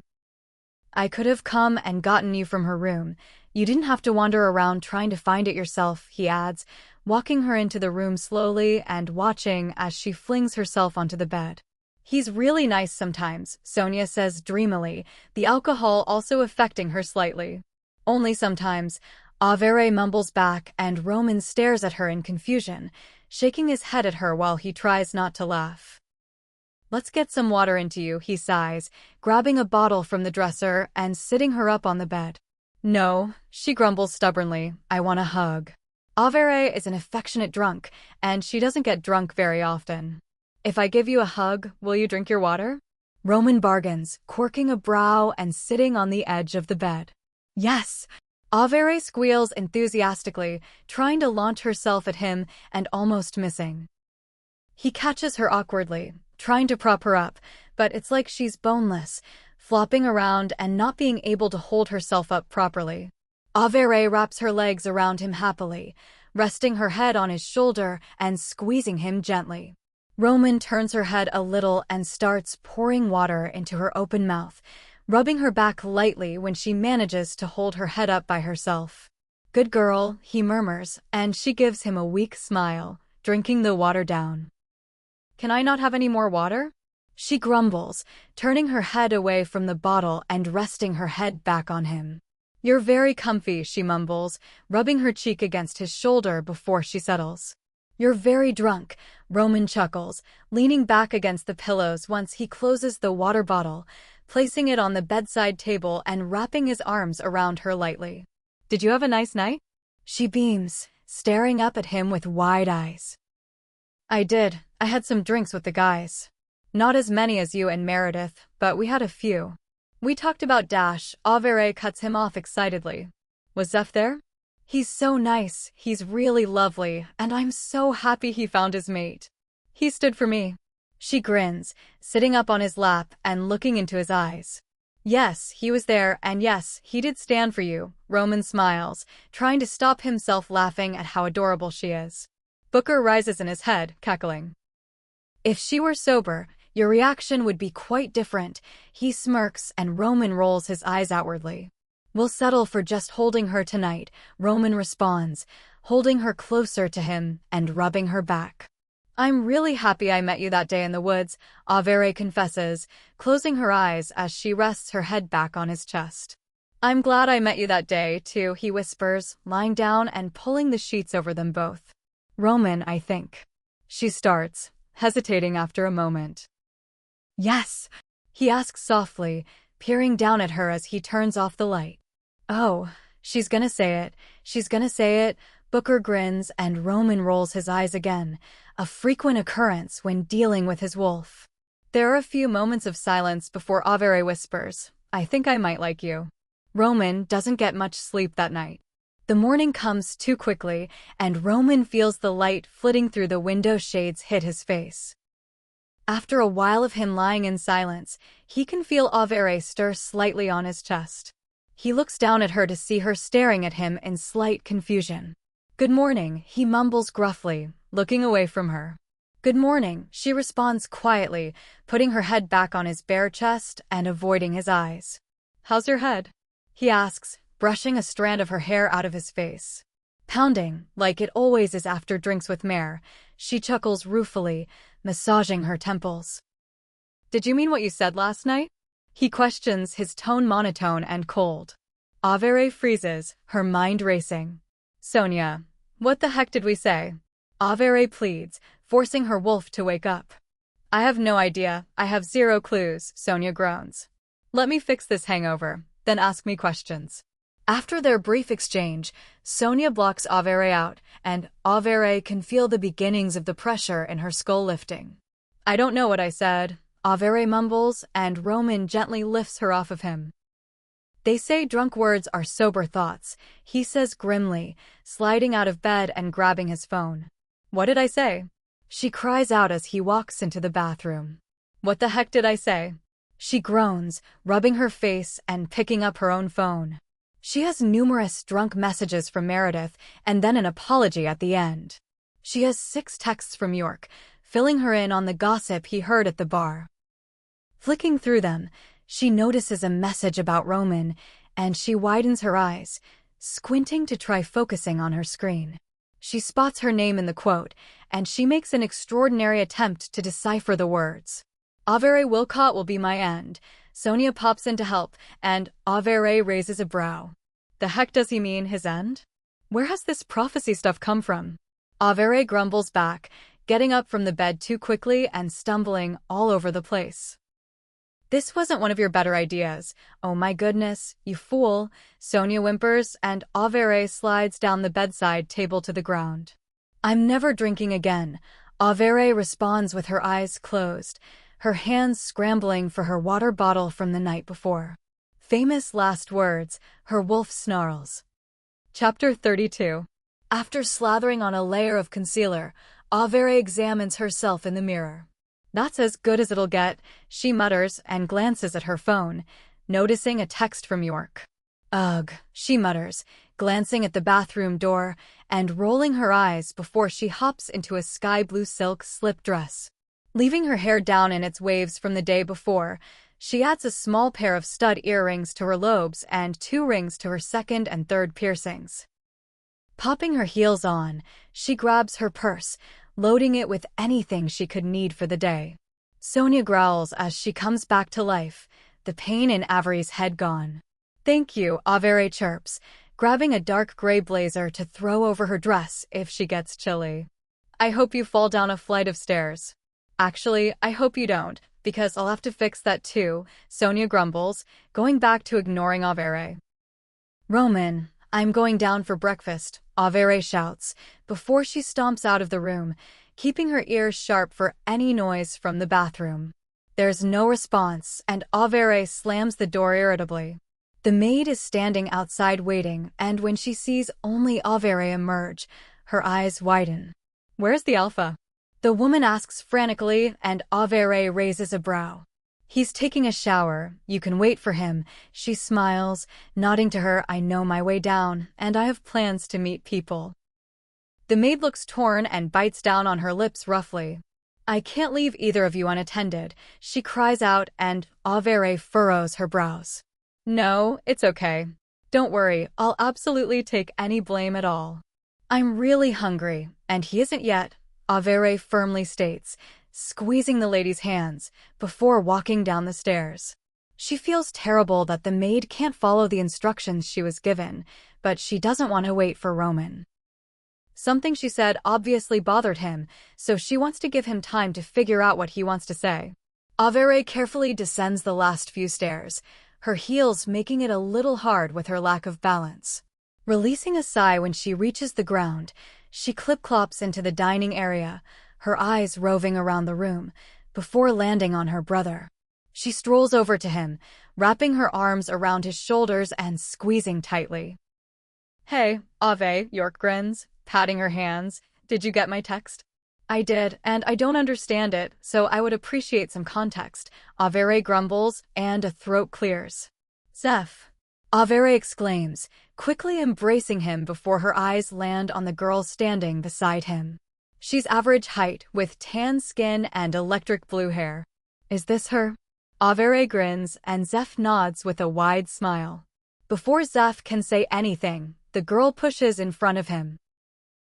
"I could have come and gotten you from her room. You didn't have to wander around trying to find it yourself," he adds, walking her into the room slowly and watching as she flings herself onto the bed. "He's really nice sometimes," Sonia says dreamily, the alcohol also affecting her slightly. "Only sometimes," Averey mumbles back, and Roman stares at her in confusion, shaking his head at her while he tries not to laugh. "Let's get some water into you," he sighs, grabbing a bottle from the dresser and sitting her up on the bed. "No," she grumbles stubbornly, "I want a hug." Averey is an affectionate drunk, and she doesn't get drunk very often. If I give you a hug, will you drink your water? Roman bargains, quirking a brow and sitting on the edge of the bed. Yes! Averey squeals enthusiastically, trying to launch herself at him and almost missing. He catches her awkwardly, trying to prop her up, but it's like she's boneless, flopping around and not being able to hold herself up properly. Averey wraps her legs around him happily, resting her head on his shoulder and squeezing him gently. Roman turns her head a little and starts pouring water into her open mouth, rubbing her back lightly when she manages to hold her head up by herself. "Good girl," he murmurs, and she gives him a weak smile, drinking the water down. "Can I not have any more water?" She grumbles, turning her head away from the bottle and resting her head back on him. "You're very comfy," she mumbles, rubbing her cheek against his shoulder before she settles. "You're very drunk," Roman chuckles, leaning back against the pillows once he closes the water bottle, placing it on the bedside table and wrapping his arms around her lightly. "Did you have a nice night?" She beams, staring up at him with wide eyes. "I did. I had some drinks with the guys. Not as many as you and Meredith, but we had a few. We talked about Dash." Averey cuts him off excitedly. "Was Zeph there?" "He's so nice, he's really lovely, and I'm so happy he found his mate. He stood for me." She grins, sitting up on his lap and looking into his eyes. "Yes, he was there, and yes, he did stand for you." Roman smiles, trying to stop himself laughing at how adorable she is. Booker rises in his head, cackling. "If she were sober, your reaction would be quite different." He smirks and Roman rolls his eyes outwardly. "We'll settle for just holding her tonight," Roman responds, holding her closer to him and rubbing her back. "I'm really happy I met you that day in the woods," Averey confesses, closing her eyes as she rests her head back on his chest. "I'm glad I met you that day, too," he whispers, lying down and pulling the sheets over them both. "Roman, I think." She starts, hesitating after a moment. "Yes?" he asks softly, peering down at her as he turns off the light. "Oh, she's gonna say it. She's gonna say it." Booker grins and Roman rolls his eyes again, a frequent occurrence when dealing with his wolf. There are a few moments of silence before Averey whispers, "I think I might like you." Roman doesn't get much sleep that night. The morning comes too quickly, and Roman feels the light flitting through the window shades hit his face. After a while of him lying in silence, he can feel Averey stir slightly on his chest. He looks down at her to see her staring at him in slight confusion. "Good morning," he mumbles gruffly, looking away from her. "Good morning," she responds quietly, putting her head back on his bare chest and avoiding his eyes. "How's your head?" he asks, brushing a strand of her hair out of his face. Pounding, like it always is after drinks with Mare, she chuckles ruefully, massaging her temples. "Did you mean what you said last night?" he questions, his tone monotone and cold. Averey freezes, her mind racing. "Sonia, what the heck did we say?" Averey pleads, forcing her wolf to wake up. "I have no idea. I have zero clues," Sonia groans. "Let me fix this hangover, then ask me questions." After their brief exchange, Sonia blocks Averey out, and Averey can feel the beginnings of the pressure in her skull lifting. "I don't know what I said," Averey mumbles, and Roman gently lifts her off of him. "They say drunk words are sober thoughts," he says grimly, sliding out of bed and grabbing his phone. "What did I say?" she cries out as he walks into the bathroom. "What the heck did I say?" she groans, rubbing her face and picking up her own phone. She has numerous drunk messages from Meredith and then an apology at the end. She has 6 texts from York, filling her in on the gossip he heard at the bar. Flicking through them, she notices a message about Roman, and she widens her eyes, squinting to try focusing on her screen. She spots her name in the quote, and she makes an extraordinary attempt to decipher the words. "Averey Wilcott will be my end." Sonia pops in to help, and Averey raises a brow. The heck does he mean, his end? Where has this prophecy stuff come from? Averey grumbles back, getting up from the bed too quickly and stumbling all over the place. "This wasn't one of your better ideas." "Oh my goodness, you fool," Sonia whimpers, and Averey slides down the bedside table to the ground. "I'm never drinking again." Averey responds with her eyes closed, her hands scrambling for her water bottle from the night before. Famous last words, her wolf snarls. Chapter 32. After slathering on a layer of concealer, Averey examines herself in the mirror. That's as good as it'll get, she mutters and glances at her phone, noticing a text from York. Ugh, she mutters, glancing at the bathroom door and rolling her eyes before she hops into a sky-blue silk slip dress. Leaving her hair down in its waves from the day before, she adds a small pair of stud earrings to her lobes and 2 rings to her second and third piercings. Popping her heels on, she grabs her purse, loading it with anything she could need for the day. Sonia growls as she comes back to life, the pain in Averey's head gone. Thank you, Averey chirps, grabbing a dark gray blazer to throw over her dress if she gets chilly. I hope you fall down a flight of stairs. Actually, I hope you don't, because I'll have to fix that too, Sonia grumbles, going back to ignoring Averey. Romen, I'm going down for breakfast, Averey shouts, before she stomps out of the room, keeping her ears sharp for any noise from the bathroom. There's no response, and Averey slams the door irritably. The maid is standing outside waiting, and when she sees only Averey emerge, her eyes widen. Where's the alpha? The woman asks frantically, and Averey raises a brow. He's taking a shower. You can wait for him. She smiles, nodding to her. I know my way down, and I have plans to meet people. The maid looks torn and bites down on her lips roughly. I can't leave either of you unattended, she cries out, and Averey furrows her brows. No, it's okay. Don't worry, I'll absolutely take any blame at all. I'm really hungry, and he isn't yet, Averey firmly states, squeezing the lady's hands before walking down the stairs. She feels terrible that the maid can't follow the instructions she was given, but she doesn't want to wait for Romen. Something she said obviously bothered him, so she wants to give him time to figure out what he wants to say. Averey carefully descends the last few stairs, her heels making it a little hard with her lack of balance. Releasing a sigh when she reaches the ground, she clip-clops into the dining area, her eyes roving around the room, before landing on her brother. She strolls over to him, wrapping her arms around his shoulders and squeezing tightly. Hey, Ave, York grins, patting her hands. Did you get my text? I did, and I don't understand it, so I would appreciate some context, Averey grumbles, and a throat clears. Zeph, Averey exclaims, quickly embracing him before her eyes land on the girl standing beside him. She's average height, with tan skin and electric blue hair. Is this her? Averey grins, and Zeph nods with a wide smile. Before Zeph can say anything, the girl pushes in front of him.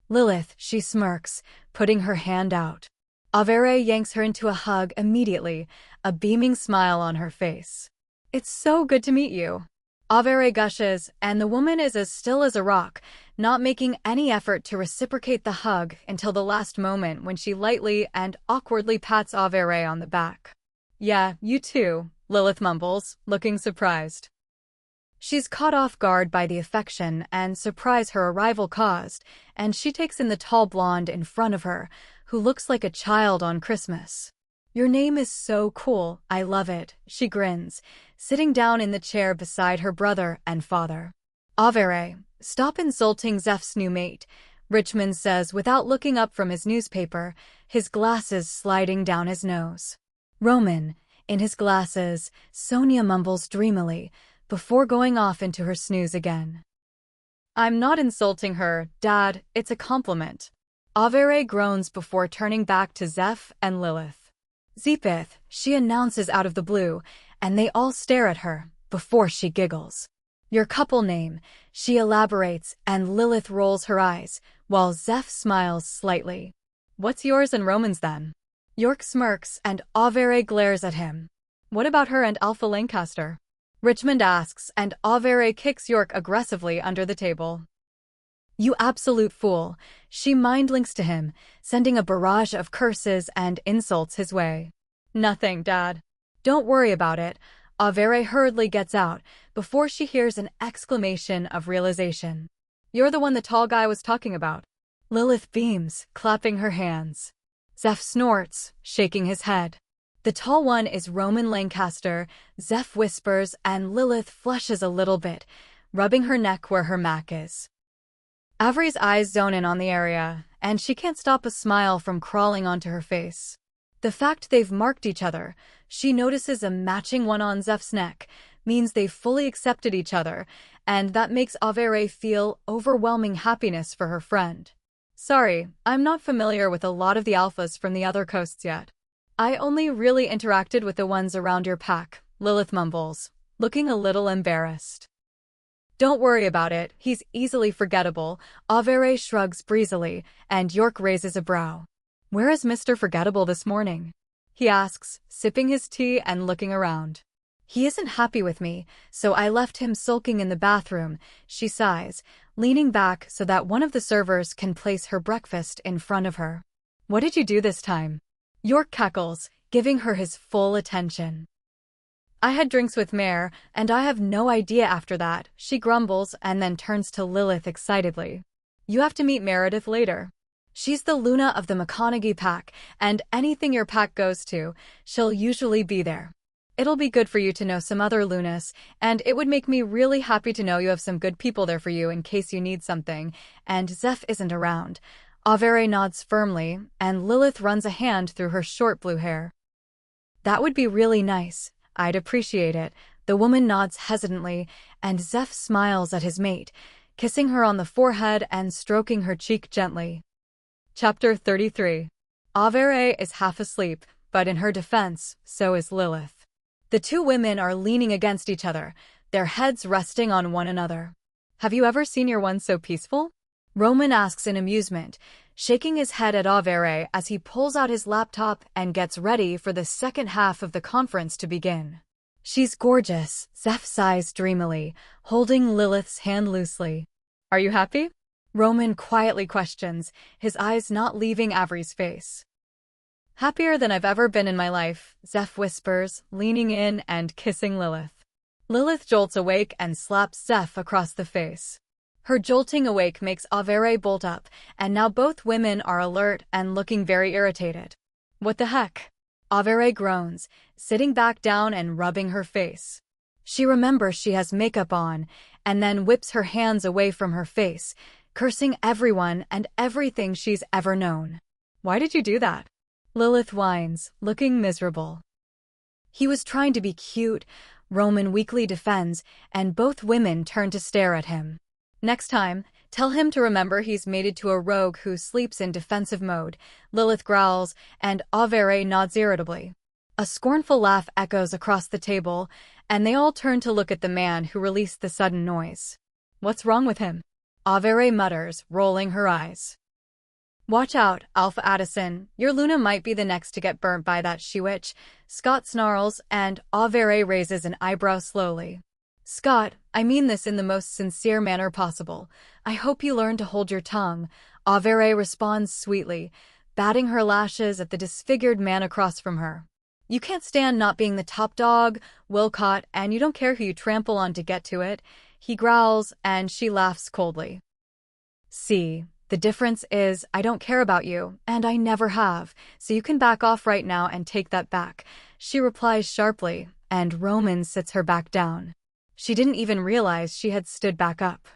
Lilith, she smirks, putting her hand out. Averey yanks her into a hug immediately, a beaming smile on her face. It's so good to meet you. Averey gushes, and the woman is as still as a rock, not making any effort to reciprocate the hug until the last moment when she lightly and awkwardly pats Averey on the back. Yeah, you too, Lilith mumbles, looking surprised. She's caught off guard by the affection and surprise her arrival caused, and she takes in the tall blonde in front of her, who looks like a child on Christmas. Your name is so cool, I love it, she grins, sitting down in the chair beside her brother and father. Averey, stop insulting Zeph's new mate, Richmond says without looking up from his newspaper, his glasses sliding down his nose. Romen, in his glasses, Sonia mumbles dreamily, before going off into her snooze again. I'm not insulting her, Dad, it's a compliment. Averey groans before turning back to Zeph and Lilith. Zeepith, she announces out of the blue, and they all stare at her, before she giggles. Your couple name, she elaborates, and Lilith rolls her eyes, while Zeph smiles slightly. What's yours and Romen's then? York smirks, and Averey glares at him. What about her and Alpha Lancaster? Richmond asks, and Averey kicks York aggressively under the table. You absolute fool, she mind-links to him, sending a barrage of curses and insults his way. Nothing, Dad. Don't worry about it, Averey hurriedly gets out, before she hears an exclamation of realization. You're the one the tall guy was talking about. Lilith beams, clapping her hands. Zeph snorts, shaking his head. The tall one is Romen Lancaster, Zeph whispers, and Lilith flushes a little bit, rubbing her neck where her mac is. Averey's eyes zone in on the area, and she can't stop a smile from crawling onto her face. The fact they've marked each other, she notices a matching one on Zeph's neck, means they've fully accepted each other, and that makes Averey feel overwhelming happiness for her friend. Sorry, I'm not familiar with a lot of the alphas from the other coasts yet. I only really interacted with the ones around your pack, Lilith mumbles, looking a little embarrassed. Don't worry about it, he's easily forgettable, Averey shrugs breezily, and York raises a brow. Where is Mr. Forgettable this morning? He asks, sipping his tea and looking around. He isn't happy with me, so I left him sulking in the bathroom, she sighs, leaning back so that one of the servers can place her breakfast in front of her. What did you do this time? York cackles, giving her his full attention. I had drinks with Mare, and I have no idea after that, she grumbles and then turns to Lilith excitedly. You have to meet Meredith later. She's the Luna of the McConaughey pack, and anything your pack goes to, she'll usually be there. It'll be good for you to know some other Lunas, and it would make me really happy to know you have some good people there for you in case you need something, and Zeph isn't around. Averey nods firmly, and Lilith runs a hand through her short blue hair. That would be really nice. I'd appreciate it. The woman nods hesitantly, and Zeph smiles at his mate, kissing her on the forehead and stroking her cheek gently. Chapter 33. Averey is half asleep, but in her defense, so is Lilith. The two women are leaning against each other, their heads resting on one another. Have you ever seen your one so peaceful? Romen asks in amusement, shaking his head at Averey as he pulls out his laptop and gets ready for the second half of the conference to begin. She's gorgeous, Zeph sighs dreamily, holding Lilith's hand loosely. Are you happy? Romen quietly questions, his eyes not leaving Averey's face. Happier than I've ever been in my life, Zeph whispers, leaning in and kissing Lilith. Lilith jolts awake and slaps Zeph across the face. Her jolting awake makes Averey bolt up, and now both women are alert and looking very irritated. What the heck? Averey groans, sitting back down and rubbing her face. She remembers she has makeup on, and then whips her hands away from her face, cursing everyone and everything she's ever known. Why did you do that? Lilith whines, looking miserable. He was trying to be cute, Romen weakly defends, and both women turn to stare at him. Next time, tell him to remember he's mated to a rogue who sleeps in defensive mode, Lilith growls, and Averey nods irritably. A scornful laugh echoes across the table, and they all turn to look at the man who released the sudden noise. What's wrong with him? Averey mutters, rolling her eyes. Watch out, Alpha Addison, your Luna might be the next to get burnt by that she-witch, Scott snarls, and Averey raises an eyebrow slowly. Scott, I mean this in the most sincere manner possible. I hope you learn to hold your tongue, Averey responds sweetly, batting her lashes at the disfigured man across from her. You can't stand not being the top dog, Wilcott, and you don't care who you trample on to get to it, he growls, and she laughs coldly. See, the difference is I don't care about you, and I never have, so you can back off right now and take that back, she replies sharply, and Romen sits her back down. She didn't even realize she had stood back up.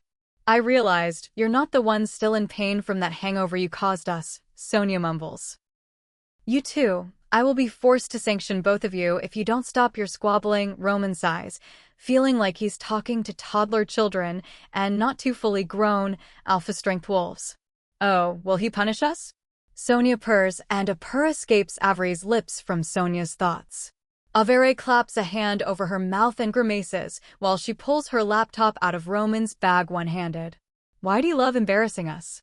I realized, you're not the one still in pain from that hangover you caused us, Sonia mumbles. You too. I will be forced to sanction both of you if you don't stop your squabbling, Romen sighs, feeling like he's talking to toddler children and not too fully grown, alpha-strength wolves. Oh, will he punish us? Sonia purrs, and a purr escapes Averey's lips from Sonia's thoughts. Averey claps a hand over her mouth and grimaces while she pulls her laptop out of Romen's bag one-handed. Why do you love embarrassing us?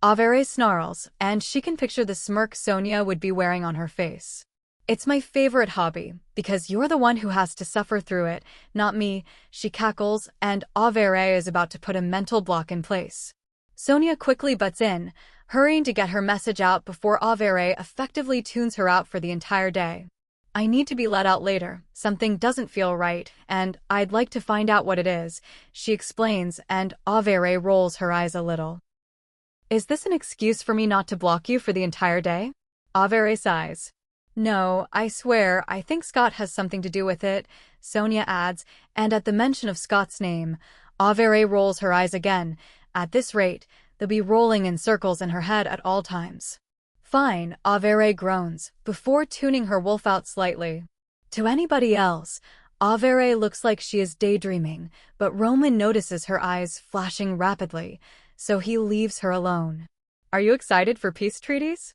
Averey snarls, and she can picture the smirk Sonia would be wearing on her face. It's my favorite hobby, because you're the one who has to suffer through it, not me, she cackles, and Averey is about to put a mental block in place. Sonia quickly butts in, hurrying to get her message out before Averey effectively tunes her out for the entire day. I need to be let out later, something doesn't feel right, and I'd like to find out what it is, she explains, and Averey rolls her eyes a little. Is this an excuse for me not to block you for the entire day? Averey sighs. No, I swear, I think Scott has something to do with it, Sonia adds, and at the mention of Scott's name, Averey rolls her eyes again. At this rate, they'll be rolling in circles in her head at all times. Fine, Averey groans, before tuning her wolf out slightly. To anybody else, Averey looks like she is daydreaming, but Romen notices her eyes flashing rapidly, so he leaves her alone. Are you excited for peace treaties?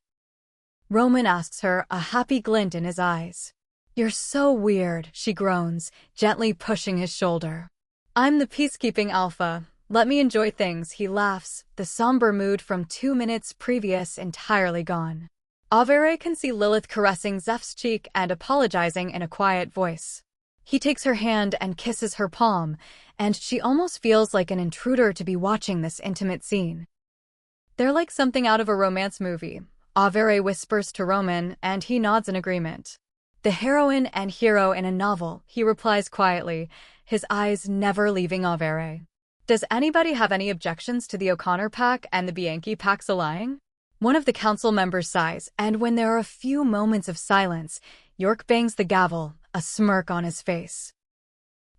Romen asks her, a happy glint in his eyes. You're so weird, she groans, gently pushing his shoulder. I'm the peacekeeping alpha. Let me enjoy things, he laughs, the somber mood from 2 minutes previous entirely gone. Averey can see Lilith caressing Zeph's cheek and apologizing in a quiet voice. He takes her hand and kisses her palm, and she almost feels like an intruder to be watching this intimate scene. They're like something out of a romance movie, Averey whispers to Romen, and he nods in agreement. The heroine and hero in a novel, he replies quietly, his eyes never leaving Averey. Does anybody have any objections to the O'Connor pack and the Bianchi packs allying? One of the council members sighs, and when there are a few moments of silence, York bangs the gavel, a smirk on his face.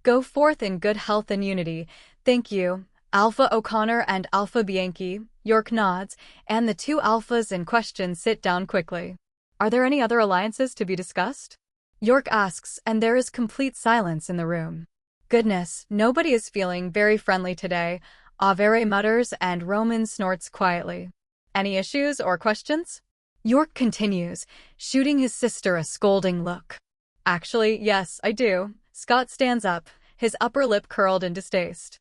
Go forth in good health and unity. Thank you, Alpha O'Connor and Alpha Bianchi. York nods, and the two alphas in question sit down quickly. Are there any other alliances to be discussed? York asks, and there is complete silence in the room. Goodness, nobody is feeling very friendly today, Averey mutters, and Romen snorts quietly. Any issues or questions? York continues, shooting his sister a scolding look. Actually, yes, I do. Scott stands up, his upper lip curled in distaste.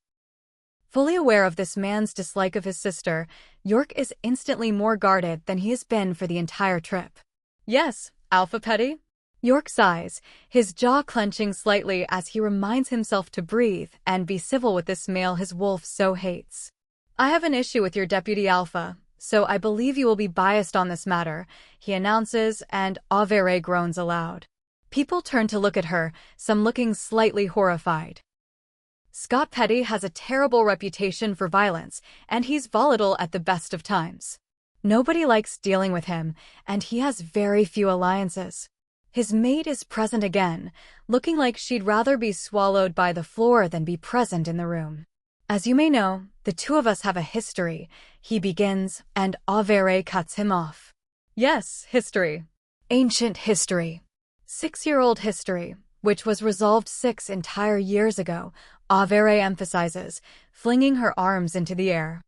Fully aware of this man's dislike of his sister, York is instantly more guarded than he has been for the entire trip. Yes, Alpha Petty? York sighs, his jaw clenching slightly as he reminds himself to breathe and be civil with this male his wolf so hates. I have an issue with your Deputy Alpha, so I believe you will be biased on this matter, he announces, and Averey groans aloud. People turn to look at her, some looking slightly horrified. Scott Petty has a terrible reputation for violence, and he's volatile at the best of times. Nobody likes dealing with him, and he has very few alliances. His mate is present again, looking like she'd rather be swallowed by the floor than be present in the room. As you may know, the two of us have a history, he begins, and Averey cuts him off. Yes, history. Ancient history. 6-year-old history, which was resolved 6 entire years ago, Averey emphasizes, flinging her arms into the air.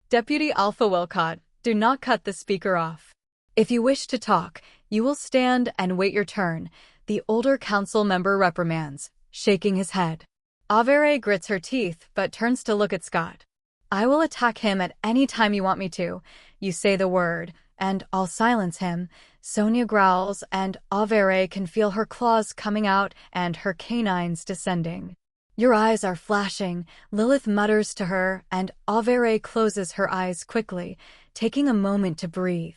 Deputy Alpha Wilcott, do not cut the speaker off. If you wish to talk, you will stand and wait your turn, the older council member reprimands, shaking his head. Averey grits her teeth but turns to look at Scott. I will attack him at any time you want me to. You say the word, and I'll silence him. Sonia growls, and Averey can feel her claws coming out and her canines descending. Your eyes are flashing, Lilith mutters to her, and Averey closes her eyes quickly, taking a moment to breathe.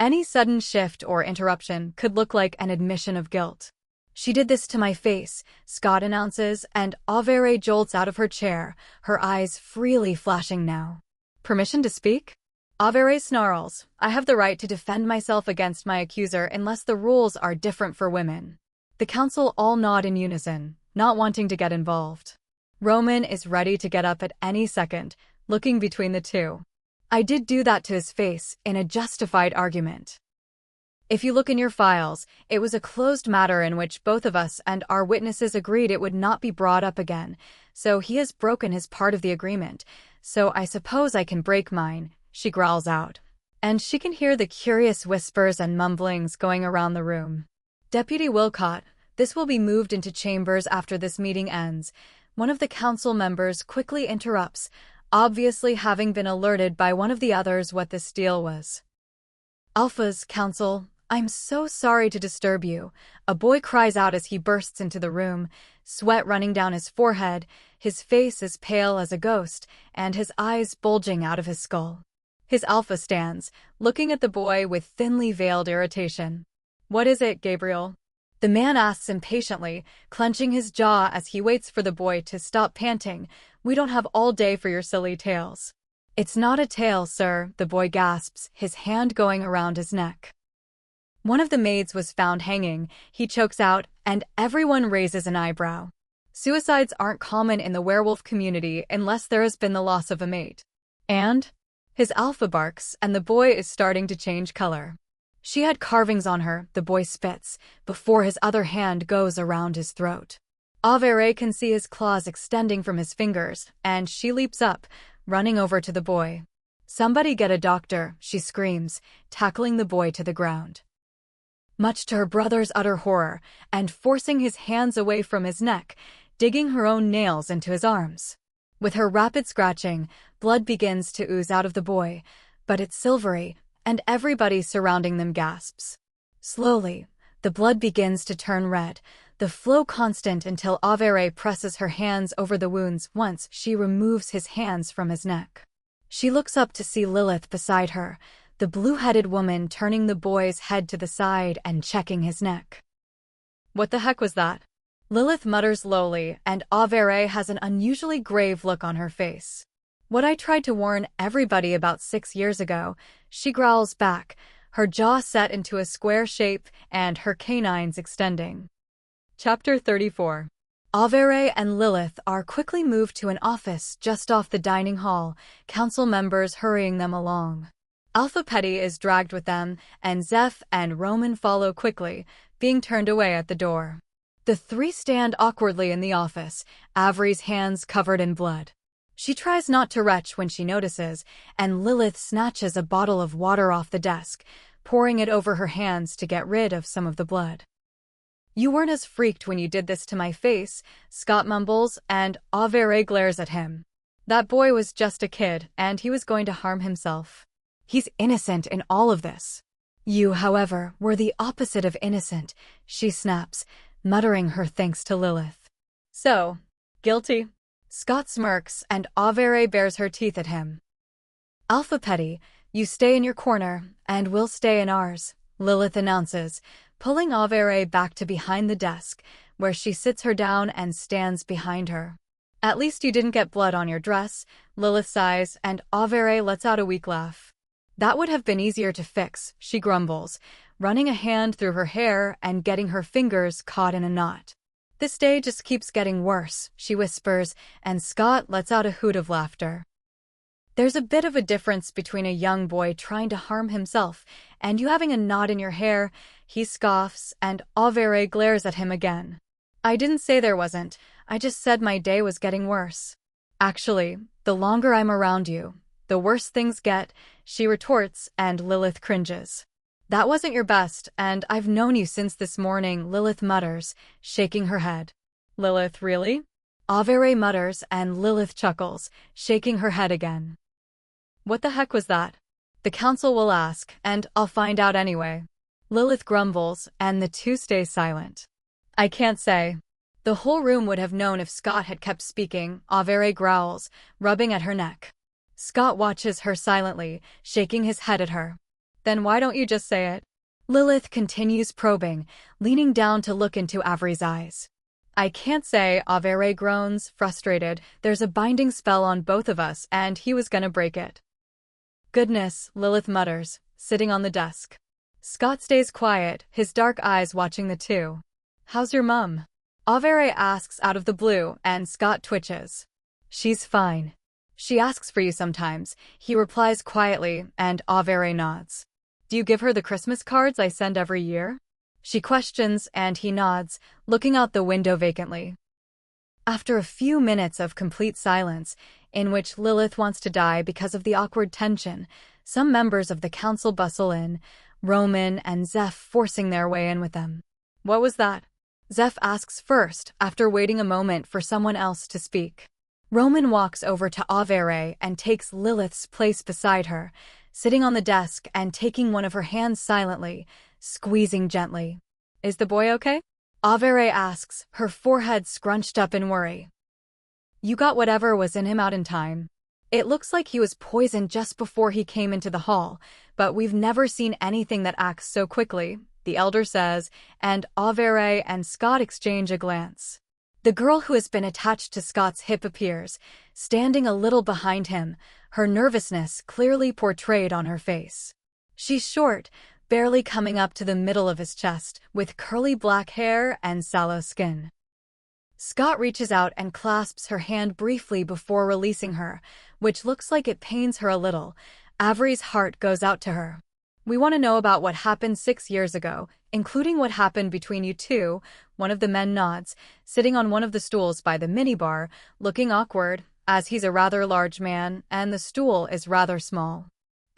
Any sudden shift or interruption could look like an admission of guilt. She did this to my face, Scott announces, and Averey jolts out of her chair, her eyes freely flashing now. Permission to speak? Averey snarls, I have the right to defend myself against my accuser unless the rules are different for women. The council all nod in unison, not wanting to get involved. Romen is ready to get up at any second, looking between the two. I did do that to his face in a justified argument. If you look in your files, it was a closed matter in which both of us and our witnesses agreed it would not be brought up again, so he has broken his part of the agreement, so I suppose I can break mine, she growls out. And she can hear the curious whispers and mumblings going around the room. Deputy Wilcott, this will be moved into chambers after this meeting ends. One of the council members quickly interrupts, obviously having been alerted by one of the others what this deal was. Alphas, Council, I'm so sorry to disturb you, a boy cries out as he bursts into the room, sweat running down his forehead, his face as pale as a ghost, and his eyes bulging out of his skull. His alpha stands, looking at the boy with thinly veiled irritation. What is it, Gabriel? The man asks impatiently, clenching his jaw as he waits for the boy to stop panting. We don't have all day for your silly tales. "It's not a tail, sir," the boy gasps, his hand going around his neck. One of the maids was found hanging, he chokes out, and everyone raises an eyebrow. Suicides aren't common in the werewolf community unless there has been the loss of a mate. And his alpha barks, and the boy is starting to change color. "She had carvings on her," the boy spits, before his other hand goes around his throat. Averey can see his claws extending from his fingers, and she leaps up, running over to the boy. "Somebody get a doctor," she screams, tackling the boy to the ground. Much to her brother's utter horror, and forcing his hands away from his neck, digging her own nails into his arms. With her rapid scratching, blood begins to ooze out of the boy, but it's silvery, and everybody surrounding them gasps. Slowly, the blood begins to turn red, the flow constant until Averey presses her hands over the wounds once she removes his hands from his neck. She looks up to see Lilith beside her, the blue-headed woman turning the boy's head to the side and checking his neck. "What the heck was that?" Lilith mutters lowly, and Averey has an unusually grave look on her face. "What I tried to warn everybody about 6 years ago," she growls back, her jaw set into a square shape and her canines extending. Chapter 34. Averey and Lilith are quickly moved to an office just off the dining hall, council members hurrying them along. Alpha Petty is dragged with them, and Zeph and Roman follow quickly, being turned away at the door. The three stand awkwardly in the office, Averey's hands covered in blood. She tries not to retch when she notices, and Lilith snatches a bottle of water off the desk, pouring it over her hands to get rid of some of the blood. "You weren't as freaked when you did this to my face," Scott mumbles, and Averey glares at him. "That boy was just a kid, and he was going to harm himself. He's innocent in all of this." "You, however, were the opposite of innocent," she snaps, muttering her thanks to Lilith. "So, guilty?" Scott smirks, and Averey bares her teeth at him. "Alpha Petty, you stay in your corner, and we'll stay in ours," Lilith announces, pulling Averey back to behind the desk, where she sits her down and stands behind her. "At least you didn't get blood on your dress," Lilith sighs, and Averey lets out a weak laugh. "That would have been easier to fix," she grumbles, running a hand through her hair and getting her fingers caught in a knot. "This day just keeps getting worse," she whispers, and Scott lets out a hoot of laughter. "There's a bit of a difference between a young boy trying to harm himself and you having a knot in your hair," he scoffs, and Averey glares at him again. "I didn't say there wasn't, I just said my day was getting worse." "Actually, the longer I'm around you, the worse things get," she retorts, and Lilith cringes. "That wasn't your best, and I've known you since this morning," Lilith mutters, shaking her head. "Lilith, really?" Averey mutters, and Lilith chuckles, shaking her head again. "What the heck was that?" "The council will ask, and I'll find out anyway." Lilith grumbles, and the two stay silent. "I can't say." "The whole room would have known if Scott had kept speaking," Averey growls, rubbing at her neck. Scott watches her silently, shaking his head at her. "Then why don't you just say it?" Lilith continues probing, leaning down to look into Averey's eyes. "I can't say," Averey groans, frustrated. "There's a binding spell on both of us, and he was gonna break it." "Goodness," Lilith mutters, sitting on the desk. Scott stays quiet, his dark eyes watching the two. "How's your mum?" Averey asks out of the blue, and Scott twitches. "She's fine. She asks for you sometimes," he replies quietly, and Averey nods. "Do you give her the Christmas cards I send every year?" She questions, and he nods, looking out the window vacantly. After a few minutes of complete silence, in which Lilith wants to die because of the awkward tension, some members of the council bustle in, Roman and Zeph forcing their way in with them. "What was that?" Zeph asks first, after waiting a moment for someone else to speak. Roman walks over to Averey and takes Lilith's place beside her, sitting on the desk and taking one of her hands silently, squeezing gently. "Is the boy okay?" Averey asks, her forehead scrunched up in worry. "You got whatever was in him out in time. It looks like he was poisoned just before he came into the hall, but we've never seen anything that acts so quickly," the elder says, and Averey and Scott exchange a glance. The girl who has been attached to Scott's hip appears, standing a little behind him, her nervousness clearly portrayed on her face. She's short, barely coming up to the middle of his chest, with curly black hair and sallow skin. Scott reaches out and clasps her hand briefly before releasing her, which looks like it pains her a little. Averey's heart goes out to her. "We want to know about what happened 6 years ago, including what happened between you two." One of the men nods, sitting on one of the stools by the minibar, looking awkward, as he's a rather large man and the stool is rather small.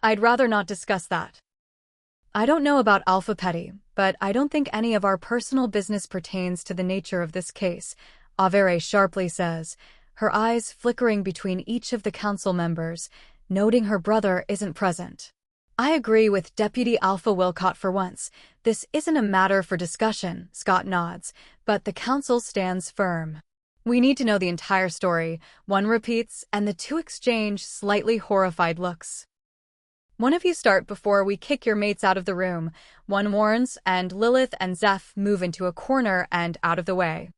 "I'd rather not discuss that." "I don't know about Alpha Petty, but I don't think any of our personal business pertains to the nature of this case," Averey sharply says, her eyes flickering between each of the council members, noting her brother isn't present. "I agree with Deputy Averey Wilcott for once. This isn't a matter for discussion," Scott nods, but the council stands firm. "We need to know the entire story," one repeats, and the two exchange slightly horrified looks. "One of you start before we kick your mates out of the room," one warns, and Lilith and Zeph move into a corner and out of the way.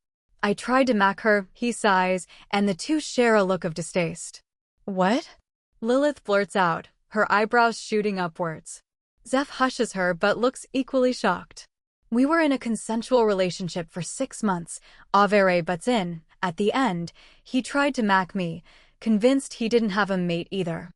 "I tried to mac her," he sighs, and the two share a look of distaste. "What?" Lilith blurts out, her eyebrows shooting upwards. Zeph hushes her but looks equally shocked. "We were in a consensual relationship for 6 months, Averey butts in. At the end, he tried to mac me, convinced he didn't have a mate either."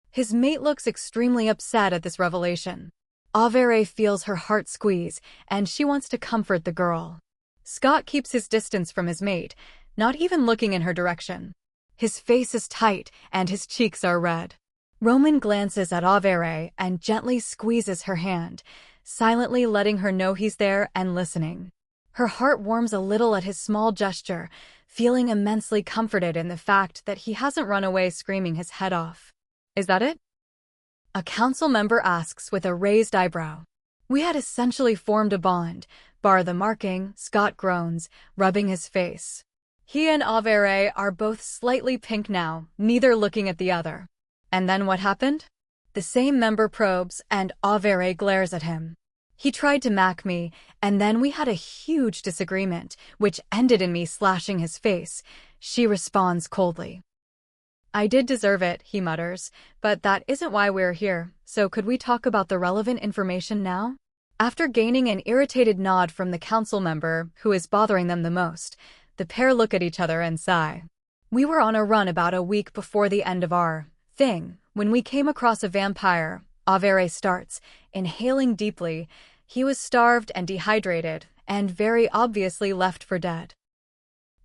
His mate looks extremely upset at this revelation. Averey feels her heart squeeze, and she wants to comfort the girl. Scott keeps his distance from his mate, not even looking in her direction. His face is tight, and his cheeks are red. Romen glances at Averey and gently squeezes her hand, silently letting her know he's there and listening. Her heart warms a little at his small gesture, feeling immensely comforted in the fact that he hasn't run away screaming his head off. "Is that it?" a council member asks with a raised eyebrow. "We had essentially formed a bond, bar the marking," Scott groans, rubbing his face. He and Averey are both slightly pink now, neither looking at the other. "And then what happened?" the same member probes, and Averey glares at him. "He tried to mac me, and then we had a huge disagreement, which ended in me slashing his face," she responds coldly. "I did deserve it," he mutters, "but that isn't why we're here, so could we talk about the relevant information now?" After gaining an irritated nod from the council member who is bothering them the most, the pair look at each other and sigh. "We were on a run about a week before the end of our thing when we came across a vampire," Averey starts, inhaling deeply. "He was starved and dehydrated, and very obviously left for dead.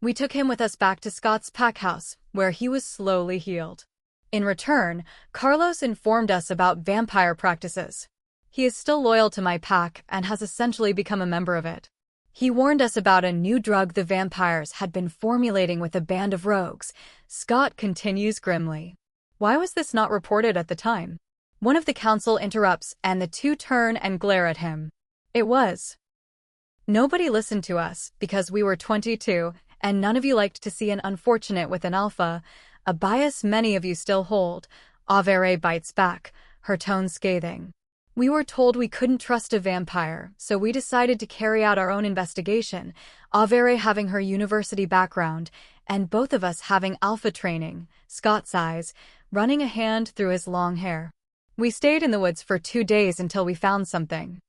We took him with us back to Scott's pack house, where he was slowly healed. In return, Carlos informed us about vampire practices. He is still loyal to my pack and has essentially become a member of it. He warned us about a new drug the vampires had been formulating with a band of rogues," Scott continues grimly. "Why was this not reported at the time?" One of the council interrupts, and the two turn and glare at him. "It was. Nobody listened to us, because we were 22, and none of you liked to see an unfortunate with an alpha, a bias many of you still hold," Averey bites back, her tone scathing. "We were told we couldn't trust a vampire, so we decided to carry out our own investigation, Averey having her university background, and both of us having alpha training," Scott sighs, running a hand through his long hair. "We stayed in the woods for 2 days until we found something.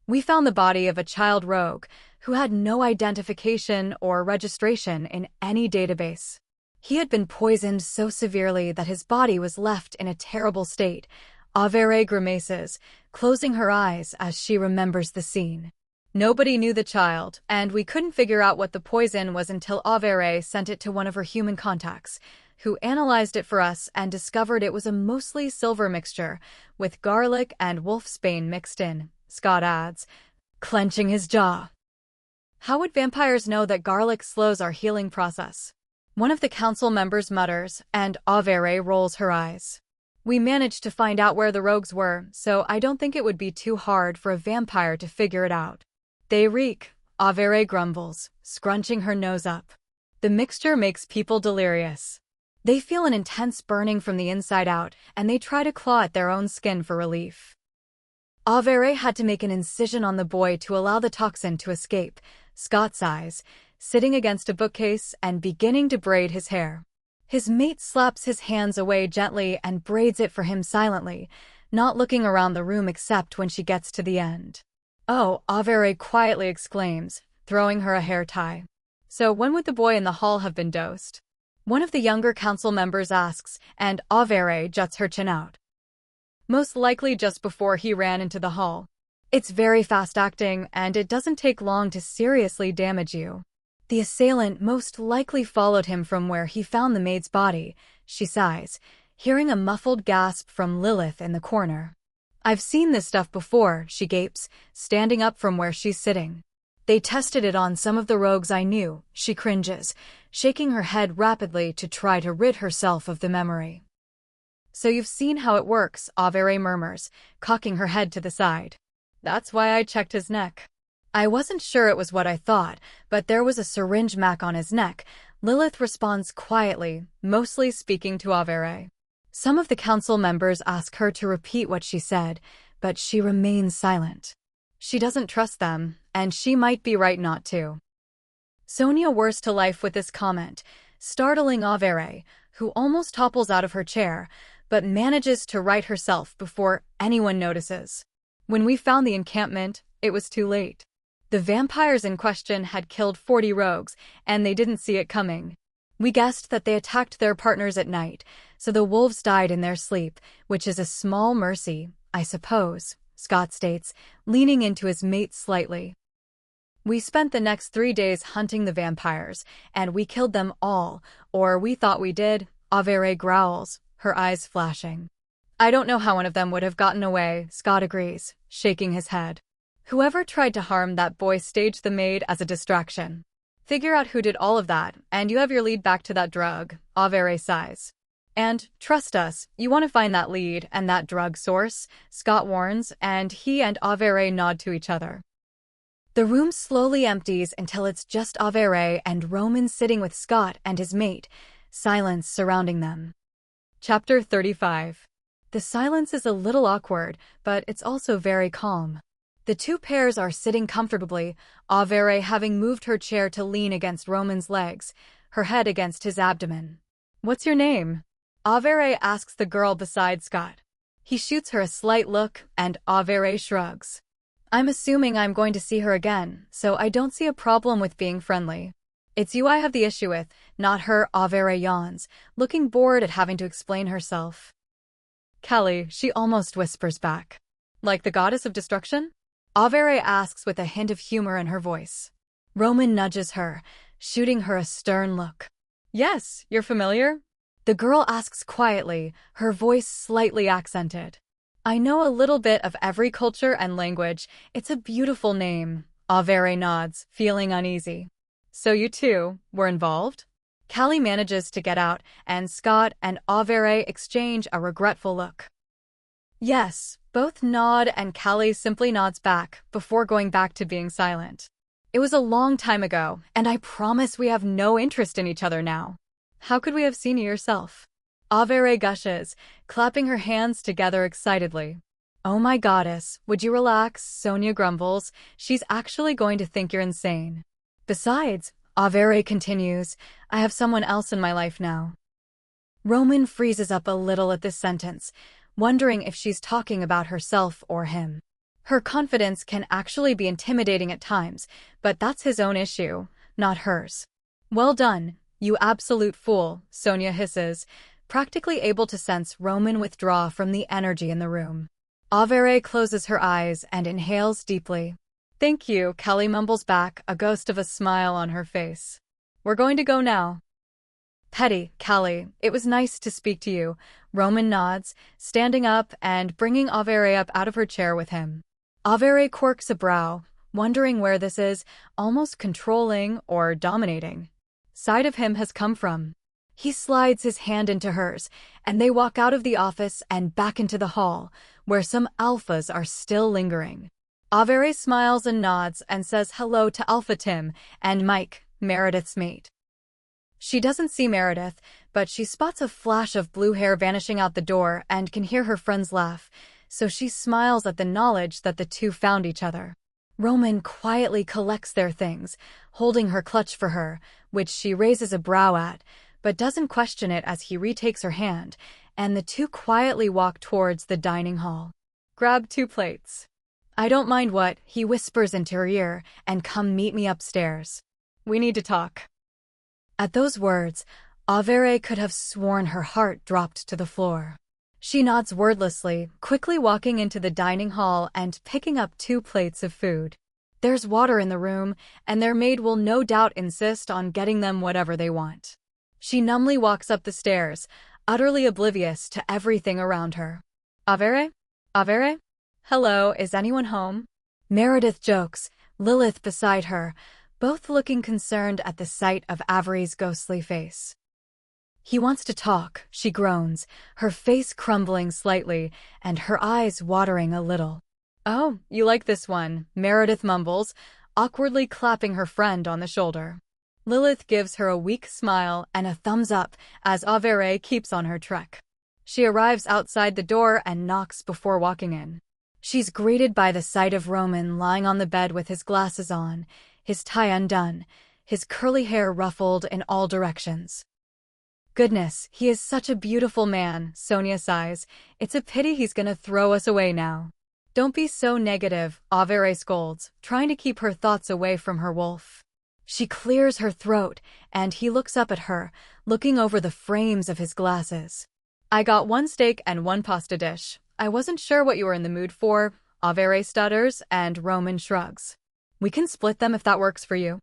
We found the body of a child rogue who had no identification or registration in any database. He had been poisoned so severely that his body was left in a terrible state." Averey grimaces, closing her eyes as she remembers the scene. "Nobody knew the child, and we couldn't figure out what the poison was until Averey sent it to one of her human contacts, who analyzed it for us and discovered it was a mostly silver mixture, with garlic and wolfsbane mixed in," Scott adds, clenching his jaw. "How would vampires know that garlic slows our healing process?" one of the council members mutters, and Averey rolls her eyes. "We managed to find out where the rogues were, so I don't think it would be too hard for a vampire to figure it out." "They reek," Averey grumbles, scrunching her nose up. "The mixture makes people delirious. They feel an intense burning from the inside out, and they try to claw at their own skin for relief." Averey had to make an incision on the boy to allow the toxin to escape, Scott sighs, sitting against a bookcase and beginning to braid his hair. His mate slaps his hands away gently and braids it for him silently, not looking around the room except when she gets to the end. "Oh," Averey quietly exclaims, throwing her a hair tie. "So when would the boy in the hall have been dosed?" One of the younger council members asks, and Averey juts her chin out. "Most likely just before he ran into the hall. It's very fast acting, and it doesn't take long to seriously damage you. The assailant most likely followed him from where he found the maid's body," she sighs, hearing a muffled gasp from Lilith in the corner. "I've seen this stuff before," she gapes, standing up from where she's sitting. "They tested it on some of the rogues I knew," she cringes, shaking her head rapidly to try to rid herself of the memory. "So you've seen how it works," Averey murmurs, cocking her head to the side. "That's why I checked his neck. I wasn't sure it was what I thought, but there was a syringe mark on his neck," Lilith responds quietly, mostly speaking to Averey. Some of the council members ask her to repeat what she said, but she remains silent. She doesn't trust them, and she might be right not to. Sonia whirs to life with this comment, startling Averey, who almost topples out of her chair, but manages to right herself before anyone notices. "When we found the encampment, it was too late. The vampires in question had killed 40 rogues, and they didn't see it coming. We guessed that they attacked their partners at night, so the wolves died in their sleep, which is a small mercy, I suppose," Scott states, leaning into his mate slightly. "We spent the next 3 days hunting the vampires, and we killed them all, or we thought we did," Averey growls, her eyes flashing. "I don't know how one of them would have gotten away," Scott agrees, shaking his head. "Whoever tried to harm that boy staged the maid as a distraction. Figure out who did all of that, and you have your lead back to that drug," Averey sighs. "And, trust us, you want to find that lead and that drug source," Scott warns, and he and Averey nod to each other. The room slowly empties until it's just Averey and Romen sitting with Scott and his mate, silence surrounding them. Chapter 35. The silence is a little awkward, but it's also very calm. The two pairs are sitting comfortably, Averey having moved her chair to lean against Romen's legs, her head against his abdomen. "What's your name?" Averey asks the girl beside Scott. He shoots her a slight look, and Averey shrugs. "I'm assuming I'm going to see her again, so I don't see a problem with being friendly. It's you I have the issue with, not her," Averey yawns, looking bored at having to explain herself. "Kelly," she almost whispers back. "Like the goddess of destruction?" Averey asks with a hint of humor in her voice. Romen nudges her, shooting her a stern look. "Yes, you're familiar?" The girl asks quietly, her voice slightly accented. "I know a little bit of every culture and language. It's a beautiful name." Averey nods, feeling uneasy. "So you two were involved?" Callie manages to get out, and Scott and Averey exchange a regretful look. "Yes," both nod, and Callie simply nods back, before going back to being silent. "It was a long time ago, and I promise we have no interest in each other now. How could we have seen you yourself?" Averey gushes, clapping her hands together excitedly. "Oh my goddess, would you relax?" Sonia grumbles. "She's actually going to think you're insane. Besides," Averey continues, "I have someone else in my life now." Romen freezes up a little at this sentence, wondering if she's talking about herself or him. Her confidence can actually be intimidating at times, but that's his own issue, not hers. "Well done, you absolute fool," Sonia hisses, practically able to sense Romen withdraw from the energy in the room. Averey closes her eyes and inhales deeply. "Thank you," Kelly mumbles back, a ghost of a smile on her face. "We're going to go now." "Petty, Callie, it was nice to speak to you," Romen nods, standing up and bringing Averey up out of her chair with him. Averey quirks a brow, wondering where this is, almost controlling or dominating, side of him has come from. He slides his hand into hers, and they walk out of the office and back into the hall, where some alphas are still lingering. Averey smiles and nods and says hello to Alpha Tim and Mike, Meredith's mate. She doesn't see Meredith, but she spots a flash of blue hair vanishing out the door and can hear her friends laugh, so she smiles at the knowledge that the two found each other. Romen quietly collects their things, holding her clutch for her, which she raises a brow at, but doesn't question it as he retakes her hand, and the two quietly walk towards the dining hall. Grab 2 plates. I don't mind what, he whispers into her ear, and come meet me upstairs. We need to talk. At those words, Averey could have sworn her heart dropped to the floor. She nods wordlessly, quickly walking into the dining hall and picking up 2 plates of food. There's water in the room, and their maid will no doubt insist on getting them whatever they want. She numbly walks up the stairs, utterly oblivious to everything around her. Averey? Averey? Hello, is anyone home? Meredith jokes, Lilith beside her, both looking concerned at the sight of Averey's ghostly face. He wants to talk, she groans, her face crumbling slightly and her eyes watering a little. Oh, you like this one, Meredith mumbles, awkwardly clapping her friend on the shoulder. Lilith gives her a weak smile and a thumbs up as Averey keeps on her trek. She arrives outside the door and knocks before walking in. She's greeted by the sight of Romen lying on the bed with his glasses on, his tie undone, his curly hair ruffled in all directions. Goodness, he is such a beautiful man, Sonia sighs. It's a pity he's gonna throw us away now. Don't be so negative, Averey scolds, trying to keep her thoughts away from her wolf. She clears her throat, and he looks up at her, looking over the frames of his glasses. I got 1 steak and 1 pasta dish. I wasn't sure what you were in the mood for, Averey stutters, and Romen shrugs. We can split them if that works for you.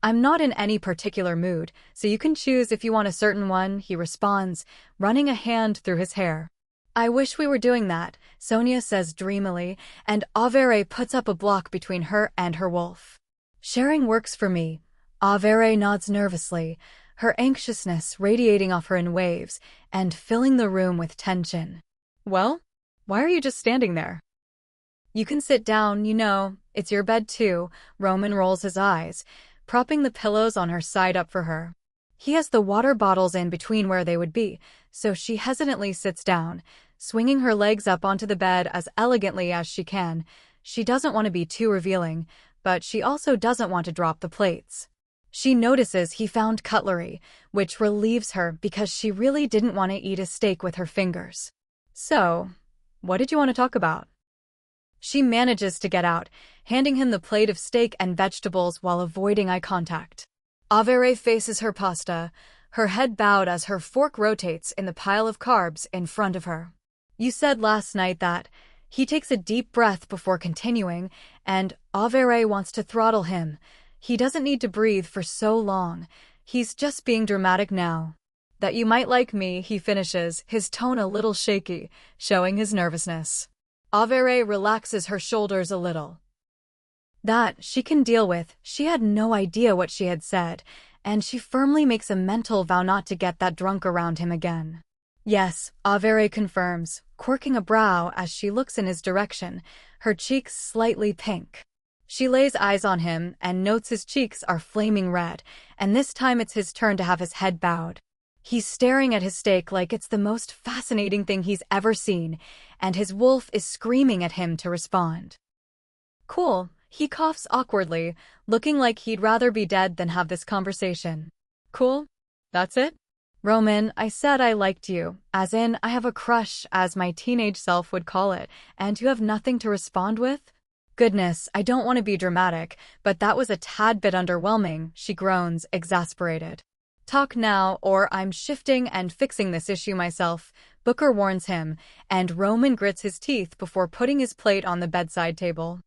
I'm not in any particular mood, so you can choose if you want a certain one, he responds, running a hand through his hair. I wish we were doing that, Sonia says dreamily, and Averey puts up a block between her and her wolf. Sharing works for me, Averey nods nervously, her anxiousness radiating off her in waves and filling the room with tension. Well, why are you just standing there? You can sit down, you know, it's your bed too, Romen rolls his eyes, propping the pillows on her side up for her. He has the water bottles in between where they would be, so she hesitantly sits down, swinging her legs up onto the bed as elegantly as she can. She doesn't want to be too revealing, but she also doesn't want to drop the plates. She notices he found cutlery, which relieves her because she really didn't want to eat a steak with her fingers. So, what did you want to talk about? She manages to get out, handing him the plate of steak and vegetables while avoiding eye contact. Averey faces her pasta, her head bowed as her fork rotates in the pile of carbs in front of her. You said last night that. He takes a deep breath before continuing, and Averey wants to throttle him. He doesn't need to breathe for so long. He's just being dramatic now. That you might like me, he finishes, his tone a little shaky, showing his nervousness. Averey relaxes her shoulders a little. That she can deal with. She had no idea what she had said, and she firmly makes a mental vow not to get that drunk around him again. Yes, Averey confirms, quirking a brow as she looks in his direction, her cheeks slightly pink. She lays eyes on him and notes his cheeks are flaming red, and this time it's his turn to have his head bowed. He's staring at his steak like it's the most fascinating thing he's ever seen, and his wolf is screaming at him to respond. Cool, he coughs awkwardly, looking like he'd rather be dead than have this conversation. Cool? That's it? Romen, I said I liked you, as in I have a crush, as my teenage self would call it, and you have nothing to respond with? Goodness, I don't want to be dramatic, but that was a tad bit underwhelming, she groans, exasperated. Talk now, or I'm shifting and fixing this issue myself, Booker warns him, and Romen grits his teeth before putting his plate on the bedside table.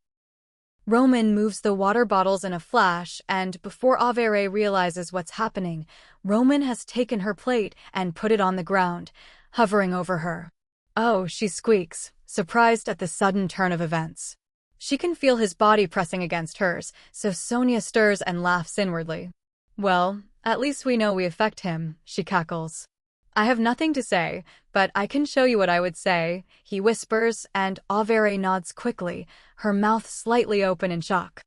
Romen moves the water bottles in a flash, and before Averey realizes what's happening, Romen has taken her plate and put it on the ground, hovering over her. Oh, she squeaks, surprised at the sudden turn of events. She can feel his body pressing against hers, so Sonia stirs and laughs inwardly. Well, at least we know we affect him, she cackles. I have nothing to say, but I can show you what I would say, he whispers, and Averey nods quickly, her mouth slightly open in shock.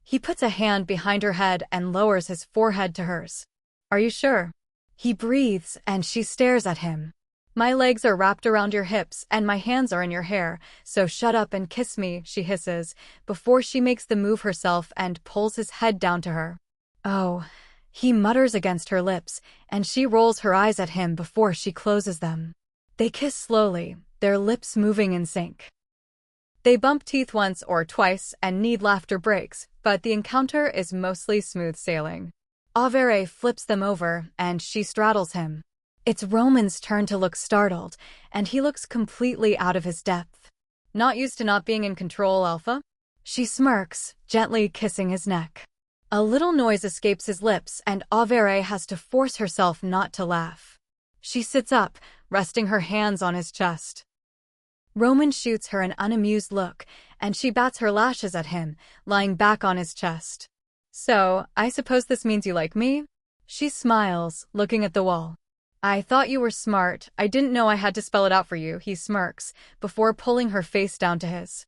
He puts a hand behind her head and lowers his forehead to hers. Are you sure? He breathes, and she stares at him. My legs are wrapped around your hips, and my hands are in your hair, so shut up and kiss me, she hisses, before she makes the move herself and pulls his head down to her. Oh, He mutters against her lips, and she rolls her eyes at him before she closes them. They kiss slowly, their lips moving in sync. They bump teeth once or twice and need laughter breaks, but the encounter is mostly smooth sailing. Averey flips them over, and she straddles him. It's Roman's turn to look startled, and he looks completely out of his depth. Not used to not being in control, Alpha? She smirks, gently kissing his neck. A little noise escapes his lips, and Averey has to force herself not to laugh. She sits up, resting her hands on his chest. Roman shoots her an unamused look, and she bats her lashes at him, lying back on his chest. So, I suppose this means you like me? She smiles, looking at the wall. I thought you were smart. I didn't know I had to spell it out for you, he smirks, before pulling her face down to his.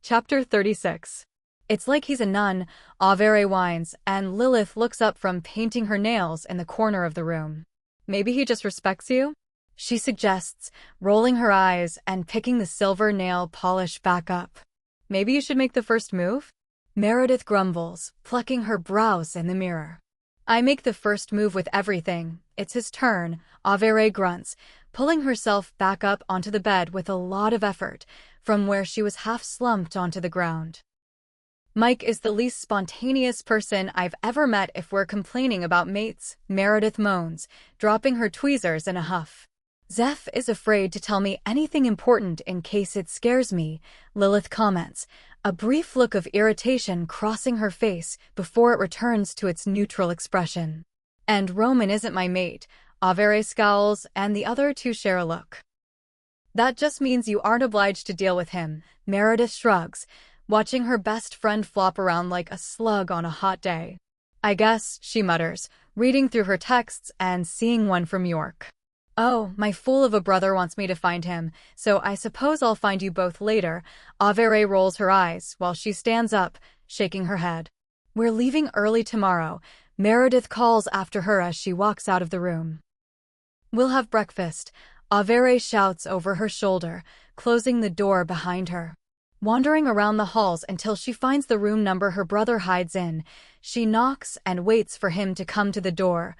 Chapter 36. It's like he's a nun, Averey whines, and Lilith looks up from painting her nails in the corner of the room. Maybe he just respects you? She suggests, rolling her eyes and picking the silver nail polish back up. Maybe you should make the first move? Meredith grumbles, plucking her brows in the mirror. I make the first move with everything. It's his turn, Averey grunts, pulling herself back up onto the bed with a lot of effort, from where she was half slumped onto the ground. Mike is the least spontaneous person I've ever met if we're complaining about mates, Meredith moans, dropping her tweezers in a huff. Zeph is afraid to tell me anything important in case it scares me, Lilith comments, a brief look of irritation crossing her face before it returns to its neutral expression. And Roman isn't my mate, Averey scowls, and the other two share a look. That just means you aren't obliged to deal with him, Meredith shrugs, watching her best friend flop around like a slug on a hot day. I guess, she mutters, reading through her texts and seeing one from York. Oh, my fool of a brother wants me to find him, so I suppose I'll find you both later. Averey rolls her eyes while she stands up, shaking her head. We're leaving early tomorrow, Meredith calls after her as she walks out of the room. We'll have breakfast, Averey shouts over her shoulder, closing the door behind her. Wandering around the halls until she finds the room number her brother hides in, she knocks and waits for him to come to the door.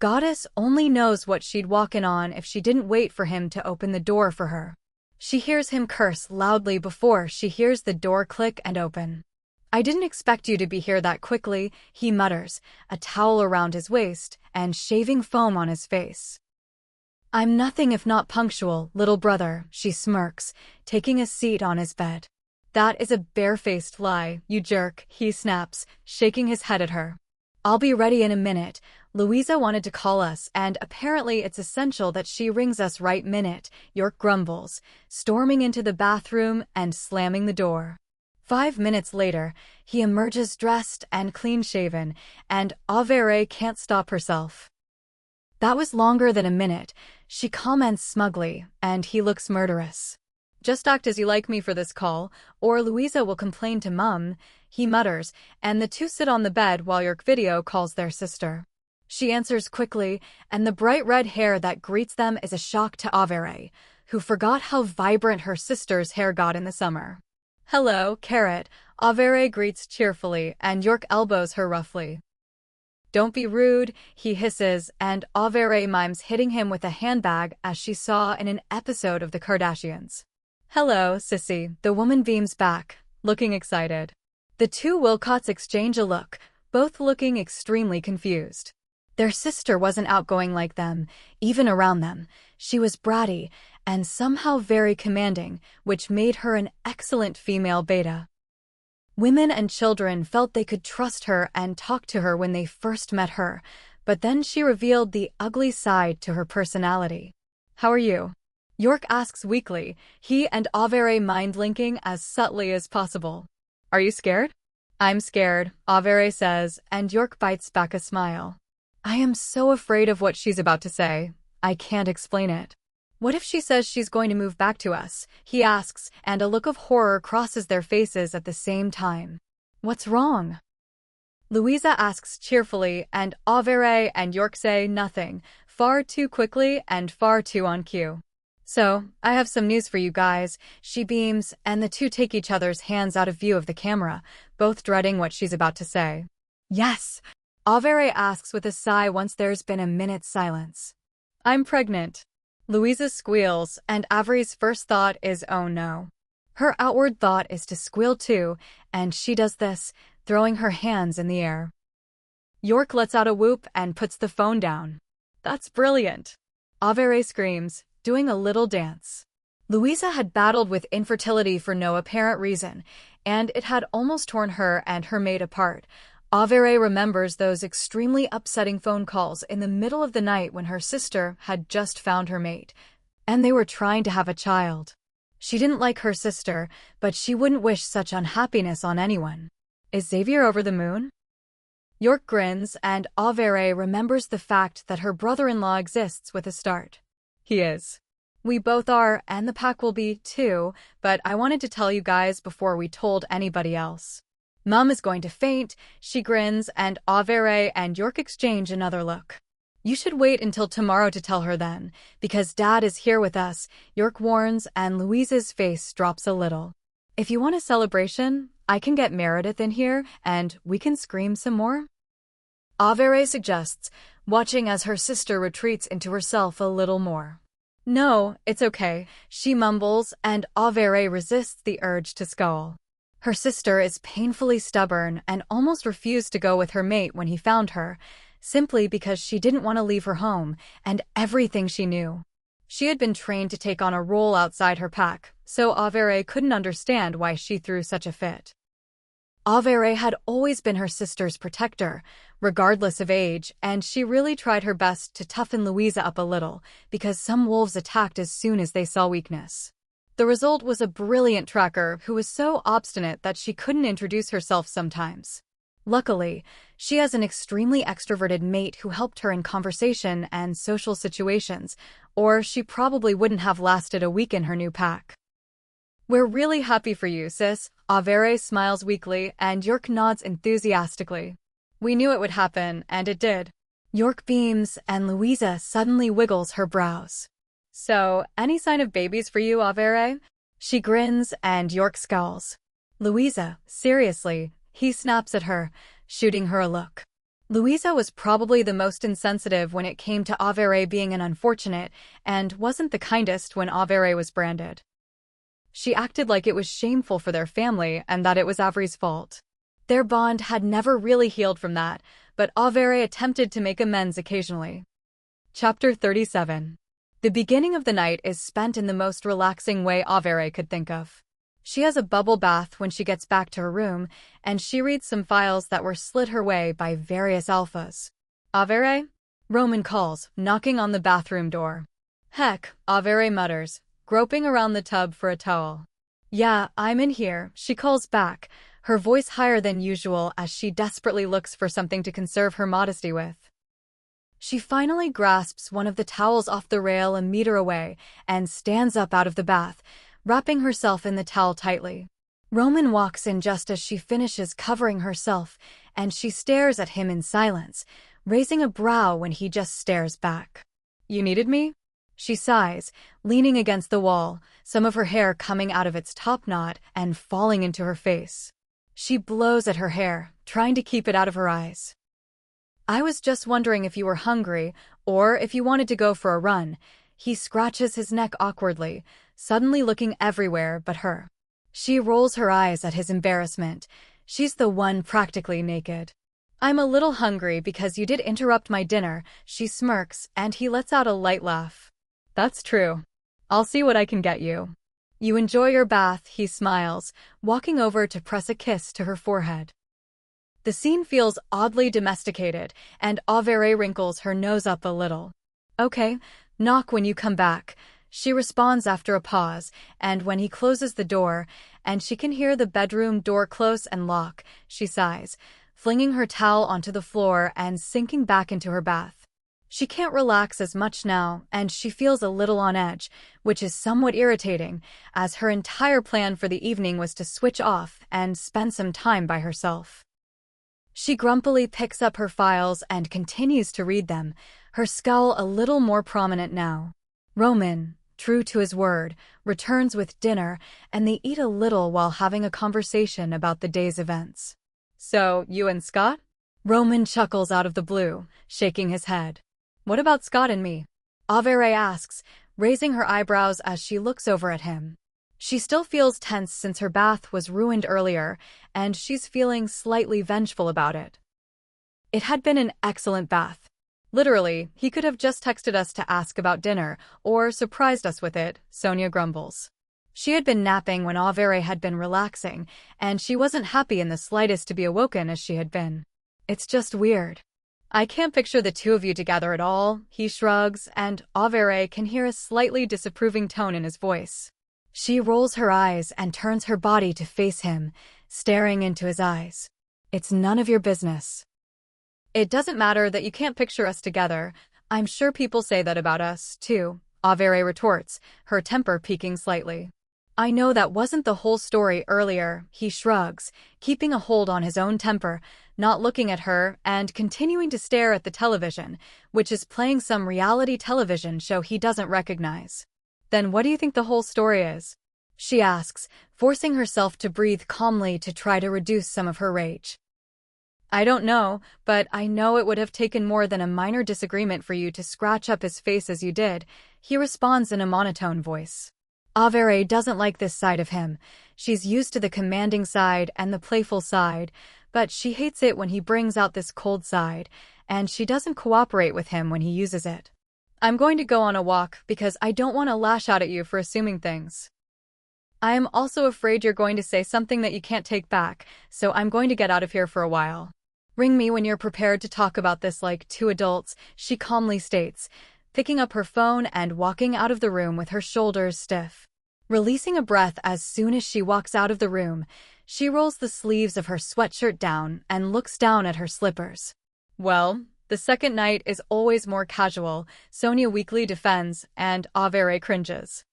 Goddess only knows what she'd walk in on if she didn't wait for him to open the door for her. She hears him curse loudly before she hears the door click and open. I didn't expect you to be here that quickly, he mutters, a towel around his waist and shaving foam on his face. I'm nothing if not punctual, little brother, she smirks, taking a seat on his bed. That is a barefaced lie, you jerk, he snaps, shaking his head at her. I'll be ready in a minute. Louisa wanted to call us, and apparently it's essential that she rings us right minute, York grumbles, storming into the bathroom and slamming the door. 5 minutes later, he emerges dressed and clean-shaven, and Averey can't stop herself. That was longer than a minute, she comments smugly, and he looks murderous. Just act as you like me for this call, or Louisa will complain to Mum, he mutters, and the two sit on the bed while York video calls their sister. She answers quickly, and the bright red hair that greets them is a shock to Averey, who forgot how vibrant her sister's hair got in the summer. Hello, Carrot, Averey greets cheerfully, and York elbows her roughly. Don't be rude, he hisses, and Averey mimes hitting him with a handbag as she saw in an episode of The Kardashians. Hello, sissy, the woman beams back, looking excited. The two Wilcotts exchange a look, both looking extremely confused. Their sister wasn't outgoing like them, even around them. She was bratty, and somehow very commanding, which made her an excellent female beta. Women and children felt they could trust her and talk to her when they first met her, but then she revealed the ugly side to her personality. How are you? York asks weakly, he and Averey mind-linking as subtly as possible. Are you scared? I'm scared, Averey says, and York bites back a smile. I am so afraid of what she's about to say. I can't explain it. What if she says she's going to move back to us? He asks, and a look of horror crosses their faces at the same time. What's wrong? Louisa asks cheerfully, and Averey and York say nothing, far too quickly and far too on cue. So, I have some news for you guys, she beams, and the two take each other's hands out of view of the camera, both dreading what she's about to say. Yes! Averey asks with a sigh once there's been a minute's silence. I'm pregnant. Louisa squeals, and Averey's first thought is oh no. Her outward thought is to squeal too, and she does this, throwing her hands in the air. York lets out a whoop and puts the phone down. That's brilliant. Averey screams, doing a little dance. Louisa had battled with infertility for no apparent reason, and it had almost torn her and her mate apart. Averey remembers those extremely upsetting phone calls in the middle of the night when her sister had just found her mate, and they were trying to have a child. She didn't like her sister, but she wouldn't wish such unhappiness on anyone. Is Xavier over the moon? York grins, and Averey remembers the fact that her brother-in-law exists with a start. He is. We both are, and the pack will be, too, but I wanted to tell you guys before we told anybody else. Mum is going to faint, she grins, and Averey and York exchange another look. You should wait until tomorrow to tell her then, because Dad is here with us, York warns, and Louisa's face drops a little. If you want a celebration, I can get Meredith in here, and we can scream some more? Averey suggests, watching as her sister retreats into herself a little more. No, it's okay, she mumbles, and Averey resists the urge to scowl. Her sister is painfully stubborn and almost refused to go with her mate when he found her, simply because she didn't want to leave her home and everything she knew. She had been trained to take on a role outside her pack, so Averey couldn't understand why she threw such a fit. Averey had always been her sister's protector, regardless of age, and she really tried her best to toughen Louisa up a little, because some wolves attacked as soon as they saw weakness. The result was a brilliant tracker who was so obstinate that she couldn't introduce herself sometimes. Luckily, she has an extremely extroverted mate who helped her in conversation and social situations, or she probably wouldn't have lasted a week in her new pack. We're really happy for you, sis. Averey smiles weakly, and York nods enthusiastically. We knew it would happen, and it did. York beams, and Louisa suddenly wiggles her brows. So, any sign of babies for you, Averey? She grins, and York scowls. Louisa, seriously, he snaps at her, shooting her a look. Louisa was probably the most insensitive when it came to Averey being an unfortunate, and wasn't the kindest when Averey was branded. She acted like it was shameful for their family and that it was Averey's fault. Their bond had never really healed from that, but Averey attempted to make amends occasionally. Chapter 37. The beginning of the night is spent in the most relaxing way Averey could think of. She has a bubble bath when she gets back to her room, and she reads some files that were slid her way by various alphas. Averey? Romen calls, knocking on the bathroom door. Heck, Averey mutters, groping around the tub for a towel. Yeah, I'm in here, she calls back, her voice higher than usual as she desperately looks for something to conserve her modesty with. She finally grasps one of the towels off the rail a meter away and stands up out of the bath, wrapping herself in the towel tightly. Romen walks in just as she finishes covering herself, and she stares at him in silence, raising a brow when he just stares back. You needed me? She sighs, leaning against the wall, some of her hair coming out of its top knot and falling into her face. She blows at her hair, trying to keep it out of her eyes. I was just wondering if you were hungry, or if you wanted to go for a run. He scratches his neck awkwardly, suddenly looking everywhere but her. She rolls her eyes at his embarrassment. She's the one practically naked. I'm a little hungry because you did interrupt my dinner, she smirks, and he lets out a light laugh. That's true. I'll see what I can get you. You enjoy your bath, he smiles, walking over to press a kiss to her forehead. The scene feels oddly domesticated, and Averey wrinkles her nose up a little. Okay, knock when you come back, she responds after a pause, and when he closes the door, and she can hear the bedroom door close and lock, she sighs, flinging her towel onto the floor and sinking back into her bath. She can't relax as much now, and she feels a little on edge, which is somewhat irritating, as her entire plan for the evening was to switch off and spend some time by herself. She grumpily picks up her files and continues to read them, her scowl a little more prominent now. Romen, true to his word, returns with dinner, and they eat a little while having a conversation about the day's events. So, you and Scott? Romen chuckles out of the blue, shaking his head. What about Scott and me? Averey asks, raising her eyebrows as she looks over at him. She still feels tense since her bath was ruined earlier, and she's feeling slightly vengeful about it. It had been an excellent bath. Literally, he could have just texted us to ask about dinner, or surprised us with it, Sonia grumbles. She had been napping when Averey had been relaxing, and she wasn't happy in the slightest to be awoken as she had been. It's just weird. I can't picture the two of you together at all, he shrugs, and Averey can hear a slightly disapproving tone in his voice. She rolls her eyes and turns her body to face him, staring into his eyes. It's none of your business. It doesn't matter that you can't picture us together. I'm sure people say that about us, too, Averey retorts, her temper peaking slightly. I know that wasn't the whole story earlier, he shrugs, keeping a hold on his own temper, not looking at her and continuing to stare at the television, which is playing some reality television show he doesn't recognize. Then what do you think the whole story is? She asks, forcing herself to breathe calmly to try to reduce some of her rage. I don't know, but I know it would have taken more than a minor disagreement for you to scratch up his face as you did, he responds in a monotone voice. Averey doesn't like this side of him. She's used to the commanding side and the playful side, but she hates it when he brings out this cold side, and she doesn't cooperate with him when he uses it. I'm going to go on a walk because I don't want to lash out at you for assuming things. I am also afraid you're going to say something that you can't take back, so I'm going to get out of here for a while. Ring me when you're prepared to talk about this like two adults, she calmly states, picking up her phone and walking out of the room with her shoulders stiff. Releasing a breath as soon as she walks out of the room, she rolls the sleeves of her sweatshirt down and looks down at her slippers. Well, the second night is always more casual, Sonia weakly defends, and Averey cringes.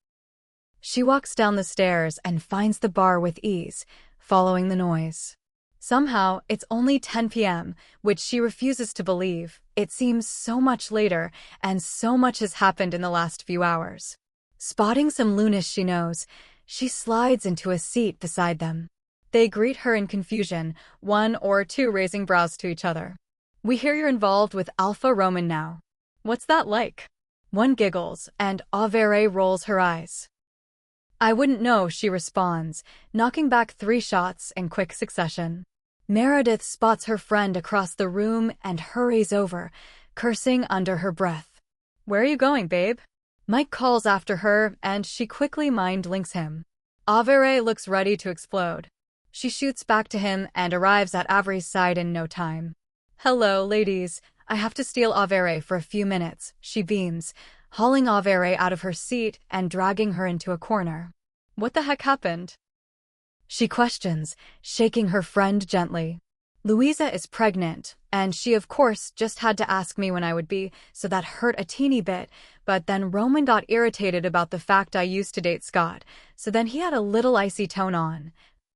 She walks down the stairs and finds the bar with ease, following the noise. Somehow, it's only 10 p.m., which she refuses to believe. It seems so much later, and so much has happened in the last few hours. Spotting some loonish she knows, she slides into a seat beside them. They greet her in confusion, one or two raising brows to each other. We hear you're involved with Alpha Romen now. What's that like? One giggles, and Averey rolls her eyes. I wouldn't know, she responds, knocking back 3 shots in quick succession. Meredith spots her friend across the room and hurries over, cursing under her breath. Where are you going, babe? Mike calls after her, and she quickly mind-links him. Averey looks ready to explode. She shoots back to him and arrives at Averey's side in no time. Hello, ladies. I have to steal Averey for a few minutes, she beams, hauling Averey out of her seat and dragging her into a corner. What the heck happened? She questions, shaking her friend gently. Louisa is pregnant, and she of course just had to ask me when I would be, so that hurt a teeny bit, but then Romen got irritated about the fact I used to date Scott, so then he had a little icy tone on.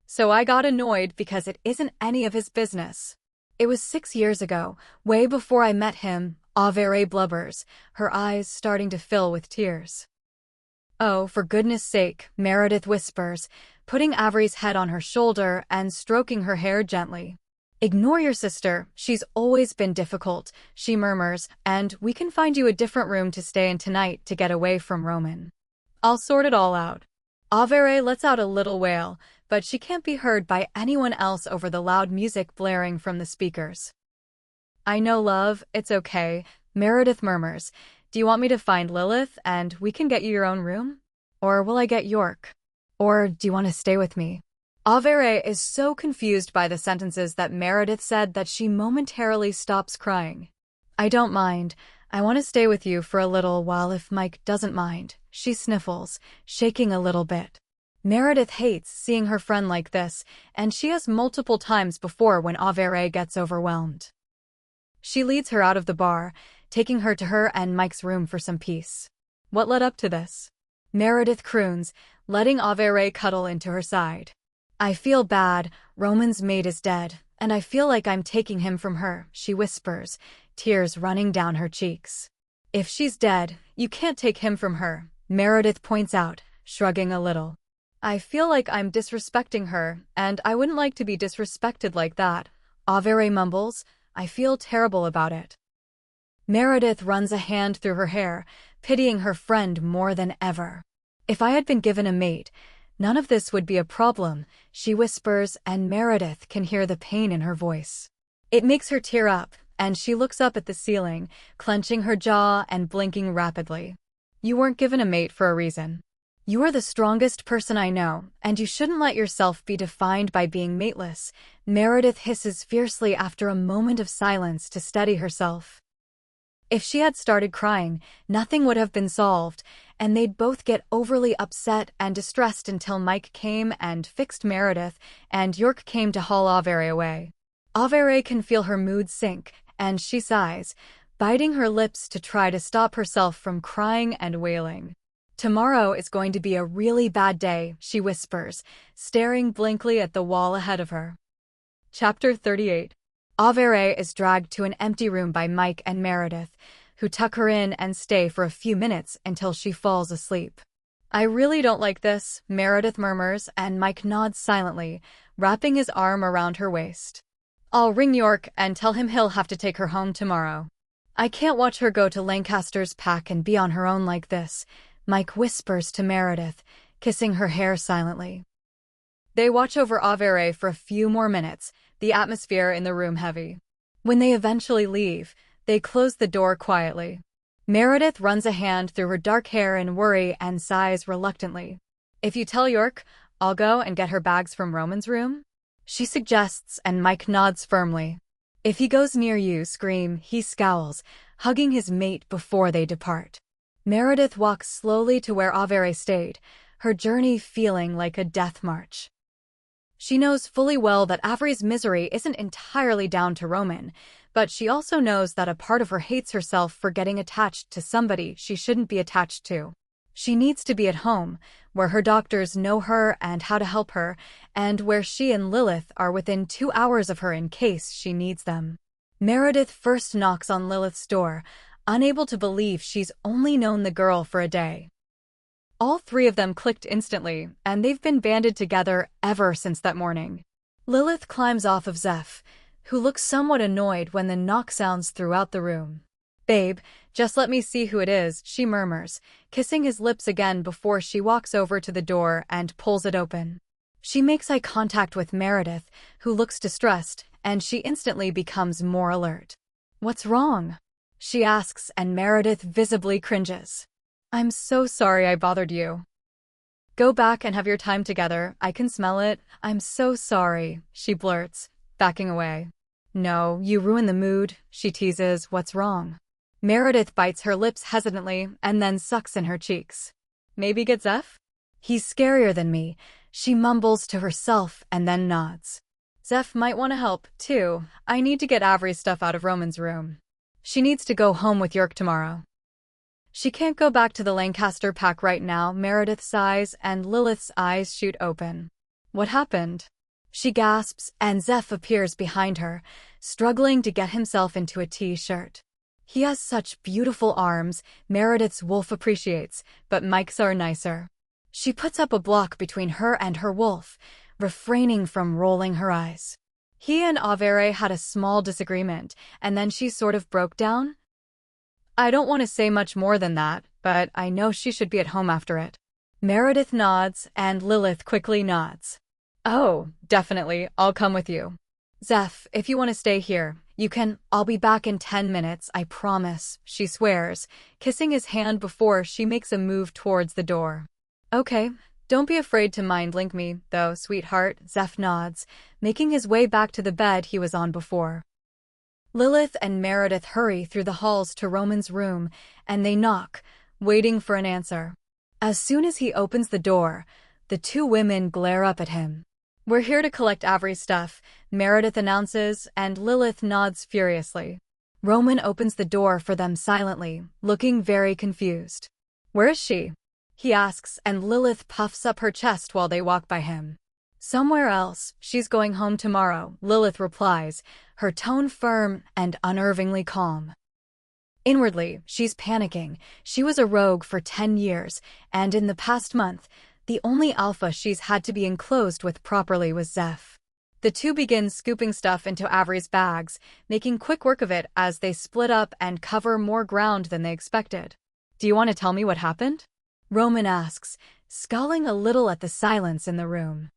So I got annoyed because it isn't any of his business. It was 6 years ago, way before I met him, Averey blubbers, her eyes starting to fill with tears. Oh, for goodness sake, Meredith whispers, putting Averey's head on her shoulder and stroking her hair gently. Ignore your sister, she's always been difficult, she murmurs, and we can find you a different room to stay in tonight to get away from Romen. I'll sort it all out. Averey lets out a little wail, but she can't be heard by anyone else over the loud music blaring from the speakers. I know, love, it's okay, Meredith murmurs. Do you want me to find Lilith and we can get you your own room? Or will I get York? Or do you want to stay with me? Averey is so confused by the sentences that Meredith said that she momentarily stops crying. I don't mind. I want to stay with you for a little while if Mike doesn't mind, she sniffles, shaking a little bit. Meredith hates seeing her friend like this, and she has multiple times before when Averey gets overwhelmed. She leads her out of the bar, taking her to her and Mike's room for some peace. What led up to this? Meredith croons, letting Averey cuddle into her side. I feel bad, Romen's maid is dead, and I feel like I'm taking him from her, she whispers, tears running down her cheeks. If she's dead, you can't take him from her, Meredith points out, shrugging a little. I feel like I'm disrespecting her, and I wouldn't like to be disrespected like that, Averey mumbles, I feel terrible about it. Meredith runs a hand through her hair, pitying her friend more than ever. If I had been given a mate, none of this would be a problem, she whispers, and Meredith can hear the pain in her voice. It makes her tear up, and she looks up at the ceiling, clenching her jaw and blinking rapidly. You weren't given a mate for a reason. You are the strongest person I know, and you shouldn't let yourself be defined by being mateless, Meredith hisses fiercely after a moment of silence to steady herself. If she had started crying, nothing would have been solved, and they'd both get overly upset and distressed until Mike came and fixed Meredith, and York came to haul Averey away. Averey can feel her mood sink, and she sighs, biting her lips to try to stop herself from crying and wailing. Tomorrow is going to be a really bad day, she whispers, staring blankly at the wall ahead of her. Chapter 38. Averey is dragged to an empty room by Mike and Meredith, who tuck her in and stay for a few minutes until she falls asleep. I really don't like this, Meredith murmurs, and Mike nods silently, wrapping his arm around her waist. I'll ring York and tell him he'll have to take her home tomorrow. I can't watch her go to Lancaster's pack and be on her own like this, Mike whispers to Meredith, kissing her hair silently. They watch over Averey for a few more minutes, the atmosphere in the room heavy. When they eventually leave, they close the door quietly. Meredith runs a hand through her dark hair in worry and sighs reluctantly. If you tell York, I'll go and get her bags from Romen's room, she suggests, and Mike nods firmly. If he goes near you, scream, he scowls, hugging his mate before they depart. Meredith walks slowly to where Averey stayed, her journey feeling like a death march. She knows fully well that Averey's misery isn't entirely down to Romen, but she also knows that a part of her hates herself for getting attached to somebody she shouldn't be attached to. She needs to be at home, where her doctors know her and how to help her, and where she and Lilith are within 2 hours of her in case she needs them. Meredith first knocks on Lilith's door, unable to believe she's only known the girl for a day. All three of them clicked instantly, and they've been banded together ever since that morning. Lilith climbs off of Zeph, who looks somewhat annoyed when the knock sounds throughout the room. Babe, just let me see who it is, she murmurs, kissing his lips again before she walks over to the door and pulls it open. She makes eye contact with Meredith, who looks distressed, and she instantly becomes more alert. What's wrong? She asks, and Meredith visibly cringes. I'm so sorry I bothered you. Go back and have your time together, I can smell it. I'm so sorry, she blurts, backing away. No, you ruin the mood, she teases. What's wrong? Meredith bites her lips hesitantly and then sucks in her cheeks. Maybe get Zeph? He's scarier than me, she mumbles to herself and then nods. Zeph might want to help, too. I need to get Averey's stuff out of Romen's room. She needs to go home with York tomorrow. She can't go back to the Lancaster pack right now, Meredith sighs, and Lilith's eyes shoot open. What happened? She gasps, and Zeph appears behind her, struggling to get himself into a T-shirt. He has such beautiful arms, Meredith's wolf appreciates, but Mike's are nicer. She puts up a block between her and her wolf, refraining from rolling her eyes. He and Averey had a small disagreement, and then she sort of broke down. I don't want to say much more than that, but I know she should be at home after it. Meredith nods, and Lilith quickly nods. Oh, definitely, I'll come with you. Zeph, if you want to stay here, you can. I'll be back in 10 minutes, I promise, she swears, kissing his hand before she makes a move towards the door. Okay, don't be afraid to mind-link me, though, sweetheart, Zeph nods, making his way back to the bed he was on before. Lilith and Meredith hurry through the halls to Romen's room, and they knock, waiting for an answer. As soon as he opens the door, the two women glare up at him. We're here to collect Averey's stuff, Meredith announces, and Lilith nods furiously. Romen opens the door for them silently, looking very confused. Where is she? He asks, and Lilith puffs up her chest while they walk by him. Somewhere else, she's going home tomorrow, Lilith replies, her tone firm and unnervingly calm. Inwardly, she's panicking. She was a rogue for 10 years, and in the past month, the only alpha she's had to be enclosed with properly was Zeph. The two begin scooping stuff into Averey's bags, making quick work of it as they split up and cover more ground than they expected. "Do you want to tell me what happened?" Romen asks, scowling a little at the silence in the room.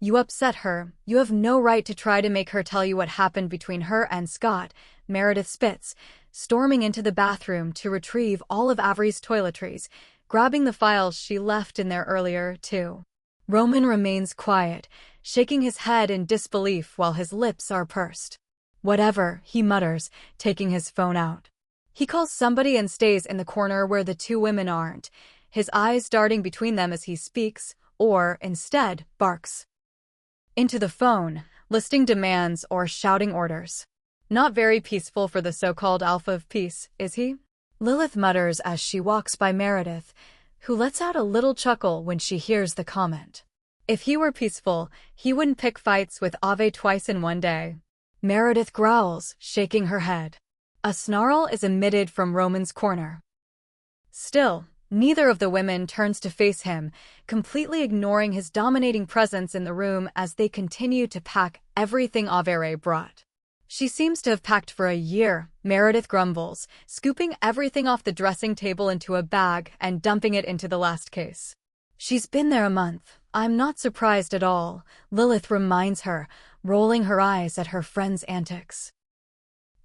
"You upset her. You have no right to try to make her tell you what happened between her and Scott," Meredith spits, storming into the bathroom to retrieve all of Averey's toiletries, grabbing the files she left in there earlier, too. Romen remains quiet, shaking his head in disbelief while his lips are pursed. "Whatever," he mutters, taking his phone out. He calls somebody and stays in the corner where the two women aren't, his eyes darting between them as he speaks, or, instead, barks into the phone, listing demands or shouting orders. "Not very peaceful for the so-called alpha of peace, is he?" Lilith mutters as she walks by Meredith, who lets out a little chuckle when she hears the comment. "If he were peaceful, he wouldn't pick fights with Ave twice in one day." Meredith growls, shaking her head. A snarl is emitted from Romen's corner. Still, neither of the women turns to face him, completely ignoring his dominating presence in the room as they continue to pack everything Averey brought. "She seems to have packed for a year," Meredith grumbles, scooping everything off the dressing table into a bag and dumping it into the last case. "She's been there a month. I'm not surprised at all," Lilith reminds her, rolling her eyes at her friend's antics.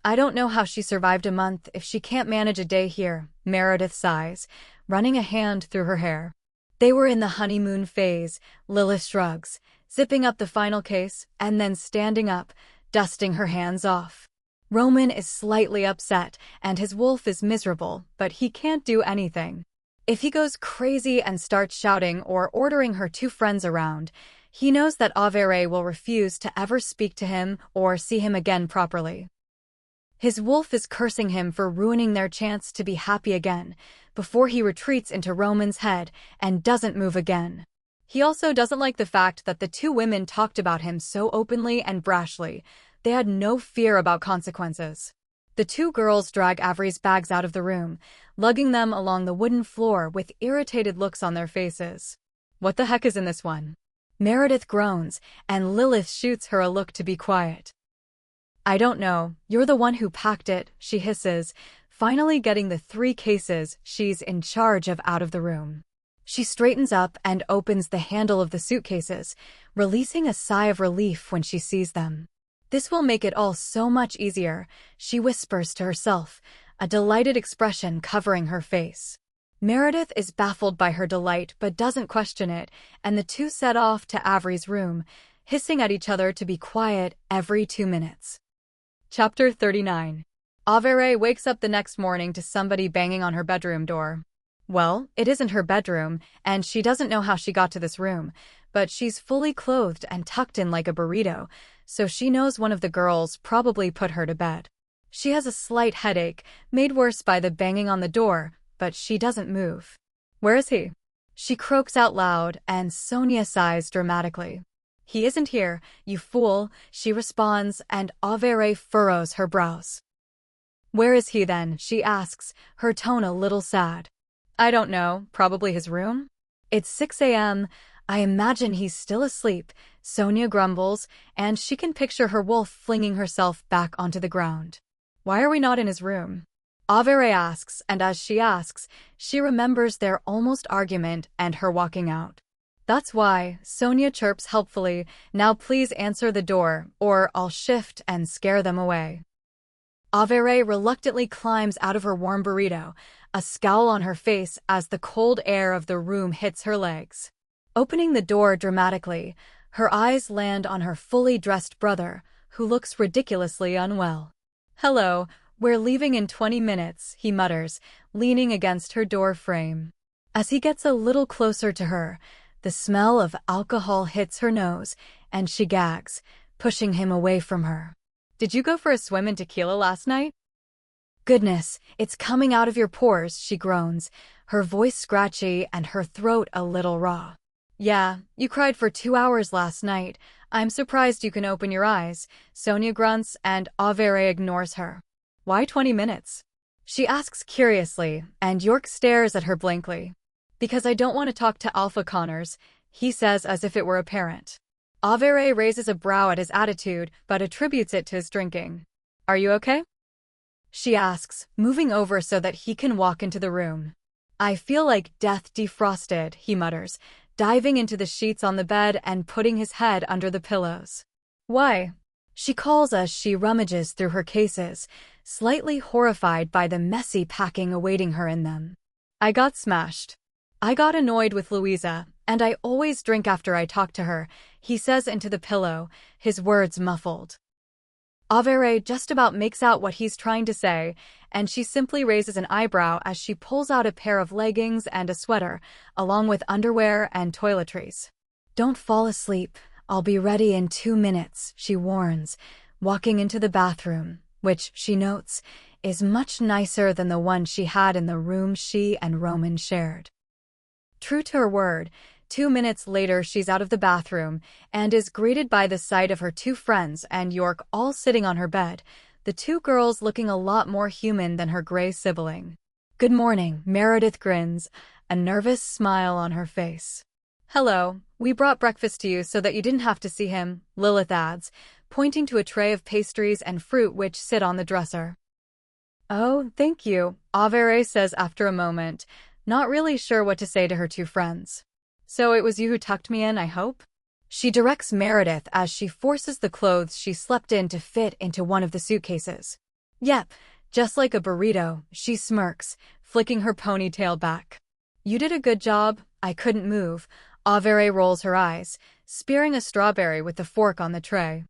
"I don't know how she survived a month if she can't manage a day here," Meredith sighs, running a hand through her hair. "They were in the honeymoon phase," Lilith shrugs, zipping up the final case and then standing up, dusting her hands off. Romen is slightly upset, and his wolf is miserable, but he can't do anything. If he goes crazy and starts shouting or ordering her two friends around, he knows that Averey will refuse to ever speak to him or see him again properly. His wolf is cursing him for ruining their chance to be happy again, before he retreats into Romen's head and doesn't move again. He also doesn't like the fact that the two women talked about him so openly and brashly. They had no fear about consequences. The two girls drag Averey's bags out of the room, lugging them along the wooden floor with irritated looks on their faces. "What the heck is in this one?" Meredith groans, and Lilith shoots her a look to be quiet. "I don't know. You're the one who packed it," she hisses, finally getting the 3 cases she's in charge of out of the room. She straightens up and opens the handle of the suitcases, releasing a sigh of relief when she sees them. "This will make it all so much easier," she whispers to herself, a delighted expression covering her face. Meredith is baffled by her delight but doesn't question it, and the two set off to Averey's room, hissing at each other to be quiet every 2 minutes. Chapter 39. Averey wakes up the next morning to somebody banging on her bedroom door. Well, it isn't her bedroom, and she doesn't know how she got to this room, but she's fully clothed and tucked in like a burrito, so she knows one of the girls probably put her to bed. She has a slight headache, made worse by the banging on the door, but she doesn't move. "Where is he?" She croaks out loud, and Sonia sighs dramatically. "He isn't here, you fool," she responds, and Averey furrows her brows. "Where is he then?" she asks, her tone a little sad. "I don't know, probably his room?" "It's 6 a.m. I imagine he's still asleep," Sonia grumbles, and she can picture her wolf flinging herself back onto the ground. "Why are we not in his room?" Averey asks, and as she asks, she remembers their almost argument and her walking out. "That's why," Sonia chirps helpfully, "now please answer the door, or I'll shift and scare them away." Averey reluctantly climbs out of her warm burrito, a scowl on her face as the cold air of the room hits her legs. Opening the door dramatically, her eyes land on her fully dressed brother, who looks ridiculously unwell. "Hello, we're leaving in 20 minutes, he mutters, leaning against her door frame. As he gets a little closer to her, the smell of alcohol hits her nose, and she gags, pushing him away from her. "Did you go for a swim in tequila last night?" "Goodness, it's coming out of your pores," she groans, her voice scratchy and her throat a little raw. "Yeah, you cried for 2 hours last night. I'm surprised you can open your eyes," Sonia grunts, and Averey ignores her. "Why 20 minutes?" she asks curiously, and York stares at her blankly. "Because I don't want to talk to Alpha Connors," he says as if it were apparent. Averey raises a brow at his attitude, but attributes it to his drinking. Are you okay? She asks, moving over so that he can walk into the room. I feel like death defrosted, he mutters, diving into the sheets on the bed and putting his head under the pillows. Why? She calls as she rummages through her cases, slightly horrified by the messy packing awaiting her in them. I got smashed. I got annoyed with Louisa, and I always drink after I talk to her, he says into the pillow, his words muffled. Averey just about makes out what he's trying to say, and she simply raises an eyebrow as she pulls out a pair of leggings and a sweater, along with underwear and toiletries. Don't fall asleep. I'll be ready in 2 minutes, she warns, walking into the bathroom, which, she notes, is much nicer than the one she had in the room she and Roman shared. True to her word, 2 minutes later she's out of the bathroom and is greeted by the sight of her 2 friends and York all sitting on her bed, the 2 girls looking a lot more human than her gray sibling. Good morning, Meredith grins, a nervous smile on her face. Hello, we brought breakfast to you so that you didn't have to see him, Lilith adds, pointing to a tray of pastries and fruit which sit on the dresser. Oh, thank you, Averey says after a moment, not really sure what to say to her 2 friends. So it was you who tucked me in, I hope? She directs Meredith as she forces the clothes she slept in to fit into one of the suitcases. Yep, just like a burrito, she smirks, flicking her ponytail back. You did a good job, I couldn't move. Averey rolls her eyes, spearing a strawberry with the fork on the tray.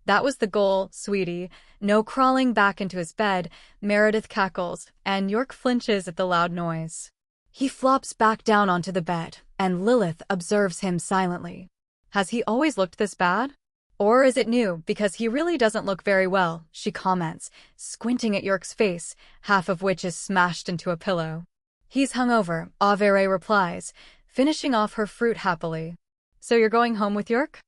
That was the goal, sweetie. No crawling back into his bed, Meredith cackles, and York flinches at the loud noise. He flops back down onto the bed, and Lilith observes him silently. Has he always looked this bad? Or is it new, because he really doesn't look very well, she comments, squinting at York's face, half of which is smashed into a pillow. He's hungover, Averey replies, finishing off her fruit happily. So you're going home with York?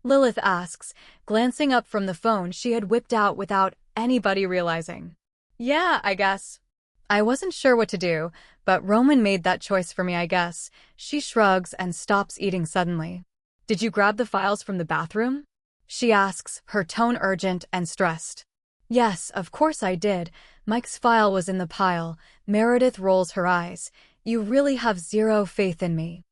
Lilith asks, glancing up from the phone she had whipped out without anybody realizing. Yeah, I guess. I wasn't sure what to do, but Roman made that choice for me, I guess. She shrugs and stops eating suddenly. Did you grab the files from the bathroom? She asks, her tone urgent and stressed. Yes, of course I did. Mike's file was in the pile. Meredith rolls her eyes. You really have zero faith in me.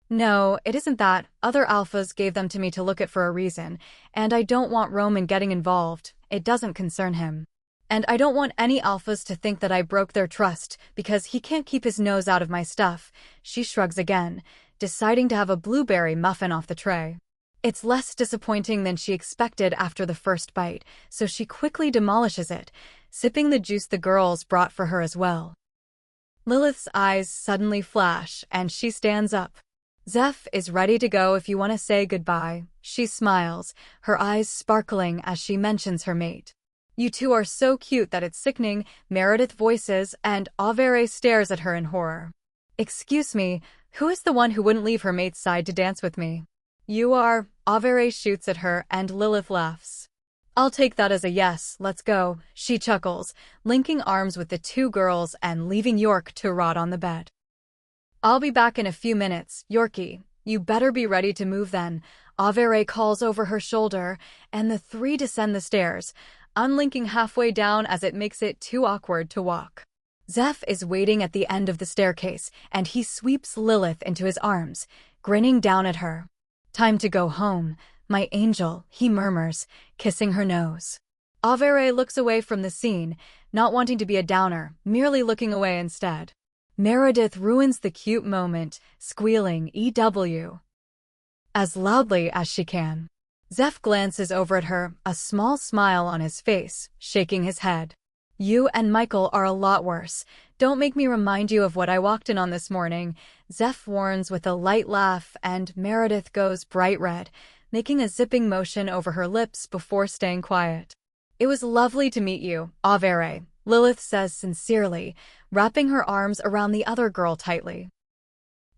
No, it isn't that. Other alphas gave them to me to look at for a reason, and I don't want Roman getting involved. It doesn't concern him. And I don't want any alphas to think that I broke their trust, because he can't keep his nose out of my stuff. She shrugs again, deciding to have a blueberry muffin off the tray. It's less disappointing than she expected after the first bite, so she quickly demolishes it, sipping the juice the girls brought for her as well. Lilith's eyes suddenly flash, and she stands up. Zeph is ready to go if you want to say goodbye. She smiles, her eyes sparkling as she mentions her mate. You 2 are so cute that it's sickening, Meredith voices, and Averey stares at her in horror. Excuse me, who is the one who wouldn't leave her mate's side to dance with me? You are, Averey shoots at her and Lilith laughs. I'll take that as a yes, let's go, she chuckles, linking arms with the 2 girls and leaving York to rot on the bed. I'll be back in a few minutes, Yorkie. You better be ready to move then, Averey calls over her shoulder, and the 3 descend the stairs, unlinking halfway down as it makes it too awkward to walk. Zeph is waiting at the end of the staircase, and he sweeps Lilith into his arms, grinning down at her. Time to go home, my angel, he murmurs, kissing her nose. Averey looks away from the scene, not wanting to be a downer, merely looking away instead. Meredith ruins the cute moment, squealing EW as loudly as she can. Zeph glances over at her, a small smile on his face, shaking his head. You and Michael are a lot worse. Don't make me remind you of what I walked in on this morning, Zeph warns with a light laugh, and Meredith goes bright red, making a zipping motion over her lips before staying quiet. It was lovely to meet you, Averey, Lilith says sincerely, wrapping her arms around the other girl tightly.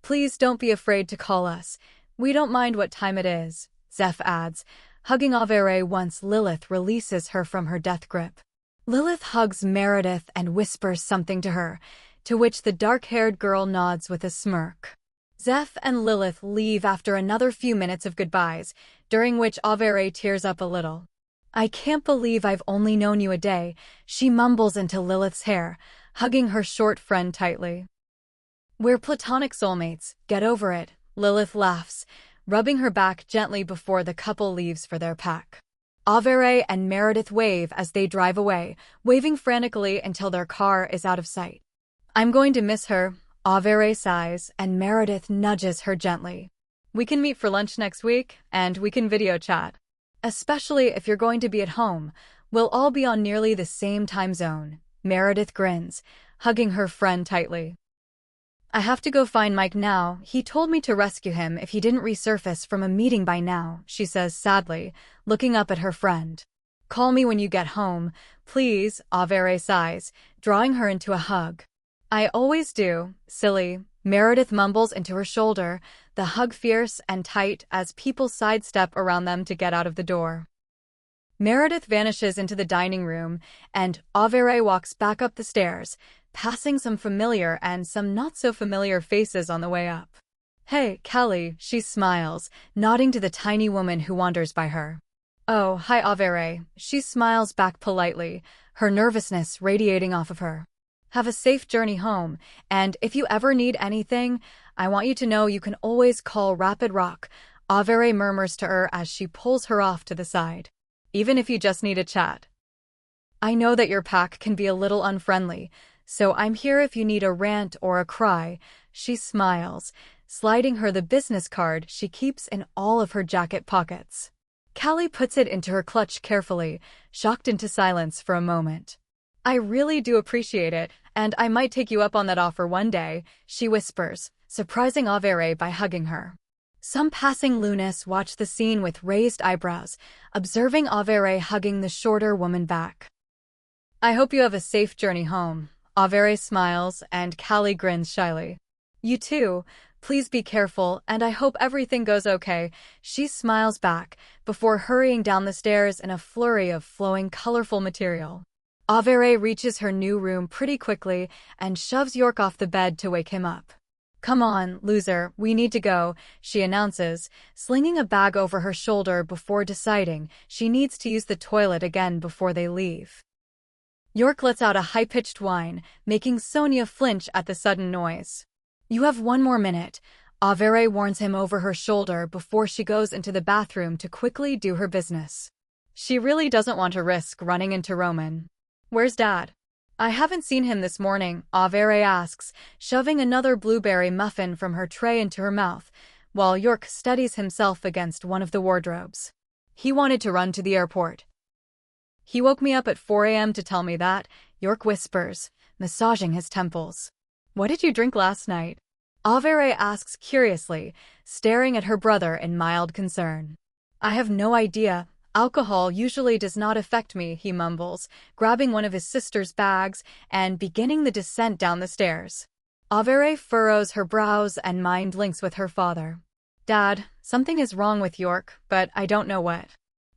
Please don't be afraid to call us. We don't mind what time it is, Zeph adds, hugging Averey once Lilith releases her from her death grip. Lilith hugs Meredith and whispers something to her, to which the dark-haired girl nods with a smirk. Zeph and Lilith leave after another few minutes of goodbyes, during which Averey tears up a little. I can't believe I've only known you a day, she mumbles into Lilith's hair, hugging her short friend tightly. We're platonic soulmates, get over it, Lilith laughs, rubbing her back gently before the couple leaves for their pack. Averey and Meredith wave as they drive away, waving frantically until their car is out of sight. I'm going to miss her, Averey sighs, and Meredith nudges her gently. We can meet for lunch next week, and we can video chat. Especially if you're going to be at home, we'll all be on nearly the same time zone. Meredith grins, hugging her friend tightly. I have to go find Mike now. He told me to rescue him if he didn't resurface from a meeting by now, she says sadly, looking up at her friend. Call me when you get home, please, Averey sighs, drawing her into a hug. I always do, silly, Meredith mumbles into her shoulder, the hug fierce and tight as people sidestep around them to get out of the door. Meredith vanishes into the dining room, and Averey walks back up the stairs, passing some familiar and some not-so-familiar faces on the way up. Hey, Kelly, she smiles, nodding to the tiny woman who wanders by her. Oh, hi Averey, she smiles back politely, her nervousness radiating off of her. Have a safe journey home, and if you ever need anything, I want you to know you can always call Rapid Rock, Averey murmurs to her as she pulls her off to the side. Even if you just need a chat. I know that your pack can be a little unfriendly, so I'm here if you need a rant or a cry, she smiles, sliding her the business card she keeps in all of her jacket pockets. Callie puts it into her clutch carefully, shocked into silence for a moment. I really do appreciate it, and I might take you up on that offer one day, she whispers, surprising Averey by hugging her. Some passing Lunas watch the scene with raised eyebrows, observing Averey hugging the shorter woman back. I hope you have a safe journey home, Averey smiles, and Callie grins shyly. You too, please be careful, and I hope everything goes okay, she smiles back, before hurrying down the stairs in a flurry of flowing colorful material. Averey reaches her new room pretty quickly and shoves York off the bed to wake him up. Come on, loser, we need to go, she announces, slinging a bag over her shoulder before deciding she needs to use the toilet again before they leave. York lets out a high-pitched whine, making Sonia flinch at the sudden noise. You have 1 more minute, Averey warns him over her shoulder before she goes into the bathroom to quickly do her business. She really doesn't want to risk running into Romen. Where's Dad? I haven't seen him this morning, Averey asks, shoving another blueberry muffin from her tray into her mouth, while York steadies himself against one of the wardrobes. He wanted to run to the airport. He woke me up at 4 a.m. to tell me that, York whispers, massaging his temples. What did you drink last night? Averey asks curiously, staring at her brother in mild concern. I have no idea. Alcohol usually does not affect me, he mumbles, grabbing one of his sister's bags and beginning the descent down the stairs. Averey furrows her brows and mind links with her father. Dad, something is wrong with York, but I don't know what.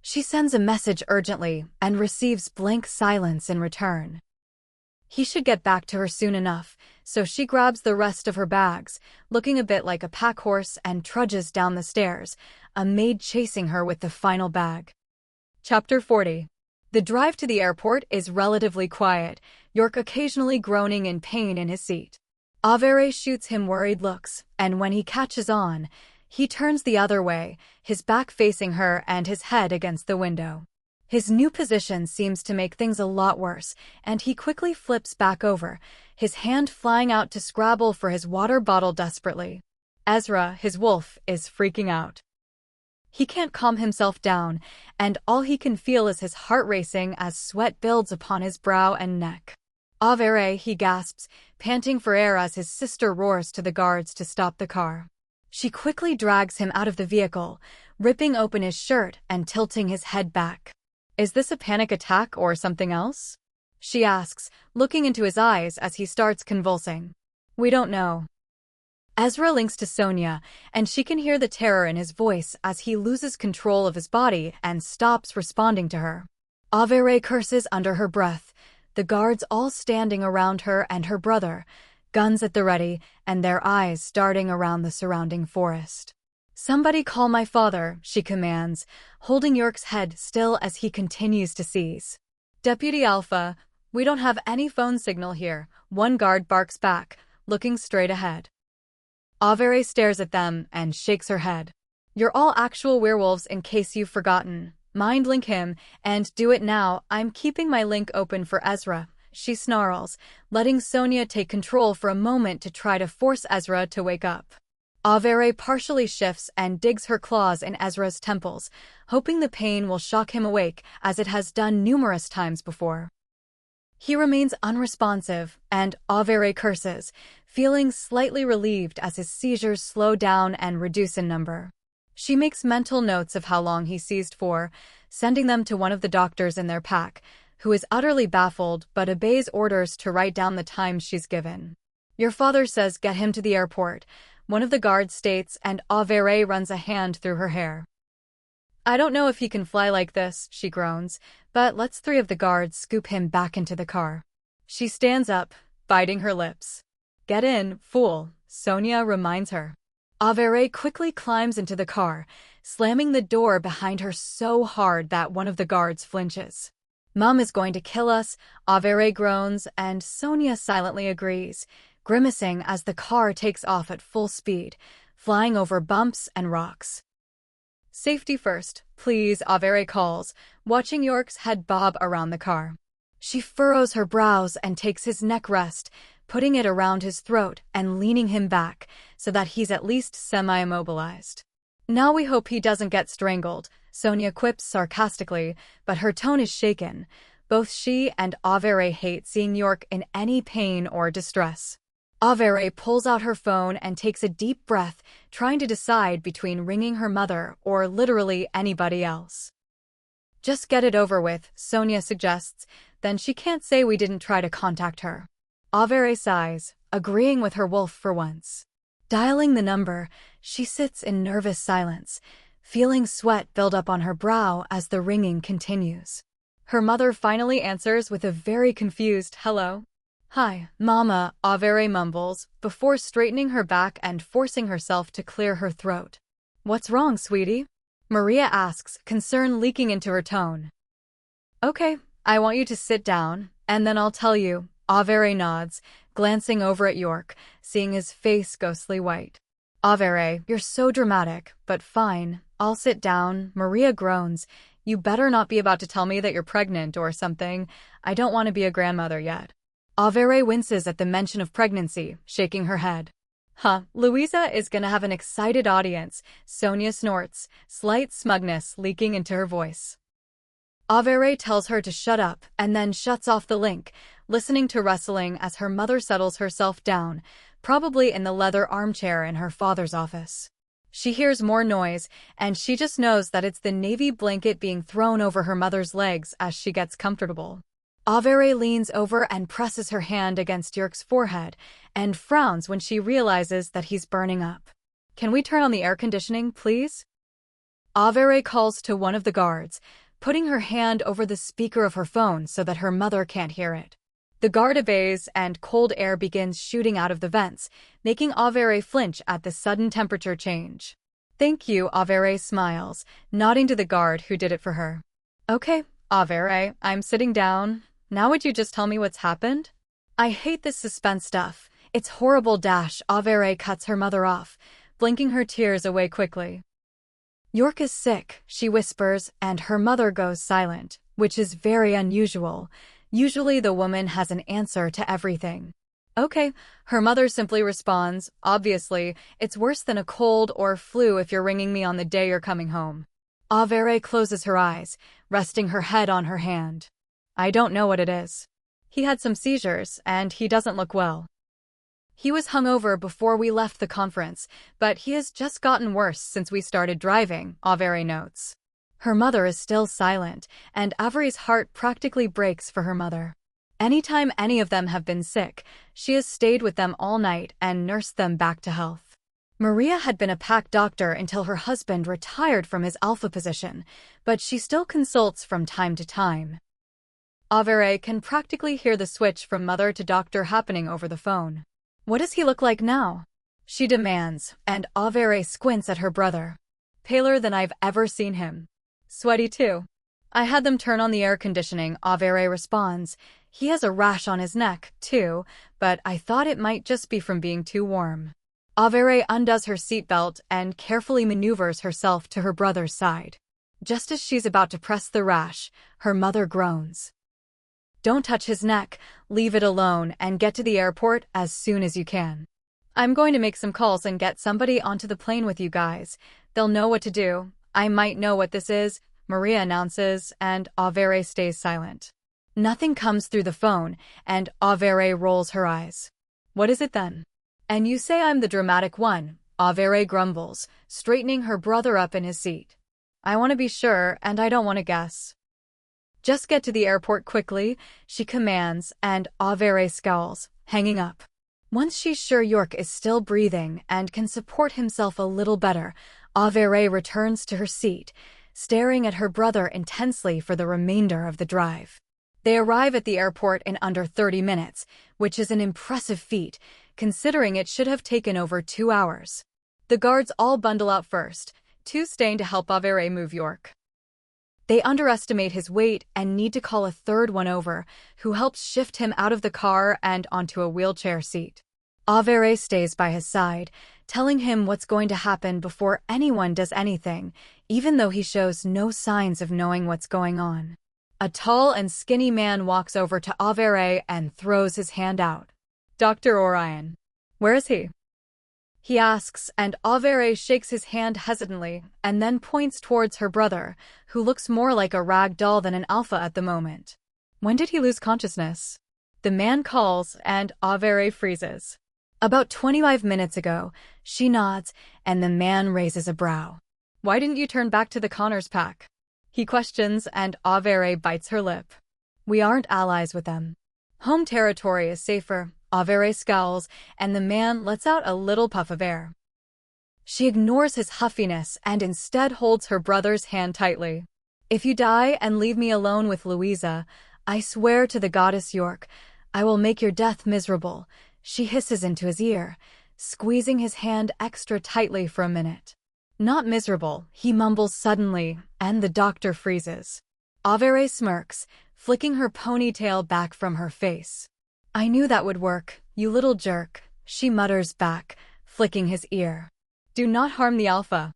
She sends a message urgently and receives blank silence in return. He should get back to her soon enough, so she grabs the rest of her bags, looking a bit like a pack horse, and trudges down the stairs, a maid chasing her with the final bag. Chapter 40. The drive to the airport is relatively quiet, York occasionally groaning in pain in his seat. Averey shoots him worried looks, and when he catches on, he turns the other way, his back facing her and his head against the window. His new position seems to make things a lot worse, and he quickly flips back over, his hand flying out to scrabble for his water bottle desperately. Ezra, his wolf, is freaking out. He can't calm himself down, and all he can feel is his heart racing as sweat builds upon his brow and neck. Averey, he gasps, panting for air as his sister roars to the guards to stop the car. She quickly drags him out of the vehicle, ripping open his shirt and tilting his head back. Is this a panic attack or something else? She asks, looking into his eyes as he starts convulsing. We don't know. Ezra links to Sonia, and she can hear the terror in his voice as he loses control of his body and stops responding to her. Averey curses under her breath, the guards all standing around her and her brother, guns at the ready, and their eyes darting around the surrounding forest. "Somebody call my father," she commands, holding York's head still as he continues to seize. "Deputy Alpha, we don't have any phone signal here," one guard barks back, looking straight ahead. Averey stares at them and shakes her head. "You're all actual werewolves in case you've forgotten. Mind link him, and do it now. I'm keeping my link open for Ezra," she snarls, letting Sonia take control for a moment to try to force Ezra to wake up. Averey partially shifts and digs her claws in Ezra's temples, hoping the pain will shock him awake as it has done numerous times before. He remains unresponsive, and Averey curses, feeling slightly relieved as his seizures slow down and reduce in number. She makes mental notes of how long he seized for, sending them to one of the doctors in their pack, who is utterly baffled but obeys orders to write down the time she's given. "Your father says get him to the airport," one of the guards states, and Averey runs a hand through her hair. "I don't know if he can fly like this," she groans, but lets three of the guards scoop him back into the car. She stands up, biting her lips. "Get in, fool," Sonia reminds her. Averey quickly climbs into the car, slamming the door behind her so hard that one of the guards flinches. "Mom is going to kill us," Averey groans, and Sonia silently agrees, grimacing as the car takes off at full speed, flying over bumps and rocks. "Safety first, please," Averey calls, watching York's head bob around the car. She furrows her brows and takes his neck rest, putting it around his throat and leaning him back so that he's at least semi-immobilized. "Now we hope he doesn't get strangled," Sonia quips sarcastically, but her tone is shaken. Both she and Averey hate seeing York in any pain or distress. Averey pulls out her phone and takes a deep breath, trying to decide between ringing her mother or literally anybody else. "Just get it over with," Sonia suggests, "then she can't say we didn't try to contact her." Averey sighs, agreeing with her wolf for once. Dialing the number, she sits in nervous silence, feeling sweat build up on her brow as the ringing continues. Her mother finally answers with a very confused hello. "Hi, Mama," Averey mumbles, before straightening her back and forcing herself to clear her throat. "What's wrong, sweetie?" Maria asks, concern leaking into her tone. "Okay, I want you to sit down, and then I'll tell you," Averey nods, glancing over at York, seeing his face ghostly white. "Averey, you're so dramatic, but fine, I'll sit down," Maria groans. "You better not be about to tell me that you're pregnant or something. I don't want to be a grandmother yet." Averey winces at the mention of pregnancy, shaking her head. "Huh, Louisa is gonna have an excited audience," Sonia snorts, slight smugness leaking into her voice. Averey tells her to shut up and then shuts off the link, listening to rustling as her mother settles herself down, probably in the leather armchair in her father's office. She hears more noise, and she just knows that it's the navy blanket being thrown over her mother's legs as she gets comfortable. Averey leans over and presses her hand against York's forehead, and frowns when she realizes that he's burning up. "Can we turn on the air conditioning, please?" Averey calls to one of the guards, putting her hand over the speaker of her phone so that her mother can't hear it. The guard obeys, and cold air begins shooting out of the vents, making Averey flinch at the sudden temperature change. "Thank you," Averey smiles, nodding to the guard who did it for her. "Okay, Averey, I'm sitting down. Now would you just tell me what's happened?" "I hate this suspense stuff. It's horrible." Averey cuts her mother off, blinking her tears away quickly. "York is sick," she whispers, and her mother goes silent, which is very unusual. Usually the woman has an answer to everything. "Okay," her mother simply responds, "Obviously, it's worse than a cold or flu if you're ringing me on the day you're coming home." Averey closes her eyes, resting her head on her hand. "I don't know what it is. He had some seizures, and he doesn't look well. He was hungover before we left the conference, but he has just gotten worse since we started driving," Averey notes. Her mother is still silent, and Averey's heart practically breaks for her mother. Anytime any of them have been sick, she has stayed with them all night and nursed them back to health. Maria had been a pack doctor until her husband retired from his alpha position, but she still consults from time to time. Averey can practically hear the switch from mother to doctor happening over the phone. What does he look like now? She demands, and Averey squints at her brother. Paler than I've ever seen him. Sweaty too. I had them turn on the air conditioning, Averey responds. He has a rash on his neck, too, but I thought it might just be from being too warm. Averey undoes her seatbelt and carefully maneuvers herself to her brother's side. Just as she's about to press the rash, her mother groans. Don't touch his neck, leave it alone, and get to the airport as soon as you can. I'm going to make some calls and get somebody onto the plane with you guys. They'll know what to do. I might know what this is, Maria announces, and Averey stays silent. Nothing comes through the phone, and Averey rolls her eyes. What is it then? And you say I'm the dramatic one, Averey grumbles, straightening her brother up in his seat. I want to be sure, and I don't want to guess. Just get to the airport quickly, she commands, and Averey scowls, hanging up. Once she's sure York is still breathing and can support himself a little better, Averey returns to her seat, staring at her brother intensely for the remainder of the drive. They arrive at the airport in under 30 minutes, which is an impressive feat, considering it should have taken over 2 hours. The guards all bundle out first, 2 staying to help Averey move York. They underestimate his weight and need to call a third one over, who helps shift him out of the car and onto a wheelchair seat. Averey stays by his side, telling him what's going to happen before anyone does anything, even though he shows no signs of knowing what's going on. A tall and skinny man walks over to Averey and throws his hand out. Dr. Orion. Where is he? He asks, and Averey shakes his hand hesitantly and then points towards her brother, who looks more like a rag doll than an alpha at the moment. When did he lose consciousness? The man calls, and Averey freezes. About 25 minutes ago, she nods, and the man raises a brow. Why didn't you turn back to the Connors pack? He questions, and Averey bites her lip. We aren't allies with them. Home territory is safer. Averey scowls, and the man lets out a little puff of air. She ignores his huffiness and instead holds her brother's hand tightly. If you die and leave me alone with Louisa, I swear to the goddess York, I will make your death miserable, she hisses into his ear, squeezing his hand extra tightly for a minute. Not miserable, he mumbles suddenly, and the doctor freezes. Averey smirks, flicking her ponytail back from her face. I knew that would work, you little jerk, she mutters back, flicking his ear. Do not harm the alpha.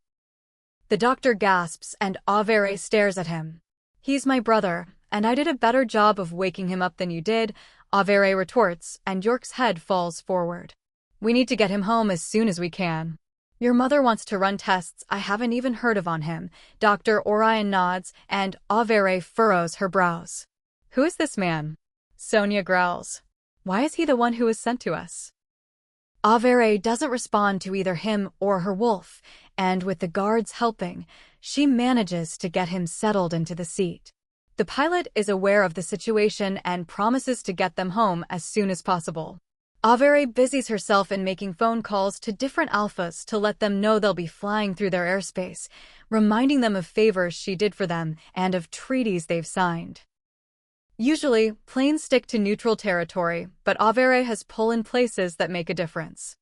The doctor gasps and Averey stares at him. He's my brother, and I did a better job of waking him up than you did, Averey retorts, and York's head falls forward. We need to get him home as soon as we can. Your mother wants to run tests I haven't even heard of on him, Dr. Orion nods, and Averey furrows her brows. Who is this man? Sonia growls. Why is he the one who was sent to us? Averey doesn't respond to either him or her wolf, and with the guards helping, she manages to get him settled into the seat. The pilot is aware of the situation and promises to get them home as soon as possible. Averey busies herself in making phone calls to different alphas to let them know they'll be flying through their airspace, reminding them of favors she did for them and of treaties they've signed. Usually, planes stick to neutral territory, but Averey has pull in places that make a difference.